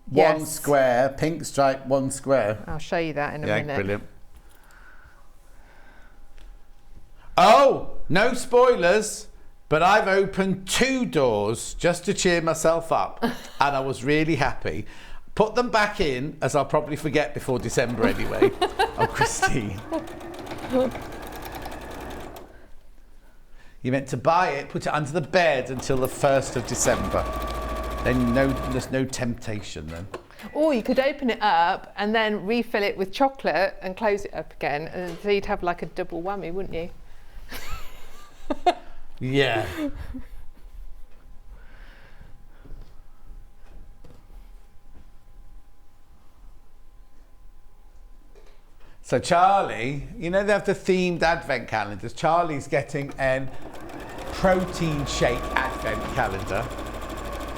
[SPEAKER 1] one square, pink stripe, one square.
[SPEAKER 4] I'll show you that in a minute.
[SPEAKER 1] Yeah, brilliant. Oh, no spoilers, but I've opened 2 doors just to cheer myself up, and I was really happy. Put them back in, as I'll probably forget before December anyway. Oh, Christine. You're meant to buy it, put it under the bed until the 1st of December. Then there's no temptation then.
[SPEAKER 4] Or you could open it up and then refill it with chocolate and close it up again, and so you'd have like a double whammy, wouldn't you?
[SPEAKER 1] Yeah. So Charlie, you know they have the themed advent calendars. Charlie's getting a protein shake advent calendar.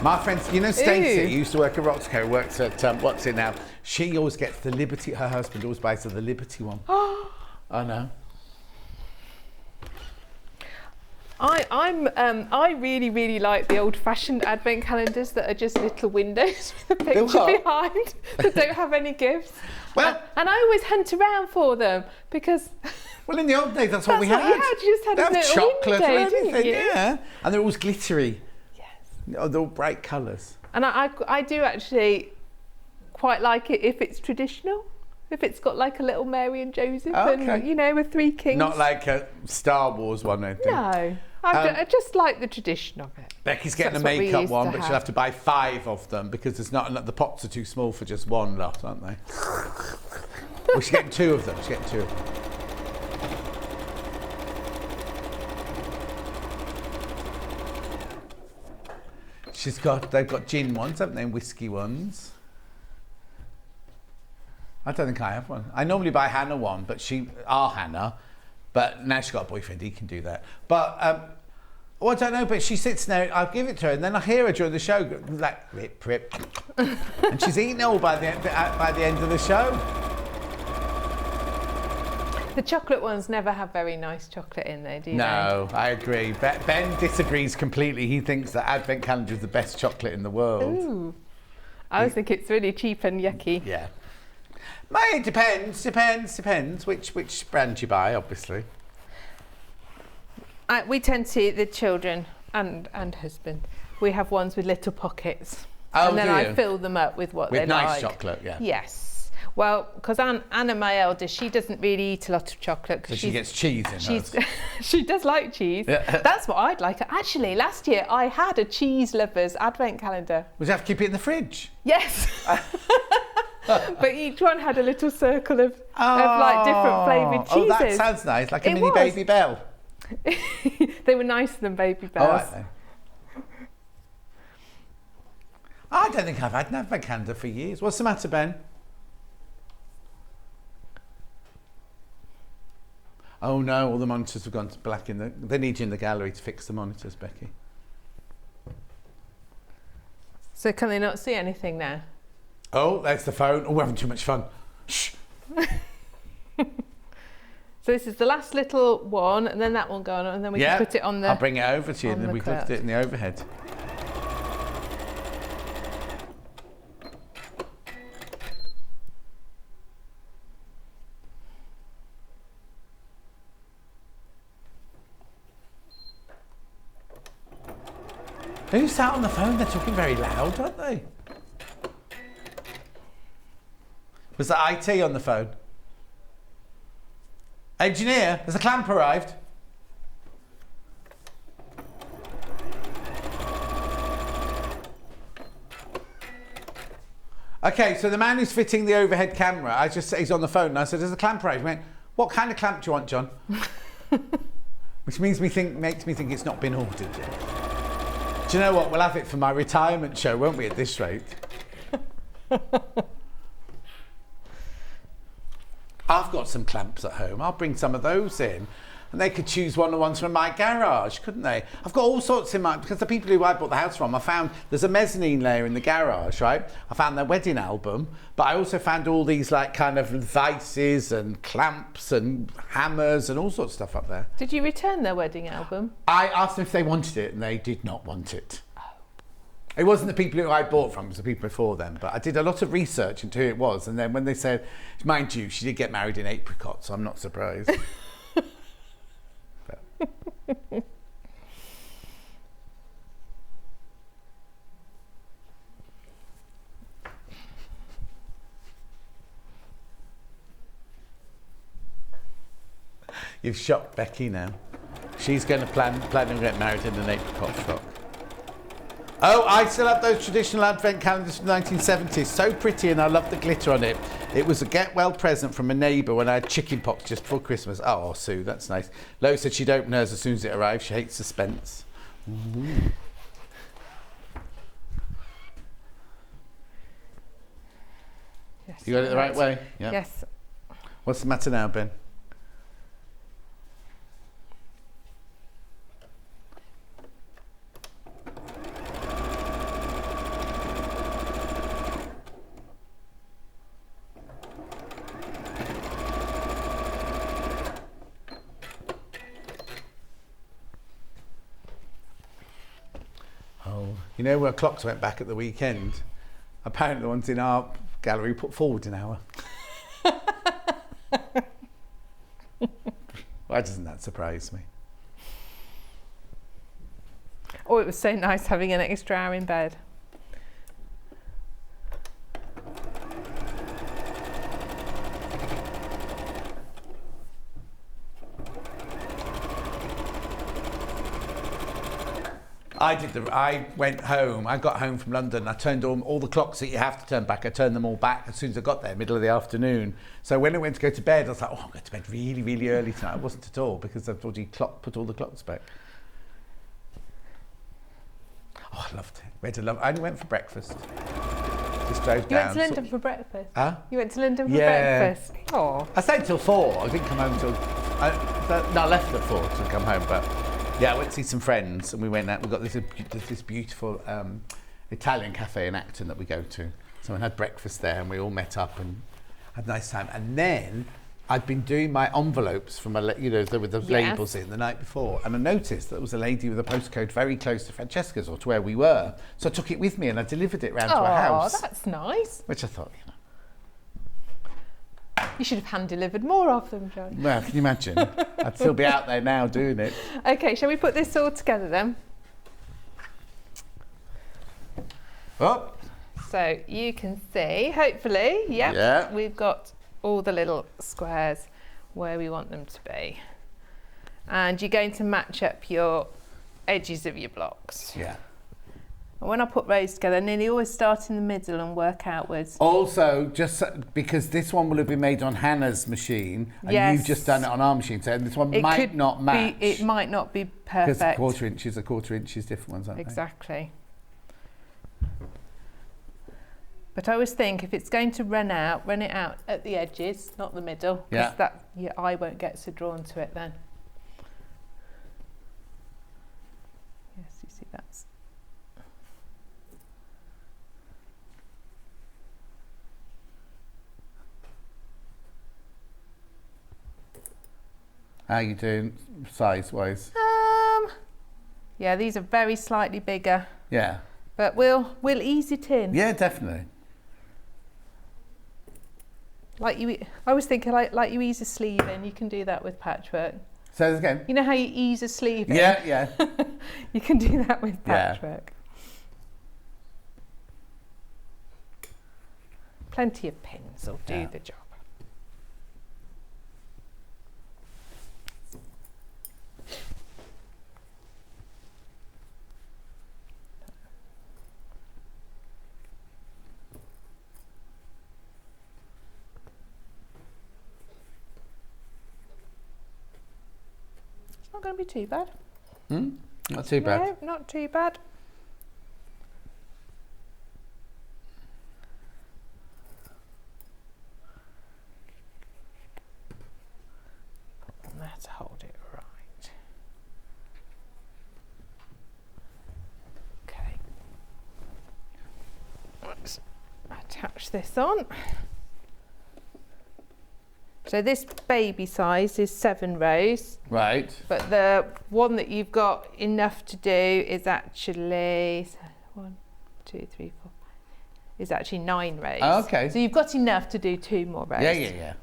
[SPEAKER 1] My friend, you know Stacey, who used to work at Roxco, works at, what's it now? She always gets the Liberty, her husband always buys her the Liberty one. I know.
[SPEAKER 4] I really like the old-fashioned advent calendars that are just little windows with a picture behind that don't have any gifts.
[SPEAKER 1] Well,
[SPEAKER 4] and I always hunt around for them because.
[SPEAKER 1] Well, in the old days, that's what we had.
[SPEAKER 4] You just had a little
[SPEAKER 1] chocolate
[SPEAKER 4] window,
[SPEAKER 1] or anything,
[SPEAKER 4] didn't you?
[SPEAKER 1] yeah. And they're always glittery.
[SPEAKER 4] Yes.
[SPEAKER 1] Oh, they're all bright colours.
[SPEAKER 4] And I do actually quite like it if it's traditional. If it's got like a little Mary and Joseph and, you know, with 3 kings.
[SPEAKER 1] Not like a Star Wars one, I think.
[SPEAKER 4] No. I just like the tradition of it.
[SPEAKER 1] Becky's getting a makeup one, but she'll have to buy 5 of them because there's not enough. The pots are too small for just one lot, aren't they? Well, she's getting 2 of them. She's getting 2 of them. They've got gin ones, haven't they, and whiskey ones. I don't think I have one. I normally buy Hannah one, but Hannah, but now she's got a boyfriend, he can do that. But, I don't know, but she sits there, I'll give it to her, and then I hear her during the show, go, like, rip, rip. And she's eaten it all by the end of the show.
[SPEAKER 4] The chocolate ones never have very nice chocolate in there, do you?
[SPEAKER 1] No, I agree. Ben disagrees completely. He thinks that Advent calendar is the best chocolate in the world.
[SPEAKER 4] Ooh. I always think it's really cheap and yucky.
[SPEAKER 1] Yeah. It depends which brand you buy, obviously.
[SPEAKER 4] We tend to, the children and husband, we have ones with little pockets.
[SPEAKER 1] Oh,
[SPEAKER 4] and then I fill them up with what they like.
[SPEAKER 1] With nice chocolate, yeah.
[SPEAKER 4] Yes. Well, because Anna, my eldest, she doesn't really eat a lot of chocolate.
[SPEAKER 1] So she gets cheese in hers.
[SPEAKER 4] She does like cheese. Yeah. That's what I'd like. Actually, last year I had a cheese lovers advent calendar.
[SPEAKER 1] Would you have to keep it in the fridge?
[SPEAKER 4] Yes. But each one had a little circle of like different flavoured cheeses.
[SPEAKER 1] Oh, that sounds nice, like a mini Baby Bell.
[SPEAKER 4] They were nicer than Baby Bells.
[SPEAKER 1] All right then. I don't think I've had an advent calendar for years. What's the matter, Ben? Oh no, all the monitors have gone to black they need you in the gallery to fix the monitors, Becky.
[SPEAKER 4] So can they not see anything now?
[SPEAKER 1] Oh, that's the phone. Oh, we're having too much fun. Shh.
[SPEAKER 4] So this is the last little one, and then that one going on, and then we can put it on the...
[SPEAKER 1] I'll bring it over to you, and then we can put it in the overhead. Who's sat on the phone? They're talking very loud, aren't they? Was that IT on the phone? Engineer, has the clamp arrived? Okay, so the man who's fitting the overhead camera, I just said he's on the phone, and I said, "Has the clamp arrived?" He went, "What kind of clamp do you want, John?" Which makes me think it's not been ordered yet. Do you know what? We'll have it for my retirement show, won't we? At this rate. I've got some clamps at home. I'll bring some of those in. And they could choose one of the ones from my garage, couldn't they? I've got all sorts in my... Because the people who I bought the house from, I found... There's a mezzanine layer in the garage, right? I found their wedding album. But I also found all these, like, kind of vices and clamps and hammers and all sorts of stuff up there.
[SPEAKER 4] Did you return their wedding album?
[SPEAKER 1] I asked them if they wanted it, and they did not want it. It wasn't the people who I bought from, it was the people before them. But I did a lot of research into who it was. And then when they said... Mind you, she did get married in apricot, so I'm not surprised. You've shocked Becky now. She's going to plan to get married in an apricot frock. Oh, I still have those traditional advent calendars from the 1970s. So pretty, and I love the glitter on it. It was a get well present from a neighbour when I had chicken pox just before Christmas. Oh, Sue, that's nice. Lo said she'd open hers as soon as it arrived. She hates suspense. Ooh.
[SPEAKER 4] Yes,
[SPEAKER 1] You got it the right way?
[SPEAKER 4] Yeah. Yes.
[SPEAKER 1] What's the matter now, Ben? You know where clocks went back at the weekend? Apparently the ones in our gallery put forward an hour. Why doesn't that surprise me?
[SPEAKER 4] Oh, it was so nice having an extra hour in bed.
[SPEAKER 1] I went home, I got home from London, I turned all the clocks that you have to turn back, I turned them all back as soon as I got there, middle of the afternoon. So when I went to go to bed, I was like, oh, I'm going to bed really, really early tonight. It wasn't at all, because I've already put all the clocks back. Oh, I loved it. I only went for breakfast. Just drove down.
[SPEAKER 4] You went to London for breakfast?
[SPEAKER 1] Huh?
[SPEAKER 4] You went to London for breakfast? Oh.
[SPEAKER 1] I stayed till 4. I didn't come home till... I left at 4 to come home, but... Yeah, I went to see some friends and we went out. We got this beautiful Italian cafe in Acton that we go to. So I had breakfast there and we all met up and had a nice time. And then I'd been doing my envelopes from with the labels in the night before, and I noticed that there was a lady with a postcode very close to Francesca's or to where we were. So I took it with me and I delivered it round to her house.
[SPEAKER 4] Oh, that's nice.
[SPEAKER 1] Which I thought,
[SPEAKER 4] You should have hand-delivered more of them, John.
[SPEAKER 1] Well, can you imagine? I'd still be out there now doing it.
[SPEAKER 4] Okay, shall we put this all together then?
[SPEAKER 1] Oh.
[SPEAKER 4] So you can see, hopefully, we've got all the little squares where we want them to be. And you're going to match up your edges of your blocks.
[SPEAKER 1] Yeah.
[SPEAKER 4] And when I put rows together, I nearly always start in the middle and work outwards.
[SPEAKER 1] Also, just because this one will have been made on Hannah's machine, and you've just done it on our machine, so this one might not match.
[SPEAKER 4] It might not be perfect.
[SPEAKER 1] Because quarter inches, different ones, aren't they?
[SPEAKER 4] Exactly. But I always think if it's going to run it out at the edges, not the middle, because your eye won't get so drawn to it then. Yes, you see that's.
[SPEAKER 1] How are you doing size-wise?
[SPEAKER 4] Yeah, these are very slightly bigger.
[SPEAKER 1] Yeah.
[SPEAKER 4] But we'll ease it in.
[SPEAKER 1] Yeah, definitely.
[SPEAKER 4] I always think like you ease a sleeve in. You can do that with patchwork.
[SPEAKER 1] Say this again.
[SPEAKER 4] You know how you ease a sleeve in?
[SPEAKER 1] Yeah.
[SPEAKER 4] You can do that with patchwork. Plenty of pins will do the job. Not going to be too bad.
[SPEAKER 1] Not too bad.
[SPEAKER 4] No, not too bad. Put on there to hold it right. Okay. Let's attach this on. So this baby size is 7 rows.
[SPEAKER 1] Right.
[SPEAKER 4] But the one that you've got enough to do is actually 1, 2, 3, 4, is actually 9 rows.
[SPEAKER 1] Oh, okay.
[SPEAKER 4] So you've got enough to do 2 more rows.
[SPEAKER 1] Yeah.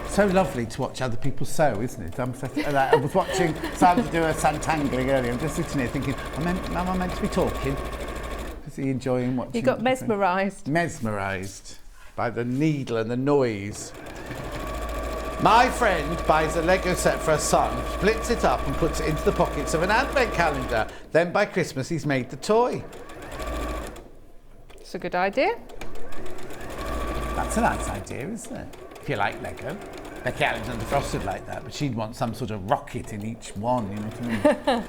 [SPEAKER 1] So lovely to watch other people sew, isn't it? I was watching Sandra do a Sanntangling earlier. I'm just sitting here thinking, am I meant to be talking? Is he enjoying watching?
[SPEAKER 4] You got mesmerised.
[SPEAKER 1] Mesmerised by the needle and the noise. My friend buys a Lego set for her son, splits it up and puts it into the pockets of an advent calendar. Then by Christmas he's made the toy.
[SPEAKER 4] It's a good idea.
[SPEAKER 1] That's a nice idea, isn't it? If you like Lego. Becky Alexander Frost would like that, but she'd want some sort of rocket in each one, you know what I mean?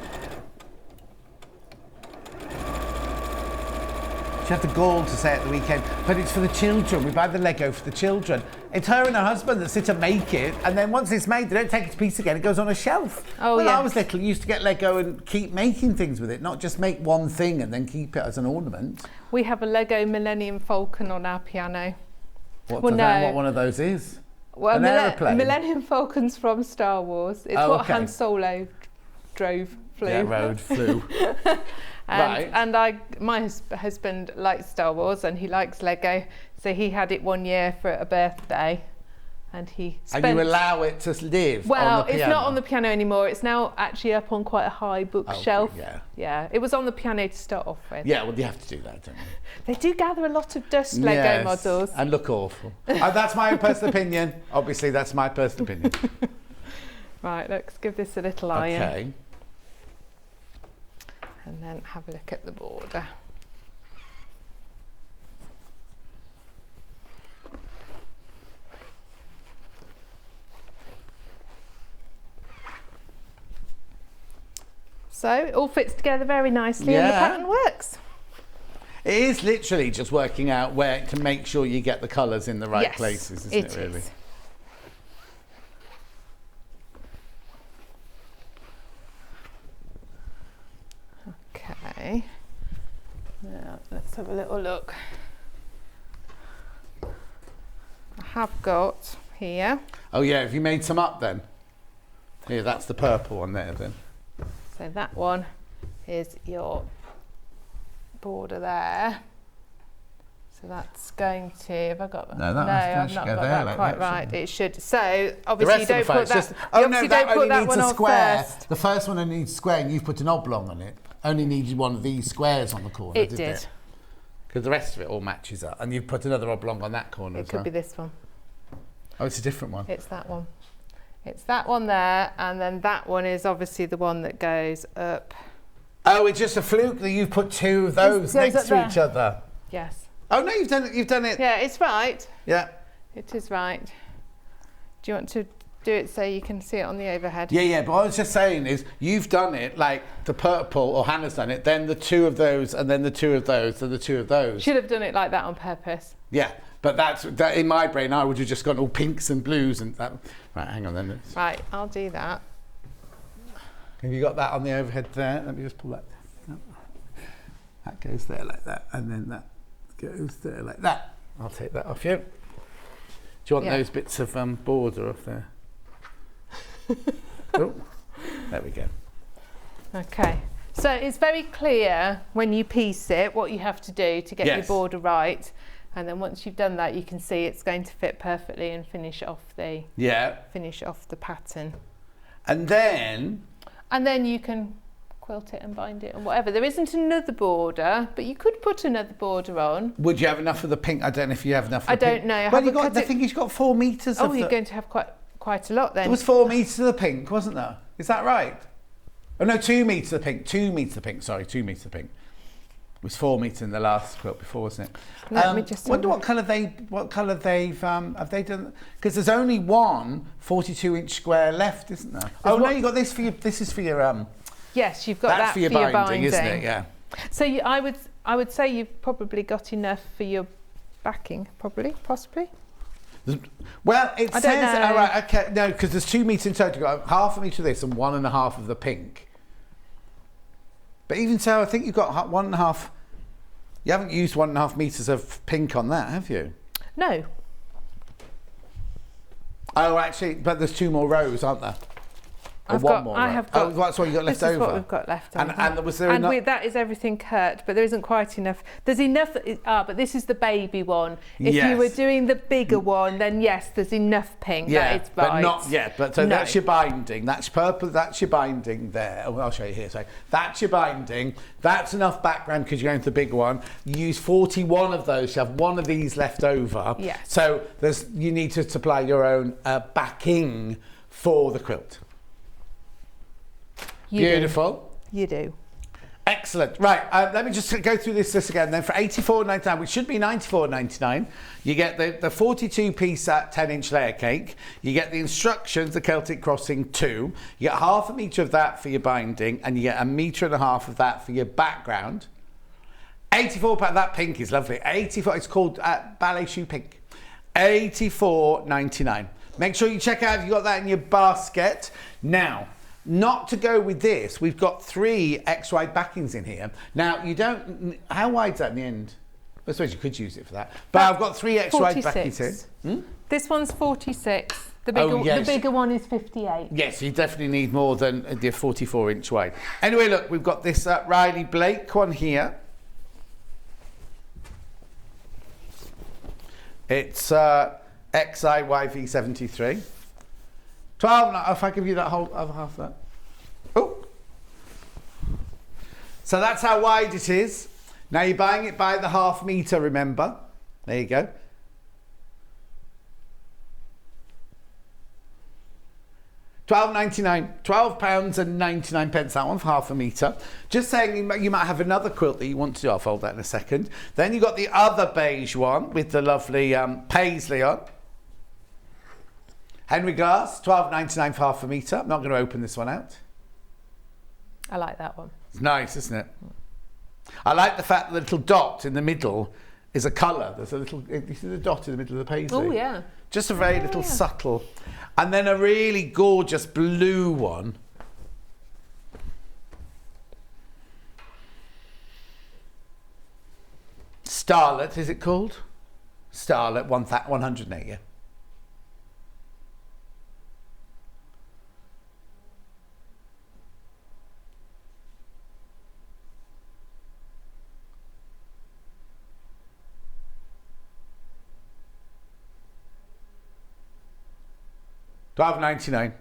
[SPEAKER 1] She had the gall to say at the weekend, but it's for the children. We buy the Lego for the children. It's her and her husband that sit and make it, and then once it's made, they don't take it to pieces again. It goes on a shelf.
[SPEAKER 4] Oh,
[SPEAKER 1] when
[SPEAKER 4] yeah.
[SPEAKER 1] I was little, you used to get Lego and keep making things with it, not just make one thing and then keep it as an ornament.
[SPEAKER 4] We have a Lego Millennium Falcon on our piano.
[SPEAKER 1] What one of those is?
[SPEAKER 4] Well,
[SPEAKER 1] an aeroplane?
[SPEAKER 4] Millennium Falcon's from Star Wars. It's what Han Solo flew.
[SPEAKER 1] Yeah, flew.
[SPEAKER 4] And my husband likes Star Wars and he likes Lego, so he had it one year for a birthday, and he spent.
[SPEAKER 1] And you allow it to live on the piano?
[SPEAKER 4] It's not on the piano anymore. It's now actually up on quite a high bookshelf.
[SPEAKER 1] Okay,
[SPEAKER 4] yeah. It was on the piano to start off with.
[SPEAKER 1] Yeah, well, you have to do that, don't you?
[SPEAKER 4] They do gather a lot of dust, Lego models.
[SPEAKER 1] And look awful. That's my own personal opinion. Obviously, that's my personal opinion.
[SPEAKER 4] Right, let's give this a little iron.
[SPEAKER 1] Okay.
[SPEAKER 4] And then have a look at the border. So it all fits together very nicely and the pattern works.
[SPEAKER 1] It is literally just working out where to make sure you get the colours in the right places, isn't it really?
[SPEAKER 4] Is. Okay. Now let's have a little look. I have got here.
[SPEAKER 1] Oh yeah, have you made some up then? Here, that's the purple one there then.
[SPEAKER 4] So that one is your border there. So that's going to, have I got that?
[SPEAKER 1] No,
[SPEAKER 4] I've not got that
[SPEAKER 1] like
[SPEAKER 4] quite
[SPEAKER 1] that,
[SPEAKER 4] right. It should. So obviously you don't put that.
[SPEAKER 1] Just,
[SPEAKER 4] Obviously
[SPEAKER 1] that
[SPEAKER 4] don't put
[SPEAKER 1] only
[SPEAKER 4] that
[SPEAKER 1] needs
[SPEAKER 4] one
[SPEAKER 1] a
[SPEAKER 4] on
[SPEAKER 1] square.
[SPEAKER 4] first.
[SPEAKER 1] The first one only needs a square, and you've put an oblong on it. Only needed one of these squares on the corner.
[SPEAKER 4] It did.
[SPEAKER 1] Because the rest of it all matches up, and you've put another oblong on that corner.
[SPEAKER 4] It could be this one.
[SPEAKER 1] Oh, it's a different one.
[SPEAKER 4] It's that one. It's that one there, and then that one is obviously the one that goes up.
[SPEAKER 1] Oh, it's just a fluke that you've put two of those next to each other.
[SPEAKER 4] Yes.
[SPEAKER 1] Oh no, you've done it. You've done it.
[SPEAKER 4] Yeah, it's right.
[SPEAKER 1] Yeah.
[SPEAKER 4] It is right. Do you want to do it so you can see it on the overhead?
[SPEAKER 1] Yeah. But what I was just saying is, you've done it like the purple, or Hannah's done it. Then the two of those, and then the two of those, and the two of those.
[SPEAKER 4] Should have done it like that on purpose.
[SPEAKER 1] Yeah, but that in my brain, I would have just gone all pinks and blues and that. Right, hang on then.
[SPEAKER 4] Right, I'll do that.
[SPEAKER 1] Have you got that on the overhead there? Let me just pull that. That goes there like that, and then that goes there like that. I'll take that off you. Do you want those bits of border off there? Oh, there we go.
[SPEAKER 4] Okay. So it's very clear when you piece it what you have to do to get your border right, and then once you've done that, you can see it's going to fit perfectly and finish off the pattern.
[SPEAKER 1] And then
[SPEAKER 4] you can quilt it and bind it and whatever. There isn't another border, but you could put another border on.
[SPEAKER 1] Would you have enough of the pink? I don't know if you have enough.
[SPEAKER 4] I don't know.
[SPEAKER 1] Well, the thing is, you've got 4 meters.
[SPEAKER 4] Oh, you're going to have quite a lot then.
[SPEAKER 1] There was 4 meters of the pink, wasn't there? Is that right? Oh no, 2 meters of pink. 2 meters of pink. Sorry, 2 meters of pink. It was 4 meters in the last quilt before, wasn't it?
[SPEAKER 4] Let me just
[SPEAKER 1] wonder what colour they've have they done? Because there's only one 42-inch square left, isn't there? No, you got this for your. This is for your.
[SPEAKER 4] Yes, you've got that
[SPEAKER 1] for your binding, isn't it? Yeah.
[SPEAKER 4] So I would say you've probably got enough for your backing, possibly.
[SPEAKER 1] Well, it says, all right, okay, no, because there's 2 meters in total. You've got half of each of this and 1.5 of the pink. But even so, I think you've got 1.5. You haven't used 1.5 meters of pink on that, have you?
[SPEAKER 4] No.
[SPEAKER 1] Oh, actually, but there's 2 more rows, aren't there?
[SPEAKER 4] I have got.
[SPEAKER 1] Oh, that's what you got left over.
[SPEAKER 4] This is what we've got left over.
[SPEAKER 1] And was there enough?
[SPEAKER 4] That is everything cut, but there isn't quite enough. There's enough. But this is the baby one. If you were doing the bigger one, then yes, there's enough pink.
[SPEAKER 1] Yeah,
[SPEAKER 4] that is right.
[SPEAKER 1] but not yet. But so that's your binding. That's purple. That's your binding there. Oh, I'll show you here. So that's your binding. That's enough background because you're going to the big one. You use 41 of those. You have 1 of these left over.
[SPEAKER 4] Yes.
[SPEAKER 1] So you need to supply your own backing for the quilt. Beautiful.
[SPEAKER 4] You do.
[SPEAKER 1] Excellent. Right, let me just go through this list again then. For £84.99, which should be £94.99, you get the 42-piece 10-inch layer cake. You get the instructions, the Celtic Crossing 2. You get half a metre of that for your binding, and you get 1.5 metres of that for your background. £84, that pink is lovely. 84, it's called Ballet Shoe Pink. £84.99. Make sure you check out if you've got that in your basket. Now, not to go with this, we've got 3 X-wide backings in here. Now, you don't... How wide's that in the end? I suppose you could use it for that. But I've got 3 X-wide backings here.
[SPEAKER 4] This one's 46. The bigger one is 58.
[SPEAKER 1] Yes, you definitely need more than the 44-inch wide. Anyway, look, we've got this Riley Blake one here. It's XIYV73. 12, if I give you that whole other half of that. Oh. So that's how wide it is. Now you're buying it by the 1/2 metre, remember? There you go. £12.99, that one for 1/2 metre. Just saying you might have another quilt that you want to do. I'll fold that in a second. Then you've got the other beige one with the lovely paisley on. Henry Glass, £12.99 for 1/2 metre. I'm not going to open this one out.
[SPEAKER 4] I like that one.
[SPEAKER 1] It's nice, isn't it? I like the fact that the little dot in the middle is a colour. There's a little, you see the dot in the middle of the paisley?
[SPEAKER 4] Oh, yeah.
[SPEAKER 1] Just a very little subtle. And then a really gorgeous blue one. Starlet, is it called? Starlet, 108, yeah. £12.99.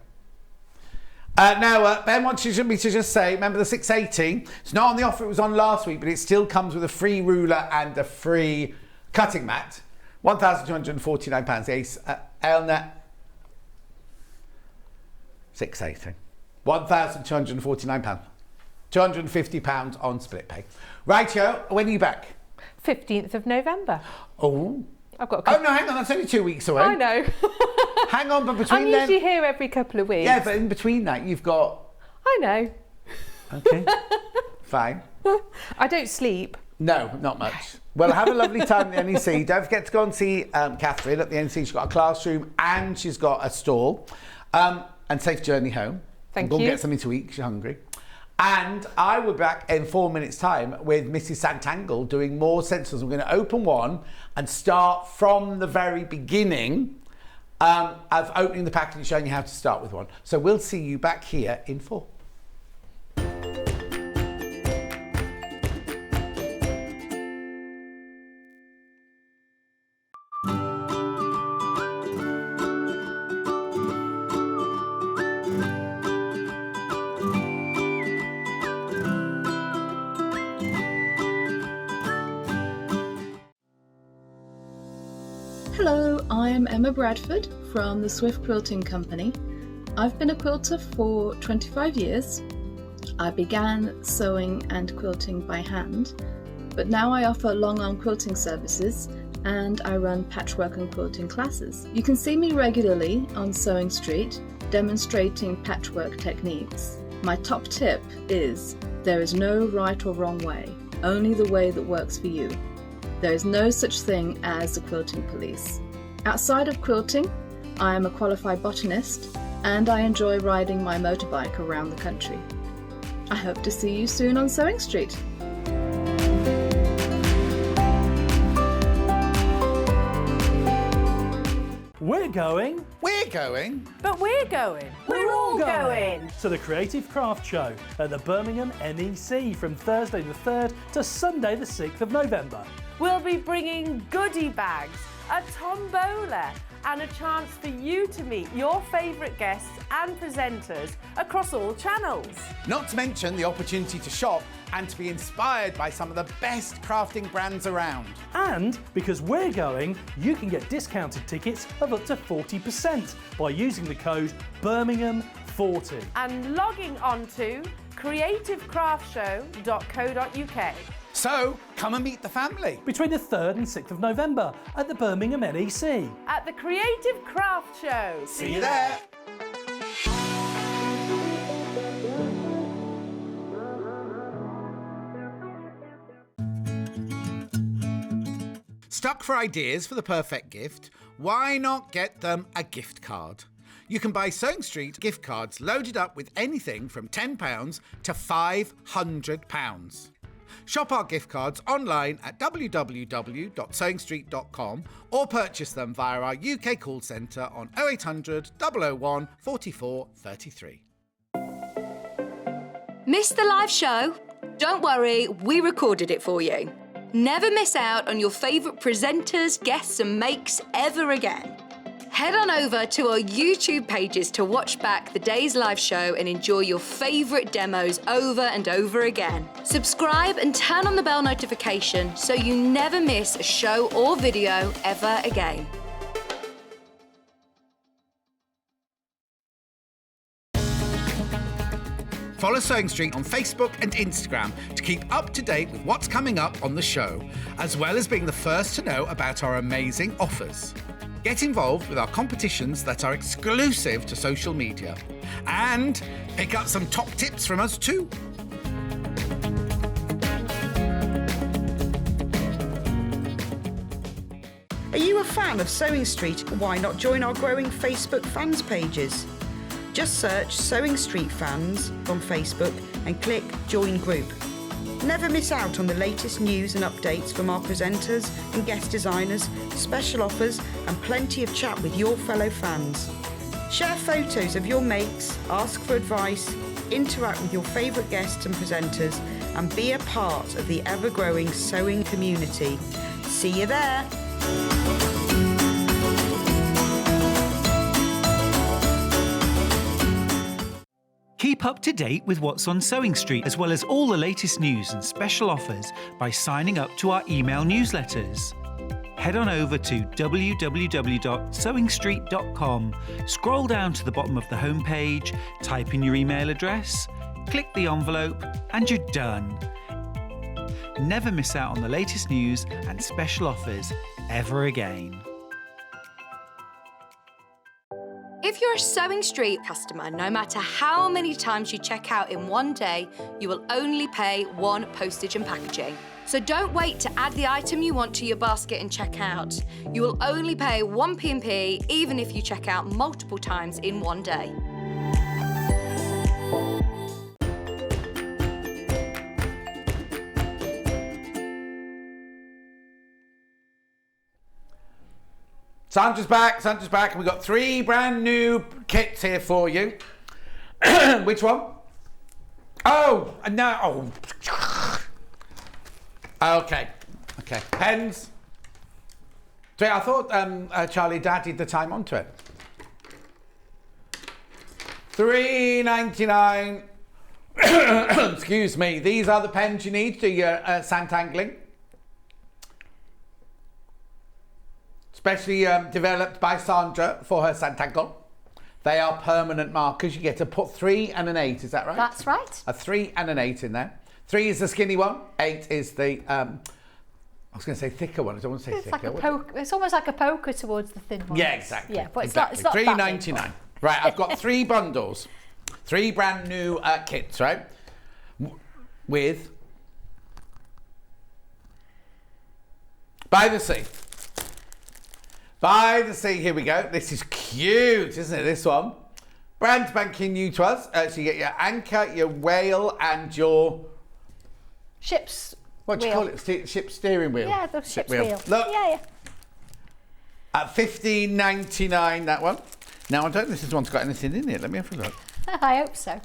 [SPEAKER 1] Now, Ben wants me to just say, remember the 680? It's not on the offer it was on last week, but it still comes with a free ruler and a free cutting mat. £1,249. Ace Elna 680. £1,249. £250 on split pay. Rightio, when are you back?
[SPEAKER 4] 15th of November.
[SPEAKER 1] Oh.
[SPEAKER 4] I've got a couple.
[SPEAKER 1] Oh no, hang on, that's only 2 weeks away.
[SPEAKER 4] I know.
[SPEAKER 1] Hang on, but between
[SPEAKER 4] I'm usually here every couple of weeks.
[SPEAKER 1] Yeah, but in between that, you've got...
[SPEAKER 4] I know.
[SPEAKER 1] Okay, fine.
[SPEAKER 4] I don't sleep.
[SPEAKER 1] No, not much. Well, have a lovely time at the NEC. Don't forget to go and see Katharine at the NEC. She's got a classroom and she's got a stall. And safe journey home.
[SPEAKER 4] Thank
[SPEAKER 1] you. Go and
[SPEAKER 4] you.
[SPEAKER 1] get something to eat because you're hungry. And I will be back in 4 minutes' time with Mrs. Sanntangle doing more stencils. We're going to open one and start from the very beginning of opening the package and showing you how to start with one. So we'll see you back here in 4.
[SPEAKER 11] Hello, I'm Emma Bradford from the Swift Quilting Company. I've been a quilter for 25 years. I began sewing and quilting by hand, but now I offer long arm quilting services and I run patchwork and quilting classes. You can see me regularly on Sewing Street demonstrating patchwork techniques. My top tip is there is no right or wrong way, only the way that works for you. There is no such thing as a quilting police. Outside of quilting, I am a qualified botanist and I enjoy riding my motorbike around the country. I hope to see you soon on Sewing Street.
[SPEAKER 3] We're going,
[SPEAKER 4] But we're going.
[SPEAKER 3] we're all going to the Creative Craft Show at the Birmingham NEC from Thursday the 3rd to Sunday the 6th of November.
[SPEAKER 12] We'll be bringing goodie bags, a tombola, and a chance for you to meet your favourite guests and presenters across all channels.
[SPEAKER 1] Not to mention the opportunity to shop and to be inspired by some of the best crafting brands around.
[SPEAKER 3] And because we're going, you can get discounted tickets of up to 40% by using the code Birmingham40.
[SPEAKER 12] And logging on to creativecraftshow.co.uk.
[SPEAKER 1] So come and meet the family.
[SPEAKER 3] Between the 3rd and 6th of November at the Birmingham NEC.
[SPEAKER 12] At the Creative Craft Show.
[SPEAKER 1] See you there. Stuck for ideas for the perfect gift? Why not get them a gift card? You can buy Sewing Street gift cards loaded up with anything from £10 to £500. Shop our gift cards online at www.sewingstreet.com or purchase them via our UK call centre on 0800 001 44 33.
[SPEAKER 5] Missed the live show? Don't worry, we recorded it for you. Never miss out on your favourite presenters, guests and makes ever again. Head on over to our YouTube pages to watch back the day's live show and enjoy your favourite demos over and over again. Subscribe and turn on the bell notification so you never miss a show or video ever again.
[SPEAKER 1] Follow Sewing Street on Facebook and Instagram to keep up to date with what's coming up on the show, as well as being the first to know about our amazing offers. Get involved with our competitions that are exclusive to social media. And pick up some top tips from us too.
[SPEAKER 6] Are you a fan of Sewing Street? Why not join our growing Facebook fans pages? Just search Sewing Street Fans on Facebook and click Join Group. Never miss out on the latest news and updates from our presenters and guest designers, special offers and plenty of chat with your fellow fans. Share photos of your makes, ask for advice, interact with your favourite guests and presenters and be a part of the ever-growing sewing community. See you there!
[SPEAKER 8] Keep up to date with what's on Sewing Street, as well as all the latest news and special offers by signing up to our email newsletters. Head on over to www.sewingstreet.com, scroll down to the bottom of the homepage, type in your email address, click the envelope, and you're done. Never miss out on the latest news and special offers ever again.
[SPEAKER 5] If you're a Sewing Street customer, no matter how many times you check out in one day, you will only pay one postage and packaging. So don't wait to add the item you want to your basket and check out. You will only pay one P&P even if you check out multiple times in one day.
[SPEAKER 1] Sandra's back, and we've got 3 brand new kits here for you. Which one? Oh, no. Oh. Okay. Pens. I thought Charlie dadded the time onto it. $3.99. Excuse me. These are the pens you need to do your Sanntangling. Especially developed by Sandra for her Sanntangle. They are permanent markers. You get to put 3 and an 8. Is that right?
[SPEAKER 9] That's right.
[SPEAKER 1] A 3 and an 8 in there. 3 is the skinny one. 8 is the I was going to say thicker one. I don't want to say thicker.
[SPEAKER 9] Like it's almost like a poker towards the thin one.
[SPEAKER 1] Yeah, exactly.
[SPEAKER 9] Yeah, but
[SPEAKER 1] exactly.
[SPEAKER 9] It's not
[SPEAKER 1] $3.99. Right, I've got 3 bundles. 3 brand new kits, right? With By the Sea. By the Sea, here we go. This is cute, isn't it, this one? Brand spanking new to us. So you get your anchor, your whale, and your...
[SPEAKER 9] Ship's
[SPEAKER 1] What do you call it? Ship steering wheel?
[SPEAKER 9] Yeah, the ship's wheel.
[SPEAKER 1] Look.
[SPEAKER 9] Yeah.
[SPEAKER 1] At $15.99, that one. Now, I don't think this one's got anything in it. Let me have a look.
[SPEAKER 9] I hope so.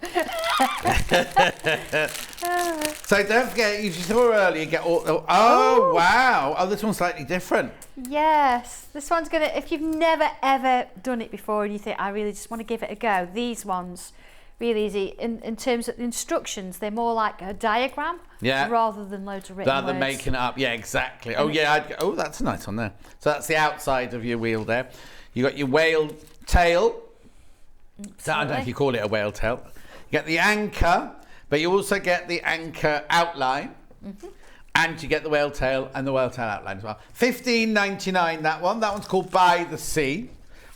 [SPEAKER 1] So don't forget, if you saw earlier, get all... Oh, wow. Oh, this one's slightly different.
[SPEAKER 9] Yes. This one's going to... If you've never, ever done it before and you think, I really just want to give it a go, these ones, really easy. In terms of instructions, they're more like a diagram rather than loads of written
[SPEAKER 1] Rather than
[SPEAKER 9] words.
[SPEAKER 1] making it up. Yeah, exactly. Oh, yeah. Oh, that's a nice one there. So that's the outside of your wheel there. You got your whale tail. So I don't know if you call it a whale tail. You get the anchor, but you also get the anchor outline. And you get the whale tail and the whale tail outline as well. $15.99, that one. That one's called By the Sea.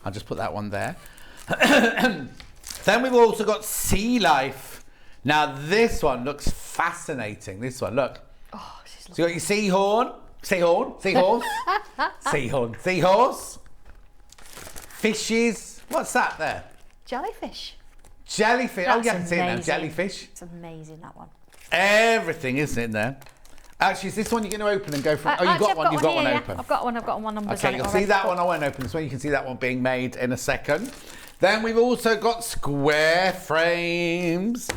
[SPEAKER 1] I'll just put that one there. Then we've also got Sea Life. Now this one looks fascinating. This one, look.
[SPEAKER 9] Oh, she's
[SPEAKER 1] so you got your seahorse, seahorse, fishes. What's that there?
[SPEAKER 9] Jellyfish.
[SPEAKER 1] Jellyfish.
[SPEAKER 9] That's
[SPEAKER 1] oh, yeah, I can see it now.
[SPEAKER 9] amazing.
[SPEAKER 1] Jellyfish.
[SPEAKER 9] It's amazing, that one.
[SPEAKER 1] Everything is in there. Actually, is this one you're going to open and go from? You've got one. You've got one open.
[SPEAKER 9] I've got one numbers on
[SPEAKER 1] Okay,
[SPEAKER 9] it
[SPEAKER 1] you'll see that one. I won't open this one. You can see that one being made in a second. Then we've also got square frames.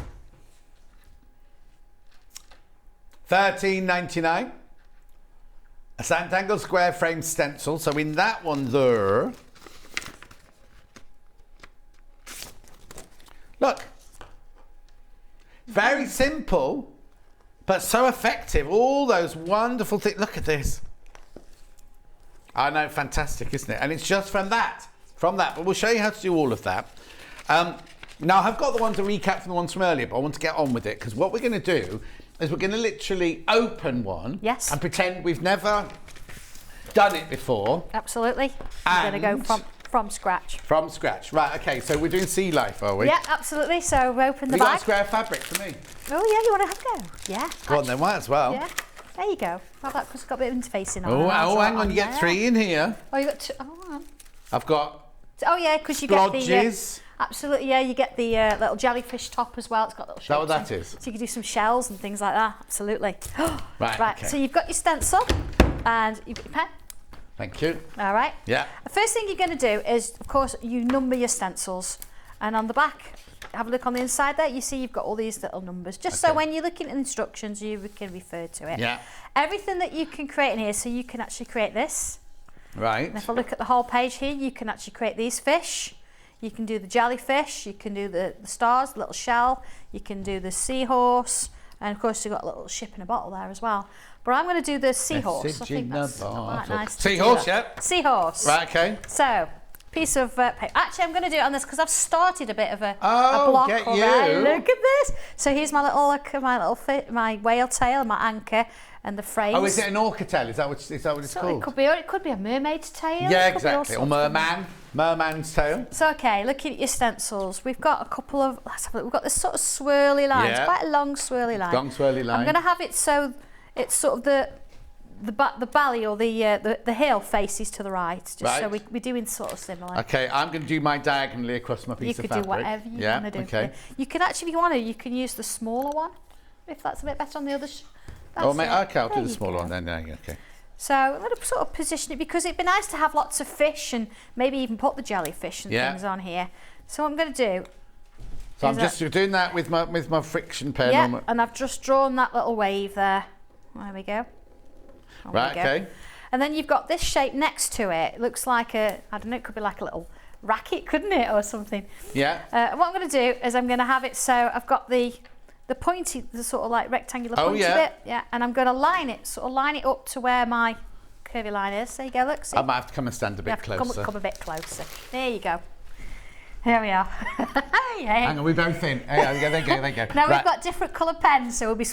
[SPEAKER 1] $13.99. A Sanntangle square frame stencil. So in that one there, look, very simple, but so effective. All those wonderful things. Look at this. I know, fantastic, isn't it? And it's just from that. But we'll show you how to do all of that. Now, I've got the ones to recap from the ones from earlier, but I want to get on with it, because what we're going to do is we're going to literally open one and pretend we've never done it before.
[SPEAKER 9] Absolutely. We're going to go from scratch.
[SPEAKER 1] From scratch. Right, okay, so we're doing Sea Life, are we?
[SPEAKER 9] Yeah, absolutely. So we open the
[SPEAKER 1] Have you got
[SPEAKER 9] bag.
[SPEAKER 1] a square fabric for me?
[SPEAKER 9] Oh, yeah, you want to have a go? Yeah.
[SPEAKER 1] Go on then, might as well.
[SPEAKER 9] Yeah. There you go. Well, that has got a bit of interfacing on.
[SPEAKER 1] Oh, hang on, you get 3 in here.
[SPEAKER 9] Oh, you got 2. Oh, hang on.
[SPEAKER 1] I've got...
[SPEAKER 9] Oh, yeah, because you
[SPEAKER 1] splodges.
[SPEAKER 9] get the... absolutely, yeah, you get the little jellyfish top as well. It's got little shapes.
[SPEAKER 1] Is that what that is?
[SPEAKER 9] So you can do some shells and things like that. Absolutely.
[SPEAKER 1] Right, okay.
[SPEAKER 9] So you've got your stencil and you've got your pen.
[SPEAKER 1] Thank you.
[SPEAKER 9] All right.
[SPEAKER 1] Yeah.
[SPEAKER 9] The first thing you're going to do is, of course, you number your stencils. And on the back, have a look on the inside there, you see you've got all these little numbers. Just so when you're looking at instructions, you can refer to it.
[SPEAKER 1] Yeah.
[SPEAKER 9] Everything that you can create in here, so you can actually create this.
[SPEAKER 1] Right.
[SPEAKER 9] And if I look at the whole page here, you can actually create these fish. You can do the jellyfish, you can do the stars, the little shell, you can do the seahorse, and of course you've got a little ship in a bottle there as well. But I'm going to do the seahorse. I think that's quite nice.
[SPEAKER 1] Seahorse, yeah.
[SPEAKER 9] Seahorse.
[SPEAKER 1] Right, okay.
[SPEAKER 9] So, piece of paper. Actually, I'm going to do it on this because I've started a bit of a block already. Look at this. So here's my little my whale tail, my anchor, and the frames.
[SPEAKER 1] Oh, is it an orca tail? Is that what it's called?
[SPEAKER 9] It could be a mermaid's tail.
[SPEAKER 1] Yeah, exactly. Or merman's tail.
[SPEAKER 9] So, okay, looking at your stencils, we've got a couple of, let's have a look, we've got this sort of swirly line. It's quite a long swirly line.
[SPEAKER 1] Long swirly line.
[SPEAKER 9] I'm going to have it so it's sort of the valley or the hill faces to the right, just so we're doing sort of similar.
[SPEAKER 1] Okay, I'm going to do my diagonally across my piece of fabric.
[SPEAKER 9] You could do whatever you want to do.
[SPEAKER 1] Okay.
[SPEAKER 9] You can actually, if you want to, you can use the smaller one, if that's a bit better on the other.
[SPEAKER 1] Okay, I'll do the smaller one then. Okay.
[SPEAKER 9] So I'm going to sort of position it because it'd be nice to have lots of fish and maybe even put the jellyfish and things on here. So what I'm going to do.
[SPEAKER 1] So I'm just doing that with my friction pen.
[SPEAKER 9] Yeah, and I've just drawn that little wave there. There we go.
[SPEAKER 1] Right, okay.
[SPEAKER 9] And then you've got this shape next to it. It looks like I don't know, it could be like a little racket, couldn't it, or something?
[SPEAKER 1] Yeah.
[SPEAKER 9] What I'm going to do is I'm going to have it so I've got the pointy, the sort of like rectangular pointy bit. Yeah. And I'm going to line it up to where my curvy line is. There you go, look. See?
[SPEAKER 1] I might have to come and stand a bit closer.
[SPEAKER 9] Come a bit closer. There you go. Here we are.
[SPEAKER 1] Hang on, we're both in. There you go.
[SPEAKER 9] Now we've got different coloured pens, so we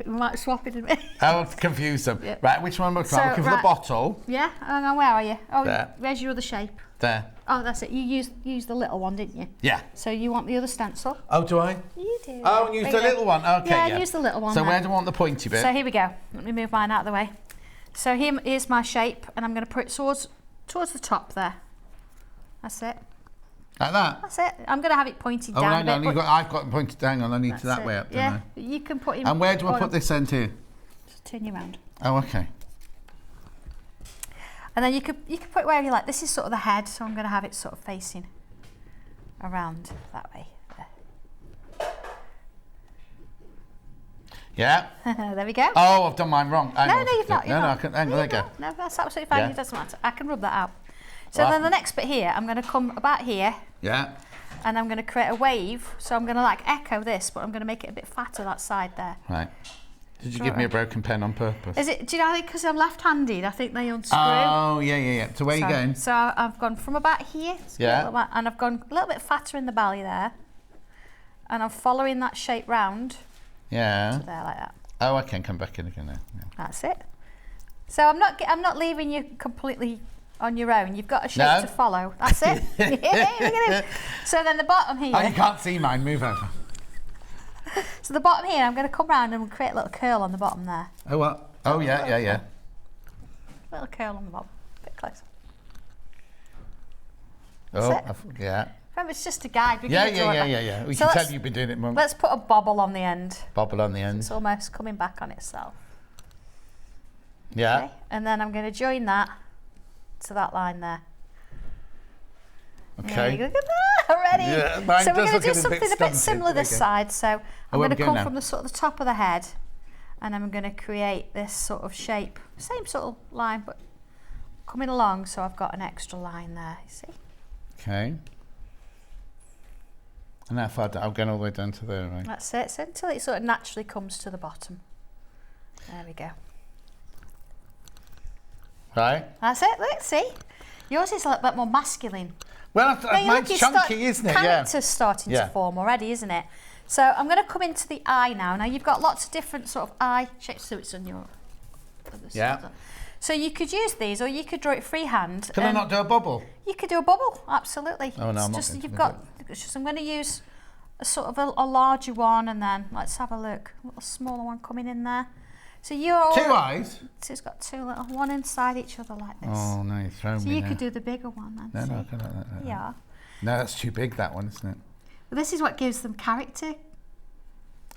[SPEAKER 9] might swap it a bit.
[SPEAKER 1] I'll confuse them.
[SPEAKER 9] Yeah.
[SPEAKER 1] Right, which one am I looking for the bottle?
[SPEAKER 9] Yeah, hang on, where are you? Oh,
[SPEAKER 1] there.
[SPEAKER 9] Where's your other shape?
[SPEAKER 1] There.
[SPEAKER 9] Oh, that's it. You used the little one, didn't you?
[SPEAKER 1] Yeah.
[SPEAKER 9] So you want the other stencil?
[SPEAKER 1] Oh, do I?
[SPEAKER 9] You do.
[SPEAKER 1] Oh, and use the little one. Okay,
[SPEAKER 9] yeah. Use the little one.
[SPEAKER 1] So where do I want the pointy bit?
[SPEAKER 9] So here we go. Let me move mine out of the way. So here's my shape, and I'm going to put it towards the top there. That's it.
[SPEAKER 1] Like that?
[SPEAKER 9] That's it. I'm going to have it pointed down
[SPEAKER 1] hang
[SPEAKER 9] a
[SPEAKER 1] on.
[SPEAKER 9] bit.
[SPEAKER 1] I've got it pointed down. I need to that way up, don't I?
[SPEAKER 9] You can put him.
[SPEAKER 1] And where do I put this end here?
[SPEAKER 9] Just turn you around.
[SPEAKER 1] Oh, okay.
[SPEAKER 9] And then you could put it wherever you like. This is sort of the head, so I'm going to have it sort of facing around that way.
[SPEAKER 1] Yeah.
[SPEAKER 9] There we go.
[SPEAKER 1] Oh, I've done mine wrong.
[SPEAKER 9] No, you've not.
[SPEAKER 1] No, I can. Hang on, there you go.
[SPEAKER 9] No, that's absolutely fine.
[SPEAKER 1] Yeah.
[SPEAKER 9] It doesn't matter. I can rub that out. So then the next bit here, I'm going to come about here.
[SPEAKER 1] Yeah.
[SPEAKER 9] And I'm going to create a wave. So I'm going to like echo this, but I'm going to make it a bit fatter that side there.
[SPEAKER 1] Right. Did you give me a broken pen on purpose?
[SPEAKER 9] Is it? Do you know? Because I'm left-handed, I think they unscrew.
[SPEAKER 1] Oh, yeah. So where are you going?
[SPEAKER 9] So I've gone from about here.
[SPEAKER 1] Yeah.
[SPEAKER 9] And I've gone a little bit fatter in the belly there. And I'm following that shape round.
[SPEAKER 1] Yeah.
[SPEAKER 9] To there like that.
[SPEAKER 1] Oh, I can come back in again now. Yeah.
[SPEAKER 9] That's it. So I'm not leaving you completely on your own. You've got a shape to follow. That's it. Look at him. So then the bottom here.
[SPEAKER 1] Oh, you can't see mine. Move over.
[SPEAKER 9] So the bottom here, I'm going to come round and create a little curl on the bottom there.
[SPEAKER 1] Oh, what? Oh, yeah.
[SPEAKER 9] Little curl on the bottom. A bit closer.
[SPEAKER 1] Yeah.
[SPEAKER 9] Remember, it's just a guide.
[SPEAKER 1] Yeah. We can tell you've been doing it more.
[SPEAKER 9] Let's put a bobble on the end.
[SPEAKER 1] Bobble on the end.
[SPEAKER 9] It's almost coming back on itself.
[SPEAKER 1] Yeah.
[SPEAKER 9] Okay. And then I'm going to join that to that line there.
[SPEAKER 1] Okay.
[SPEAKER 9] Look at that already.
[SPEAKER 1] Yeah,
[SPEAKER 9] so we're going to do something a bit similar this side. So I'm going to come from the sort of the top of the head, and I'm going to create this sort of shape, same sort of line, but coming along. So I've got an extra line there. You see?
[SPEAKER 1] Okay. And how far? I'm going all the way down to there, right?
[SPEAKER 9] That's it. So until it sort of naturally comes to the bottom. There we go.
[SPEAKER 1] Right.
[SPEAKER 9] That's it. Look, see, yours is a little bit more masculine.
[SPEAKER 1] Well, mine's chunky, isn't it?
[SPEAKER 9] Character's starting to form already, isn't it? So I'm going to come into the eye now. Now you've got lots of different sort of eye shapes. So it's on your other side. So you could use these, or you could draw it freehand.
[SPEAKER 1] Can I not do a bubble?
[SPEAKER 9] You could do a bubble, absolutely.
[SPEAKER 1] Oh no, I'm not.
[SPEAKER 9] I'm going to use a sort of a larger one, and then let's have a look. A little smaller one coming in there. So you're
[SPEAKER 1] 2 eyes.
[SPEAKER 9] So it's got 2 little, one inside each other like this.
[SPEAKER 1] Oh no, you throw me.
[SPEAKER 9] So you could do the bigger one then.
[SPEAKER 1] No, I can like that.
[SPEAKER 9] Yeah.
[SPEAKER 1] No, that's too big. That one, isn't it?
[SPEAKER 9] Well, this is what gives them character.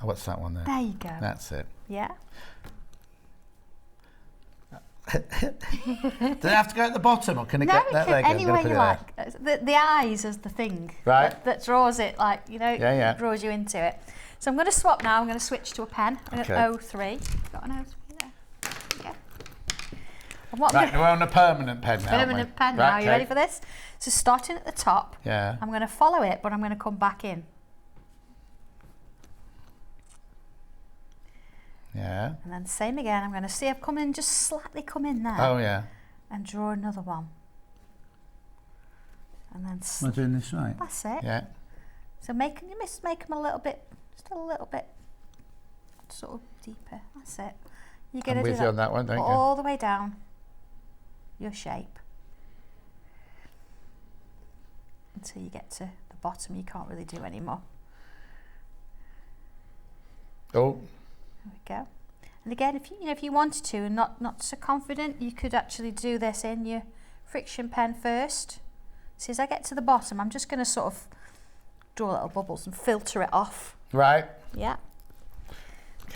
[SPEAKER 1] Oh, what's that one there?
[SPEAKER 9] There you go.
[SPEAKER 1] That's it.
[SPEAKER 9] Yeah.
[SPEAKER 1] Do they have to go at the bottom, or can it get that?
[SPEAKER 9] Anywhere you like. The eyes is the thing.
[SPEAKER 1] Right.
[SPEAKER 9] That draws it, like, you know, draws you into it. So I'm going to swap now. I'm going to switch to a pen. I'm going to 03. Got an 03 there. Okay.
[SPEAKER 1] Right, we're on a permanent pen now.
[SPEAKER 9] Permanent pen now. Are you ready for this? So starting at the top.
[SPEAKER 1] Yeah.
[SPEAKER 9] I'm going to follow it, but I'm going to come back in.
[SPEAKER 1] Yeah.
[SPEAKER 9] And then same again. I'm going to see I've come in, just slightly come in there.
[SPEAKER 1] Oh yeah.
[SPEAKER 9] And draw another one. And then.
[SPEAKER 1] Am I doing this right?
[SPEAKER 9] That's it.
[SPEAKER 1] Yeah.
[SPEAKER 9] So make them a little bit, just a little bit, sort of deeper. That's it. You're going to do
[SPEAKER 1] with you on that one, don't you?
[SPEAKER 9] All the way down your shape until you get to the bottom. You can't really do anymore.
[SPEAKER 1] Oh.
[SPEAKER 9] There we go. And again, if you wanted to, and not so confident, you could actually do this in your friction pen first. See, as I get to the bottom, I'm just going to sort of draw little bubbles and filter it off.
[SPEAKER 1] Right.
[SPEAKER 9] Yeah.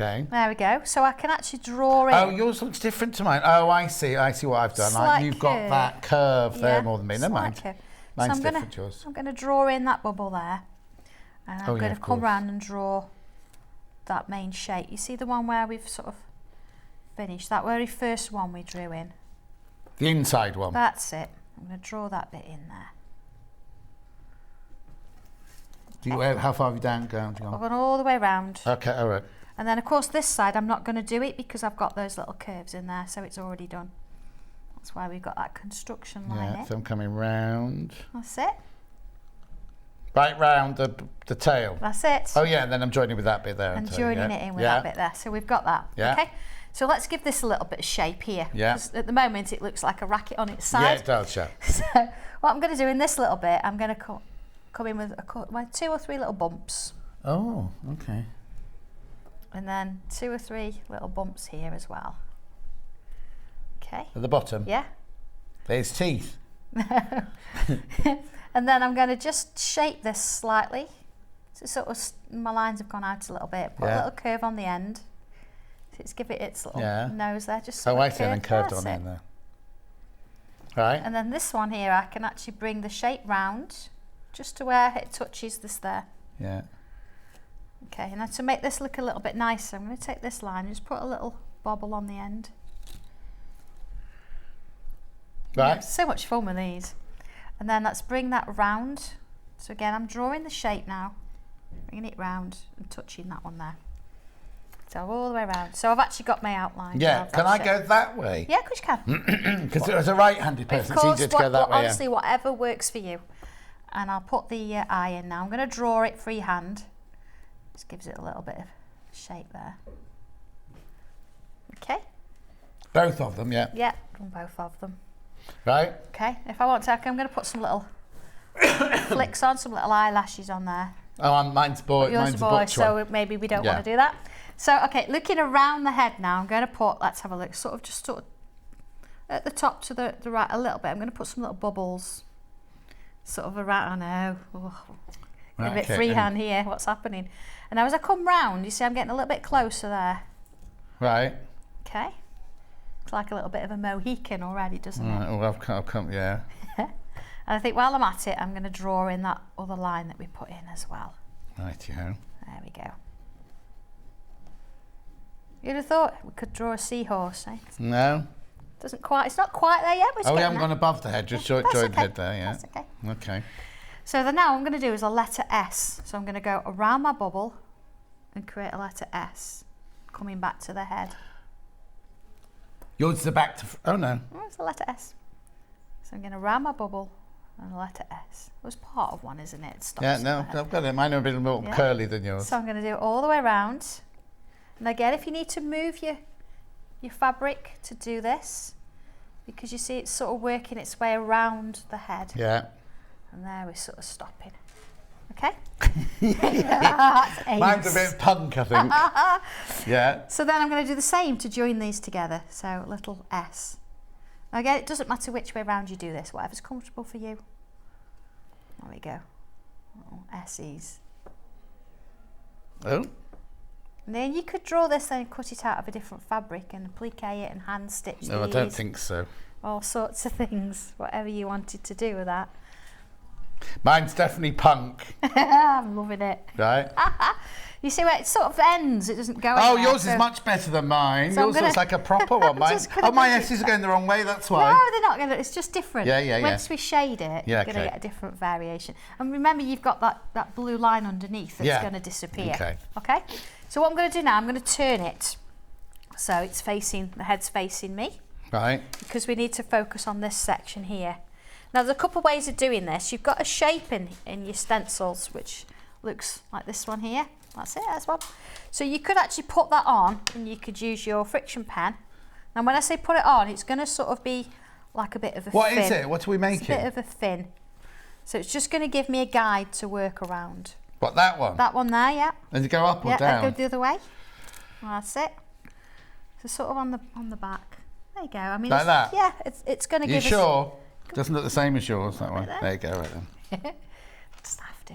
[SPEAKER 1] Okay.
[SPEAKER 9] There we go. So I can actually draw in.
[SPEAKER 1] Oh, yours looks different to mine. Oh, I see. I see what I've done.
[SPEAKER 9] Slight
[SPEAKER 1] You've got
[SPEAKER 9] curve.
[SPEAKER 1] that curve there
[SPEAKER 9] Yeah,
[SPEAKER 1] more than me. Never
[SPEAKER 9] slight
[SPEAKER 1] mind.
[SPEAKER 9] curve.
[SPEAKER 1] Mine's
[SPEAKER 9] so
[SPEAKER 1] different to yours.
[SPEAKER 9] I'm going to draw in that bubble there. And I'm going to come round and draw that main shape. You see the one where we've sort of finished? That very first one we drew in.
[SPEAKER 1] The inside one.
[SPEAKER 9] That's it. I'm going to draw that bit in there.
[SPEAKER 1] How far have you gone?
[SPEAKER 9] I've gone all the way round.
[SPEAKER 1] Okay, all right.
[SPEAKER 9] And then, of course, this side I'm not going to do it because I've got those little curves in there, so it's already done. That's why we've got that construction line in.
[SPEAKER 1] So I'm coming round.
[SPEAKER 9] That's it.
[SPEAKER 1] Right round the tail.
[SPEAKER 9] That's it.
[SPEAKER 1] Oh yeah, and then I'm joining with that bit there.
[SPEAKER 9] And joining it in with that bit there. So we've got that.
[SPEAKER 1] Yeah.
[SPEAKER 9] Okay. So let's give this a little bit of shape here.
[SPEAKER 1] Yeah.
[SPEAKER 9] Because at the moment it looks like a racket on its side.
[SPEAKER 1] Yeah, it does, yeah.
[SPEAKER 9] So what I'm going to do in this little bit, I'm going to come in with 2 or 3 little bumps.
[SPEAKER 1] Oh, okay.
[SPEAKER 9] And then 2 or 3 little bumps here as well. Okay.
[SPEAKER 1] At the bottom?
[SPEAKER 9] Yeah.
[SPEAKER 1] There's teeth.
[SPEAKER 9] And then I'm going to just shape this slightly. So sort of my lines have gone out a little bit. Put a little curve on the end. So let's give it its little nose there. Just
[SPEAKER 1] I see, and curved on in there. Right.
[SPEAKER 9] And then this one here, I can actually bring the shape round just to where it touches this there.
[SPEAKER 1] Yeah.
[SPEAKER 9] Okay, and then to make this look a little bit nicer, I'm going to take this line and just put a little bobble on the end.
[SPEAKER 1] Right.
[SPEAKER 9] Yeah, so much fun with these. And then let's bring that round. So again, I'm drawing the shape now, bringing it round and touching that one there. So all the way around. So I've actually got my outline.
[SPEAKER 1] Yeah, can I go that way?
[SPEAKER 9] Yeah, of course you can.
[SPEAKER 1] Because as a right-handed person, it's easier to go that way.
[SPEAKER 9] Honestly, whatever works for you. And I'll put the eye in now. I'm going to draw it freehand. Just gives it a little bit of shape there. Okay.
[SPEAKER 1] Both of them, yeah.
[SPEAKER 9] Yeah, done both of them.
[SPEAKER 1] Right.
[SPEAKER 9] Okay, if I want to, I'm going to put some little flicks on, some little eyelashes on there.
[SPEAKER 1] Oh, mine's boy.
[SPEAKER 9] Yours
[SPEAKER 1] Mine's
[SPEAKER 9] a boy, so maybe we don't want to do that. So, okay, looking around the head now, I'm going to put, let's have a look, sort of at the top to the right a little bit. I'm going to put some little bubbles, sort of around, I know, a bit freehand here, what's happening? And now as I come round, you see I'm getting a little bit closer there.
[SPEAKER 1] Right.
[SPEAKER 9] Okay. It's like a little bit of a Mohican already, doesn't it?
[SPEAKER 1] Oh, I've come, yeah.
[SPEAKER 9] And I think while I'm at it, I'm going to draw in that other line that we put in as well.
[SPEAKER 1] Right-o.
[SPEAKER 9] There we go. You'd have thought we could draw a seahorse, eh?
[SPEAKER 1] No.
[SPEAKER 9] It's not quite there yet, but
[SPEAKER 1] we haven't gone above the head, just join the head there, yeah.
[SPEAKER 9] That's okay.
[SPEAKER 1] Okay.
[SPEAKER 9] So then now what I'm going to do is a letter S. So I'm going to go around my bubble and create a letter S, coming back to the head.
[SPEAKER 1] Yours is the back to... Oh, no.
[SPEAKER 9] Oh, it's a letter S. So I'm going to round my bubble and a letter S. It was part of one, isn't it? It stops
[SPEAKER 1] Yeah, no, I've got it. Mine are a bit more curly than yours.
[SPEAKER 9] So I'm going to do it all the way around. And again, if you need to move your fabric to do this, because you see it's sort of working its way around the head.
[SPEAKER 1] Yeah.
[SPEAKER 9] And there we're sort of stopping. Okay?
[SPEAKER 1] Mine's a bit punk, I think. Yeah.
[SPEAKER 9] So then I'm going to do the same to join these together. So little S. Now again, it doesn't matter which way around you do this, whatever's comfortable for you. There we go. Little S's.
[SPEAKER 1] Oh.
[SPEAKER 9] And then you could draw this and cut it out of a different fabric and applique it and hand stitch
[SPEAKER 1] No,
[SPEAKER 9] these.
[SPEAKER 1] I don't think so.
[SPEAKER 9] All sorts of things, whatever you wanted to do with that.
[SPEAKER 1] Mine's definitely punk.
[SPEAKER 9] I'm loving it.
[SPEAKER 1] Right.
[SPEAKER 9] You see where it sort of ends, it doesn't go
[SPEAKER 1] Oh,
[SPEAKER 9] anywhere,
[SPEAKER 1] yours is much better than mine.
[SPEAKER 9] So
[SPEAKER 1] yours looks like a proper one. Mine. Oh, my S's are going the wrong way, that's why.
[SPEAKER 9] No, they're not going to, it's just different.
[SPEAKER 1] Yeah.
[SPEAKER 9] Once we shade it, you're going to get a different variation. And remember, you've got that blue line underneath that's going to disappear. Okay? So what I'm going to do now, I'm going to turn it so it's facing, the head's facing me.
[SPEAKER 1] Right.
[SPEAKER 9] Because we need to focus on this section here. Now, there's a couple of ways of doing this. You've got a shape in your stencils, which looks like this one here. That's it, that's one. So you could actually put that on and you could use your friction pen. And when I say put it on, it's going to sort of be like a bit of a fin.
[SPEAKER 1] What is it? What are we making?
[SPEAKER 9] It's a bit of a fin. So it's just going to give me a guide to work around.
[SPEAKER 1] What, that one?
[SPEAKER 9] That one there, yeah.
[SPEAKER 1] And you go up or down?
[SPEAKER 9] Yeah, go the other way. That's it. So sort of on the back. There you go. I mean,
[SPEAKER 1] like that?
[SPEAKER 9] Yeah, it's going to give us...
[SPEAKER 1] You sure? Doesn't look the same as yours, that one. There you go, right then.
[SPEAKER 9] Just have to.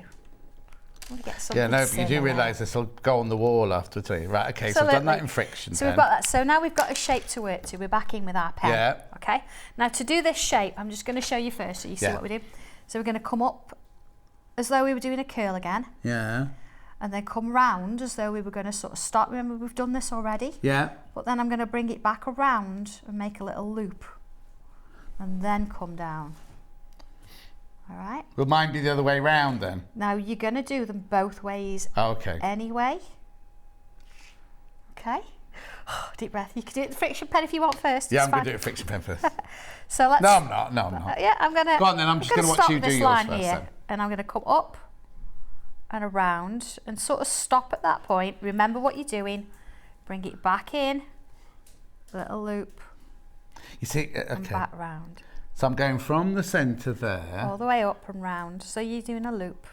[SPEAKER 9] want to get something
[SPEAKER 1] Yeah, no, but you do
[SPEAKER 9] similar.
[SPEAKER 1] realise this will go on the wall after you. Right, okay, so I've done that in friction.
[SPEAKER 9] So we've got that. So now we've got a shape to work to. We're back in with our pen.
[SPEAKER 1] Yeah.
[SPEAKER 9] Okay. Now to do this shape, I'm just going to show you first so you see what we do. So we're going to come up as though we were doing a curl again.
[SPEAKER 1] Yeah.
[SPEAKER 9] And then come round as though we were going to sort of start. Remember, we've done this already.
[SPEAKER 1] Yeah.
[SPEAKER 9] But then I'm going to bring it back around and make a little loop. And then come down. All right.
[SPEAKER 1] Will mine be the other way round then?
[SPEAKER 9] Now you're going to do them both ways.
[SPEAKER 1] Okay.
[SPEAKER 9] Anyway. Okay. Deep breath. You can do it with the friction pen if you want first.
[SPEAKER 1] Yeah,
[SPEAKER 9] it's
[SPEAKER 1] I'm going
[SPEAKER 9] fine.
[SPEAKER 1] to do it friction pen first.
[SPEAKER 9] So let's.
[SPEAKER 1] No, I'm not. No, I'm not.
[SPEAKER 9] Yeah, I'm going to.
[SPEAKER 1] Go on then, I'm just going to watch you do
[SPEAKER 9] this
[SPEAKER 1] yours
[SPEAKER 9] line
[SPEAKER 1] first
[SPEAKER 9] here,
[SPEAKER 1] then.
[SPEAKER 9] and I'm going to come up and around and sort of stop at that point. Remember what you're doing. Bring it back in. Little loop.
[SPEAKER 1] You see,
[SPEAKER 9] And
[SPEAKER 1] okay.
[SPEAKER 9] back round.
[SPEAKER 1] So I'm going from the centre there.
[SPEAKER 9] All the way up and round. So you're doing a loop.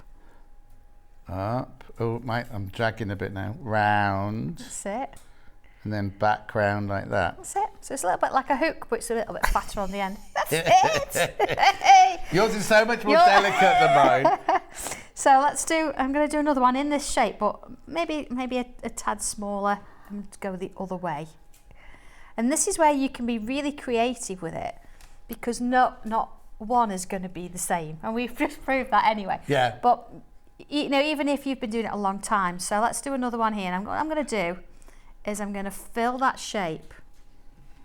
[SPEAKER 1] Up. Oh, mate, I'm dragging a bit now. Round.
[SPEAKER 9] That's it.
[SPEAKER 1] And then back round like that.
[SPEAKER 9] That's it. So it's a little bit like a hook, but it's a little bit fatter on the end. That's it.
[SPEAKER 1] Yours is so much more delicate than mine.
[SPEAKER 9] So let's do, I'm going to do another one in this shape, but maybe a tad smaller and go the other way. And this is where you can be really creative with it, because not one is going to be the same. And we've just proved that anyway.
[SPEAKER 1] Yeah.
[SPEAKER 9] But, you know, even if you've been doing it a long time. So let's do another one here. And what I'm going to do is I'm going to fill that shape.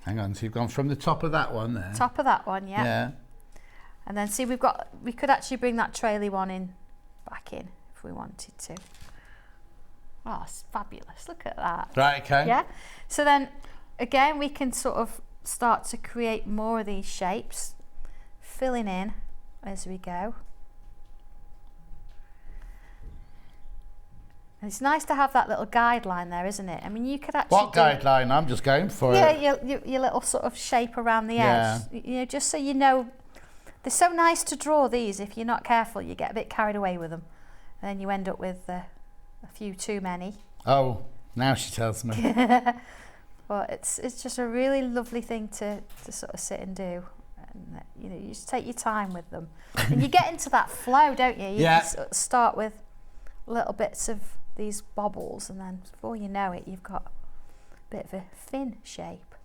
[SPEAKER 1] Hang on, so you've gone from the top of that one there.
[SPEAKER 9] Top of that one, yeah.
[SPEAKER 1] Yeah.
[SPEAKER 9] And then see, we could actually bring that traily one in, back in, if we wanted to. Oh, it's fabulous. Look at that.
[SPEAKER 1] Right, okay.
[SPEAKER 9] Yeah. So then, again, we can sort of start to create more of these shapes, filling in as we go. And it's nice to have that little guideline there, isn't it? I mean, you could actually
[SPEAKER 1] What guideline? I'm just going for it.
[SPEAKER 9] Yeah, your little sort of shape around the edge. You know, just so you know. They're so nice to draw these. If you're not careful, you get a bit carried away with them. And then you end up with a few too many.
[SPEAKER 1] Oh, now she tells me.
[SPEAKER 9] But it's just a really lovely thing to sort of sit and do. And, you know, you just take your time with them. And you get into that flow, don't you? You
[SPEAKER 1] Yeah.
[SPEAKER 9] can sort of start with little bits of these bobbles, and then before you know it, you've got a bit of a fin shape.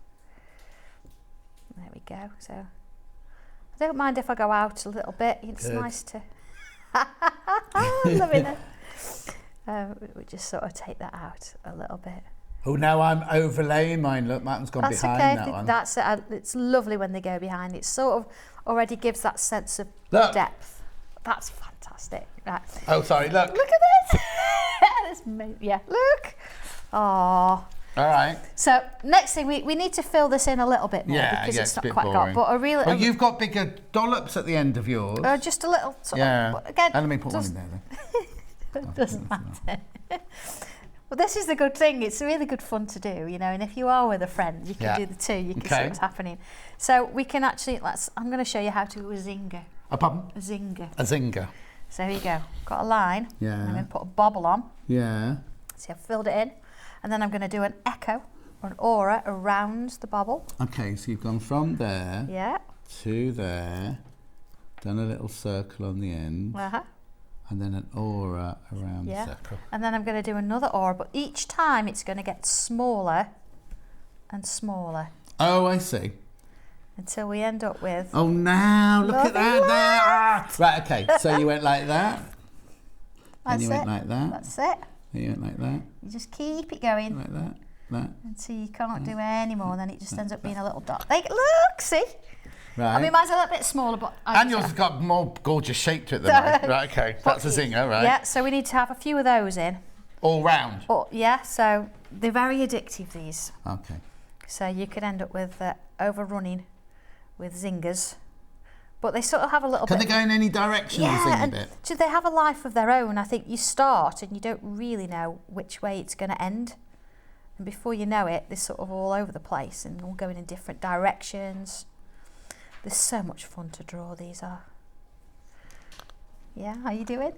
[SPEAKER 9] There we go. So I don't mind if I go out a little bit. It's
[SPEAKER 1] Good.
[SPEAKER 9] nice to. I'm loving it. We just sort of take that out a little bit.
[SPEAKER 1] Oh, now I'm overlaying mine. Look, Martin's gone
[SPEAKER 9] That's
[SPEAKER 1] behind
[SPEAKER 9] okay.
[SPEAKER 1] that one.
[SPEAKER 9] That's it. It's lovely when they go behind. It sort of already gives that sense of
[SPEAKER 1] Look.
[SPEAKER 9] depth. That's fantastic. Right.
[SPEAKER 1] Oh, sorry, look.
[SPEAKER 9] Look at this. Yeah, look. Oh.
[SPEAKER 1] All right.
[SPEAKER 9] So next thing, we need to fill this in a little bit more because
[SPEAKER 1] it's
[SPEAKER 9] it's
[SPEAKER 1] a
[SPEAKER 9] not
[SPEAKER 1] bit
[SPEAKER 9] quite
[SPEAKER 1] boring.
[SPEAKER 9] got. But a really,
[SPEAKER 1] Well, you've got bigger dollops at the end of yours.
[SPEAKER 9] just a little. Sort
[SPEAKER 1] Yeah.
[SPEAKER 9] of, again,
[SPEAKER 1] And let me put one in there then.
[SPEAKER 9] It doesn't matter. Well, this is the good thing. It's really good fun to do, you know. And if you are with a friend, you can do the two. You can see what's happening. So we can actually. I'm going to show you how to do a zinger.
[SPEAKER 1] A pardon?
[SPEAKER 9] A zinger.
[SPEAKER 1] A zinger.
[SPEAKER 9] So here you go. Got a line.
[SPEAKER 1] Yeah.
[SPEAKER 9] I'm going to put a bobble on.
[SPEAKER 1] Yeah.
[SPEAKER 9] See, I've filled it in, and then I'm going to do an echo or an aura around the bobble.
[SPEAKER 1] Okay, so you've gone from there to there, done a little circle on the end, and then an aura around the circle.
[SPEAKER 9] And then I'm going to do another aura, but each time it's going to get smaller and smaller.
[SPEAKER 1] Oh, I see.
[SPEAKER 9] Until we end up with...
[SPEAKER 1] Oh, now, look at that there. Ah. Right, okay, so you went like that.
[SPEAKER 9] That's
[SPEAKER 1] and you went like that.
[SPEAKER 9] That's it.
[SPEAKER 1] And you went like that.
[SPEAKER 9] You just keep it going.
[SPEAKER 1] Like that. That.
[SPEAKER 9] Until you can't do any more, then it just ends up being a little dot. Like, look, see?
[SPEAKER 1] Right.
[SPEAKER 9] I mean, mine's a little bit smaller, but...
[SPEAKER 1] And yours has got more gorgeous shape to it than mine. Right, okay. That's a zinger, right?
[SPEAKER 9] Yeah, so we need to have a few of those in.
[SPEAKER 1] All round?
[SPEAKER 9] Yeah, so they're very addictive, these.
[SPEAKER 1] Okay.
[SPEAKER 9] So you could end up with overrunning with zingers. But they sort of have a little bit...
[SPEAKER 1] Can they go in any direction, the zinger bit?
[SPEAKER 9] So they have a life of their own. I think you start and you don't really know which way it's going to end. And before you know it, they're sort of all over the place and all going in different directions. They're so much fun to draw, these are. Yeah, how you doing?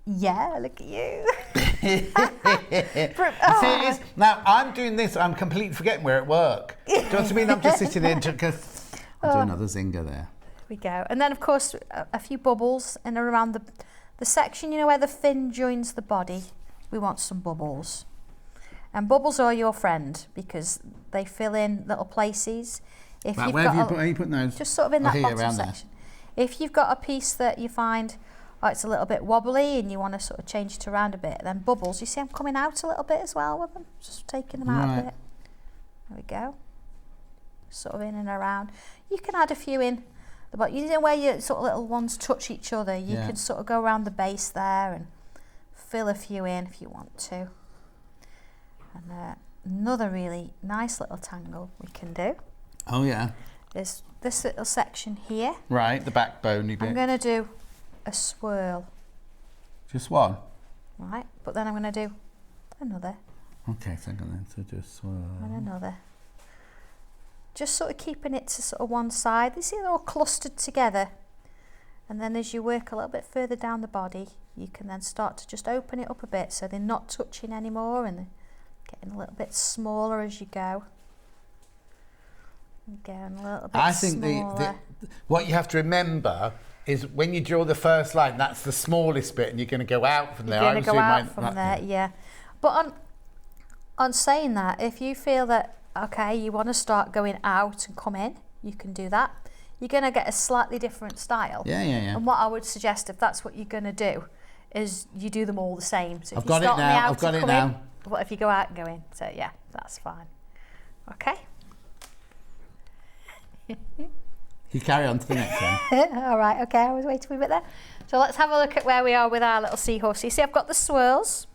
[SPEAKER 9] Yeah, look at you.
[SPEAKER 1] See, now, I'm doing this, I'm completely forgetting we're at work. Do you know what I mean? I'm just sitting there because I'll do another zinger there.
[SPEAKER 9] We go. And then, of course, a few bubbles in and around the section, you know, where the fin joins the body, we want some bubbles. And bubbles are your friend because they fill in little places. If
[SPEAKER 1] Right,
[SPEAKER 9] you've
[SPEAKER 1] where,
[SPEAKER 9] got
[SPEAKER 1] where are you putting those?
[SPEAKER 9] just sort of in that
[SPEAKER 1] here,
[SPEAKER 9] bottom
[SPEAKER 1] around
[SPEAKER 9] section. If you've got a piece that you find, oh, it's a little bit wobbly and you want to sort of change it around a bit, then bubbles, you see I'm coming out a little bit as well with them, just taking them out a bit. There we go. Sort of in and around. You can add a few in, but you know where your sort of little ones touch each other, you can sort of go around the base there and fill a few in if you want to. And another really nice little tangle we can do.
[SPEAKER 1] Oh yeah.
[SPEAKER 9] Is this little section here.
[SPEAKER 1] Right, the backbone bit.
[SPEAKER 9] I'm going to do a swirl.
[SPEAKER 1] Just one?
[SPEAKER 9] Right, but then I'm going to do another.
[SPEAKER 1] Okay, second then, so just swirl.
[SPEAKER 9] And another. Just sort of keeping it to sort of one side. You see they're all clustered together. And then as you work a little bit further down the body, you can then start to just open it up a bit so they're not touching anymore and they're getting a little bit smaller as you go. Again, a little bit
[SPEAKER 1] I think
[SPEAKER 9] smaller.
[SPEAKER 1] what you have to remember is when you draw the first line, that's the smallest bit, and you're going to go out from there.
[SPEAKER 9] You're going to go out from there, yeah. But on saying that, if you feel that, okay, you want to start going out and come in, you can do that. You're going to get a slightly different style.
[SPEAKER 1] Yeah.
[SPEAKER 9] And what I would suggest, if that's what you're going to do, is you do them all the same. So if
[SPEAKER 1] I've
[SPEAKER 9] you
[SPEAKER 1] got
[SPEAKER 9] start
[SPEAKER 1] it
[SPEAKER 9] on the
[SPEAKER 1] now.
[SPEAKER 9] out
[SPEAKER 1] I've got
[SPEAKER 9] and
[SPEAKER 1] it
[SPEAKER 9] come
[SPEAKER 1] now.
[SPEAKER 9] in, what if you go out and go in? So yeah, that's fine. Okay.
[SPEAKER 1] You carry on to the next one.
[SPEAKER 9] All right, okay, I was waiting a bit there. So let's have a look at where we are with our little seahorse. You see I've got the swirls.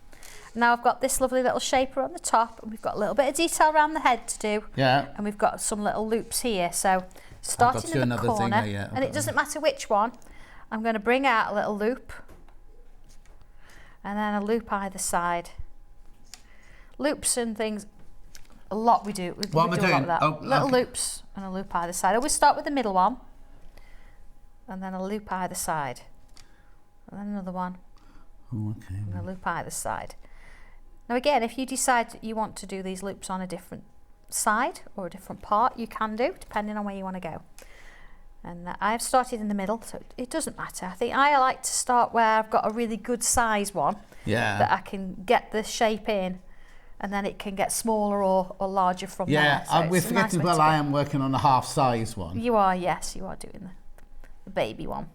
[SPEAKER 9] Now I've got this lovely little shaper on the top, and we've got a little bit of detail around the head to do.
[SPEAKER 1] Yeah.
[SPEAKER 9] And we've got some little loops here. So starting in the corner, and it doesn't matter which one, I'm going to bring out a little loop, and then a loop either side. Loops and things, a lot we do.
[SPEAKER 1] What am I
[SPEAKER 9] do a lot
[SPEAKER 1] doing?
[SPEAKER 9] of that.
[SPEAKER 1] Oh,
[SPEAKER 9] little
[SPEAKER 1] okay.
[SPEAKER 9] loops and a loop either side. I always start with the middle one, and then a loop either side, and then another one,
[SPEAKER 1] Oh, okay.
[SPEAKER 9] and a loop either side. Now again, if you decide that you want to do these loops on a different side or a different part, you can do, depending on where you want to go. And I've started in the middle, so it doesn't matter. I think I like to start where I've got a really good size one, that I can get the shape in, and then it can get smaller or larger from there. So
[SPEAKER 1] we're
[SPEAKER 9] it's a nice
[SPEAKER 1] forgetting,
[SPEAKER 9] way
[SPEAKER 1] well,
[SPEAKER 9] to
[SPEAKER 1] I
[SPEAKER 9] go.
[SPEAKER 1] am working on a half-size one.
[SPEAKER 9] You are, yes, you are doing the baby one.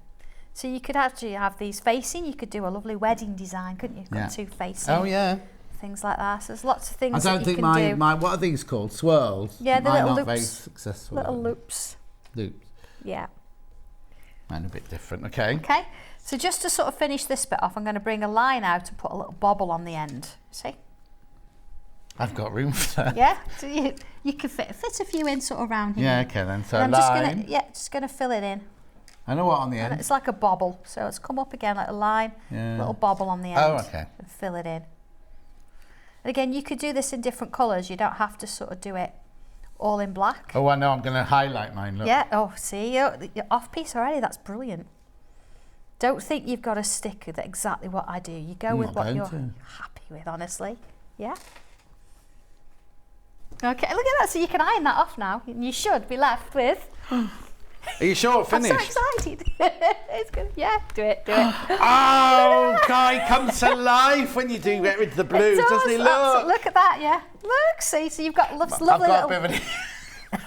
[SPEAKER 9] So you could actually have these facing. You could do a lovely wedding design, couldn't you? Got two facing.
[SPEAKER 1] Oh, yeah.
[SPEAKER 9] Things like that. So there's lots of things
[SPEAKER 1] I don't think
[SPEAKER 9] do.
[SPEAKER 1] my what are these called? Swirls?
[SPEAKER 9] Yeah, the
[SPEAKER 1] Mine
[SPEAKER 9] little
[SPEAKER 1] aren't very
[SPEAKER 9] loops.
[SPEAKER 1] successful.
[SPEAKER 9] Little loops.
[SPEAKER 1] Loops.
[SPEAKER 9] Yeah.
[SPEAKER 1] Mine are a bit different, okay.
[SPEAKER 9] Okay, so just to sort of finish this bit off, I'm going to bring a line out and put a little bobble on the end. See?
[SPEAKER 1] I've got room for that.
[SPEAKER 9] Yeah, so you can fit a few in sort of around here.
[SPEAKER 1] Yeah, okay then. So
[SPEAKER 9] and
[SPEAKER 1] line.
[SPEAKER 9] just gonna fill it in.
[SPEAKER 1] I know what on the
[SPEAKER 9] And
[SPEAKER 1] end.
[SPEAKER 9] it's like a bobble, so it's come up again like a line, little bobble on the end.
[SPEAKER 1] Oh, okay.
[SPEAKER 9] And fill it in. And again, you could do this in different colours. You don't have to sort of do it all in black.
[SPEAKER 1] Oh, I know. I'm going to highlight mine. Look.
[SPEAKER 9] Yeah. Oh, see, you're off piece already. That's brilliant. Don't think you've got to stick with exactly what I do. You go with what you're happy with, honestly. Yeah. Okay, look at that. So you can iron that off now. And you should be left with.
[SPEAKER 1] Are you sure? Finished?
[SPEAKER 9] I'm so excited. It's good. Yeah, do it.
[SPEAKER 1] Oh, Guy comes to life when you do get rid of the blue, doesn't he? Look.
[SPEAKER 9] Look at that, yeah. Look, see, so you've got lovely
[SPEAKER 1] I've got
[SPEAKER 9] little...
[SPEAKER 1] a bit of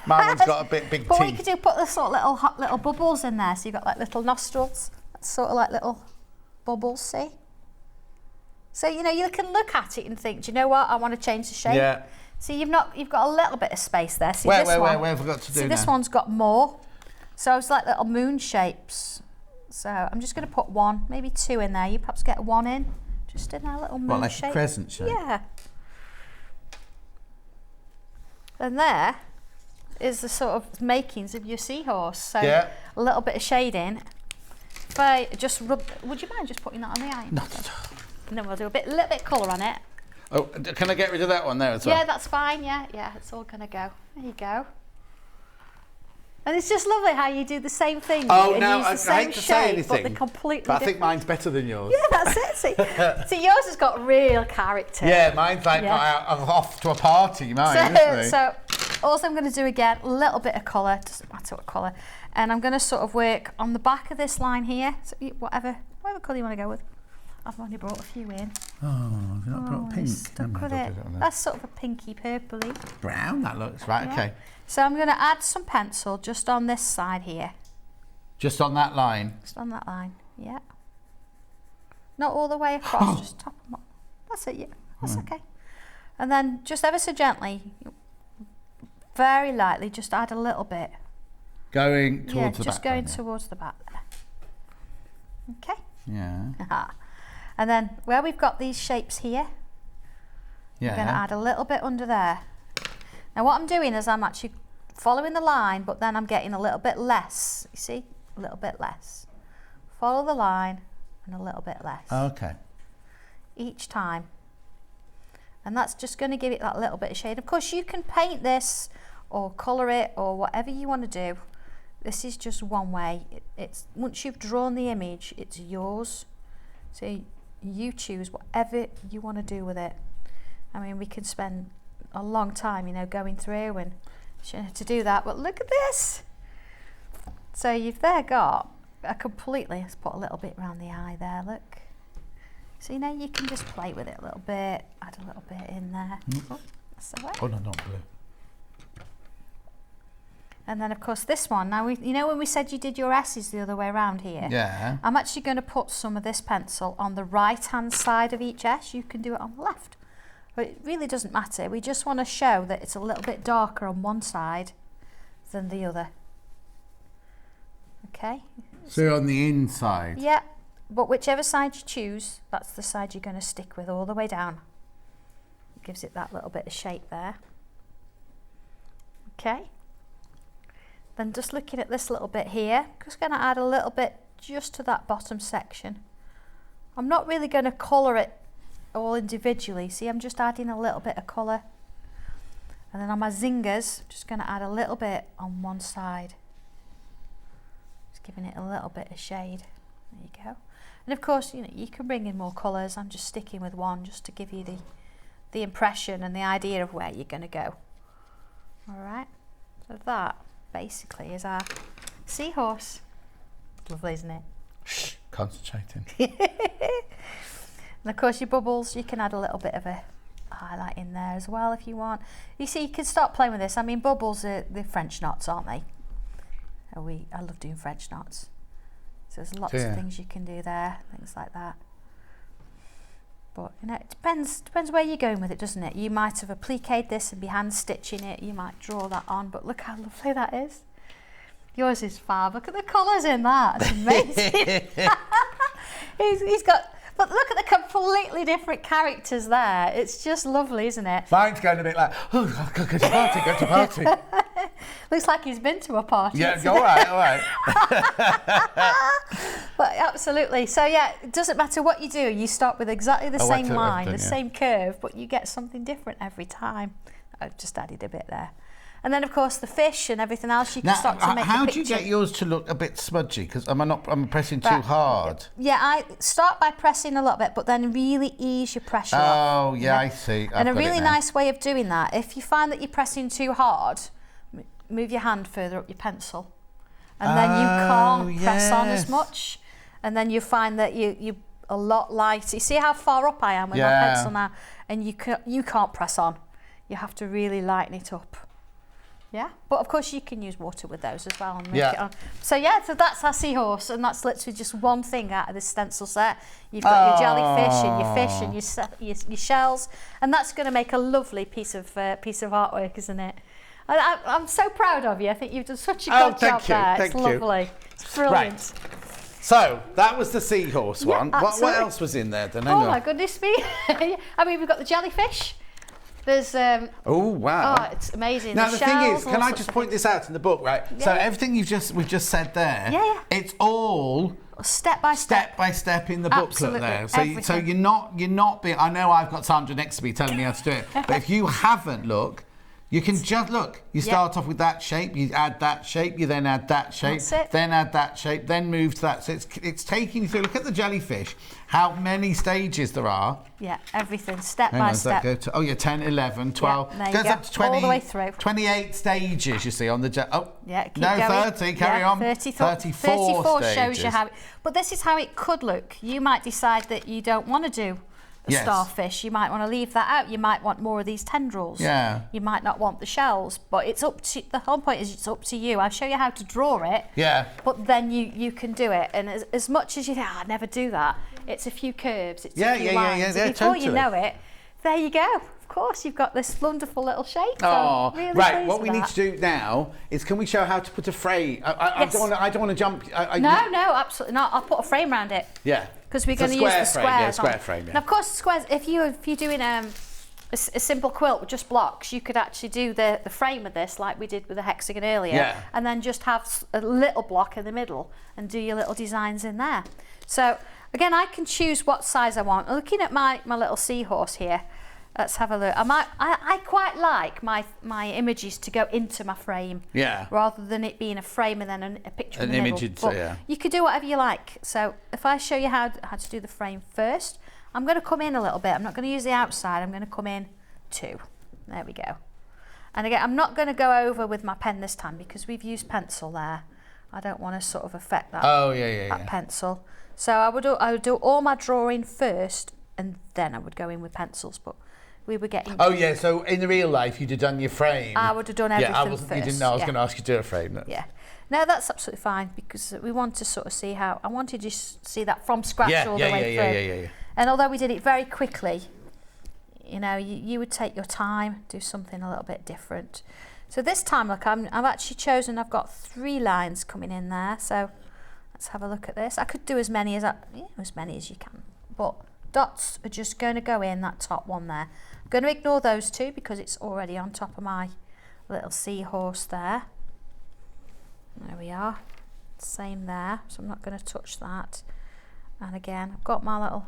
[SPEAKER 1] Mine one's got a bit big
[SPEAKER 9] But what you
[SPEAKER 1] teeth.
[SPEAKER 9] could do, put the sort of little bubbles in there. So you've got like little nostrils. That's sort of like little bubbles, see? So, you know, you can look at it and think, do you know what? I want to change the shape.
[SPEAKER 1] Yeah.
[SPEAKER 9] See, you've got a little bit of space there. See,
[SPEAKER 1] Where
[SPEAKER 9] this one,
[SPEAKER 1] have I got to do
[SPEAKER 9] see,
[SPEAKER 1] now?
[SPEAKER 9] this one's got more. So it's like little moon shapes. So I'm just going to put one, maybe two in there. You perhaps get one in, just in that little moon
[SPEAKER 1] like
[SPEAKER 9] shape.
[SPEAKER 1] a crescent shape?
[SPEAKER 9] Yeah. And there is the sort of makings of your seahorse. So
[SPEAKER 1] Yeah.
[SPEAKER 9] a little bit of shading. If I just rub, would you mind just putting that on the iron?
[SPEAKER 1] Not at all.
[SPEAKER 9] And then we'll do a little bit of colour on it.
[SPEAKER 1] Oh, can I get rid of that one there as well?
[SPEAKER 9] Yeah, that's fine. Yeah, it's all gonna go. There you go. And it's just lovely how you do the same thing.
[SPEAKER 1] Oh,
[SPEAKER 9] and
[SPEAKER 1] no,
[SPEAKER 9] use the
[SPEAKER 1] I
[SPEAKER 9] same
[SPEAKER 1] hate to say
[SPEAKER 9] shape,
[SPEAKER 1] anything,
[SPEAKER 9] but they're completely
[SPEAKER 1] but I think
[SPEAKER 9] different.
[SPEAKER 1] mine's better than yours.
[SPEAKER 9] Yeah, that's it. See, yours has got real character.
[SPEAKER 1] Yeah, mine's like got out off to a party, mine, isn't it?
[SPEAKER 9] So all I'm going to do again, a little bit of colour, doesn't matter what colour, and I'm going to sort of work on the back of this line here, so whatever colour you want to go with. I've only brought a few in.
[SPEAKER 1] Oh, have you not brought pink?
[SPEAKER 9] Stuck with it. That's sort of a pinky purpley.
[SPEAKER 1] Brown, that looks right.
[SPEAKER 9] Yeah.
[SPEAKER 1] Okay.
[SPEAKER 9] So I'm going to add some pencil just on this side here.
[SPEAKER 1] Just on that line.
[SPEAKER 9] Just on that line. Yeah. Not all the way across. Just top them up. That's it. Yeah. That's okay. And then just ever so gently, very lightly, just add a little bit.
[SPEAKER 1] Going towards the back.
[SPEAKER 9] Yeah, just going towards the back there. Okay.
[SPEAKER 1] Yeah.
[SPEAKER 9] And then where we've got these shapes here, I'm going to add a little bit under there. Now what I'm doing is I'm actually following the line, but then I'm getting a little bit less. You see? A little bit less. Follow the line and a little bit less.
[SPEAKER 1] Okay.
[SPEAKER 9] Each time. And that's just going to give it that little bit of shade. Of course, you can paint this or colour it or whatever you want to do. This is just one way. It's once you've drawn the image, it's yours. So you choose whatever you want to do with it. I mean, we can spend a long time, you know, going through and to do that. But look at this. So you've there got a completely. Let's put a little bit around the eye there. Look. So now you can just play with it a little bit. Add a little bit in there. Oh, that's the way.
[SPEAKER 1] Oh no, not blue.
[SPEAKER 9] And then of course this one, now you know when we said you did your S's the other way around here?
[SPEAKER 1] Yeah.
[SPEAKER 9] I'm actually going to put some of this pencil on the right hand side of each S. You can do it on the left. But it really doesn't matter. We just want to show that it's a little bit darker on one side than the other. Okay?
[SPEAKER 1] So you're on the inside?
[SPEAKER 9] Yeah, but whichever side you choose, that's the side you're going to stick with all the way down. It gives it that little bit of shape there. Okay? Then just looking at this little bit here, just going to add a little bit just to that bottom section. I'm not really going to colour it all individually. See, I'm just adding a little bit of colour. And then on my zingers, just going to add a little bit on one side. Just giving it a little bit of shade. There you go. And of course, you know, you can bring in more colours. I'm just sticking with one just to give you the impression and the idea of where you're going to go. All right. So that basically is our seahorse. Lovely, isn't it?
[SPEAKER 1] Shh, concentrating.
[SPEAKER 9] And of course your bubbles, you can add a little bit of a highlight in there as well if you want. You see, you can start playing with this. I mean, bubbles are the French knots, aren't they? I love doing French knots. So there's lots of things you can do there, things like that. But you know, it depends where you're going with it, doesn't it? You might have appliqued this and be hand stitching it. You might draw that on, but look how lovely that is. Yours is fab. Look at the colours in that. It's amazing. he's got. But look at the completely different characters there. It's just lovely, isn't it?
[SPEAKER 1] Mine's going a bit like, oh, go to party.
[SPEAKER 9] Looks like he's been to a party.
[SPEAKER 1] Yeah, all right.
[SPEAKER 9] But absolutely. So yeah, it doesn't matter what you do. You start with exactly the same line, the same curve, but you get something different every time. I've just added a bit there. And then, of course, the fish and everything else, you can start to make a picture.
[SPEAKER 1] How do you get yours to look a bit smudgy? Because I'm pressing too hard.
[SPEAKER 9] Yeah, I start by pressing a little bit, but then really ease your pressure off.
[SPEAKER 1] Oh, yeah, I see.
[SPEAKER 9] And a really nice way of doing that, if you find that you're pressing too hard, move your hand further up your pencil. And then you can't press on as much. And then you find that you're a lot lighter. You see how far up I am with my pencil now? And you can't press on. You have to really lighten it up. Yeah, but of course you can use water with those as well and make it on. So yeah, so that's our seahorse, and that's literally just one thing out of this stencil set. You've got your jellyfish and your fish and your shells, and that's going to make a lovely piece of artwork, isn't it? And I'm so proud of you. I think you've done such a good job there. It's lovely. It's brilliant.
[SPEAKER 1] Right. So that was the seahorse one. What else was in there then?
[SPEAKER 9] Oh my goodness me! I mean, we've got the jellyfish. There's
[SPEAKER 1] oh wow!
[SPEAKER 9] Oh, it's amazing.
[SPEAKER 1] Now the thing is, can I just point this out in the book, right? Yeah. So everything we've just said there, it's all
[SPEAKER 9] step by
[SPEAKER 1] step in the booklet there. So you're not being. I know I've got Sandra next to me telling me how to do it, but if you haven't, look, You can just look. You start off with that shape. You add that shape. You then add that shape.
[SPEAKER 9] That's it.
[SPEAKER 1] Then add that shape. Then move to that. So it's taking you through. Look at the jellyfish. How many stages there are?
[SPEAKER 9] Yeah, everything step
[SPEAKER 1] Hang
[SPEAKER 9] by
[SPEAKER 1] on, does that
[SPEAKER 9] step.
[SPEAKER 1] go to, 10, 11, 12.
[SPEAKER 9] Yeah, there you
[SPEAKER 1] goes
[SPEAKER 9] go.
[SPEAKER 1] up to 20.
[SPEAKER 9] All the way through.
[SPEAKER 1] 28 stages. You see on the
[SPEAKER 9] Yeah, keep
[SPEAKER 1] no,
[SPEAKER 9] going.
[SPEAKER 1] 30. Carry on.
[SPEAKER 9] 34
[SPEAKER 1] stages.
[SPEAKER 9] shows you how. But this is how it could look. You might decide that you don't want to do a starfish. You might want to leave that out. You might want more of these tendrils.
[SPEAKER 1] Yeah.
[SPEAKER 9] You might not want the shells. But it's up to the whole point is it's up to you. I'll show you how to draw it.
[SPEAKER 1] Yeah.
[SPEAKER 9] But then you can do it. And as much as you think, I'd never do that. It's a few curves. It's a few lines. And before you know it, there you go. Of course, you've got this wonderful little shape.
[SPEAKER 1] Oh,
[SPEAKER 9] really
[SPEAKER 1] right. What we need to do now is, can we show how to put a frame? I don't want to jump.
[SPEAKER 9] No, absolutely not. I'll put a frame around it.
[SPEAKER 1] Yeah.
[SPEAKER 9] Because we're going to use the squares.
[SPEAKER 1] Yeah, square frame. Yeah.
[SPEAKER 9] Now, of course, squares. If you're doing a simple quilt with just blocks, you could actually do the frame of this like we did with the hexagon earlier, and then just have a little block in the middle and do your little designs in there. So again, I can choose what size I want. Looking at my little seahorse here. Let's have a look. I quite like my images to go into my frame, rather than it being a frame and then a picture in the middle. You could do whatever you like. So if I show you how to do the frame first, I'm going to come in a little bit. I'm not going to use the outside. I'm going to come in 2. There we go. And again, I'm not going to go over with my pen this time because we've used pencil there. I don't want to sort of affect that. That pencil. So I would do all my drawing first, and then I would go in with pencils. But we were getting.
[SPEAKER 1] Oh yeah, so in the real life you'd have done your frame.
[SPEAKER 9] I would have done everything first.
[SPEAKER 1] You didn't know I was going to ask you to do a frame. No.
[SPEAKER 9] Yeah. No, that's absolutely fine because we want to sort of see how. I wanted you to see that from scratch all the way through. And although we did it very quickly, you know, you would take your time, do something a little bit different. So this time, look, I've actually chosen. I've got 3 lines coming in there. So let's have a look at this. I could do as many as you can, but dots are just going to go in that top one there. I'm going to ignore those 2 because it's already on top of my little seahorse there. There we are. Same there. So I'm not going to touch that. And again, I've got my little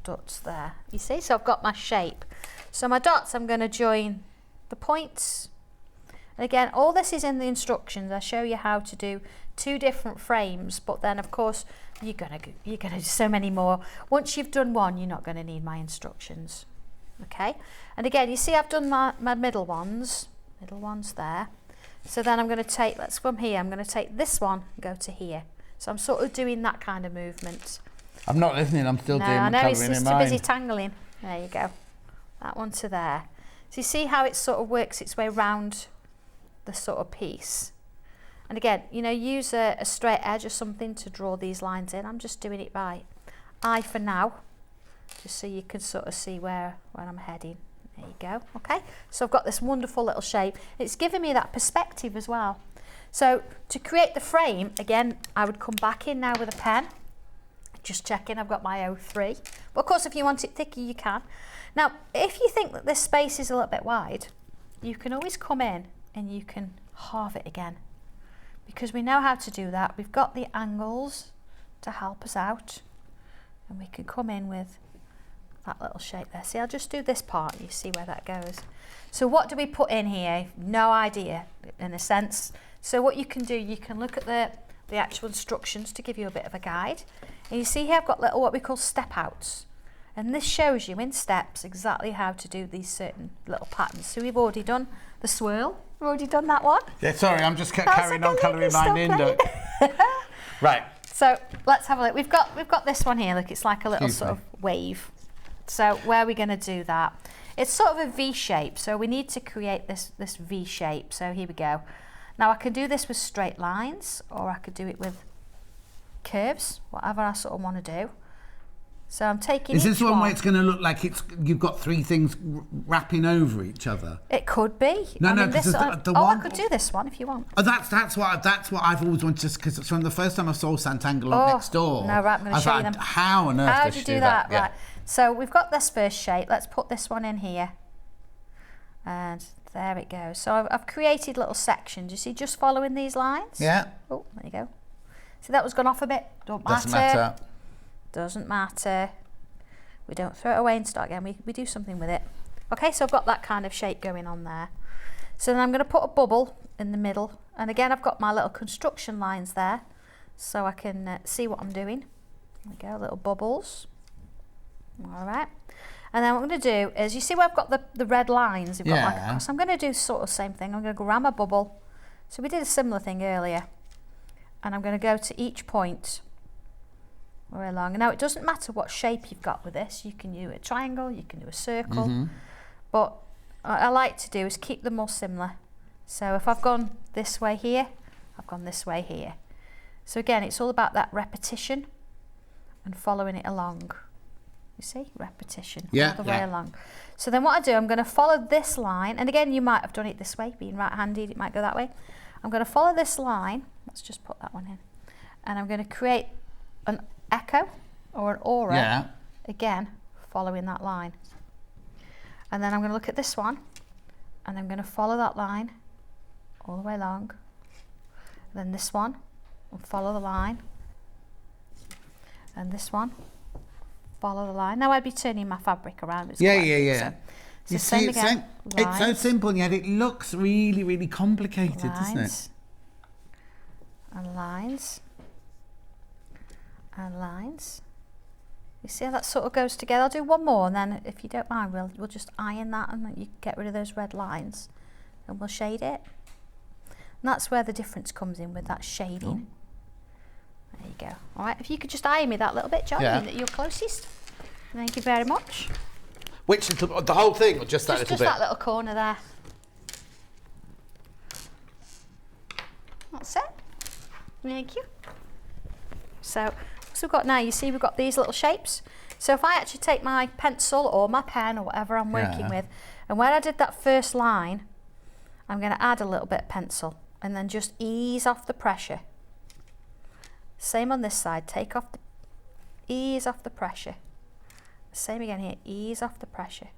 [SPEAKER 9] dots there. You see? So I've got my shape. So my dots, I'm going to join the points. And again, all this is in the instructions. I show you how to do 2 different frames, but then of course you're gonna do so many more. Once you've done one, you're not going to need my instructions. Okay? And again, you see I've done my middle ones there. So then I'm going to take, let's from here, I'm going to take this one and go to here. So I'm sort of doing that kind of movement.
[SPEAKER 1] I'm not listening, I'm still doing
[SPEAKER 9] I know,
[SPEAKER 1] colouring in
[SPEAKER 9] it's just
[SPEAKER 1] mine.
[SPEAKER 9] too busy tangling. There you go. That one to there. So you see how it sort of works its way round the sort of piece. And again, you know, use a straight edge or something to draw these lines in. I'm just doing it by eye for now, just so you can sort of see where I'm heading. There you go. Okay, so I've got this wonderful little shape. It's giving me that perspective as well. So to create the frame, again, I would come back in now with a pen, just checking I've got my 03. But of course, if you want it thicker, you can. Now, if you think that this space is a little bit wide, you can always come in and you can halve it again, because we know how to do that. We've got the angles to help us out, and we can come in with that little shape there. See, I'll just do this part, you see where that goes. So what do we put in here? No idea, in a sense. So what you can do, you can look at the actual instructions to give you a bit of a guide. And you see here I've got little what we call step outs. And this shows you in steps exactly how to do these certain little patterns. So we've already done the swirl. We've already done that one.
[SPEAKER 1] Yeah, sorry, I'm just carrying on colouring mine in. Right.
[SPEAKER 9] So let's have a look. We've got this one here. Look, it's like a little sort of wave. So where are we going to do that? It's sort of a V shape. So we need to create this V shape. So here we go. Now I can do this with straight lines, or I could do it with curves, whatever I sort of want to do. So I'm taking.
[SPEAKER 1] Is this one where it's going to look like you've got 3 things wrapping over each other?
[SPEAKER 9] It could be.
[SPEAKER 1] No, because the
[SPEAKER 9] one. I could do this one if you want.
[SPEAKER 1] Oh, that's what I've always wanted, because from the first time I saw Sanntangle on Next Door.
[SPEAKER 9] No, right, I'm going to show you them.
[SPEAKER 1] How on earth
[SPEAKER 9] How
[SPEAKER 1] does
[SPEAKER 9] do
[SPEAKER 1] she
[SPEAKER 9] you do that? Right. So we've got this first shape. Let's put this one in here. And there it goes. So I've created little sections. You see, just following these lines.
[SPEAKER 1] Yeah.
[SPEAKER 9] Oh, there you go. See, that was gone off a bit.
[SPEAKER 1] Doesn't matter.
[SPEAKER 9] Doesn't matter. We don't throw it away and start again. We do something with it. Okay, so I've got that kind of shape going on there. So then I'm going to put a bubble in the middle, and again I've got my little construction lines there so I can see what I'm doing. There we go, little bubbles. All right, and then what I'm going to do is, you see where I've got the red lines we've got like across? I'm going to do sort of the same thing. I'm going to grab my bubble. So we did a similar thing earlier, and I'm going to go to each point right along. Now it doesn't matter what shape you've got with this. You can do a triangle, you can do a circle, but what I like to do is keep them all similar. So if I've gone this way here, I've gone this way here. So again, it's all about that repetition and following it along. You see, repetition all the way along. So then what I do, I'm going to follow this line, and again, you might have done it this way, being right-handed, it might go that way. I'm going to follow this line. Let's just put that one in, and I'm going to create an echo or an aura. Again, following that line. And then I'm going to look at this one, and I'm going to follow that line all the way along. Then this one, and follow the line. And this one, follow the line. Now I'd be turning my fabric around. It's
[SPEAKER 1] You see, it's so simple, and yet it looks really, really complicated, doesn't it?
[SPEAKER 9] And lines. And lines. You see how that sort of goes together? I'll do one more, and then if you don't mind, we'll just iron that, and then you get rid of those red lines, and we'll shade it. And that's where the difference comes in with that shading. There you go. All right, if you could just iron me that little bit, John, you're closest. Thank you very much.
[SPEAKER 1] Which little, the whole thing, or just that little bit?
[SPEAKER 9] Just that little corner there. That's it. Thank you. So we've got now, you see we've got these little shapes. So if I actually take my pencil or my pen or whatever I'm working with, and where I did that first line, I'm going to add a little bit of pencil and then just ease off the pressure. Same on this side, ease off the pressure. Same again here, ease off the pressure.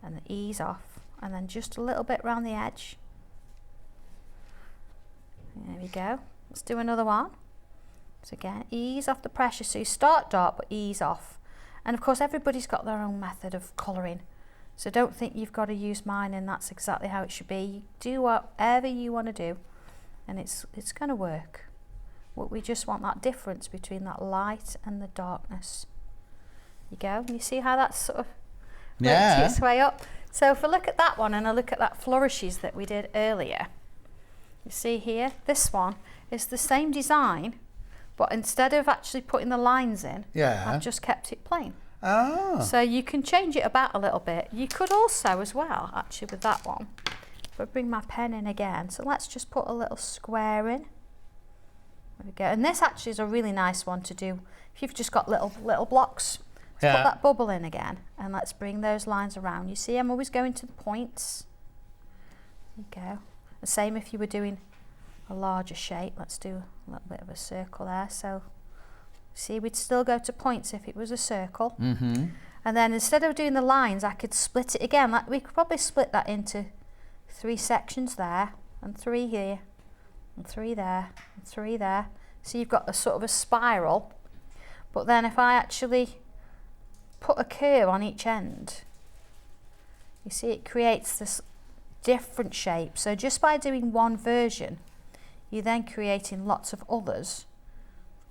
[SPEAKER 9] And ease off, and then just a little bit around the edge. There we go. Let's do another one. So again, ease off the pressure. So you start dark, but ease off. And of course, everybody's got their own method of colouring. So don't think you've got to use mine and that's exactly how it should be. You do whatever you want to do, and it's going to work. We just want that difference between that light and the darkness. You go, and you see how that's sort of worked its way up. So if I look at that one and I look at that flourishes that we did earlier, you see here, this one is the same design, but instead of actually putting the lines in, I've just kept it plain. So you can change it about a little bit. You could also as well, actually with that one, if I bring my pen in again, so let's just put a little square in. There we go. And this actually is a really nice one to do if you've just got little blocks. Let's put that bubble in again, and let's bring those lines around. You see, I'm always going to the points. There you go. The same if you were doing a larger shape. Let's do a little bit of a circle there. So, see, we'd still go to points if it was a circle. And then instead of doing the lines, I could split it again. Like we could probably split that into 3 sections there, and 3 here, and 3 there, and 3 there. So you've got a sort of a spiral. But then if I actually put a curve on each end, you see it creates this different shape. So just by doing one version, you're then creating lots of others.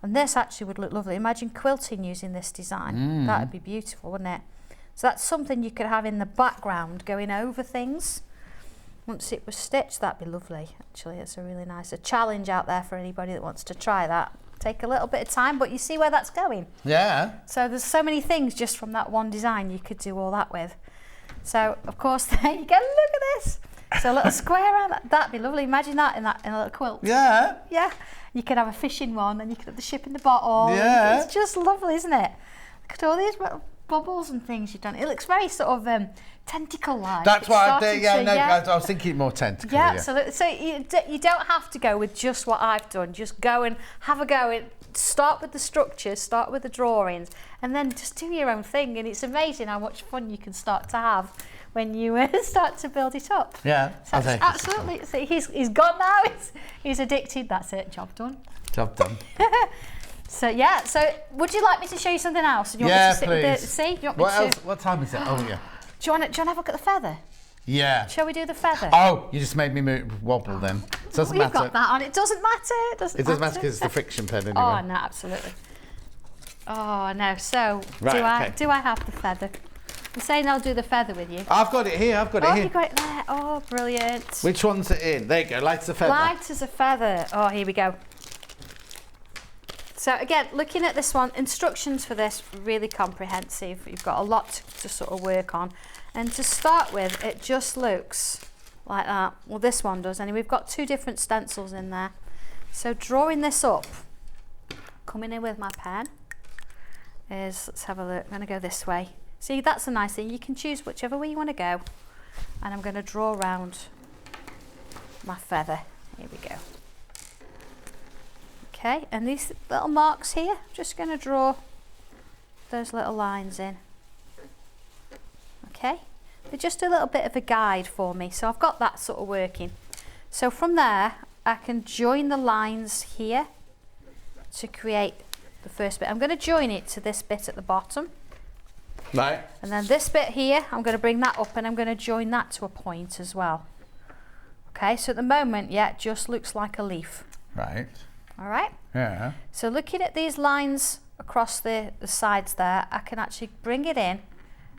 [SPEAKER 9] And this actually would look lovely. Imagine quilting using this design. That would be beautiful, wouldn't it? So that's something you could have in the background going over things. Once it was stitched, that'd be lovely. Actually, it's a really nice challenge out there for anybody that wants to try that. Take a little bit of time, but you see where that's going. So there's so many things just from that one design you could do all that with. So of course, there you go. Look at this. So a little square around that. That'd be lovely. Imagine that in a little quilt. You could have a fishing one, and you could have the ship in the bottle. It's just lovely, isn't it? Look at all these little bubbles and things you've done. It looks very sort of tentacle-like.
[SPEAKER 1] That's what I did. I was thinking more tentacle.
[SPEAKER 9] So you don't have to go with just what I've done. Just go and have a go. Start with the structures, start with the drawings, and then just do your own thing. And it's amazing how much fun you can start to have when you start to build it up. So absolutely. So he's gone now. He's addicted. That's it. Job done.
[SPEAKER 1] Job done.
[SPEAKER 9] So so would you like me to show you something else? You want me to sit
[SPEAKER 1] please.
[SPEAKER 9] with see? You want me
[SPEAKER 1] what else? What time is it? Oh yeah.
[SPEAKER 9] Do you want to have a look at the feather?
[SPEAKER 1] Yeah.
[SPEAKER 9] Shall we do the feather?
[SPEAKER 1] Oh, you just made me wobble then. It doesn't
[SPEAKER 9] You've
[SPEAKER 1] matter.
[SPEAKER 9] got that on. It doesn't matter. It doesn't
[SPEAKER 1] matter because it's the friction pen anyway.
[SPEAKER 9] Oh, no, absolutely. Oh, no. So,
[SPEAKER 1] Right,
[SPEAKER 9] do I have the feather? I'm saying I'll do the feather with you.
[SPEAKER 1] I've got it here. I've got it here.
[SPEAKER 9] Oh, you got it there. Oh, brilliant.
[SPEAKER 1] Which one's it in? There you go. Light as a feather.
[SPEAKER 9] Light as a feather. Oh, here we go. So again, looking at this one, instructions for this, really comprehensive. You've got a lot to sort of work on. And to start with, it just looks like that. Well, this one does. And we've got 2 different stencils in there. So drawing this up, coming in with my pen, let's have a look. I'm going to go this way. See, that's a nice thing. You can choose whichever way you want to go. And I'm going to draw around my feather. Here we go. Okay, and these little marks here, I'm just going to draw those little lines in. Okay, they're just a little bit of a guide for me, so I've got that sort of working. So from there, I can join the lines here to create the first bit. I'm going to join it to this bit at the bottom.
[SPEAKER 1] Right.
[SPEAKER 9] And then this bit here, I'm going to bring that up and I'm going to join that to a point as well. Okay, so at the moment, yeah, it just looks like a leaf.
[SPEAKER 1] Right.
[SPEAKER 9] All right?
[SPEAKER 1] Yeah.
[SPEAKER 9] So looking at these lines across the sides there, I can actually bring it in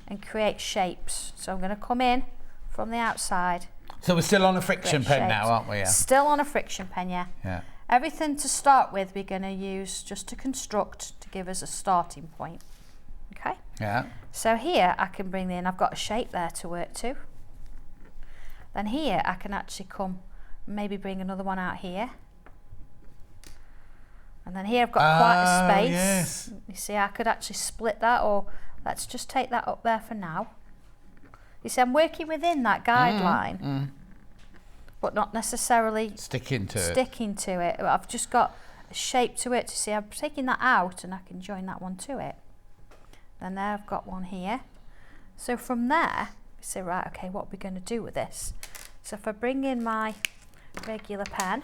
[SPEAKER 9] and create shapes. So I'm going to come in from the outside.
[SPEAKER 1] So we're still on a friction pen now, aren't we? Yeah.
[SPEAKER 9] Still on a friction pen, yeah.
[SPEAKER 1] Yeah.
[SPEAKER 9] Everything to start with, we're going to use just to construct to give us a starting point. Okay?
[SPEAKER 1] Yeah.
[SPEAKER 9] So here I can bring in, I've got a shape there to work to. Then here I can actually come, maybe bring another one out here. And then here I've got quite a space.
[SPEAKER 1] Yes.
[SPEAKER 9] You see, I could actually split that, or let's just take that up there for now. You see, I'm working within that guideline, but not necessarily
[SPEAKER 1] sticking to
[SPEAKER 9] it. I've just got a shape to it. To see, I'm taking that out and I can join that one to it. Then there I've got one here. So from there, you say, right, okay, what are we going to do with this? So if I bring in my regular pen,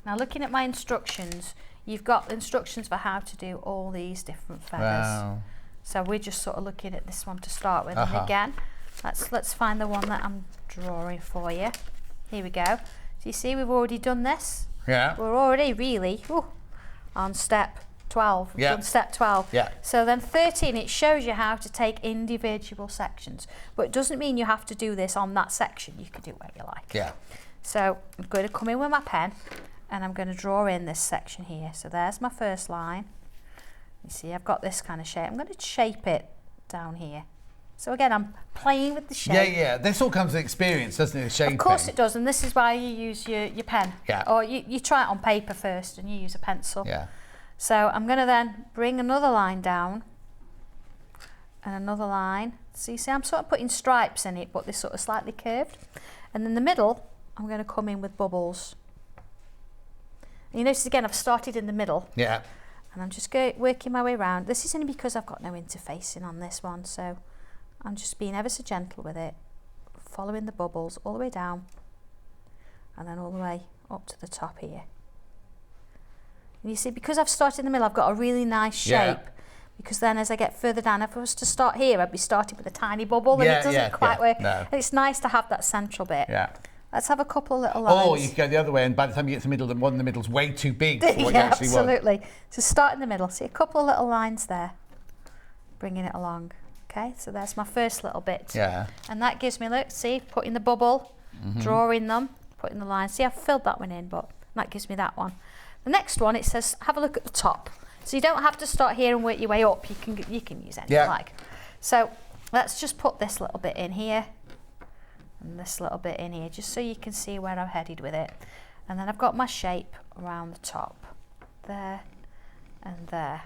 [SPEAKER 9] now looking at my instructions, you've got instructions for how to do all these different feathers.
[SPEAKER 1] Wow.
[SPEAKER 9] So we're just sort of looking at this one to start with. And again, let's find the one that I'm drawing for you. Here we go. So you see we've already done this.
[SPEAKER 1] Yeah.
[SPEAKER 9] We're already really on step 12. We've done step 12.
[SPEAKER 1] Yeah.
[SPEAKER 9] So then 13, it shows you how to take individual sections. But it doesn't mean you have to do this on that section. You can do where you like.
[SPEAKER 1] Yeah.
[SPEAKER 9] So I'm going to come in with my pen and I'm going to draw in this section here. So there's my first line. You see, I've got this kind of shape. I'm going to shape it down here. So again, I'm playing with the shape.
[SPEAKER 1] Yeah, yeah. This all comes with experience, doesn't it? Shaping.
[SPEAKER 9] Of course it does, and this is why you use your pen.
[SPEAKER 1] Yeah.
[SPEAKER 9] Or you try it on paper first and you use a pencil.
[SPEAKER 1] Yeah.
[SPEAKER 9] So I'm going to then bring another line down and another line. So you see, I'm sort of putting stripes in it, but they're sort of slightly curved. And in the middle, I'm going to come in with bubbles. And you notice again, I've started in the middle.
[SPEAKER 1] Yeah.
[SPEAKER 9] And I'm just working my way around. This is only because I've got no interfacing on this one, so I'm just being ever so gentle with it, following the bubbles all the way down and then all the way up to the top here. And you see, because I've started in the middle, I've got a really nice shape. Because then as I get further down, if I was to start here, I'd be starting with a tiny bubble and it doesn't quite work.
[SPEAKER 1] No.
[SPEAKER 9] And it's nice to have that central bit.
[SPEAKER 1] Yeah.
[SPEAKER 9] Let's have a couple of little lines.
[SPEAKER 1] Or you could go the other way, and by the time you get to the middle, the one in the middle's way too big for what you actually want.
[SPEAKER 9] Absolutely. So start in the middle. See a couple of little lines there, bringing it along. Okay, so there's my first little bit.
[SPEAKER 1] Yeah.
[SPEAKER 9] And that gives me, look, see, putting the bubble, drawing them, putting the lines. See, I've filled that one in, but that gives me that one. The next one, it says, have a look at the top. So you don't have to start here and work your way up. You can use anything you like. So let's just put this little bit in here. And this little bit in here, just so you can see where I'm headed with it. And then I've got my shape around the top, there and there.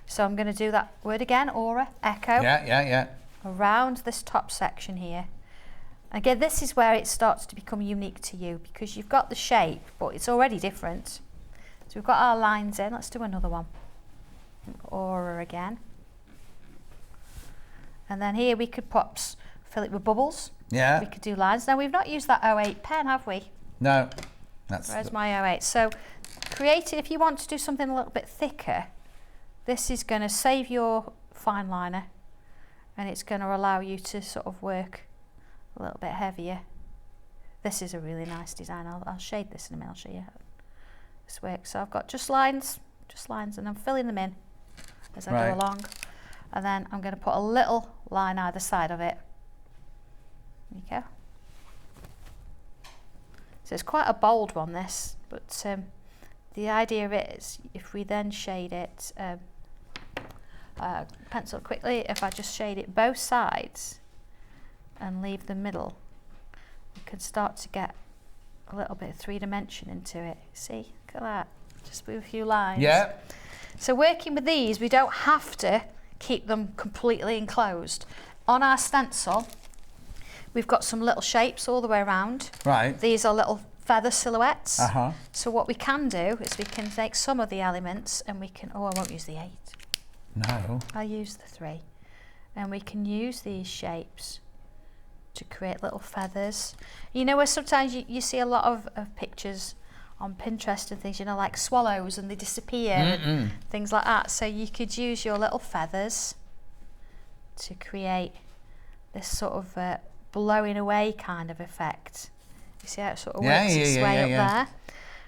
[SPEAKER 9] So I'm going to do that word again, aura, echo.
[SPEAKER 1] Yeah.
[SPEAKER 9] Around this top section here. Again, this is where it starts to become unique to you, because you've got the shape, but it's already different. So we've got our lines in. Let's do another one. Aura again. And then here we could fill it with bubbles.
[SPEAKER 1] Yeah.
[SPEAKER 9] We could do lines. Now, we've not used that 08 pen, have we?
[SPEAKER 1] No.
[SPEAKER 9] Where's my 08? So, if you want to do something a little bit thicker, this is going to save your fine liner and it's going to allow you to sort of work a little bit heavier. This is a really nice design. I'll shade this in a minute. I'll show you how this works. So I've got just lines, and I'm filling them in as I go along. And then I'm going to put a little line either side of it. There you go. So it's quite a bold one, this, but the idea is if we then shade it, pencil quickly, if I just shade it both sides and leave the middle, you can start to get a little bit of 3-dimension into it. See, look at that, just with a few lines.
[SPEAKER 1] Yeah.
[SPEAKER 9] So working with these, we don't have to keep them completely enclosed. On our stencil, we've got some little shapes all the way around.
[SPEAKER 1] Right.
[SPEAKER 9] These are little feather silhouettes.
[SPEAKER 1] Uh-huh.
[SPEAKER 9] So what we can do is we can take some of the elements and we can, oh, I won't use the 8.
[SPEAKER 1] No.
[SPEAKER 9] I'll use the 3. And we can use these shapes to create little feathers. You know where sometimes you see a lot of pictures on Pinterest and things, you know, like swallows and they disappear and things like that. So you could use your little feathers to create this sort of blowing away kind of effect. You see how it sort of works its way up there?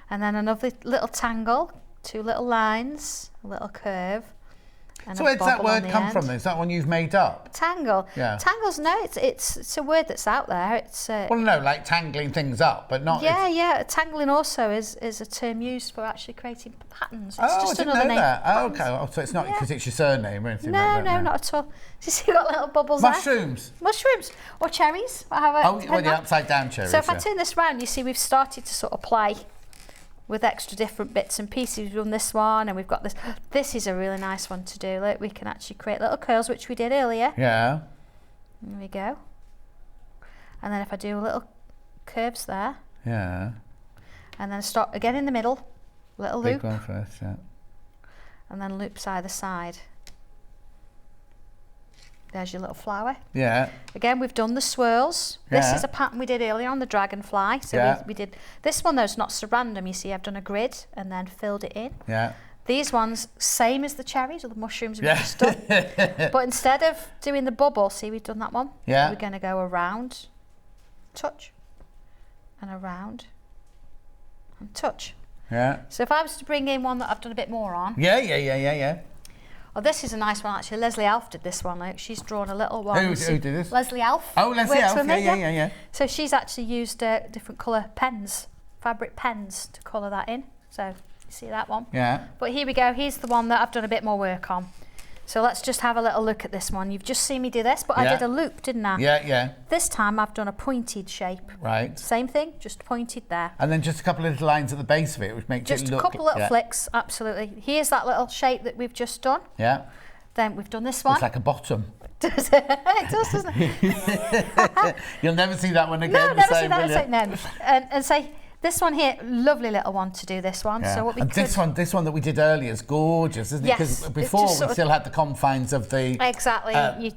[SPEAKER 9] And then another little tangle, 2 little lines, a little curve.
[SPEAKER 1] So where does that word come from? Is that one you've made up?
[SPEAKER 9] Tangle.
[SPEAKER 1] Yeah.
[SPEAKER 9] Tangles, no, it's a word that's out there. It's
[SPEAKER 1] well, no, like tangling things up, but not.
[SPEAKER 9] Yeah. Tangling also is a term used for actually creating patterns. It's just
[SPEAKER 1] I didn't
[SPEAKER 9] another
[SPEAKER 1] know
[SPEAKER 9] name.
[SPEAKER 1] that. Oh, okay. Oh, so it's not because it's your surname or anything
[SPEAKER 9] No,
[SPEAKER 1] like that.
[SPEAKER 9] no, not at all. Do you see got little bubbles
[SPEAKER 1] Mushrooms.
[SPEAKER 9] there? Mushrooms. Or cherries.
[SPEAKER 1] The upside down cherries.
[SPEAKER 9] So if I turn this round, you see we've started to sort of play with extra different bits and pieces. We've done this one and we've got this. This is a really nice one to do. Look, we can actually create little curls, which we did earlier.
[SPEAKER 1] Yeah.
[SPEAKER 9] There we go. And then if I do little curves there.
[SPEAKER 1] Yeah.
[SPEAKER 9] And then start again in the middle, little loop.
[SPEAKER 1] Big one first, yeah.
[SPEAKER 9] And then loops either side. There's your little flower.
[SPEAKER 1] Yeah.
[SPEAKER 9] Again, we've done the swirls. This
[SPEAKER 1] Yeah.
[SPEAKER 9] is a pattern we did earlier on the dragonfly. So we did this one, though, it's not so random. You see, I've done a grid and then filled it in.
[SPEAKER 1] Yeah.
[SPEAKER 9] These ones, same as the cherries or the mushrooms we've just done. But instead of doing the bubble, see, we've done that one.
[SPEAKER 1] Yeah.
[SPEAKER 9] We're going to go around, touch, and around, and touch.
[SPEAKER 1] Yeah.
[SPEAKER 9] So if I was to bring in one that I've done a bit more on.
[SPEAKER 1] Yeah.
[SPEAKER 9] Oh, this is a nice one actually. Leslie Alf did this one. Like, she's drawn a little one.
[SPEAKER 1] Who did this?
[SPEAKER 9] Leslie Alf.
[SPEAKER 1] Oh, Leslie
[SPEAKER 9] works
[SPEAKER 1] Alf.
[SPEAKER 9] with me,
[SPEAKER 1] Yeah.
[SPEAKER 9] So she's actually used different colour pens, fabric pens, to colour that in. So you see that one?
[SPEAKER 1] Yeah.
[SPEAKER 9] But here we go. Here's the one that I've done a bit more work on. So let's just have a little look at this one. You've just seen me do this, but I did a loop, didn't I?
[SPEAKER 1] Yeah.
[SPEAKER 9] This time I've done a pointed shape.
[SPEAKER 1] Right.
[SPEAKER 9] Same thing, just pointed there.
[SPEAKER 1] And then just a couple of little lines at the base of it, which makes it look.
[SPEAKER 9] Just a couple little flicks, absolutely. Here's that little shape that we've just done.
[SPEAKER 1] Yeah.
[SPEAKER 9] Then we've done this one.
[SPEAKER 1] It's like a bottom.
[SPEAKER 9] Does it? It does, doesn't it?
[SPEAKER 1] You'll never see that one again.
[SPEAKER 9] No, never see that. No. And say this one here, lovely little one to do this one.
[SPEAKER 1] Yeah.
[SPEAKER 9] So what we
[SPEAKER 1] and this one that we did earlier is gorgeous, isn't it?
[SPEAKER 9] Yes,
[SPEAKER 1] Because before we still had the confines of the.
[SPEAKER 9] Exactly.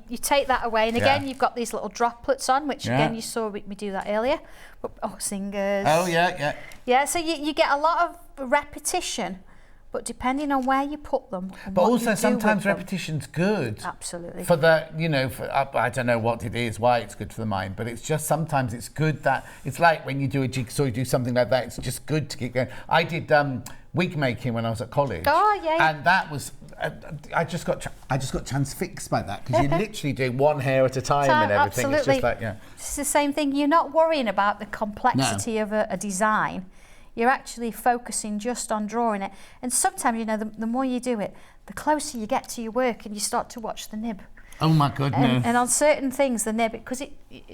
[SPEAKER 9] You take that away, and again you've got these little droplets on, which again you saw me do that earlier. But, singers.
[SPEAKER 1] Oh yeah.
[SPEAKER 9] Yeah. So you get a lot of repetition. But depending on where you put them.
[SPEAKER 1] But also sometimes repetition's good.
[SPEAKER 9] Absolutely.
[SPEAKER 1] For the, I don't know what it is, why it's good for the mind, but it's just sometimes it's good that, it's like when you do a jigsaw, you do something like that, it's just good to keep going. I did wig making when I was at college.
[SPEAKER 9] Oh, yeah.
[SPEAKER 1] And that was, I just got transfixed by that, because you literally do one hair at a time and everything.
[SPEAKER 9] Absolutely.
[SPEAKER 1] It's just like,
[SPEAKER 9] It's the same thing. You're not worrying about the complexity of a design. You're actually focusing just on drawing it. And sometimes, the more you do it, the closer you get to your work and you start to watch the nib.
[SPEAKER 1] Oh my goodness.
[SPEAKER 9] And on certain things, the nib, because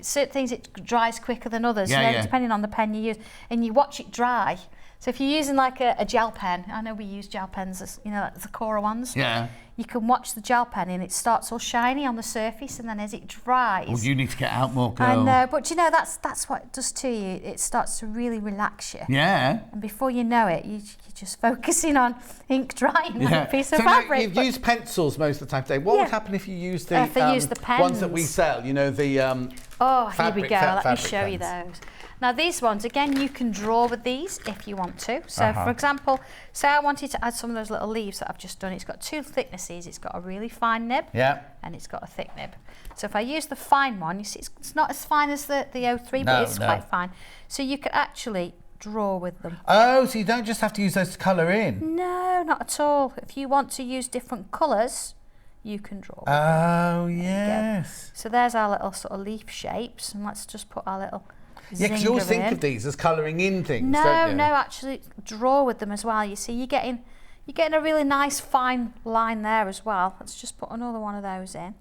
[SPEAKER 9] certain things it dries quicker than others, depending on the pen you use. And you watch it dry. So if you're using like a gel pen, I know we use gel pens, as, like the Cora ones.
[SPEAKER 1] Yeah.
[SPEAKER 9] You can watch the gel pen and it starts all shiny on the surface, and then as it dries.
[SPEAKER 1] Well, you need to get out more, girl.
[SPEAKER 9] I know, but that's what it does to you. It starts to really relax you.
[SPEAKER 1] Yeah.
[SPEAKER 9] And before you know it, you're just focusing on ink drying on a piece of fabric.
[SPEAKER 1] You've used pencils most of the time today. What would happen if you used the,
[SPEAKER 9] pens?
[SPEAKER 1] Ones that we sell? The
[SPEAKER 9] here we go. Let me show you
[SPEAKER 1] pens.
[SPEAKER 9] those. Now these ones, again, you can draw with these if you want to. So for example, say I wanted to add some of those little leaves that I've just done. It's got 2 thicknesses is it's got a really fine nib and it's got a thick nib. So if I use the fine one, you see it's not as fine as the 03, but it's quite fine. So you could actually draw with them.
[SPEAKER 1] Oh, so you don't just have to use those to colour in?
[SPEAKER 9] No, not at all. If you want to use different colours, you can draw.
[SPEAKER 1] Oh, yes.
[SPEAKER 9] So there's our little sort of leaf shapes, and let's just put our little
[SPEAKER 1] Yeah, because you always think of these as colouring in things, don't you?
[SPEAKER 9] No, actually draw with them as well. You see, you're getting a really nice fine line there as well. Let's just put another one of those in.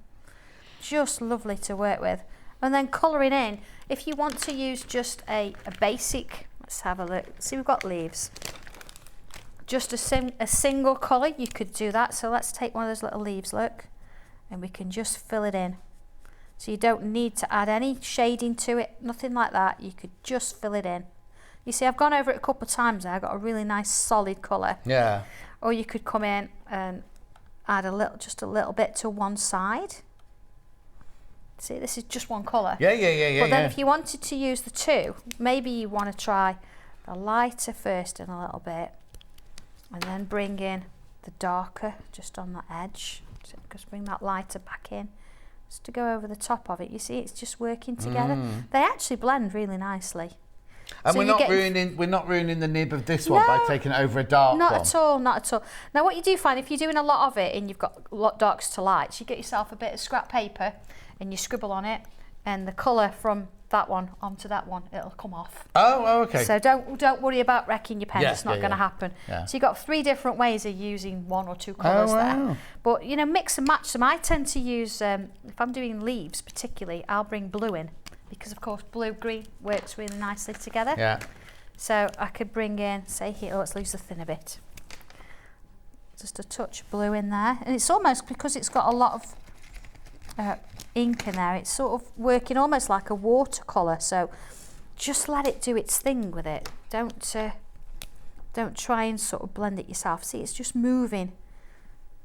[SPEAKER 9] Just lovely to work with. And then colouring in, if you want to use just a basic, let's have a look. See, we've got leaves. Just a single colour, you could do that. So let's take one of those little leaves, look, and we can just fill it in. So you don't need to add any shading to it, nothing like that. You could just fill it in. You see, I've gone over it a couple of times there. I got a really nice solid colour.
[SPEAKER 1] Yeah.
[SPEAKER 9] Or you could come in and add just a little bit to one side. See, this is just one colour.
[SPEAKER 1] Yeah.
[SPEAKER 9] But then if you wanted to use the two, maybe you want to try the lighter first in a little bit, and then bring in the darker just on the edge. So just bring that lighter back in, just to go over the top of it. You see, it's just working together. They actually blend really nicely.
[SPEAKER 1] And
[SPEAKER 9] So
[SPEAKER 1] we're not ruining the nib of this one by taking it over a dark one.
[SPEAKER 9] Not at all. Now, what you do find, if you're doing a lot of it and you've got a lot darks to lights, you get yourself a bit of scrap paper and you scribble on it, and the colour from that one onto that one, it'll come off.
[SPEAKER 1] Oh, okay.
[SPEAKER 9] So don't worry about wrecking your pen. It's not going to happen.
[SPEAKER 1] Yeah.
[SPEAKER 9] So you've got 3 different ways of using 1 or 2 colours there. But you know, mix and match them. I tend to use, if I'm doing leaves particularly, I'll bring blue in, because of course blue-green works really nicely together.
[SPEAKER 1] Yeah.
[SPEAKER 9] So I could bring in, say here, let's lose the thinner bit. Just a touch of blue in there. And it's almost, because it's got a lot of ink in there, it's sort of working almost like a watercolour. So just let it do its thing with it. Don't try and sort of blend it yourself. See, it's just moving.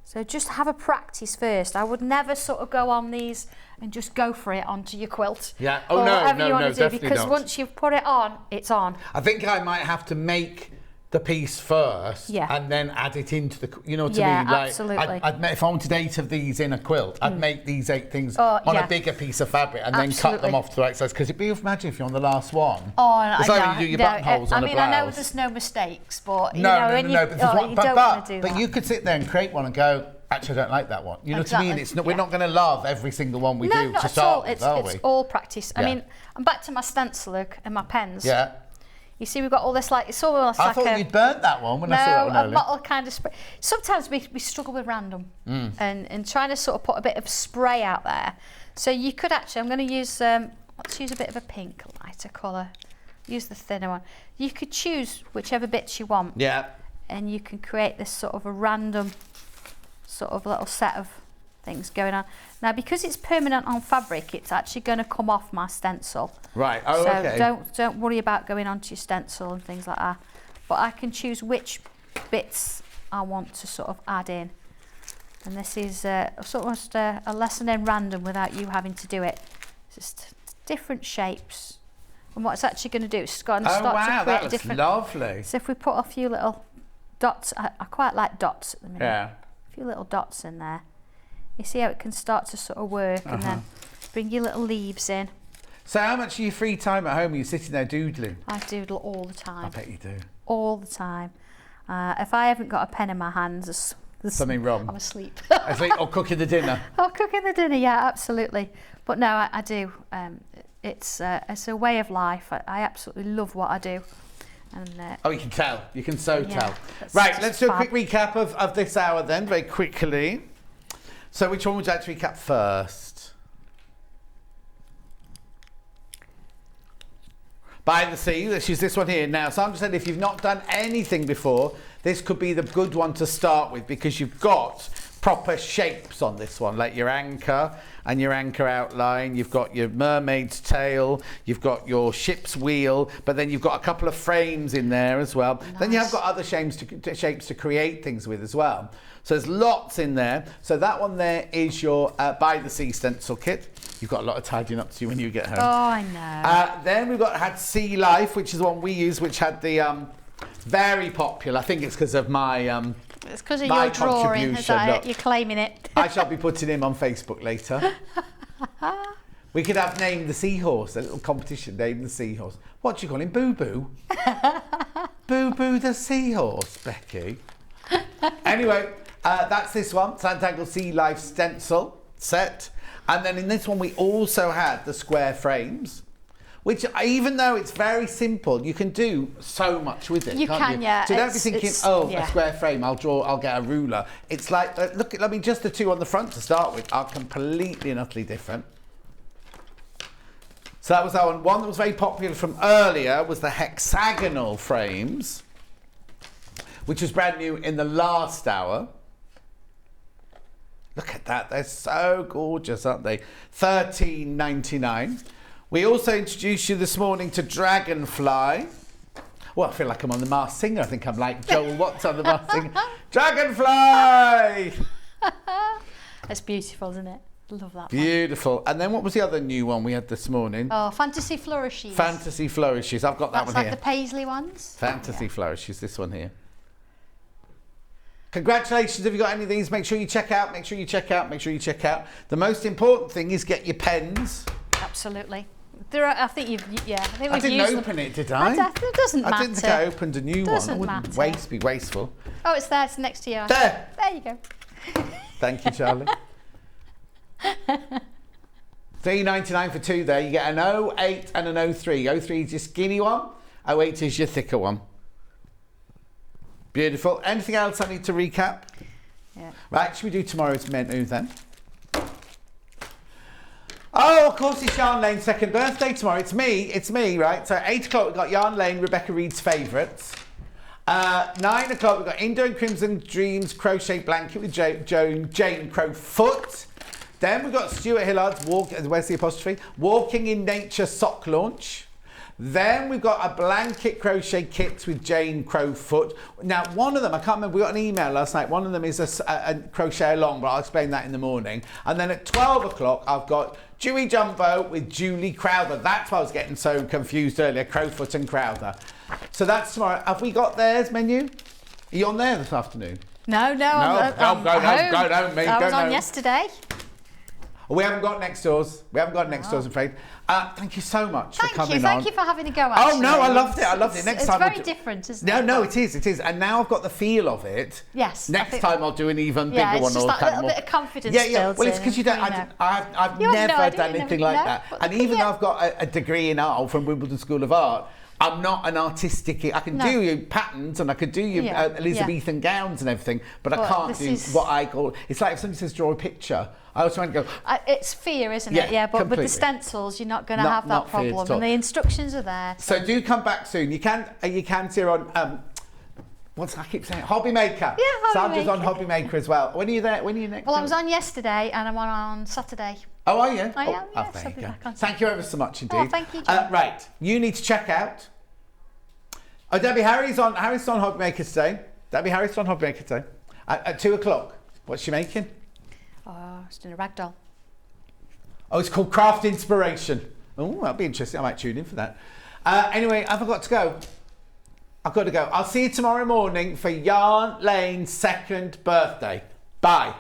[SPEAKER 9] So just have a practice first. I would never sort of go on these and just go for it onto your quilt.
[SPEAKER 1] Yeah.
[SPEAKER 9] Or whatever you want to do,
[SPEAKER 1] definitely
[SPEAKER 9] because
[SPEAKER 1] not.
[SPEAKER 9] once you've put it on, it's on.
[SPEAKER 1] I think I might have to make the piece first and then add it into the, you know what I mean? Like,
[SPEAKER 9] absolutely.
[SPEAKER 1] if I wanted 8 of these in a quilt, I'd make these 8 things on a bigger piece of fabric and then cut them off to the right size. Because it'd be, imagine if you're on the last one.
[SPEAKER 9] Oh,
[SPEAKER 1] it's like when you do your buttonholes on a blouse.
[SPEAKER 9] I know there's no mistakes, but you
[SPEAKER 1] no,
[SPEAKER 9] don't want to do that.
[SPEAKER 1] But you could sit there and create one and go, actually, I don't like that one. You know what I mean? It's not, we're not going to love every single one we do to start with, are we?
[SPEAKER 9] It's all practice. I mean, I'm back to my stencil, look, and my pens.
[SPEAKER 1] Yeah.
[SPEAKER 9] You see, we've got all this, like, it's almost like
[SPEAKER 1] I thought you'd burnt that one when I saw that one earlier.
[SPEAKER 9] No, a bottle kind of spray. Sometimes we struggle with random and trying to sort of put a bit of spray out there. So you could actually, I'm going to use, let's use a bit of a pink lighter colour. Use the thinner one. You could choose whichever bits you want.
[SPEAKER 1] Yeah.
[SPEAKER 9] And you can create this sort of a random sort of little set of things going on. Now, because it's permanent on fabric, it's actually going to come off my stencil.
[SPEAKER 1] Right. Oh,
[SPEAKER 9] so
[SPEAKER 1] okay.
[SPEAKER 9] don't worry about going onto your stencil and things like that. But I can choose which bits I want to sort of add in. And this is almost a lesson in random without you having to do it. It's just different shapes. And what it's actually going to do is it's going to start to create a different.
[SPEAKER 1] Lovely.
[SPEAKER 9] So if we put a few little dots, I quite like dots at the minute.
[SPEAKER 1] Yeah.
[SPEAKER 9] A few little dots in there. You see how it can start to sort of work, and then bring your little leaves in.
[SPEAKER 1] So how much of your free time at home are you sitting there doodling?
[SPEAKER 9] I doodle all the time.
[SPEAKER 1] I bet you do.
[SPEAKER 9] All the time. If I haven't got a pen in my hands, there's
[SPEAKER 1] something wrong.
[SPEAKER 9] I'm asleep.
[SPEAKER 1] Or cooking the dinner.
[SPEAKER 9] Or cooking the dinner, yeah, absolutely. But no, I do. It's a way of life. I absolutely love what I do. And,
[SPEAKER 1] you can tell. You can tell. Right, let's do a quick recap of this hour then, very quickly. So which one would you like to recap first? By the Sea, let's use this one here. Now, Sandra said if you've not done anything before, this could be the good one to start with because you've got proper shapes on this one, like your anchor and your anchor outline. You've got your mermaid's tail, you've got your ship's wheel, but then you've got a couple of frames in there as well. Nice. Then you have got other shapes to create things with as well. So there's lots in there. So that one there is your By the Sea stencil kit. You've got a lot of tidying up to do when you get home.
[SPEAKER 9] Oh, I know.
[SPEAKER 1] Then we've had Sea Life, which is the one we use, which had the very popular. I think it's because of my
[SPEAKER 9] It's because of
[SPEAKER 1] My
[SPEAKER 9] your drawing. Is
[SPEAKER 1] contribution,
[SPEAKER 9] that it?
[SPEAKER 1] look.
[SPEAKER 9] You're claiming it.
[SPEAKER 1] I shall be putting him on Facebook later. We could have Name the Seahorse, a little competition, Name the Seahorse. What do you call him? Boo Boo? Boo Boo the Seahorse, Becky. Anyway, that's this one, Sanntangle Sea Life stencil set. And then in this one, we also had the square frames, which even though it's very simple, you can do so much with it.
[SPEAKER 9] You
[SPEAKER 1] can't
[SPEAKER 9] can,
[SPEAKER 1] you?
[SPEAKER 9] yeah.
[SPEAKER 1] So don't be thinking,
[SPEAKER 9] yeah.
[SPEAKER 1] a square frame, I'll get a ruler. It's like, look, I mean, just the two on the front to start with are completely and utterly different. So that was that one. One that was very popular from earlier was the hexagonal frames, which was brand new in the last hour. Look at that, they're so gorgeous, aren't they? $13.99. We also introduced you this morning to Dragonfly. Well, I feel like I'm on The Masked Singer. I think I'm like Joel Watts on The Masked Singer. Dragonfly!
[SPEAKER 9] That's beautiful, isn't it? Love that.
[SPEAKER 1] Beautiful. One. And then what was the other new one we had this morning?
[SPEAKER 9] Oh, Fantasy Flourishes.
[SPEAKER 1] Fantasy Flourishes. I've got that one
[SPEAKER 9] like
[SPEAKER 1] here.
[SPEAKER 9] The Paisley ones.
[SPEAKER 1] Fantasy Flourishes, this one here. Congratulations if you got any of these. Make sure you check out, make sure you check out, make sure you check out. The most important thing is get your pens.
[SPEAKER 9] Absolutely. There are, I think you've, yeah.
[SPEAKER 1] I didn't open it, did I?
[SPEAKER 9] It doesn't matter.
[SPEAKER 1] I didn't think I opened a new one. I wouldn't be wasteful.
[SPEAKER 9] Oh, it's there. It's next to you.
[SPEAKER 1] There.
[SPEAKER 9] There you go.
[SPEAKER 1] Thank you, Charlie. $3.99 for two there. You get an 08 and an 03. 03 is your skinny one. 08 is your thicker one. Beautiful. Anything else I need to recap?
[SPEAKER 9] Yeah.
[SPEAKER 1] Right, should we do tomorrow's menu then? Oh, of course, it's Yarn Lane's second birthday tomorrow. It's me, right? So 8 o'clock, we've got Yarn Lane, Rebecca Reed's favourites. 9 o'clock, we've got Indo and Crimson Dreams crochet blanket with Jane Crowfoot. Then we've got Stuart Hillard's where's the apostrophe? Walking in Nature sock launch. Then we've got a blanket crochet kit with Jane Crowfoot. Now, one of them, I can't remember, we got an email last night. One of them is a crochet along, but I'll explain that in the morning. And then at 12 o'clock, I've got Dewey Jumbo with Julie Crowther. That's why I was getting so confused earlier, Crowfoot and Crowther. So that's tomorrow. Have we got theirs menu? Are you on there this afternoon?
[SPEAKER 9] No.
[SPEAKER 1] Go home, mate.
[SPEAKER 9] I was on yesterday.
[SPEAKER 1] We haven't got next doors. I'm afraid. Thank you so much for coming on.
[SPEAKER 9] Thank you for having a go, actually.
[SPEAKER 1] Oh, no, I loved it. Next time
[SPEAKER 9] it's very different, isn't it?
[SPEAKER 1] No, it is. And now I've got the feel of it.
[SPEAKER 9] Yes.
[SPEAKER 1] Next time I'll do an even bigger one.
[SPEAKER 9] It's just that little bit of confidence.
[SPEAKER 1] Yeah. Well, it's because you don't. I've never done anything like that. And even though I've got a degree in art from Wimbledon School of Art, I'm not an artistic. I can do you patterns and I could do you Elizabethan gowns and everything, but I can't do what I call. It's like if somebody says draw a picture. I was trying to go.
[SPEAKER 9] It's fear, isn't it? Yeah, but with the stencils, you're not going to have that problem, and the instructions are there.
[SPEAKER 1] So do come back soon. You can see her on. I keep saying Hobby Maker.
[SPEAKER 9] Yeah,
[SPEAKER 1] Sandra's on Hobby Maker as well. When are you there? When are you next?
[SPEAKER 9] Well, I was on yesterday, and I'm on Saturday.
[SPEAKER 1] Oh, are you?
[SPEAKER 9] I am.
[SPEAKER 1] Oh, there you go. Thank you ever so much indeed.
[SPEAKER 9] Oh, thank you, John.
[SPEAKER 1] Right, you need to check out. Oh, Debbie Harry's on Hobby Maker today. Debbie Harry's on Hobby Maker today at 2 o'clock. What's she making?
[SPEAKER 9] Oh, it's doing a ragdoll.
[SPEAKER 1] Oh, it's called Craft Inspiration. Oh, that'll be interesting. I might tune in for that. Anyway, I've got to go. I've got to go. I'll see you tomorrow morning for Yarn Lane's second birthday. Bye.